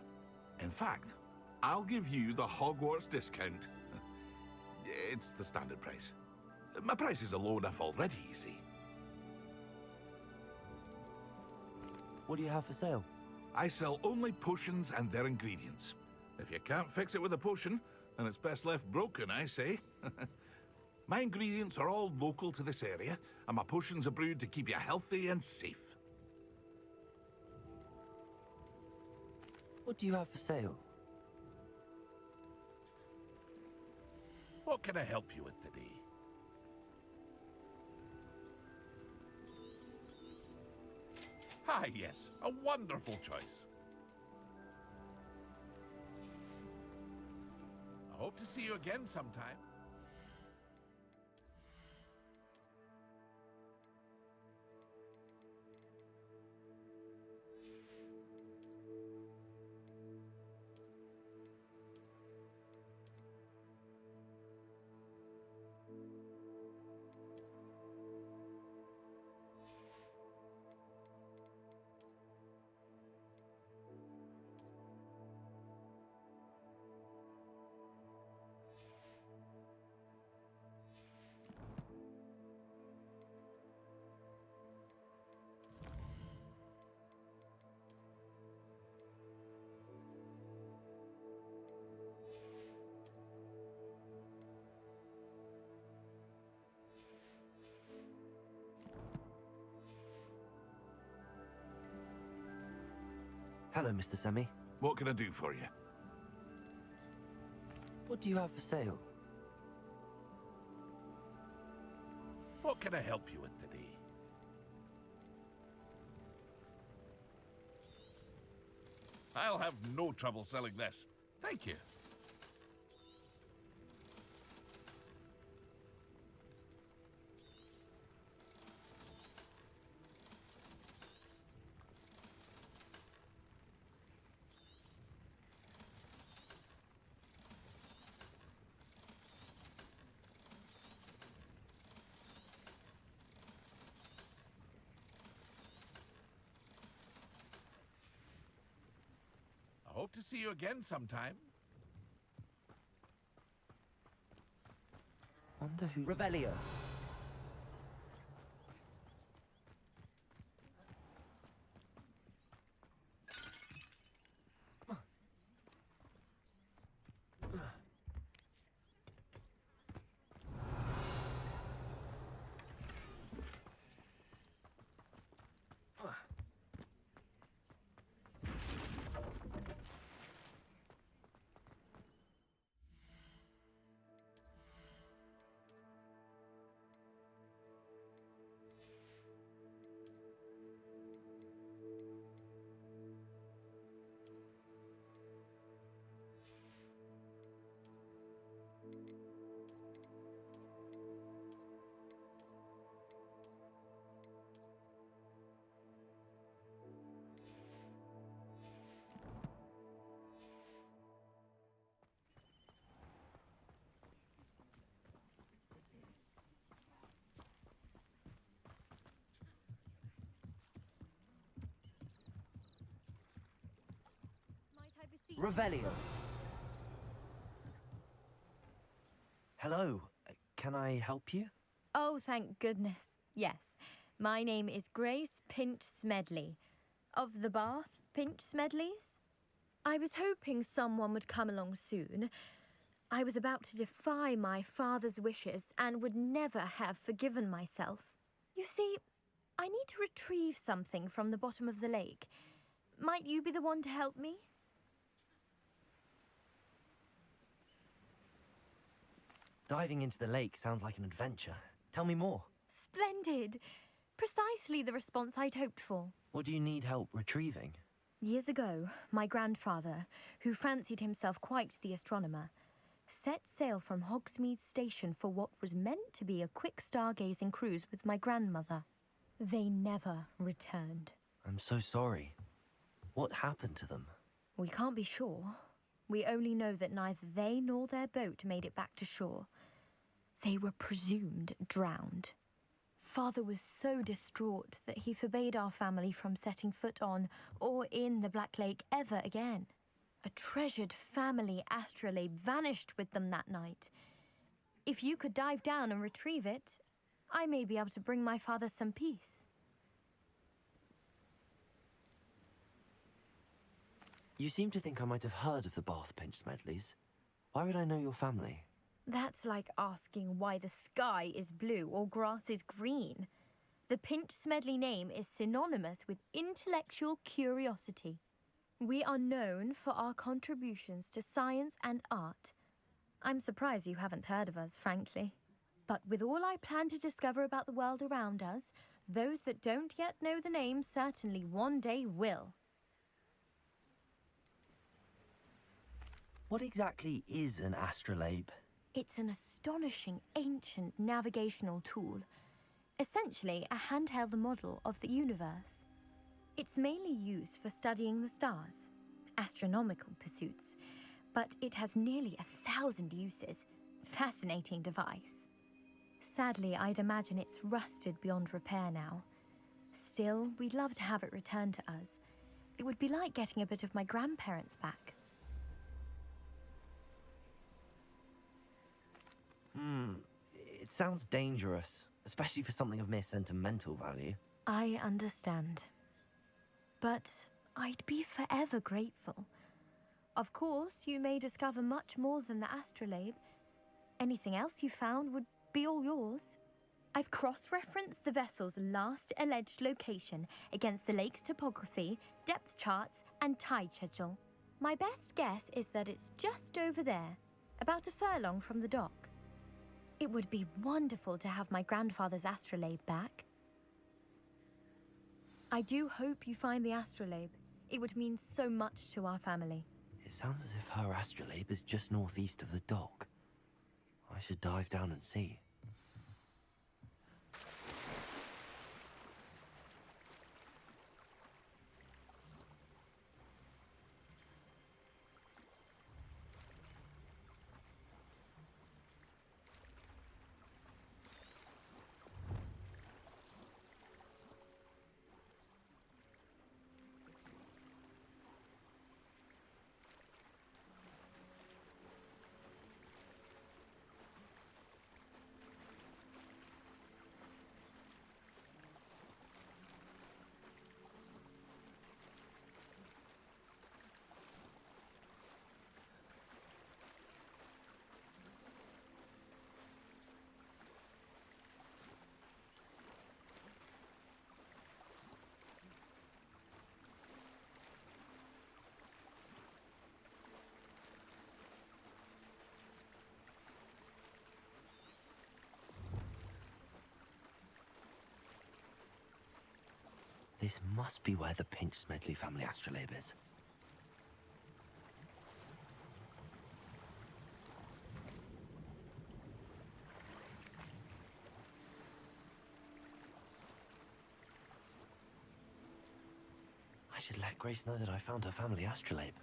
In fact, I'll give you the Hogwarts discount. It's the standard price. My prices are low enough already, you see. What do you have for sale? I sell only potions and their ingredients. If you can't fix it with a potion, then it's best left broken, I say. My ingredients are all local to this area, and my potions are brewed to keep you healthy and safe. What do you have for sale? What can I help you with today? Ah, yes, a wonderful choice. I hope to see you again sometime. Hello, Mr. Semi. What can I do for you? What do you have for sale? What can I help you with today? I'll have no trouble selling this. Thank you. I hope to see you again sometime. Wonder who... Revelio. Revelio. Hello. Can I help you? Oh, thank goodness. Yes. My name is Grace Pinch Smedley. Of the Bath Pinch Smedleys? I was hoping someone would come along soon. I was about to defy my father's wishes and would never have forgiven myself. You see, I need to retrieve something from the bottom of the lake. Might you be the one to help me? Diving into the lake sounds like an adventure. Tell me more. Splendid! Precisely the response I'd hoped for. What do you need help retrieving? Years ago, my grandfather, who fancied himself quite the astronomer, set sail from Hogsmeade Station for what was meant to be a quick stargazing cruise with my grandmother. They never returned. I'm so sorry. What happened to them? We can't be sure. We only know that neither they nor their boat made it back to shore. They were presumed drowned. Father was so distraught that he forbade our family from setting foot on or in the Black Lake ever again. A treasured family astrolabe vanished with them that night. If you could dive down and retrieve it, I may be able to bring my father some peace. You seem to think I might have heard of the Bath Pinch Smedleys. Why would I know your family? That's like asking why the sky is blue or grass is green. The Pinch Smedley name is synonymous with intellectual curiosity. We are known for our contributions to science and art. I'm surprised you haven't heard of us, frankly. But with all I plan to discover about the world around us, those that don't yet know the name certainly one day will. What exactly is an astrolabe? It's an astonishing ancient navigational tool. Essentially, a handheld model of the universe. It's mainly used for studying the stars, astronomical pursuits, but it has nearly 1,000 uses. Fascinating device. Sadly, I'd imagine it's rusted beyond repair now. Still, we'd love to have it returned to us. It would be like getting a bit of my grandparents back. It sounds dangerous, especially for something of mere sentimental value. I understand. But I'd be forever grateful. Of course, you may discover much more than the astrolabe. Anything else you found would be all yours. I've cross-referenced the vessel's last alleged location against the lake's topography, depth charts, and tide schedule. My best guess is that it's just over there, about a furlong from the dock. It would be wonderful to have my grandfather's astrolabe back. I do hope you find the astrolabe. It would mean so much to our family. It sounds as if her astrolabe is just northeast of the dock. I should dive down and see. This must be where the Pinch-Smedley family astrolabe is. I should let Grace know that I found her family astrolabe.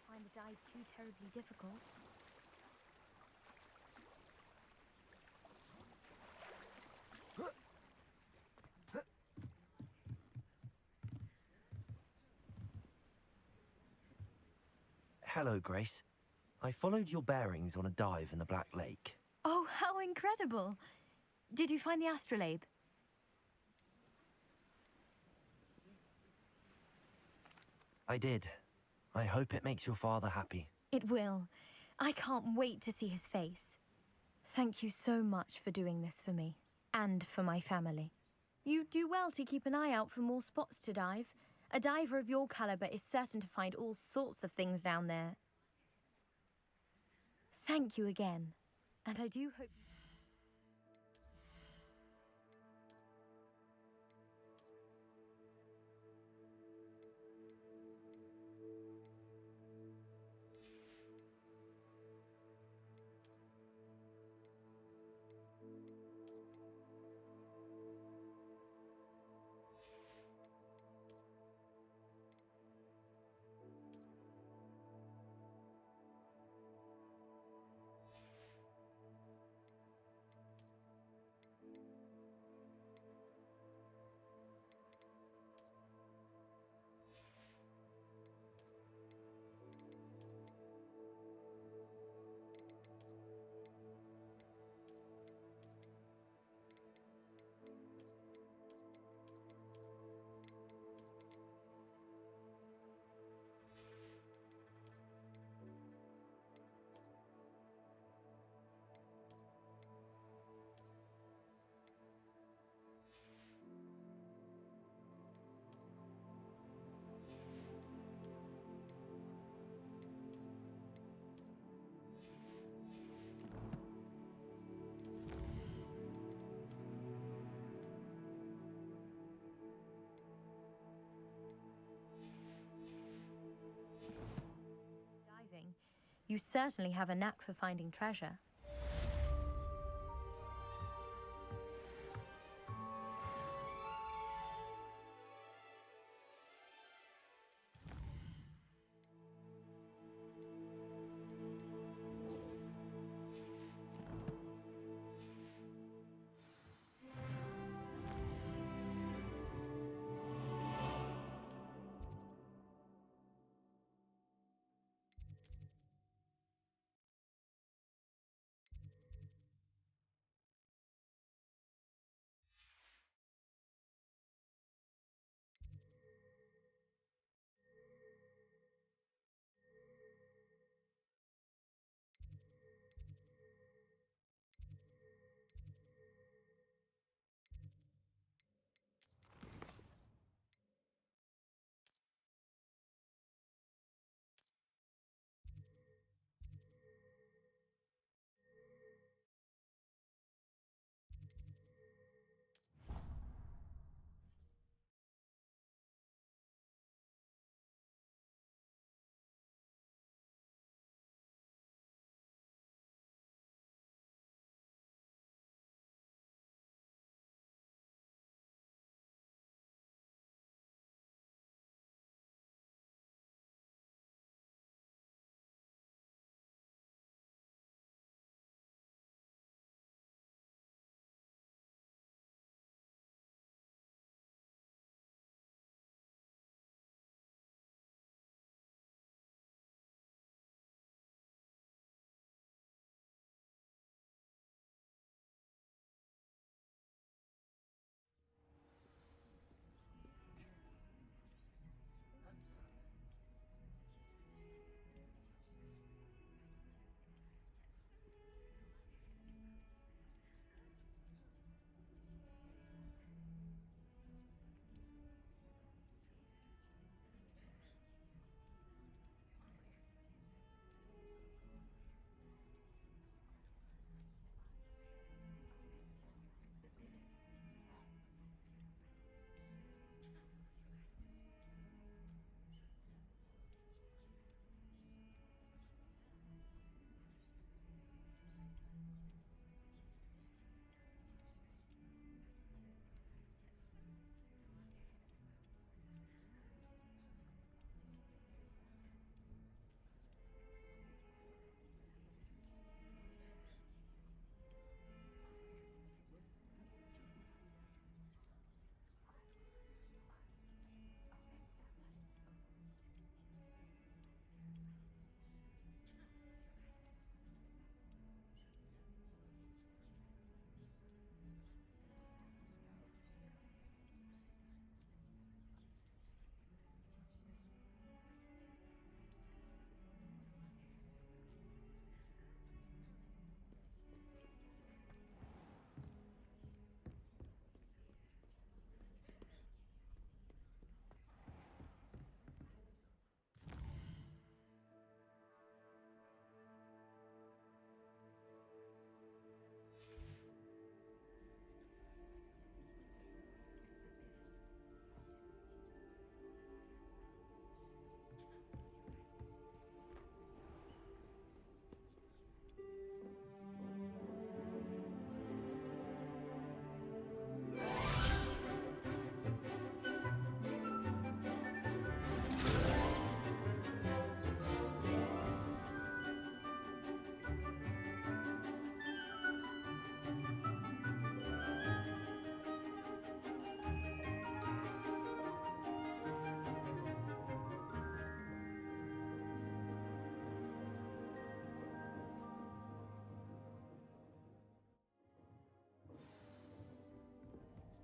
Find the dive too terribly difficult. Hello, Grace. I followed your bearings on a dive in the Black Lake. Oh, how incredible! Did you find the astrolabe? I did. I hope it makes your father happy. It will. I can't wait to see his face. Thank you so much for doing this for me, and for my family. You do well to keep an eye out for more spots to dive. A diver of your caliber is certain to find all sorts of things down there. Thank you again, and I do hope... You certainly have a knack for finding treasure.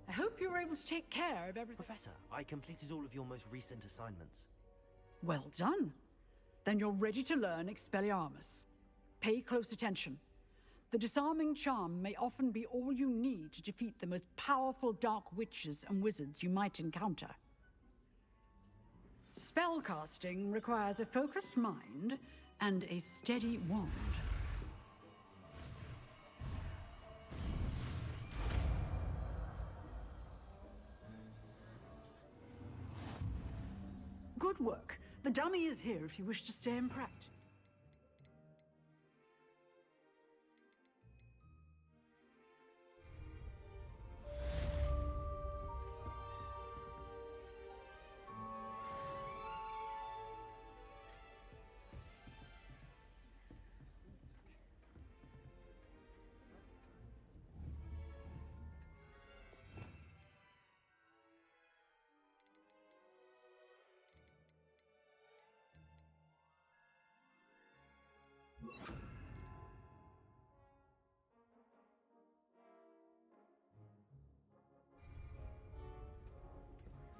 I hope you were able to take care of everything. Professor, I completed all of your most recent assignments. Well done. Then you're ready to learn Expelliarmus. Pay close attention. The disarming charm may often be all you need to defeat the most powerful dark witches and wizards you might encounter. Spellcasting requires a focused mind and a steady wand. Good work. The dummy is here if you wish to stay in practice.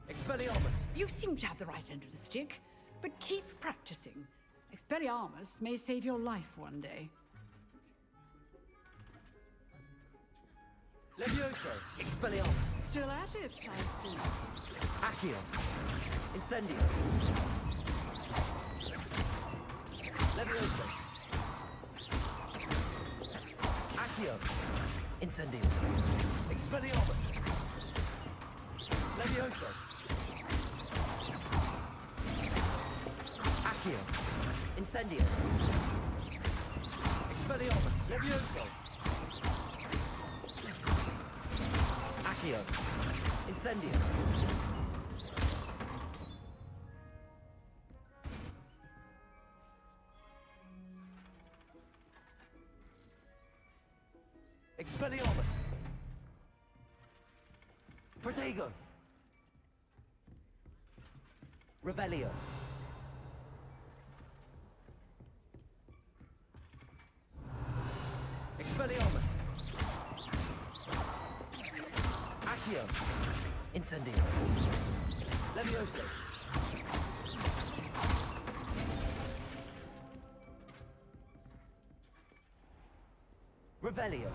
Expelliarmus! You seem to have the right end of the stick, but keep practicing. Expelliarmus may save your life one day. Levioso! Expelliarmus! Still at it, I see. Accio! Incendio! Levioso! Accio! Incendio! Expelliarmus! Levioso! Accio! Incendio! Expelliarmus! Levioso! Accio! Incendio! Expelliarmus! Protego! Revelio! Expelliarmus! Accio! Incendio! Levioso! Revelio!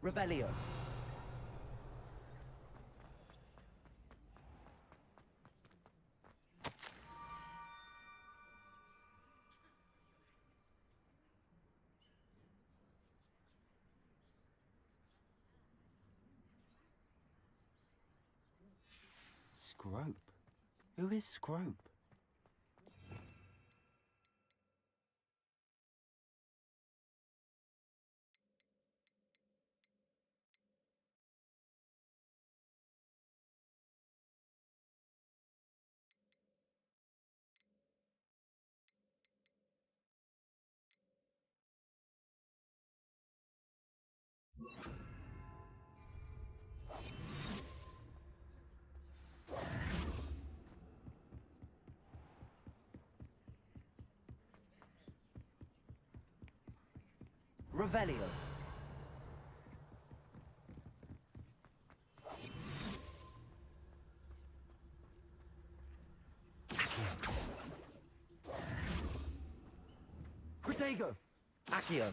Revelio. Scrope? Who is Scrope? Revelio. Protego. Accio.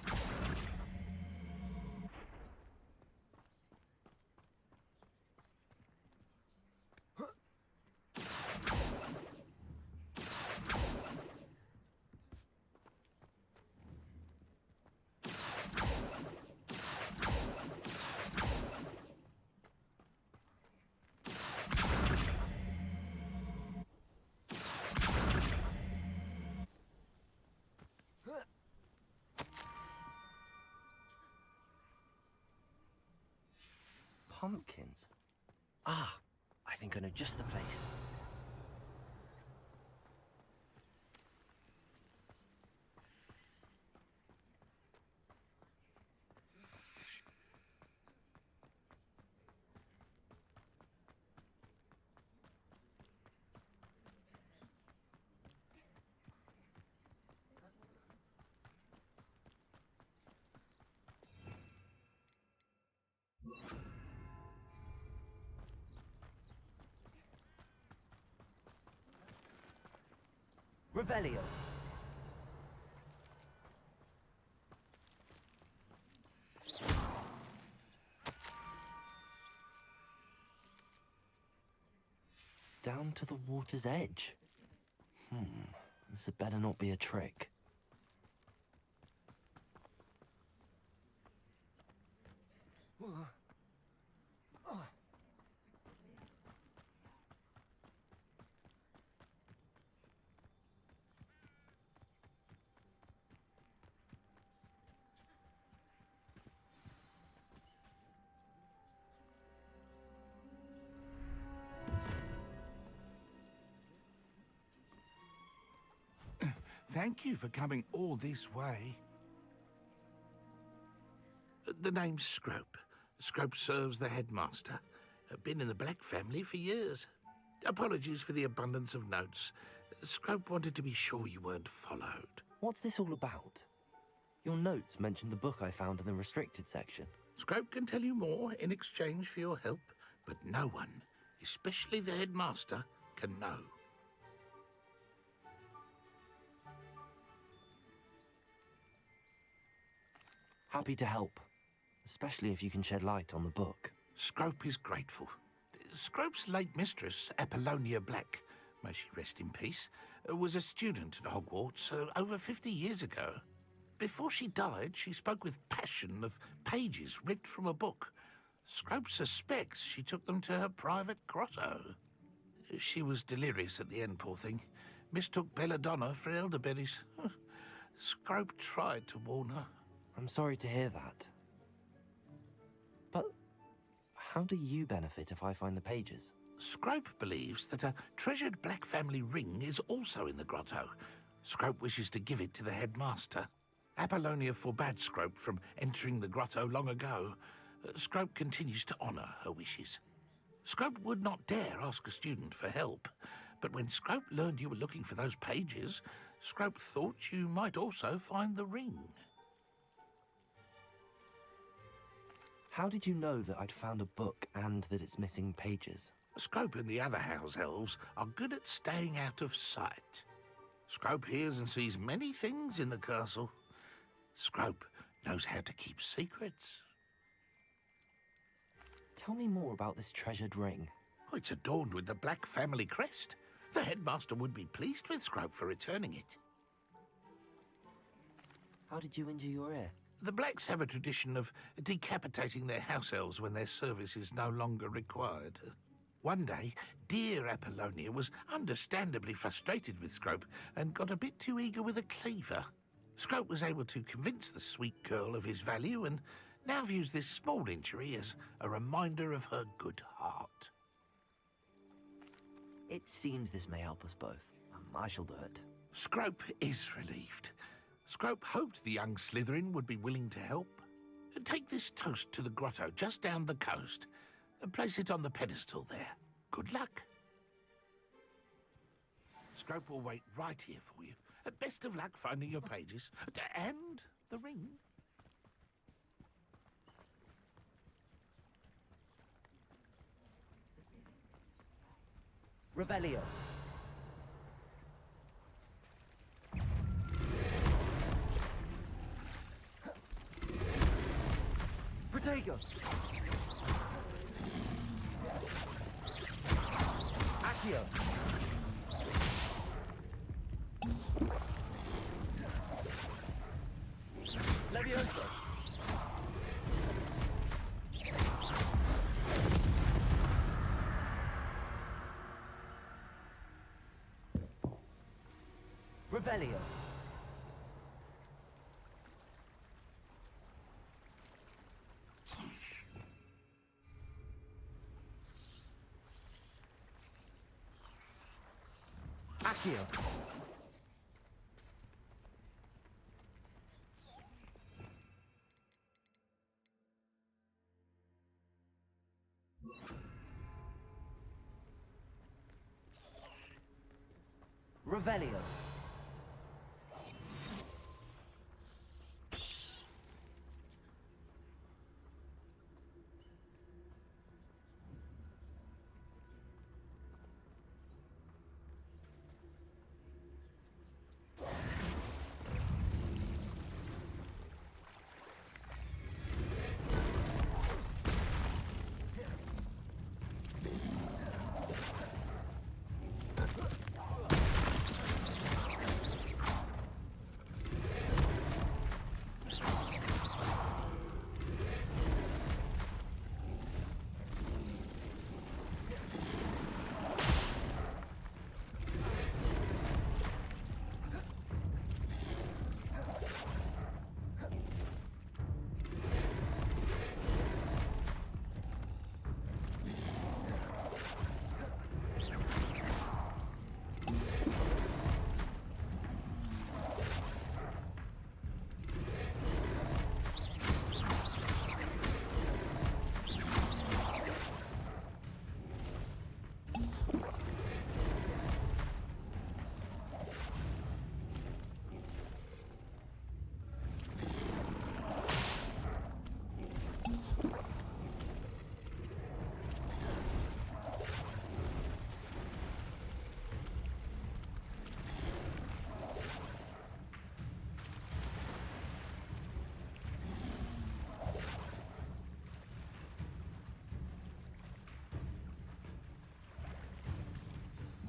Pumpkins? Ah, I think I know just the place. Revelio. Down to the water's edge. This had better not be a trick. Thank you for coming all this way. The name's Scrope. Scrope serves the headmaster. Been in the Black family for years. Apologies for the abundance of notes. Scrope wanted to be sure you weren't followed. What's this all about? Your notes mentioned the book I found in the restricted section. Scrope can tell you more in exchange for your help, but no one, especially the headmaster, can know. Happy to help, especially if you can shed light on the book. Scrope is grateful. Scrope's late mistress, Apollonia Black, may she rest in peace, was a student at Hogwarts over 50 years ago. Before she died, she spoke with passion of pages ripped from a book. Scrope suspects she took them to her private grotto. She was delirious at the end, poor thing. Mistook belladonna for elderberries. Scrope tried to warn her. I'm sorry to hear that. But how do you benefit if I find the pages? Scrope believes that a treasured Black family ring is also in the grotto. Scrope wishes to give it to the headmaster. Apollonia forbade Scrope from entering the grotto long ago. Scrope continues to honour her wishes. Scrope would not dare ask a student for help, but when Scrope learned you were looking for those pages, Scrope thought you might also find the ring. How did you know that I'd found a book and that it's missing pages? Scrope and the other house elves are good at staying out of sight. Scrope hears and sees many things in the castle. Scrope knows how to keep secrets. Tell me more about this treasured ring. Oh, it's adorned with the Black family crest. The headmaster would be pleased with Scrope for returning it. How did you injure your ear? The Blacks have a tradition of decapitating their house elves when their service is no longer required. One day, dear Apollonia was understandably frustrated with Scrope and got a bit too eager with a cleaver. Scrope was able to convince the sweet girl of his value and now views this small injury as a reminder of her good heart. It seems this may help us both. I shall do it. Scrope is relieved. Scrope hoped the young Slytherin would be willing to help. Take this toast to the grotto just down the coast and place it on the pedestal there. Good luck. Scrope will wait right here for you. Best of luck finding your pages and the ring. Revelio. Protego. Accio. Levioso. Revelio. Accio. Revelio.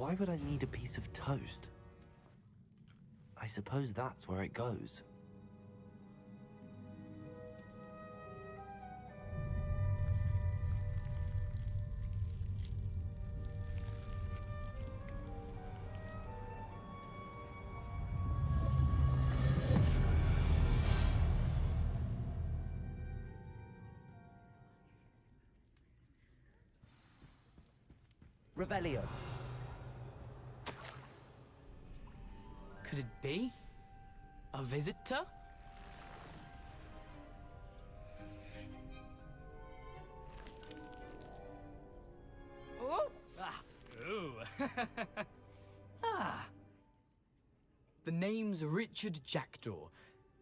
Why would I need a piece of toast? I suppose that's where it goes. Revelio. Could it be? A visitor? Oh! Ah! Ooh! Ah! The name's Richard Jackdaw.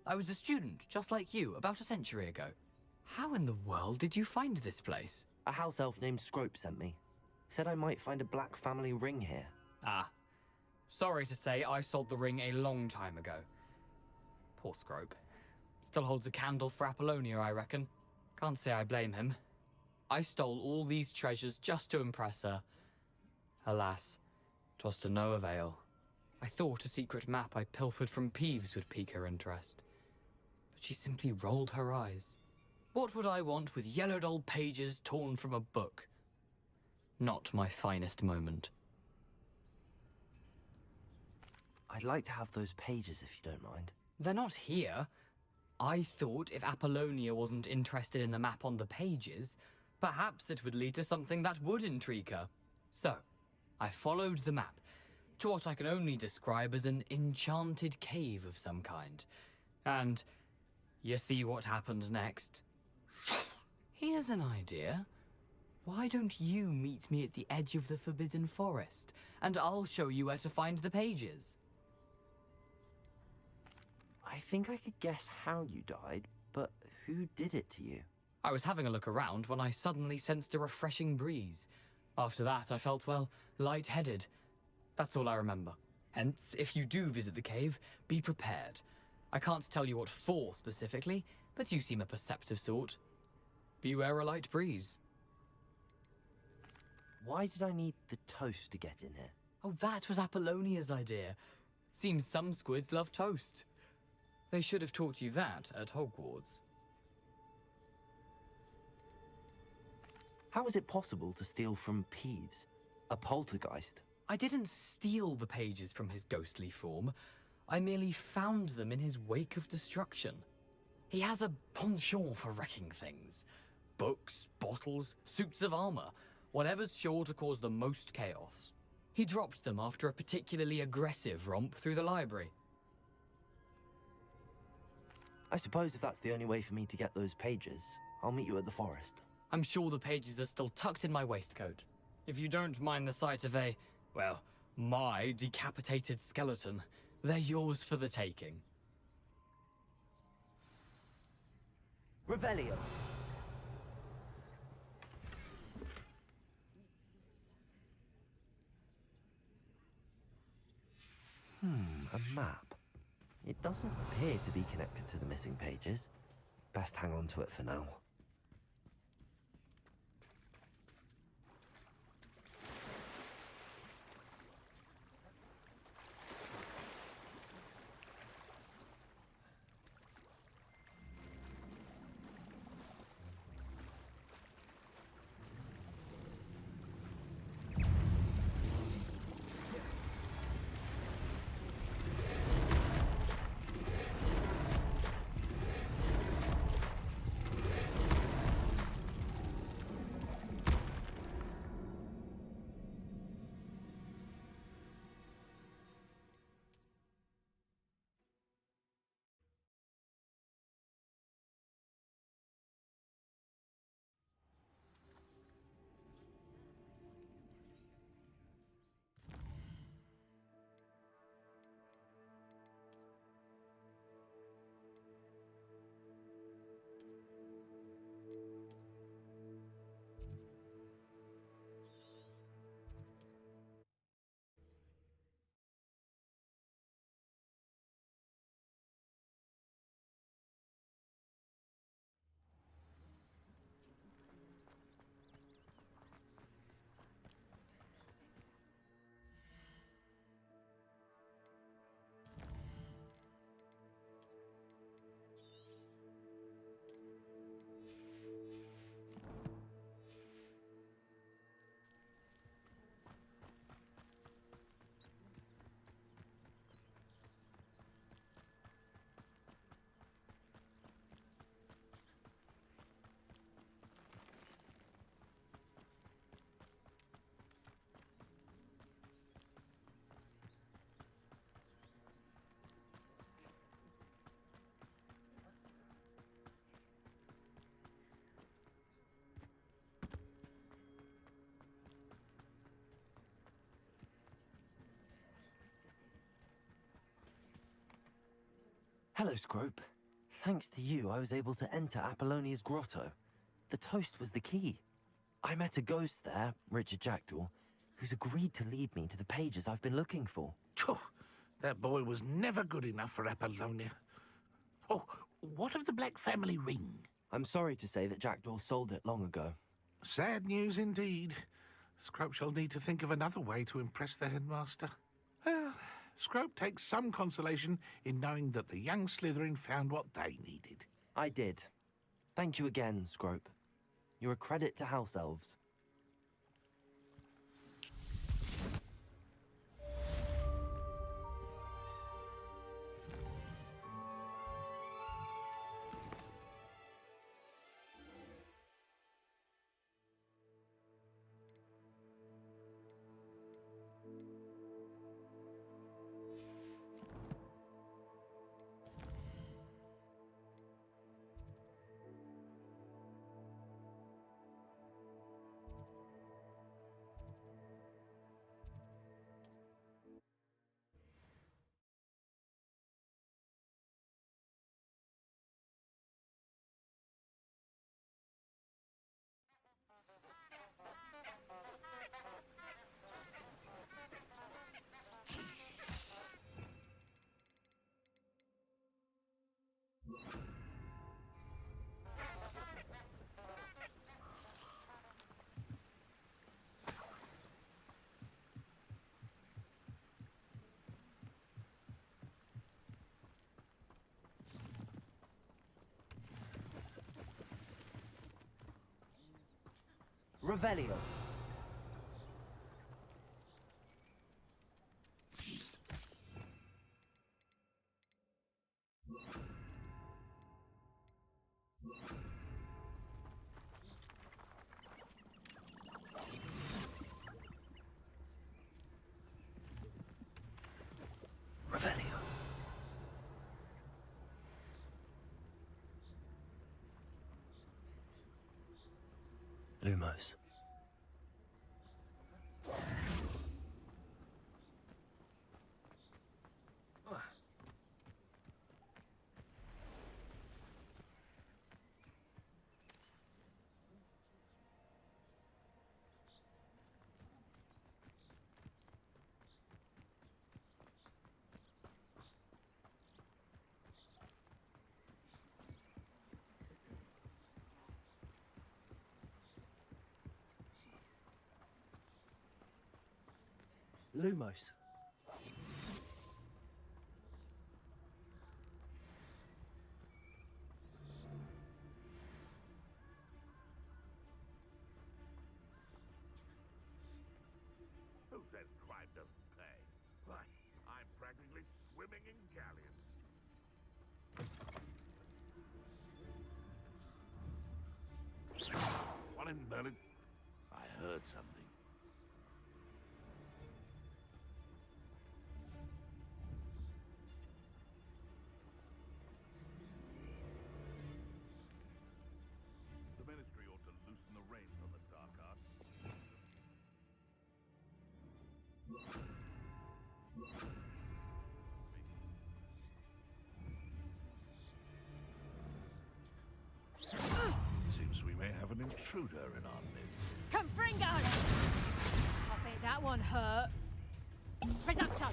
I was a student, just like you, about a century ago. How in the world did you find this place? A house elf named Scrope sent me. Said I might find a black family ring here. Ah. Sorry to say, I sold the ring a long time ago. Poor Scrope. Still holds a candle for Apollonia, I reckon. Can't say I blame him. I stole all these treasures just to impress her. Alas, 'twas to no avail. I thought a secret map I pilfered from Peeves would pique her interest. But she simply rolled her eyes. What would I want with yellowed old pages torn from a book? Not my finest moment. I'd like to have those pages if you don't mind. They're not here. I thought if Apollonia wasn't interested in the map on the pages, perhaps it would lead to something that would intrigue her. So, I followed the map to what I can only describe as an enchanted cave of some kind. And you see what happened next? Here's an idea. Why don't you meet me at the edge of the Forbidden Forest, and I'll show you where to find the pages? I think I could guess how you died, but who did it to you? I was having a look around when I suddenly sensed a refreshing breeze. After that, I felt, well, lightheaded. That's all I remember. Hence, if you do visit the cave, be prepared. I can't tell you what for specifically, but you seem a perceptive sort. Beware a light breeze. Why did I need the toast to get in here? Oh, that was Apollonia's idea. Seems some squids love toast. They should have taught you that at Hogwarts. How is it possible to steal from Peeves, a poltergeist? I didn't steal the pages from his ghostly form. I merely found them in his wake of destruction. He has a penchant for wrecking things. Books, bottles, suits of armor, whatever's sure to cause the most chaos. He dropped them after a particularly aggressive romp through the library. I suppose if that's the only way for me to get those pages, I'll meet you at the forest. I'm sure the pages are still tucked in my waistcoat. If you don't mind the sight of a, well, my decapitated skeleton, they're yours for the taking. Revelio. A map. It doesn't appear to be connected to the missing pages. Best hang on to it for now. Hello, Scrope. Thanks to you, I was able to enter Apollonia's grotto. The toast was the key. I met a ghost there, Richard Jackdaw, who's agreed to lead me to the pages I've been looking for. Phew, that boy was never good enough for Apollonia. Oh, what of the Black family ring? I'm sorry to say that Jackdaw sold it long ago. Sad news indeed. Scrope shall need to think of another way to impress the headmaster. Well, Scrope takes some consolation in knowing that the young Slytherin found what they needed. I did. Thank you again, Scrope. You're a credit to House Elves. Revelio. Revelio. Lumos. Lumos. Who says crime doesn't pay? Why, I'm practically swimming in galleons. One in Berlin. I heard something. The Ministry ought to loosen the reins on the dark arts. Seems we may have an intruder in our midst. Confringo! I bet that one hurt. Reducto!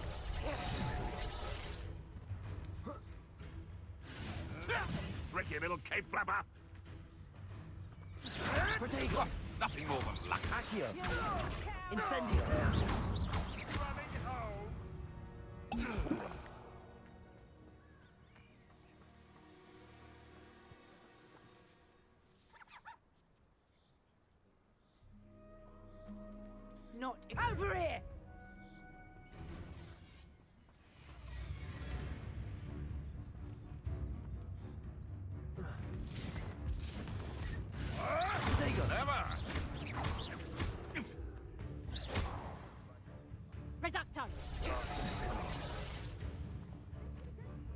Tricky little cape flapper! Protego! Nothing more than luck. Accio! Incendio! Running home! Not over here! Protego! Never! Reducto!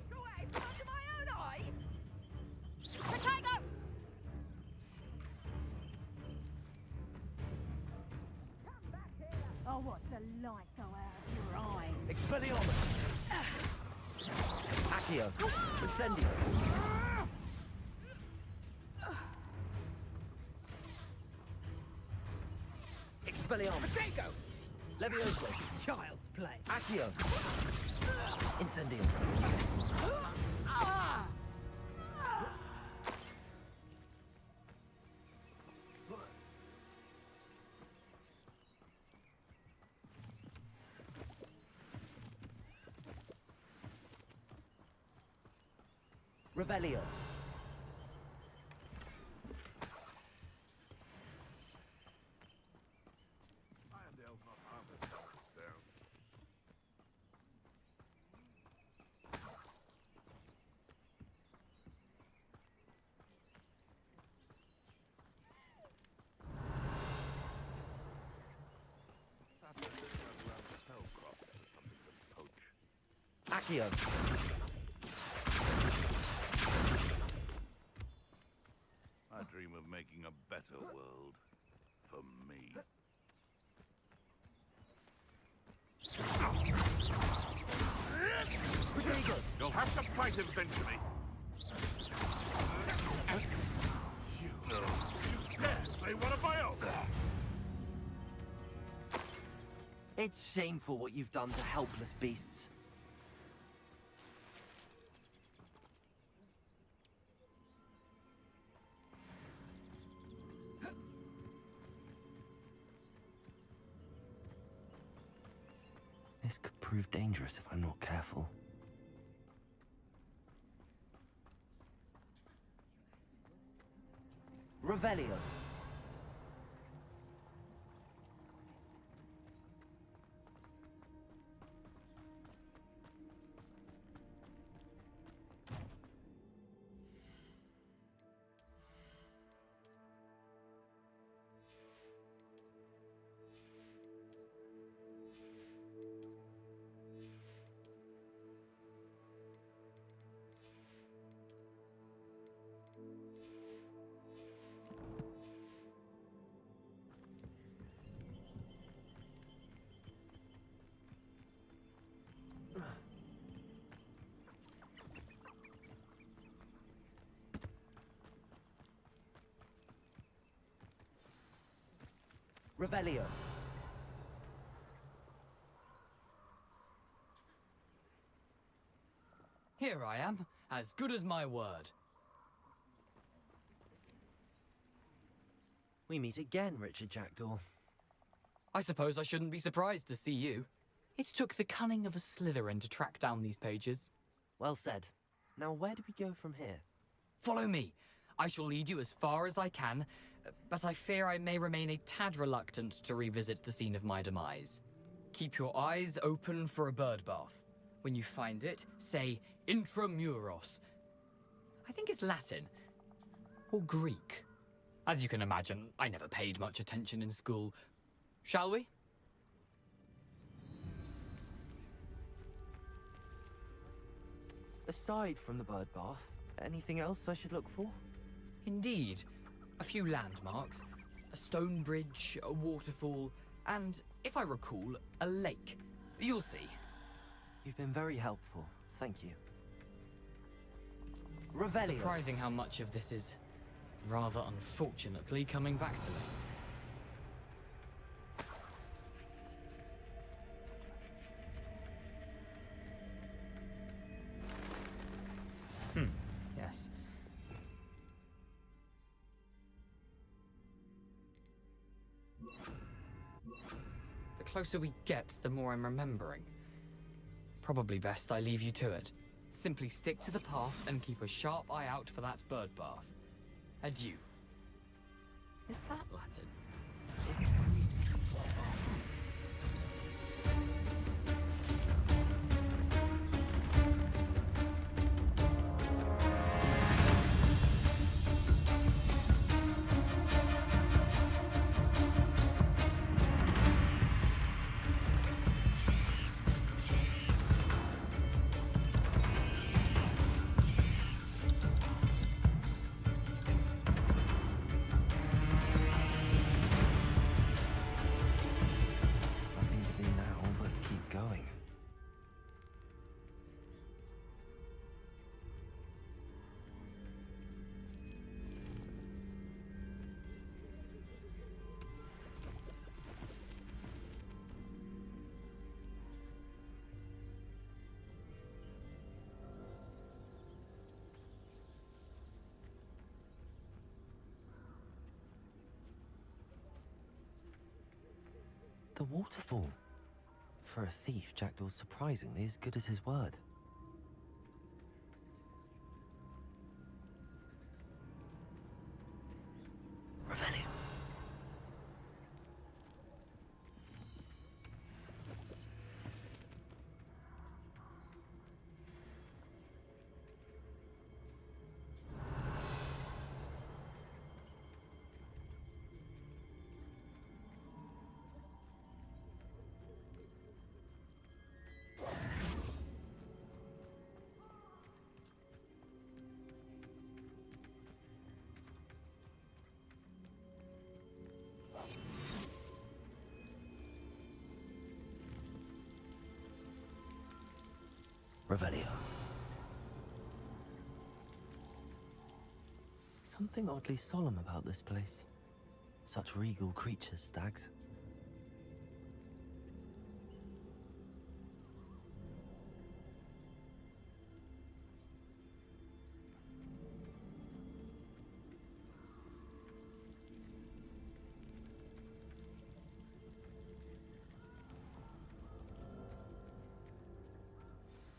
Go away from under my own eyes! Protego! Oh, what the light go out of your eyes? Expelliarmus! Accio. Incendio. Expelliarmus. Potato! Levioso. Child's play. Accio. Incendio. Revelio. Accio. I dream of making a better world for me. You'll have to fight eventually. You dare slay one of my own! It's shameful what you've done to helpless beasts. This could prove dangerous if I'm not careful. Revelio. Revelio. Here I am, as good as my word. We meet again, Richard Jackdaw. I suppose I shouldn't be surprised to see you. It took the cunning of a Slytherin to track down these pages. Well said. Now where do we go from here? Follow me. I shall lead you as far as I can, but I fear I may remain a tad reluctant to revisit the scene of my demise. Keep your eyes open for a bird bath. When you find it, say intramuros. I think it's Latin. Or Greek. As you can imagine, I never paid much attention in school. Shall we? Aside from the bird bath, anything else I should look for? Indeed. A few landmarks, a stone bridge, a waterfall, and, if I recall, a lake. You'll see. You've been very helpful. Thank you. Revelio. Surprising how much of this is, rather unfortunately, coming back to me. Yes. The closer we get, the more I'm remembering. Probably best I leave you to it. Simply stick to the path and keep a sharp eye out for that bird bath. Adieu. Is that Latin? The waterfall. For a thief, Jackdaw's surprisingly as good as his word. Revelio. Revelio. Something oddly solemn about this place. Such regal creatures, stags.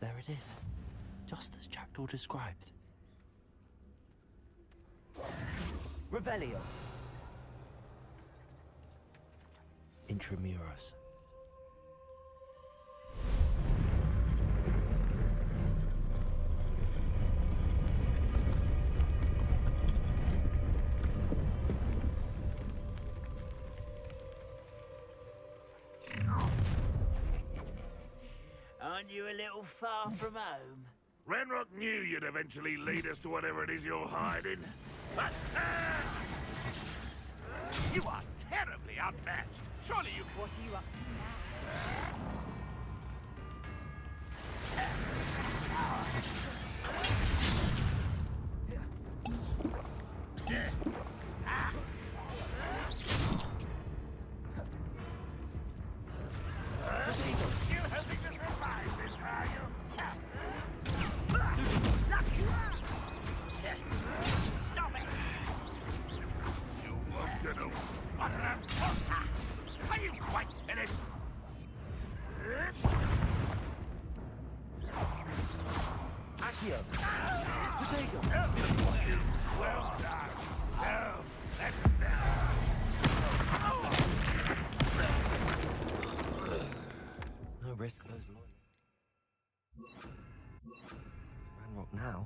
There it is, just as Jackdaw described. Revelio. Intramuros. Aren't you a little far from home? Ranrock knew you'd eventually lead us to whatever it is you're hiding. But, you are terribly outmatched. Surely you... What are you up to now? You helping to survive this, are you? Stop it! You weren't gonna... What an unfortunate... Are you quite finished? Accio. Well done. Now, let's... No risk, those money. Ranrock now.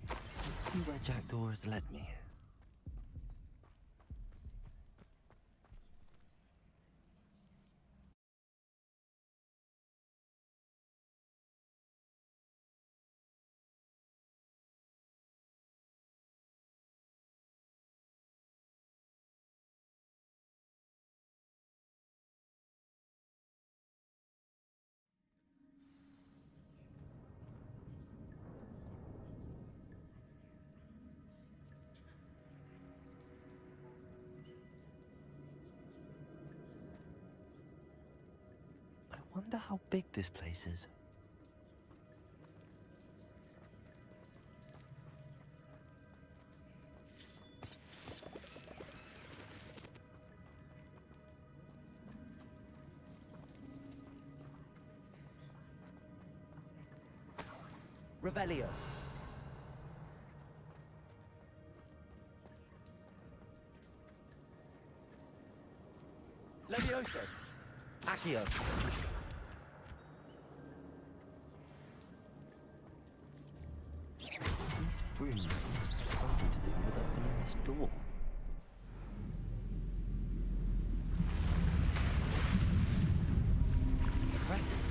Let's see where Jackdaw has led me. I wonder how big this place is. Revelio. Levioso. Accio. These rooms must have something to do with opening this door. Impressive.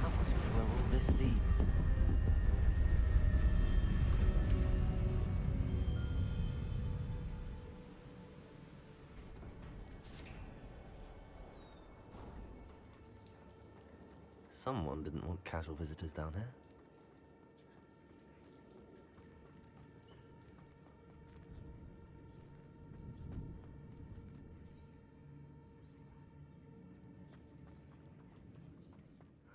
That must be where all this leads. Someone didn't want casual visitors down here.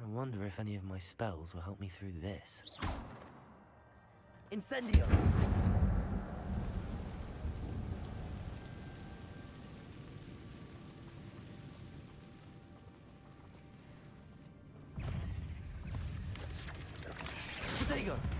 I wonder if any of my spells will help me through this. Incendio! Protego!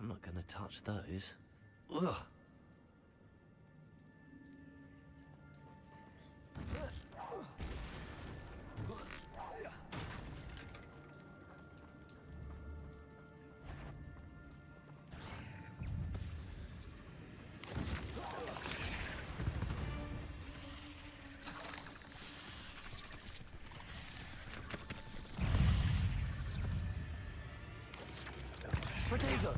I'm not gonna touch those. Ugh. Protego!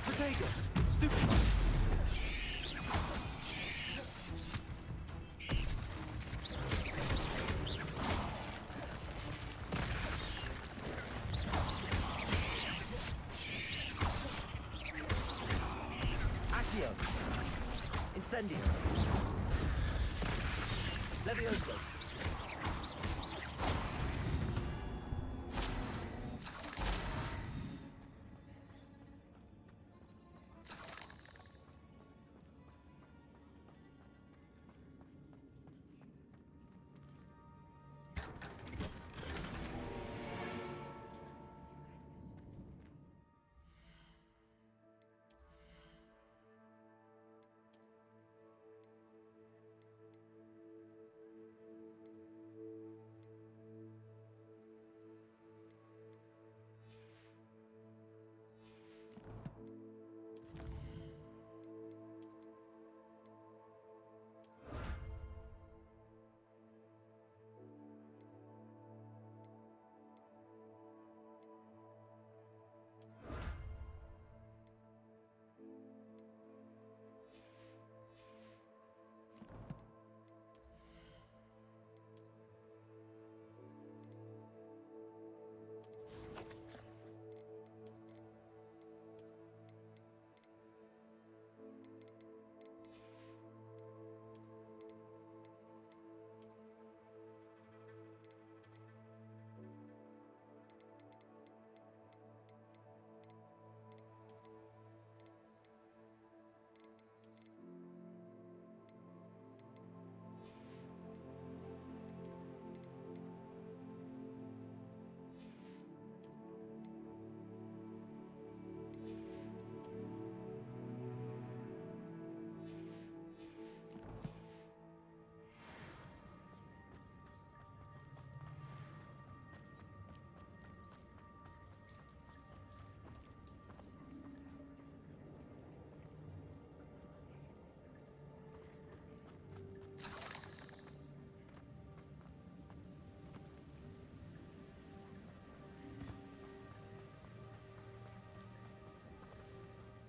Protego! Stupid! Incendio. Levioso.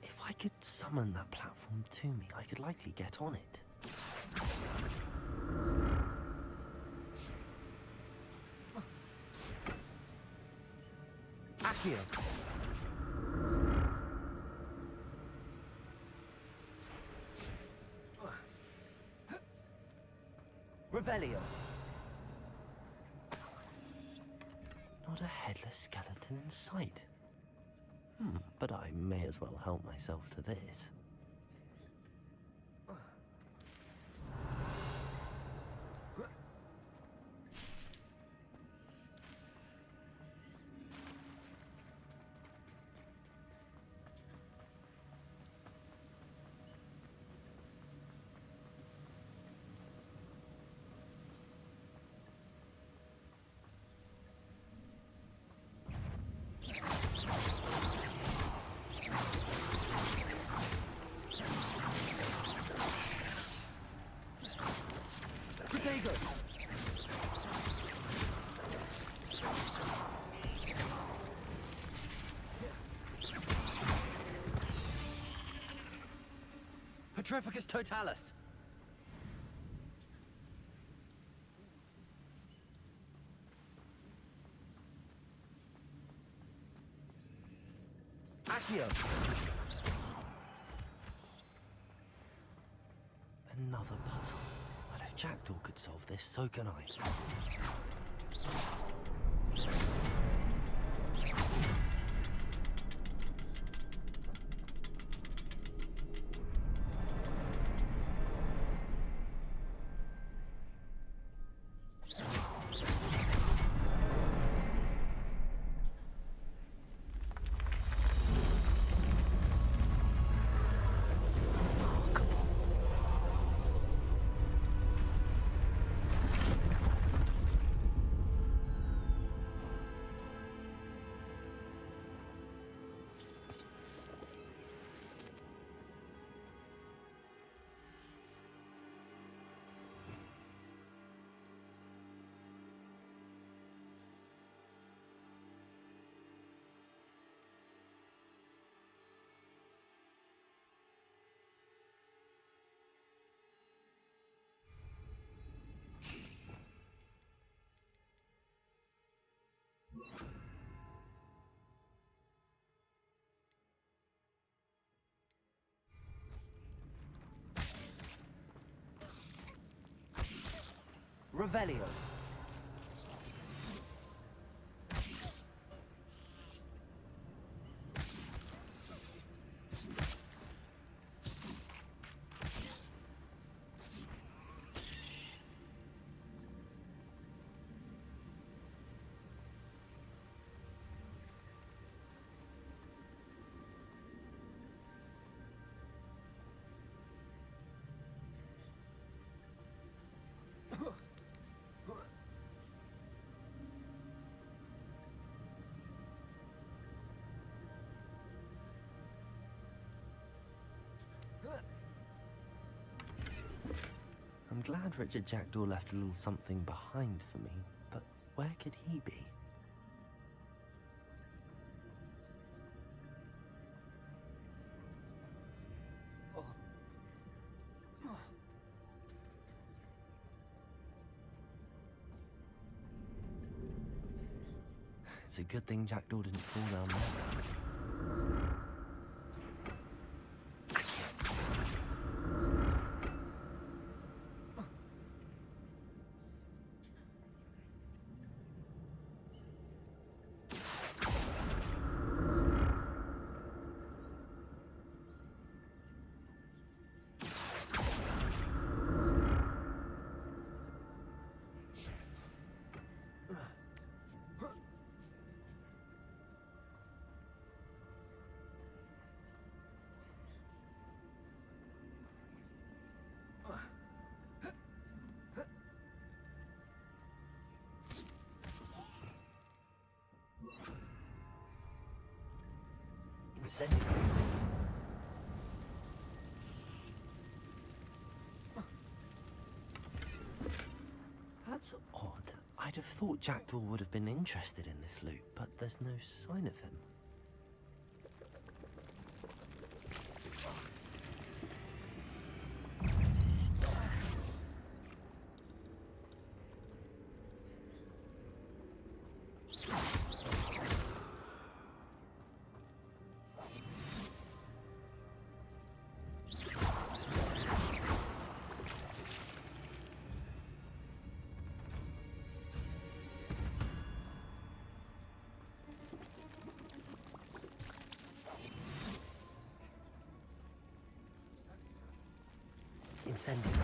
If I could summon that platform to me, I could likely get on it. Accio. Revelio. Not a headless skeleton in sight. But I may as well help myself to this. Petrificus Totalis! Accio! Another puzzle. Well, if Jackdaw could solve this, so can I. Revelio. I'm glad Richard Jackdaw left a little something behind for me, but where could he be? It's a good thing Jackdaw didn't fall down there. Incendiary. That's odd. I'd have thought Jackdaw would have been interested in this loot, but there's no sign of him. Incendiary.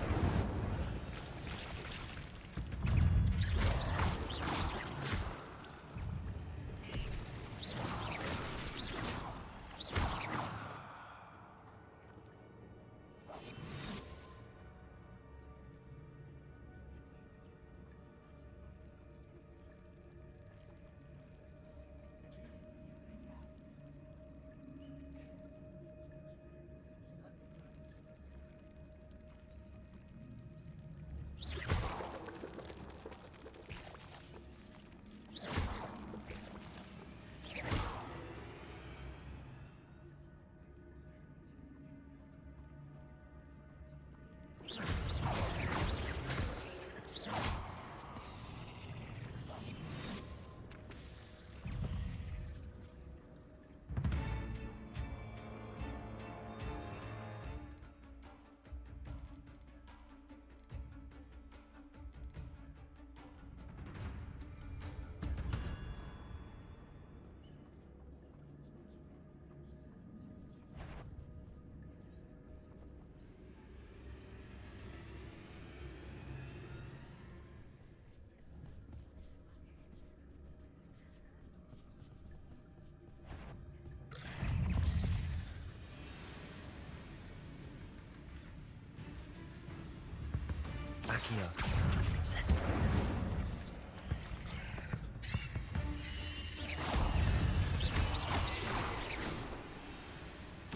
Accio.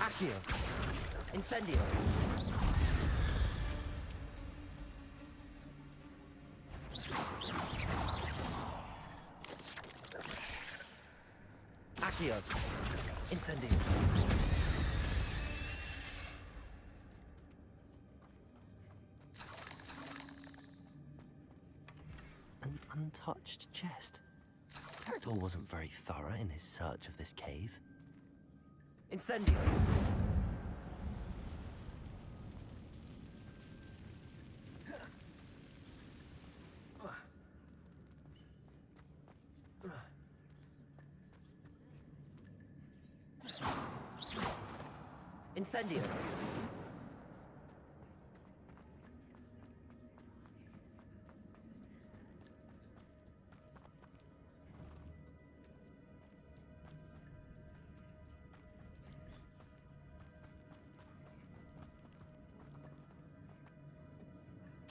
Accio. Incendio. Accio. Incendio. An untouched chest. Pterodor wasn't very thorough in his search of this cave. Incendio. Incendio.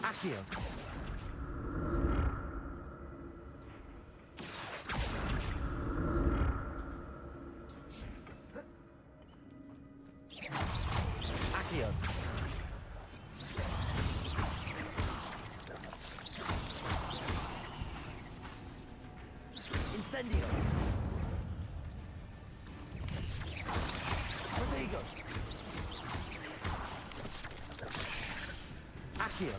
Accio. Accio. Incendio. Protego. Accio.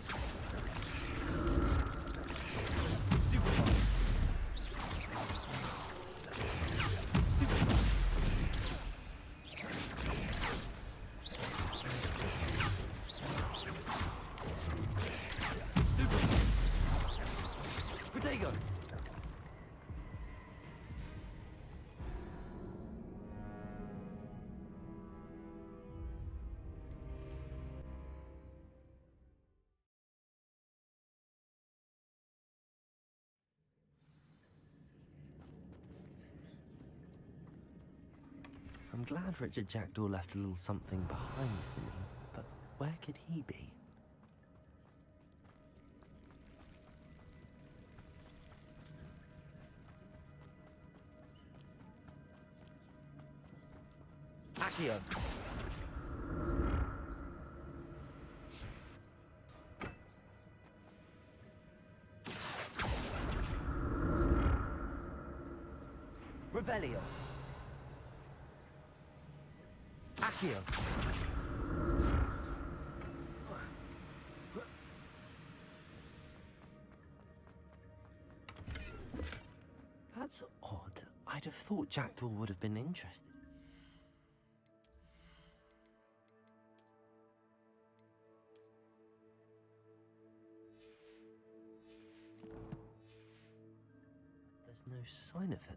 Protego. I'm glad Richard Jackdaw left a little something behind for me, but where could he be? Accio. Revelio. Accio. That's odd. I'd have thought Jackdaw would have been interested. There's no sign of him.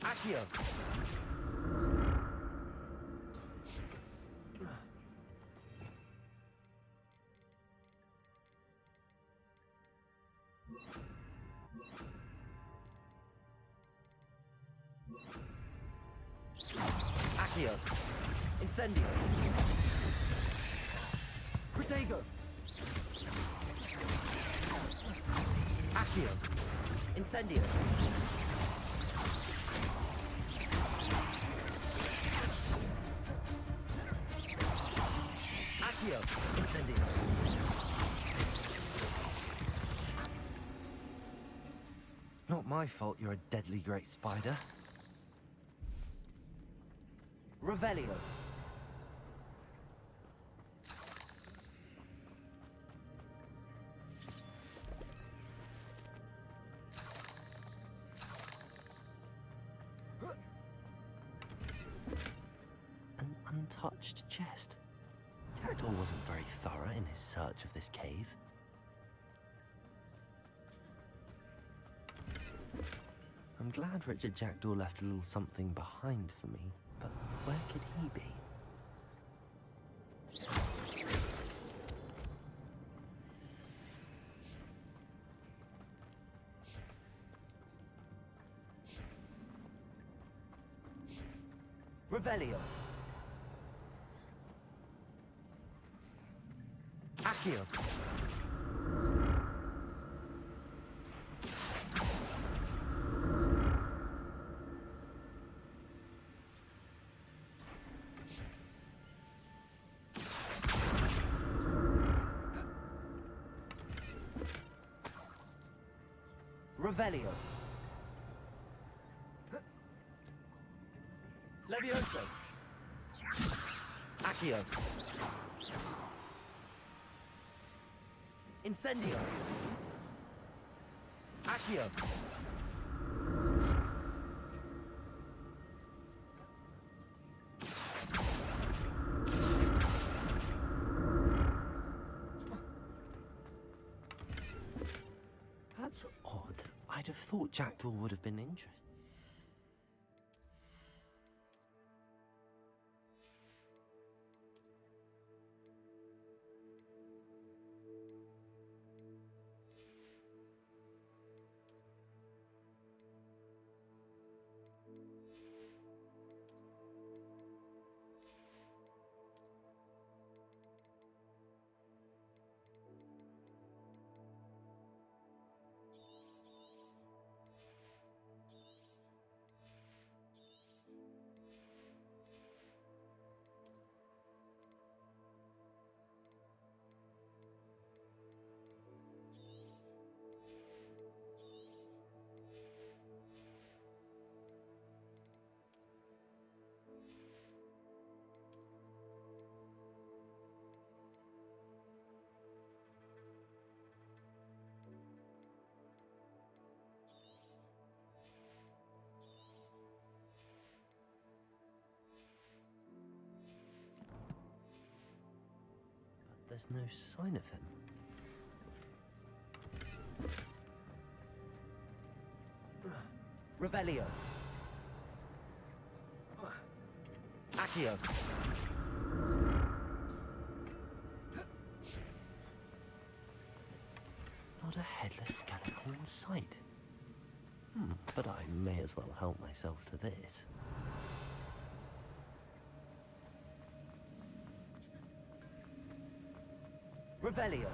Accio. Accio. Incendio. Protego. Accio. Incendio. Accio. Incendio. Not my fault you're a deadly great spider. Revelio. An untouched chest. Pterodor wasn't very thorough in his search of this cave. I'm glad Richard Jackdaw left a little something behind for me, but where could he be? Revelio. Accio. Revelio. Levioso. Accio. Incendio. Accio. That's odd. I'd have thought Jackdaw would have been interested. There's no sign of him. Revelio. Accio. Not a headless skeleton in sight. But I may as well help myself to this. Revelio.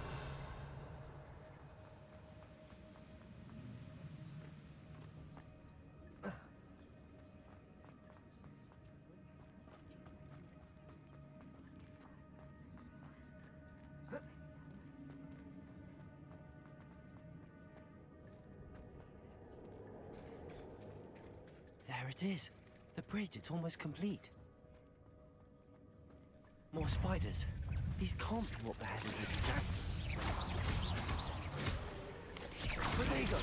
There it is. The bridge, it's almost complete. More spiders. These can't be what the head is looking at. But there you go.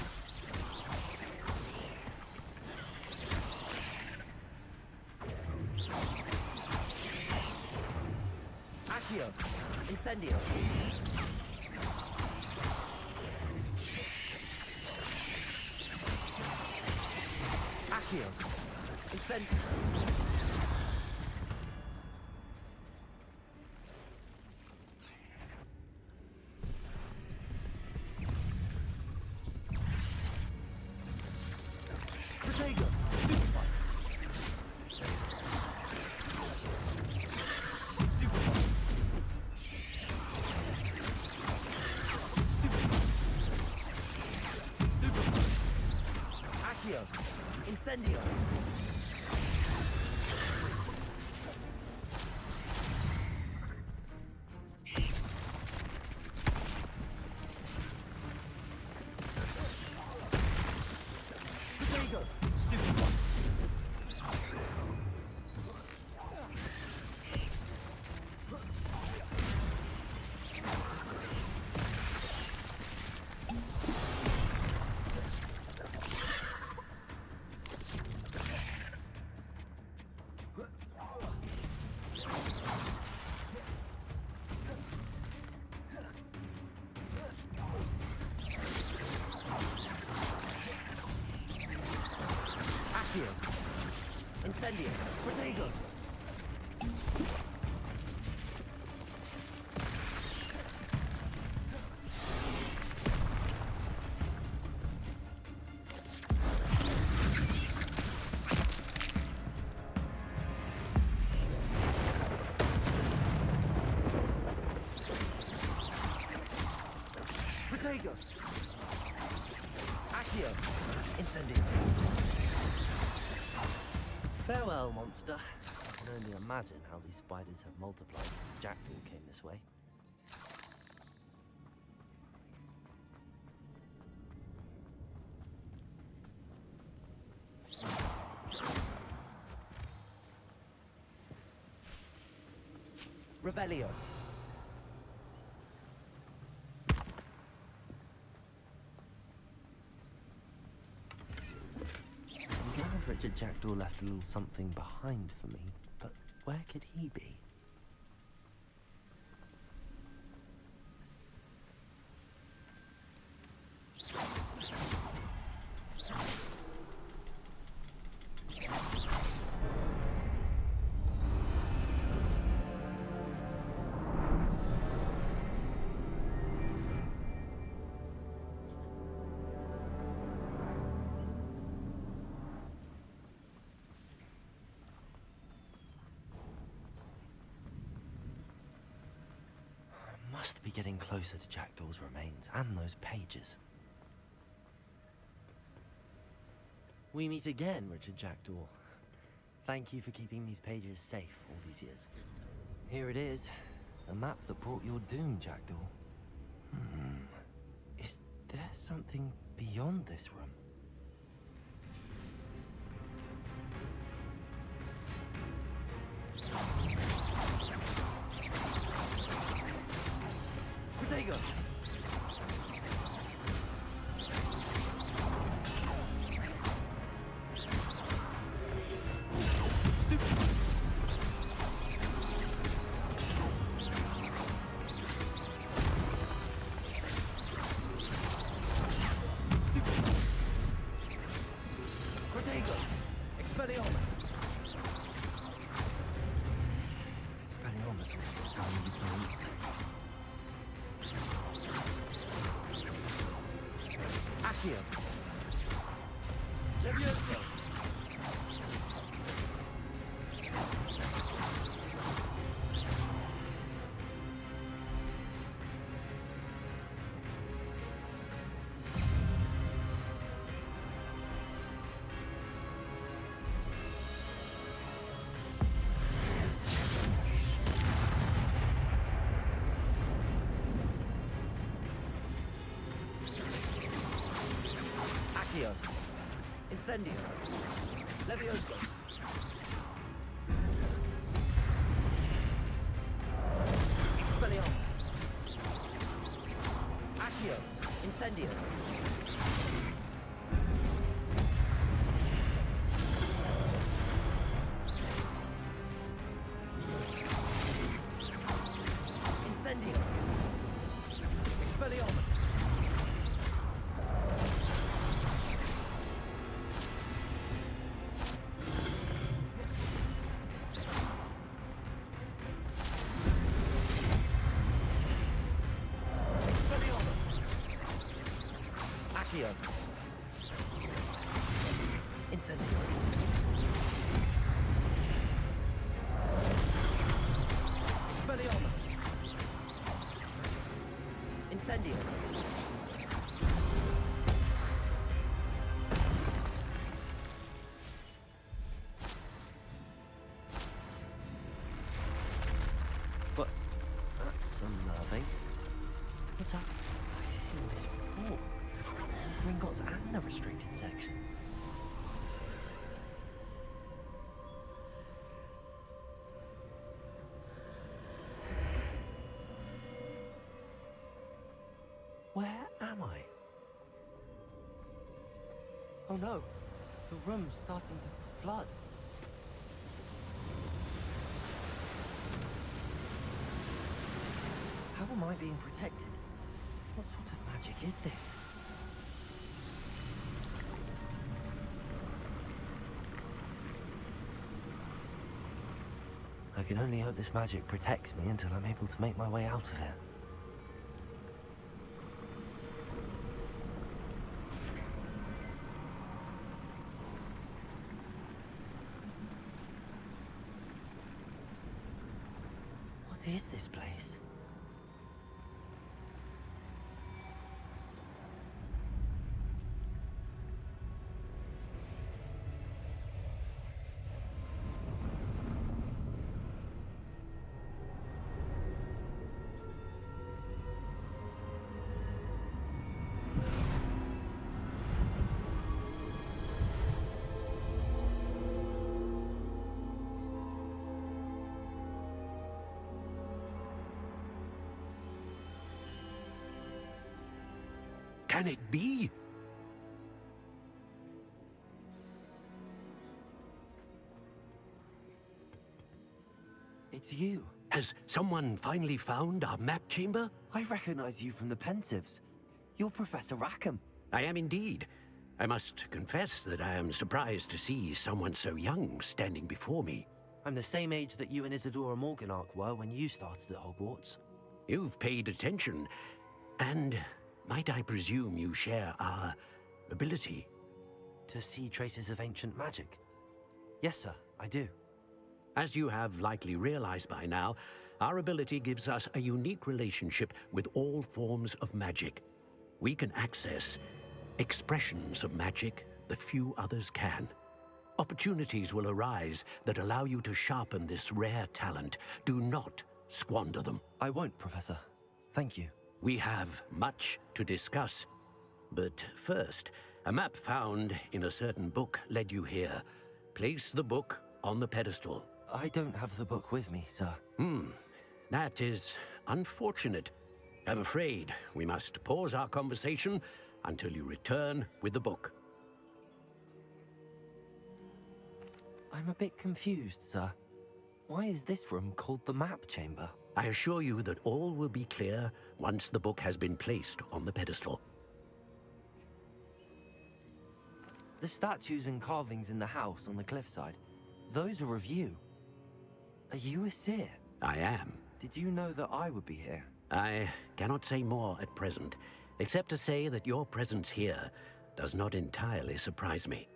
Accio. Incendio. Accio. Incendio. Incendio. There you go, stupid one. Incendio. Protego. Protego! Accio! Incendio! Farewell, monster. I can only imagine how these spiders have multiplied since Jackdaw came this way. Revelio. I'm glad Richard Jackdaw left a little something behind for me, but where could he be? Must be getting closer to Jackdaw's remains and those pages. We meet again, Richard Jackdaw. Thank you for keeping these pages safe all these years. Here it is, the map that brought your doom, Jackdaw. Is there something beyond this room? Protego! Protego! Expelliarmus! Expelliarmus was the sound of the roots. Accio! Levioso! Accio! Incendio! Levioso! Expelliarmus! Accio! Incendio! Incendio! Expelliarmus! Accio! Incendio! Expelliarmus! Incendio! But that's unnerving. What's up? I've seen this before. Gringotts and the restricted section. Where am I? Oh no, the room's starting to flood. How am I being protected? What sort of magic is this? I can only hope this magic protects me until I'm able to make my way out of here. What is this place? can it be? It's you. Has someone finally found our map chamber? I recognize you from the Pensieves. You're Professor Rackham. I am indeed. I must confess that I am surprised to see someone so young standing before me. I'm the same age that you and Isadora Morganach were when you started at Hogwarts. You've paid attention, and might I presume you share our ability? To see traces of ancient magic? Yes, sir, I do. As you have likely realized by now, our ability gives us a unique relationship with all forms of magic. We can access expressions of magic that few others can. Opportunities will arise that allow you to sharpen this rare talent. Do not squander them. I won't, Professor. Thank you. We have much to discuss. But first, a map found in a certain book led you here. Place the book on the pedestal. I don't have the book with me, sir. That is unfortunate. I'm afraid we must pause our conversation until you return with the book. I'm a bit confused, sir. Why is this room called the map chamber? I assure you that all will be clear once the book has been placed on the pedestal. The statues and carvings in the house on the cliffside, those are of you. Are you a seer? I am. Did you know that I would be here? I cannot say more at present, except to say that your presence here does not entirely surprise me.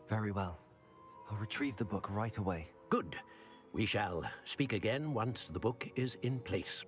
Very well. I'll retrieve the book right away. Good. We shall speak again once the book is in place.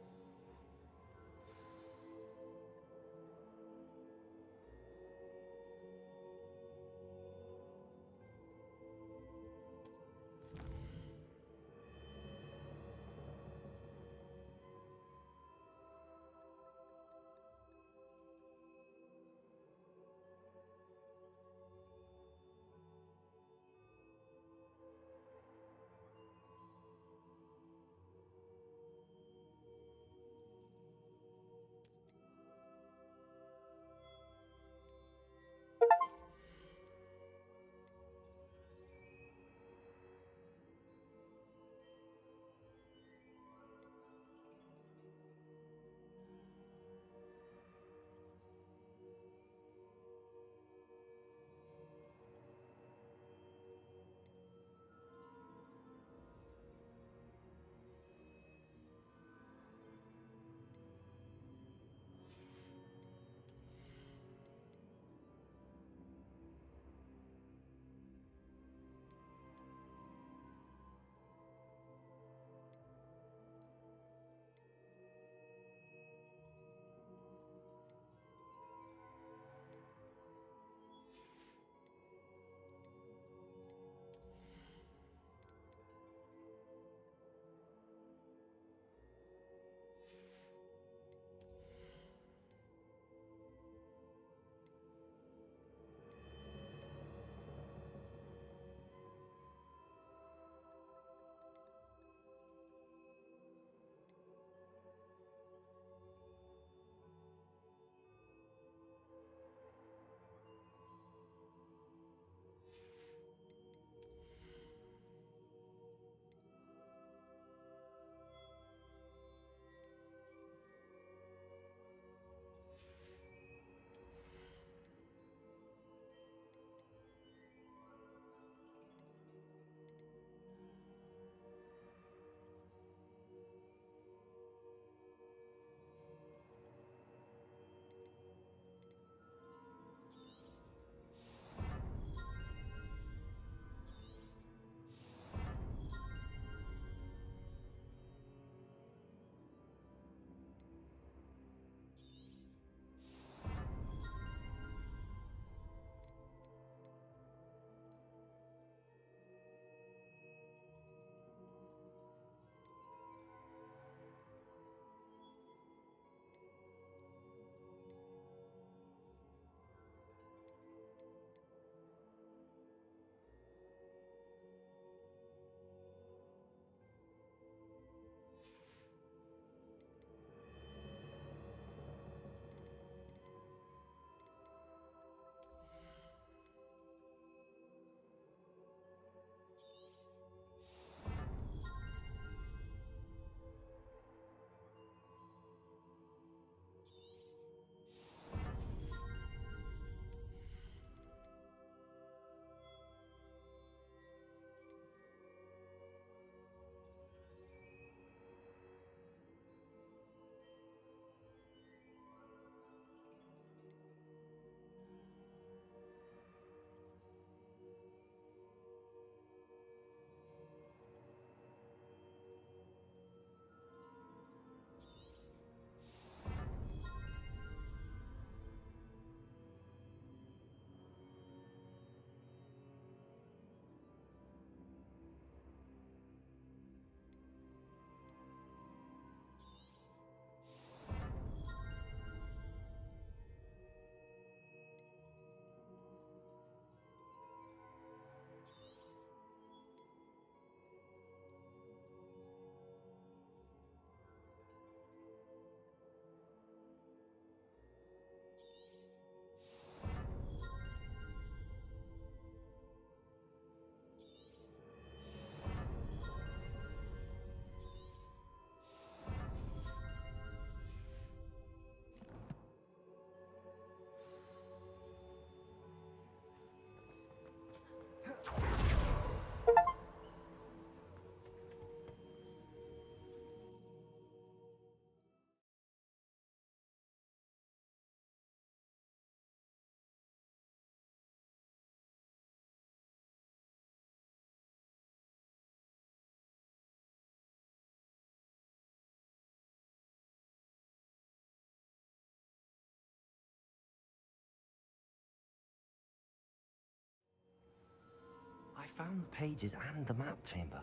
found the pages and the map chamber.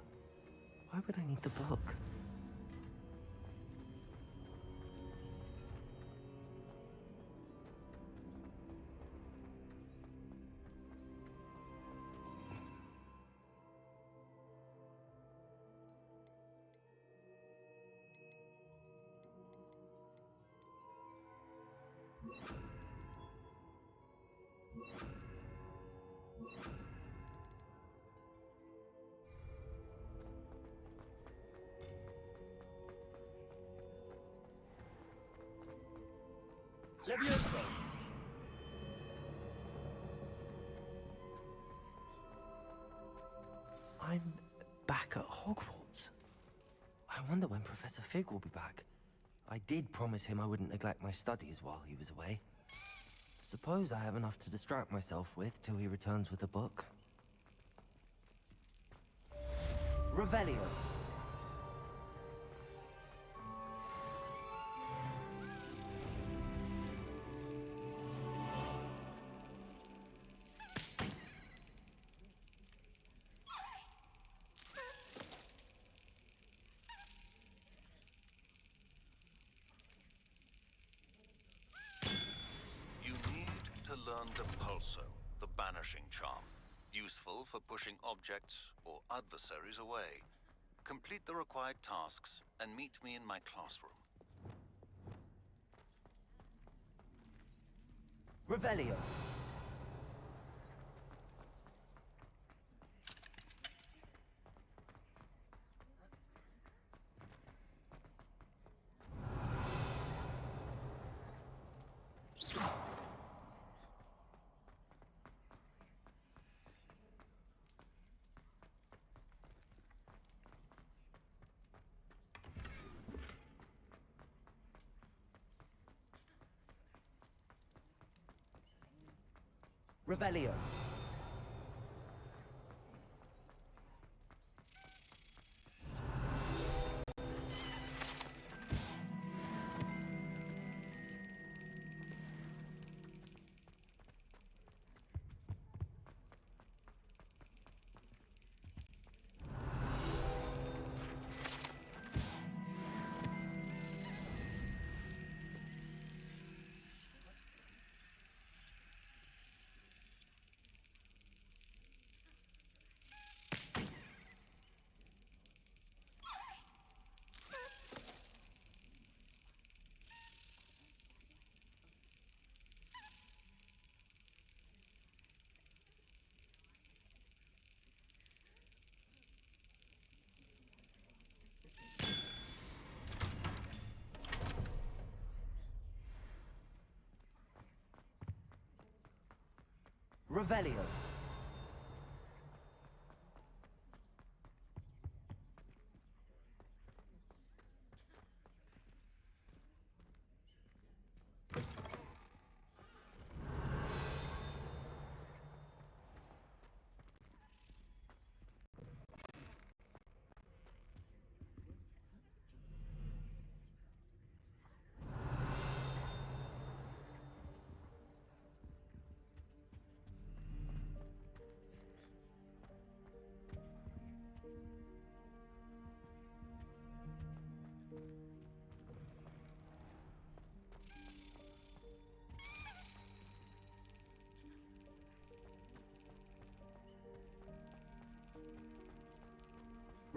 Why would I need the book? Levioso! I'm back at Hogwarts. I wonder when Professor Fig will be back. I did promise him I wouldn't neglect my studies while he was away. Suppose I have enough to distract myself with till he returns with a book. Revelio. You need to learn Depulso, the banishing charm. Useful for pushing objects or adversaries away. Complete the required tasks and meet me in my classroom. Revelio. Revelio.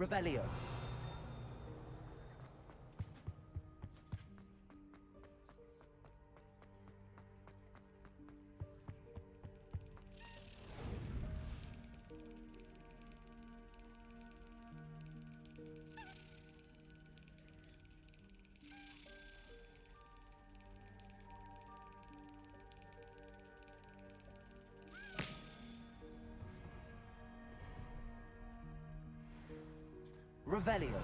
Revelio. Revelio. Revelio.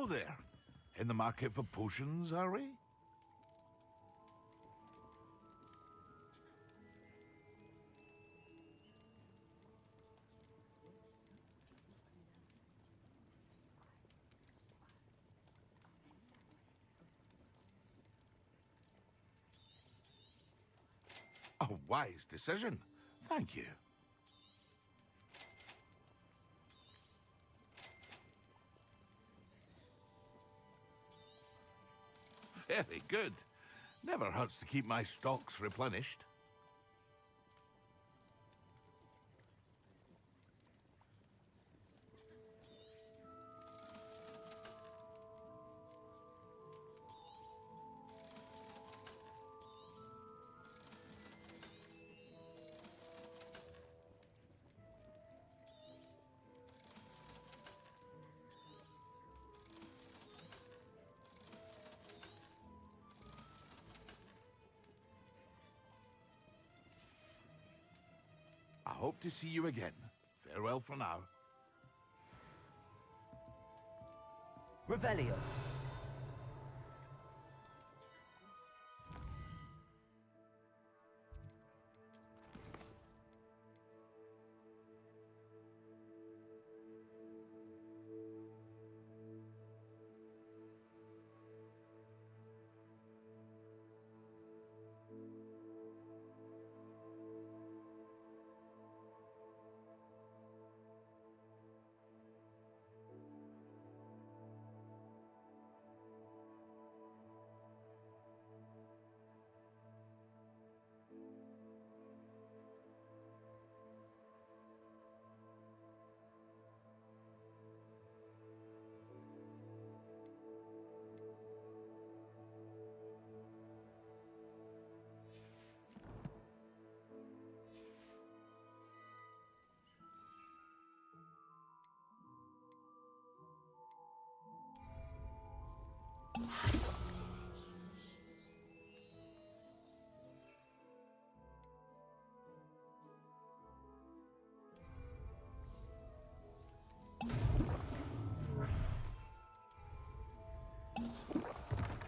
Hello there. In the market for potions, are we? A wise decision. Thank you. Very good. Never hurts to keep my stocks replenished. I hope to see you again. Farewell for now. Revelio.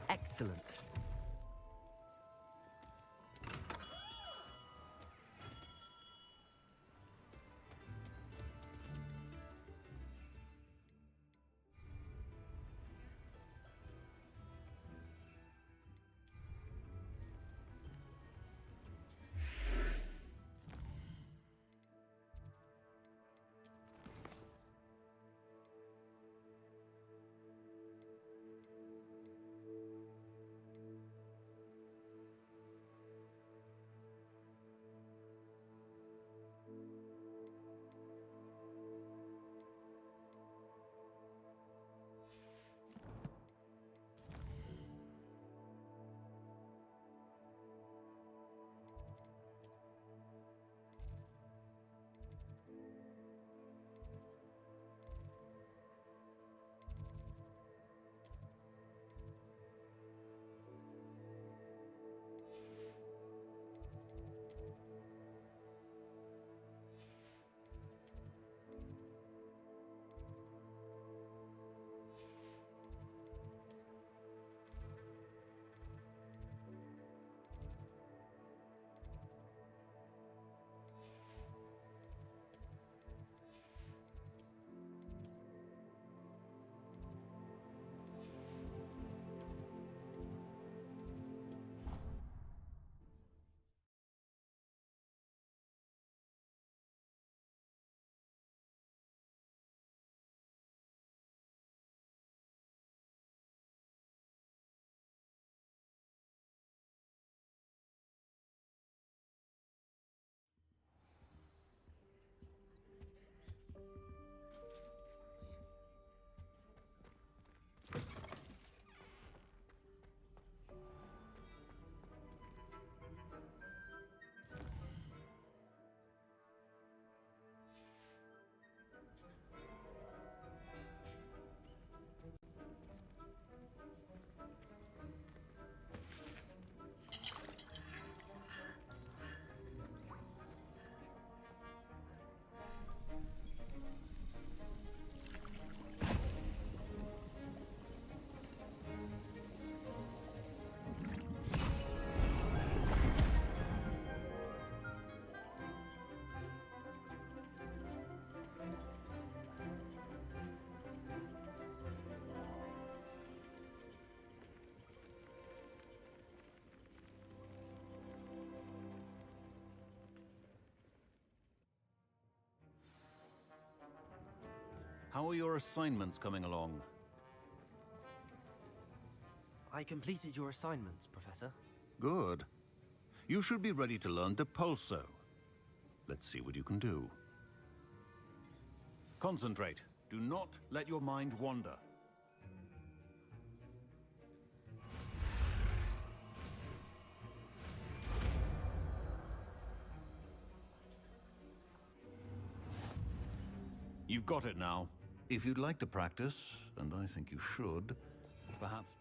Excellent. How are your assignments coming along? I completed your assignments, Professor. Good. You should be ready to learn Depulso. Let's see what you can do. Concentrate. Do not let your mind wander. You've got it now. If you'd like to practice, and I think you should, perhaps...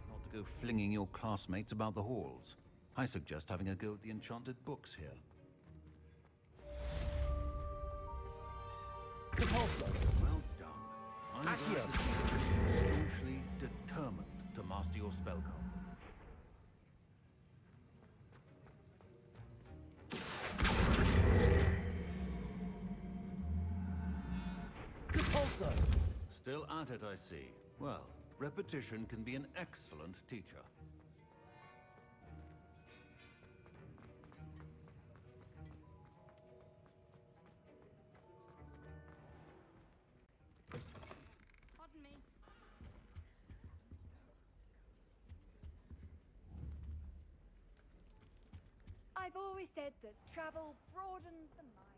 Not to go flinging your classmates about the halls. I suggest having a go at the enchanted books here. Well done. I'm glad to see that you're staunchly determined to master your spellcraft. Still at it, I see. Well, repetition can be an excellent teacher. Pardon me. I've always said that travel broadens the mind.